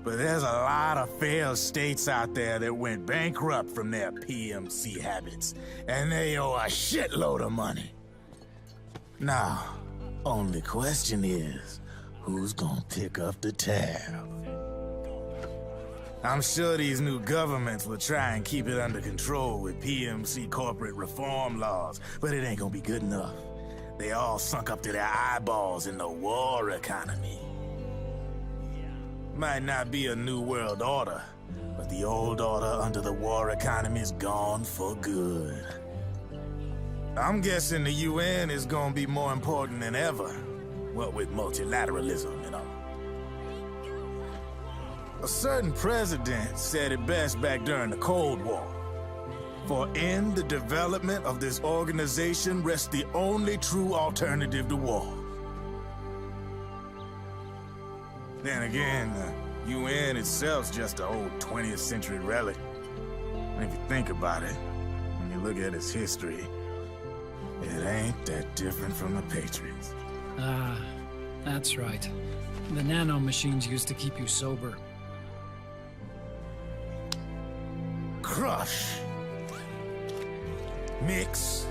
S6: But there's a lot of failed states out there that went bankrupt from their PMC habits, and they owe a shitload of money. Now, only question is, who's gonna pick up the tab? I'm sure these new governments will try and keep it under control with PMC corporate reform laws, but it ain't gonna be good enough. They all sunk up to their eyeballs in the war economy. Might not be a new world order, but the old order under the war economy's gone for good. I'm guessing the UN is gonna be more important than ever, what with multilateralism and all. A certain president said it best back during the Cold War. For in the development of this organization rests the only true alternative to war. Then again, the UN itself's just an old 20th century relic. And if you think about it, when you look at its history, it ain't that different from the Patriots.
S2: Ah, that's right. The nanomachines used to keep you sober.
S6: Crush. Mix.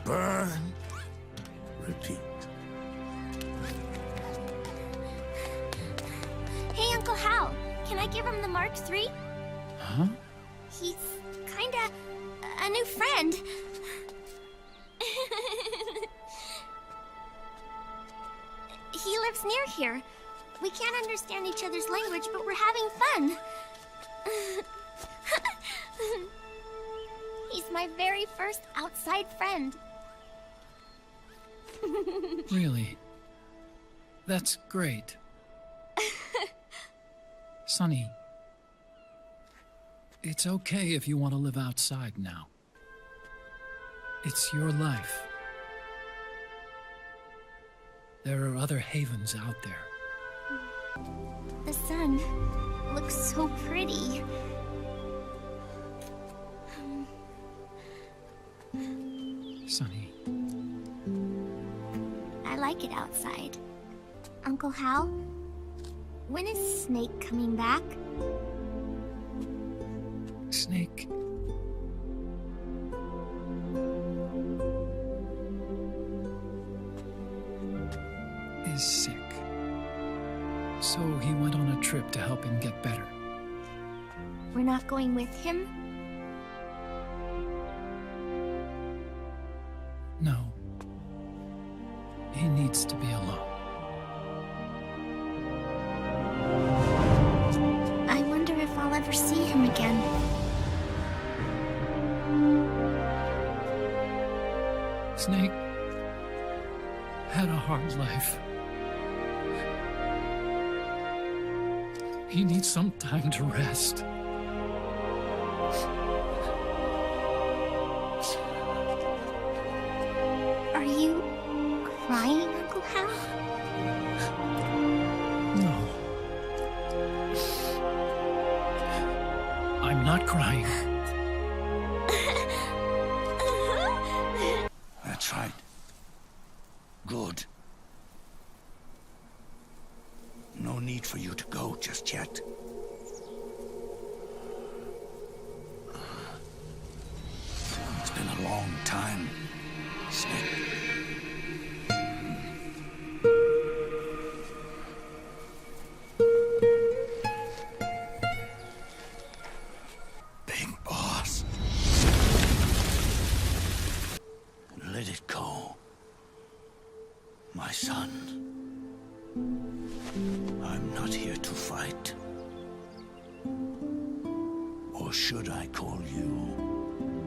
S6: Burn. Repeat.
S4: Hey, Uncle Hal, can I give him the Mark III?
S2: Huh?
S4: He's kinda a new friend. He lives near here. We can't understand each other's language, but we're having fun. He's my very first outside friend.
S2: Really? That's great. Sonny, it's okay if you want to live outside now. It's your life. There are other havens out there.
S4: The sun looks so pretty.
S2: Sonny.
S4: I like it outside. Uncle Hal, when is Snake coming back?
S2: Snake. Is sick. So he went on a trip to help him get better.
S4: We're not going with him?
S2: No. He needs to be alone.
S4: I wonder if I'll ever see him again.
S2: Snake had a hard life. He needs some time to rest.
S4: Are you crying, Uncle Hal?
S2: No. I'm not crying.
S1: That's right. Good. No need for you to go just yet. It's been a long time, Snake. Big boss. Let it go.
S14: son. I'm not here to fight. Or should I call you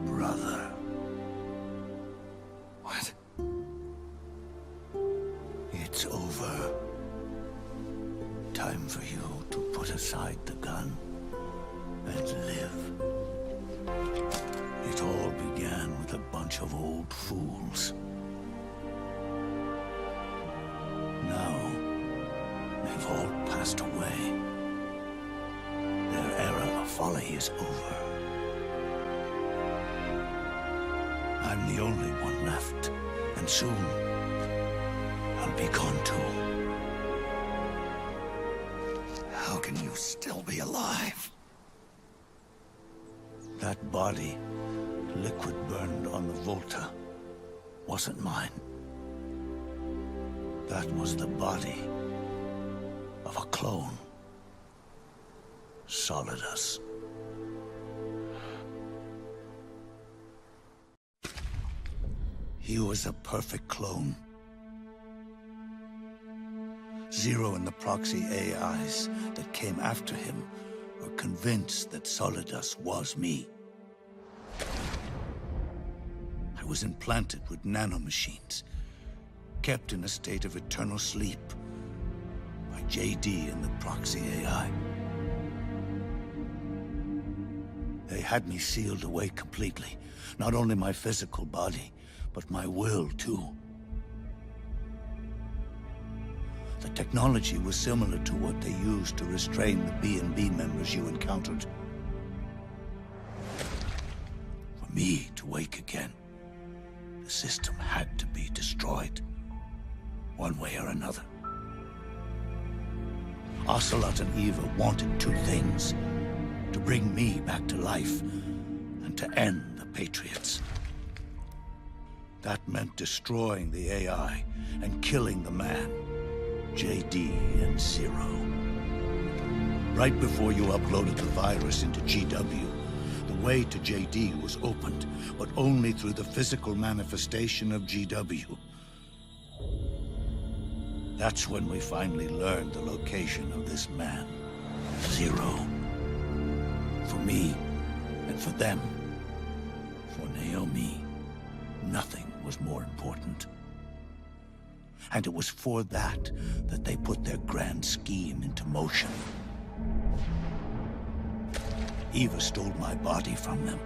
S14: brother?
S22: What?
S14: It's over. Time for you to put aside the gun and live. It all began with a bunch of old fools. Now, they've all passed away. Their era of folly is over. I'm the only one left, and soon I'll be gone too.
S1: How can you still be alive?
S14: That body, liquid burned on the Volta, wasn't mine. That was the body of a clone. Solidus. He was a perfect clone. Zero and the proxy AIs that came after him were convinced that Solidus was me. I was implanted with nanomachines, kept in a state of eternal sleep by JD and the proxy AI. They had me sealed away completely, not only my physical body, but my will too. The technology was similar to what they used to restrain the B&B members you encountered. For me to wake again, the system had to be destroyed, one way or another. Ocelot and Eva wanted two things: to bring me back to life, and to end the Patriots. That meant destroying the AI and killing the man, JD and Zero. Right before you uploaded the virus into GW, the way to JD was opened, but only through the physical manifestation of GW. That's when we finally learned the location of this man, Zero. For me, and for them, for Naomi, nothing was more important. And it was for that they put their grand scheme into motion. Eva stole my body from them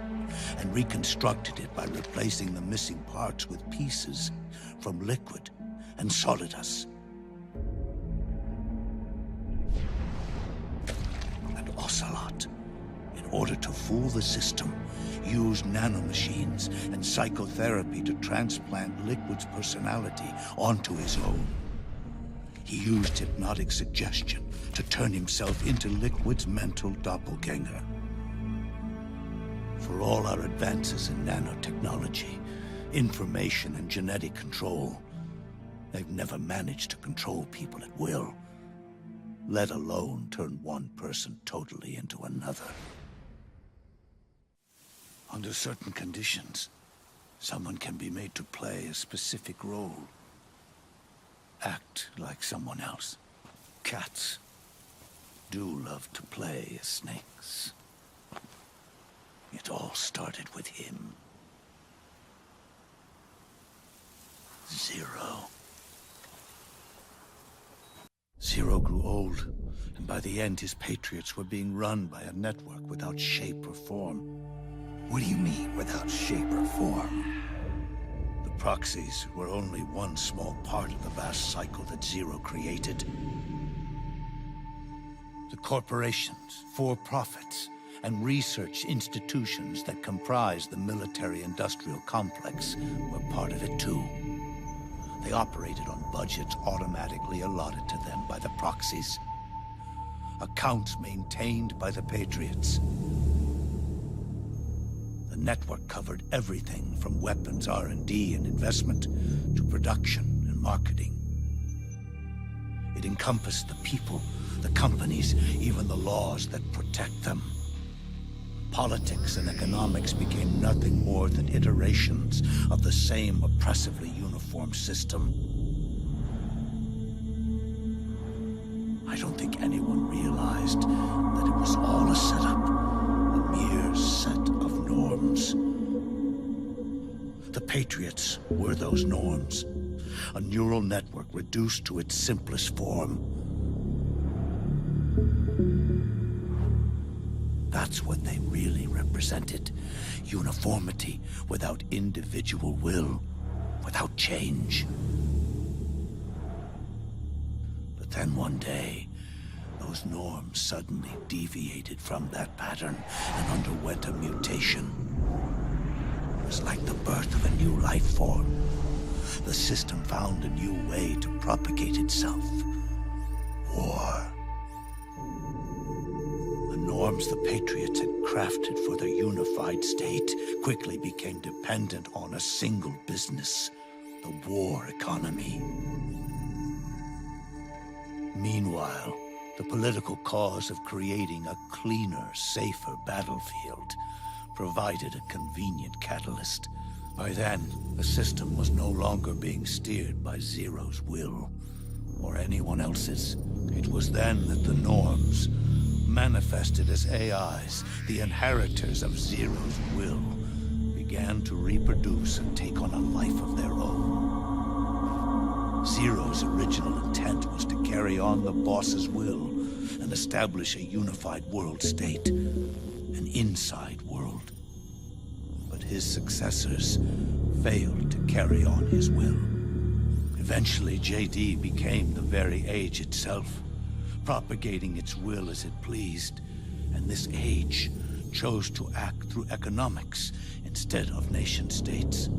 S14: and reconstructed it by replacing the missing parts with pieces from Liquid and Solidus. And Ocelot, in order to fool the system, used nanomachines and psychotherapy to transplant Liquid's personality onto his own. He used hypnotic suggestion to turn himself into Liquid's mental doppelganger. For all our advances in nanotechnology, information and genetic control, they've never managed to control people at will, let alone turn one person totally into another. Under certain conditions, someone can be made to play a specific role. Act like someone else. Cats do love to play as snakes. It all started with him. Zero. Zero grew old, and by the end his Patriots were being run by a network without shape or form.
S1: What do you mean, without shape or form?
S14: The proxies were only one small part of the vast cycle that Zero created. The corporations, for-profits, and research institutions that comprise the military-industrial complex were part of it too. They operated on budgets automatically allotted to them by the proxies. Accounts maintained by the Patriots. The network covered everything from weapons R&D and investment to production and marketing. It encompassed the people, the companies, even the laws that protect them. Politics and economics became nothing more than iterations of the same oppressively uniform system. I don't think anyone realized that it was all a setup, a mere set of norms. The Patriots were those norms, a neural network reduced to its simplest form. That's what they really represented. Uniformity without individual will, without change. But then one day, those norms suddenly deviated from that pattern and underwent a mutation. It was like the birth of a new life form. The system found a new way to propagate itself. War. The norms the Patriots had crafted for their unified state quickly became dependent on a single business, the war economy. Meanwhile, the political cause of creating a cleaner, safer battlefield provided a convenient catalyst. By then, the system was no longer being steered by Zero's will, or anyone else's. It was then that the norms, manifested as AIs, the inheritors of Zero's will, began to reproduce and take on a life of their own. Zero's original intent was to carry on the boss's will and establish a unified world state, an inside world. But his successors failed to carry on his will. Eventually, JD became the very age itself, propagating its will as it pleased, and this age chose to act through economics instead of nation-states.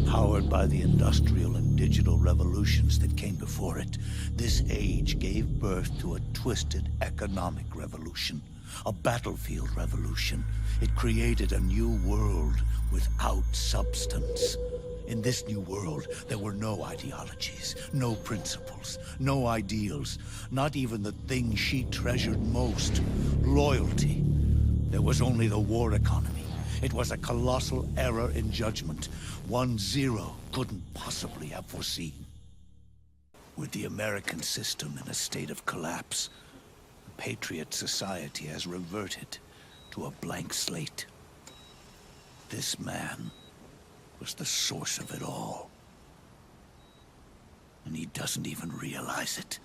S14: Powered by the industrial and digital revolutions that came before it, this age gave birth to a twisted economic revolution, a battlefield revolution. It created a new world without substance. In this new world, there were no ideologies, no principles, no ideals, not even the thing she treasured most, loyalty. There was only the war economy. It was a colossal error in judgment, one Zero couldn't possibly have foreseen. With the American system in a state of collapse, the Patriot Society has reverted to a blank slate. This man was the source of it all. And he doesn't even realize it.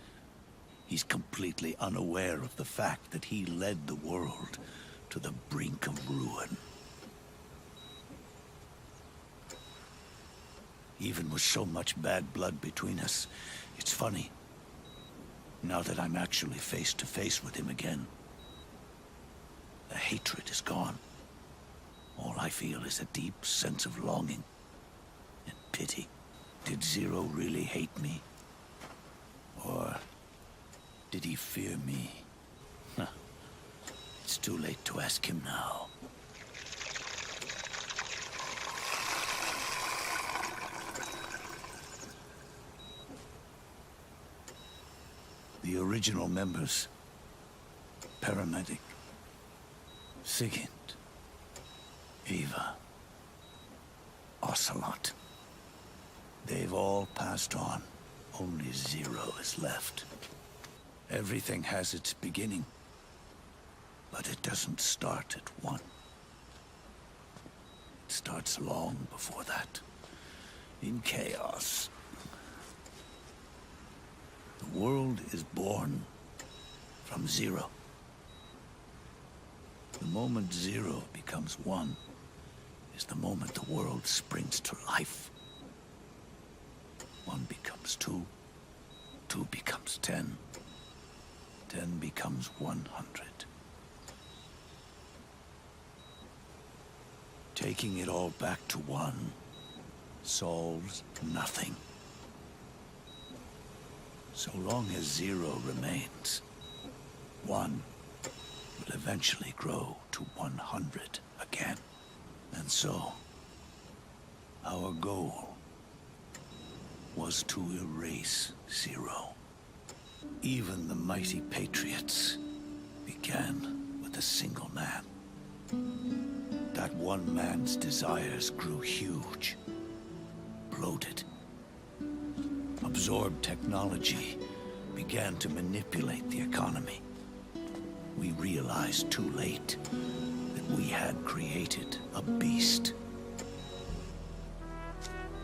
S14: He's completely unaware of the fact that he led the world to the brink of ruin. Even with so much bad blood between us, it's funny. Now that I'm actually face to face with him again, the hatred is gone. All I feel is a deep sense of longing and pity. Did Zero really hate me? Or did he fear me? Huh. It's too late to ask him now. The original members, Paramedic, Sigint, Eva, Ocelot. They've all passed on. Only Zero is left. Everything has its beginning, but it doesn't start at one. It starts long before that, in chaos. The world is born from Zero. The moment Zero becomes one is the moment the world springs to life. 1 becomes 2, 2 becomes 10, 10 becomes 100. Taking it all back to 1 solves nothing. So long as 0 remains, 1 will eventually grow to 100 again. And so, our goal was to erase 0. Even the mighty Patriots began with a single man. That one man's desires grew huge, bloated, absorbed technology, began to manipulate the economy. We realized too late that we had created a beast.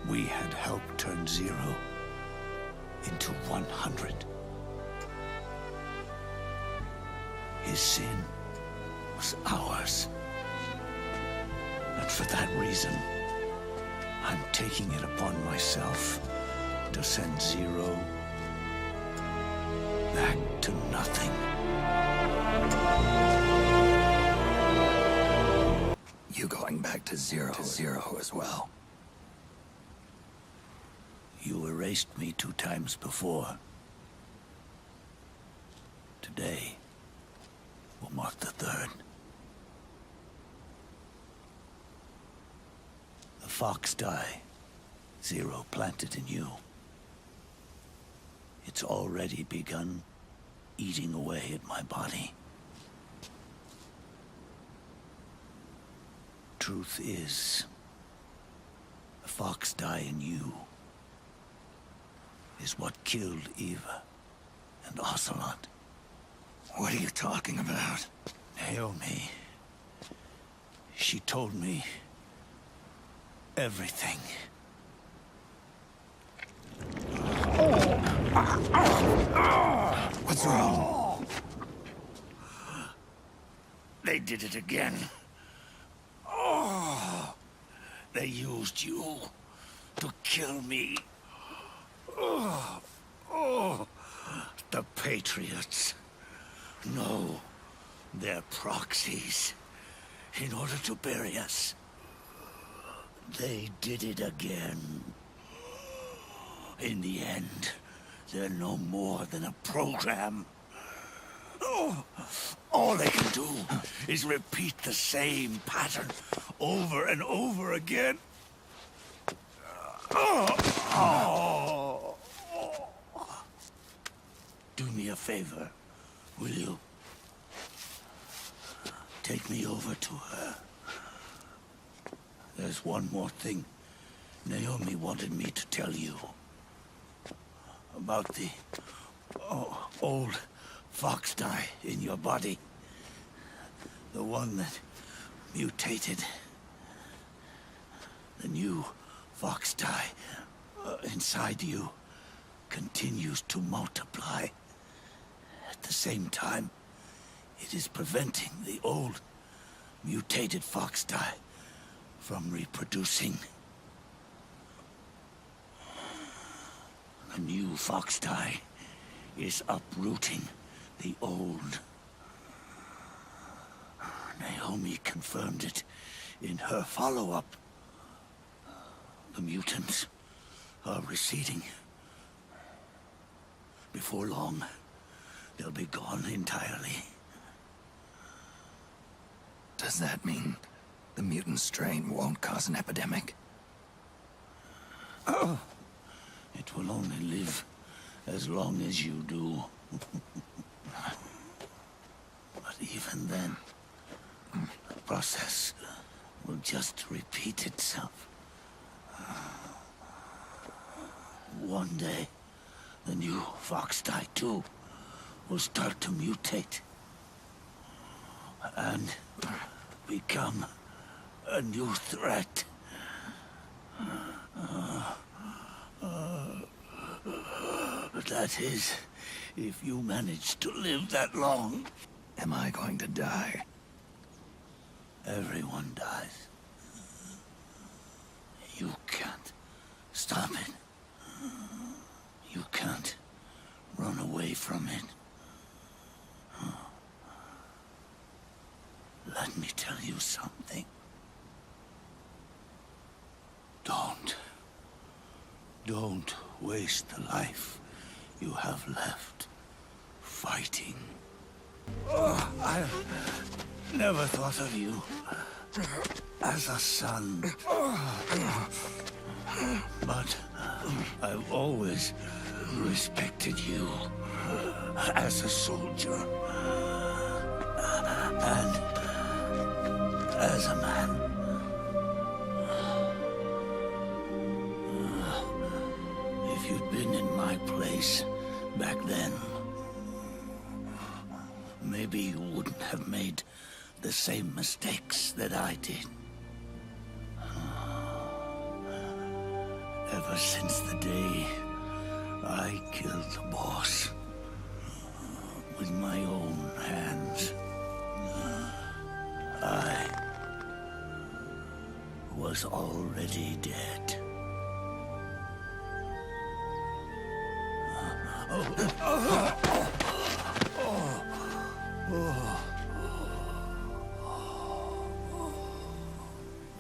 S14: We had helped turn 0 into 100. His sin was ours. And for that reason, I'm taking it upon myself to send 0 back to nothing.
S1: You going back to zero as well.
S14: You erased me 2 times before. Today will mark the 3rd. The fox die 0 planted in you. It's already begun eating away at my body. Truth is, the fox die in you is what killed Eva and Ocelot.
S1: What are you talking about?
S14: Naomi. She told me everything.
S1: What's wrong?
S14: They did it again. They used you to kill me. The Patriots. No, they're proxies. In order to bury us. They did it again. In the end, they're no more than a program. All they can do is repeat the same pattern over and over again. Do me a favor, will you? Take me over to her. There's one more thing Naomi wanted me to tell you. About the old fox die in your body. The one that mutated. The new fox die inside you continues to multiply. At the same time, it is preventing the old mutated fox die from reproducing. The new fox die is uprooting the old. Naomi confirmed it in her follow-up. The mutants are receding. Before long, they'll be gone entirely.
S1: Does that mean the mutant strain won't cause an epidemic?
S14: It will only live as long as you do. But even then, the process will just repeat itself. One day, the new fox die too will start to mutate and become a new threat. That is, if you manage to live that long.
S1: Am I going to die?
S14: Everyone dies. You can't stop it. You can't run away from it. Let me tell you something. Don't waste the life you have left fighting. I never thought of you as a son. But I've always respected you as a soldier and as a man. If you'd been in my place Back then, maybe you wouldn't have made the same mistakes that I did. Ever since the day I killed the boss with my own hands, I was already dead.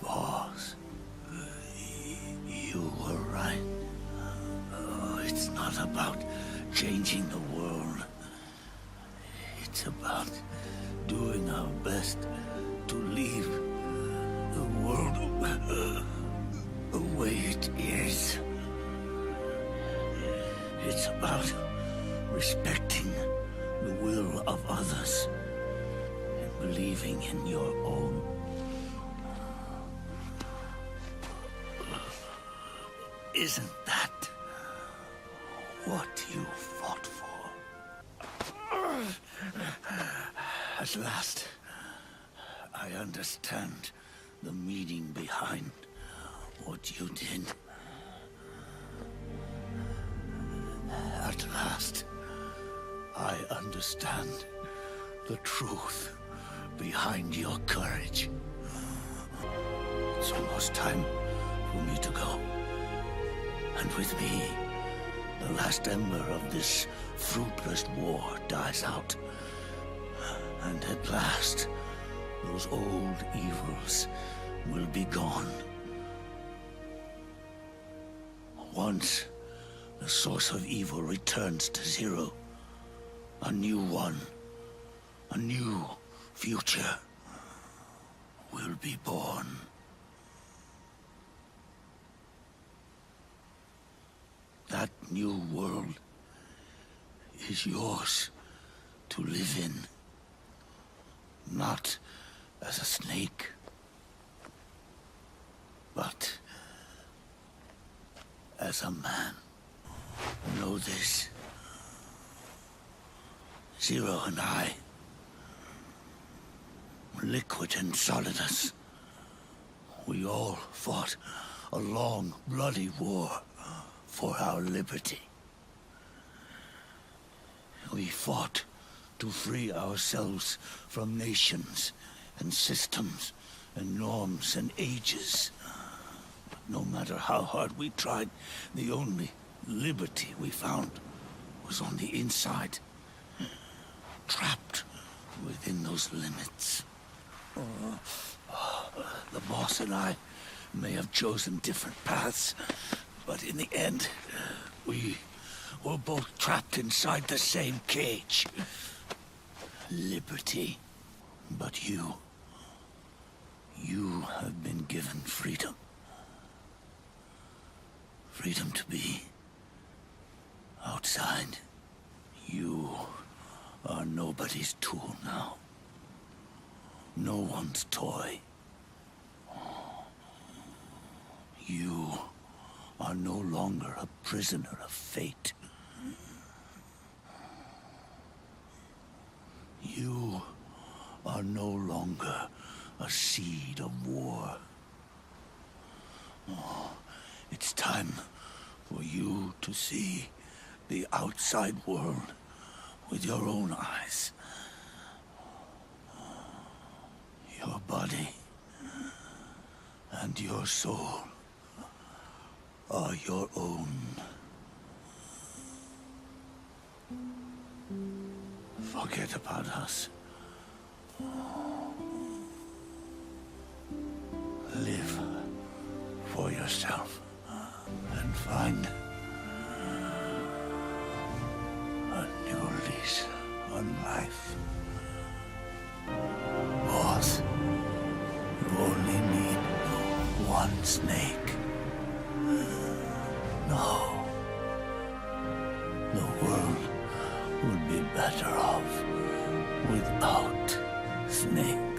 S14: Boss, you were right. It's not about changing the world. It's about doing our best to leave the world the way it is. It's about respecting the will of others and believing in your own. Isn't that what you fought for? At last, I understand the meaning behind what you did. At last, I understand the truth behind your courage. It's almost time for me to go. And with me, the last ember of this fruitless war dies out. And at last, those old evils will be gone. Once the source of evil returns to zero, a new one, a new future will be born. That new world is yours to live in, not as a snake, but as a man. Know this. Zero and I, Liquid and Solidus, we all fought a long, bloody war for our liberty. We fought to free ourselves from nations and systems and norms and ages. But no matter how hard we tried, the only liberty we found was on the inside, trapped within those limits. The boss and I may have chosen different paths, but in the end, we were both trapped inside the same cage. Liberty. But you have been given freedom. Freedom to be outside. You are nobody's tool now. No one's toy. You are no longer a prisoner of fate. You are no longer a seed of war. Oh, it's time for you to see the outside world with your own eyes. Your body and your soul are your own. Forget about us. Live for yourself and find a new lease on life. Boss, you only need one snake. No. The world would be better off without snakes.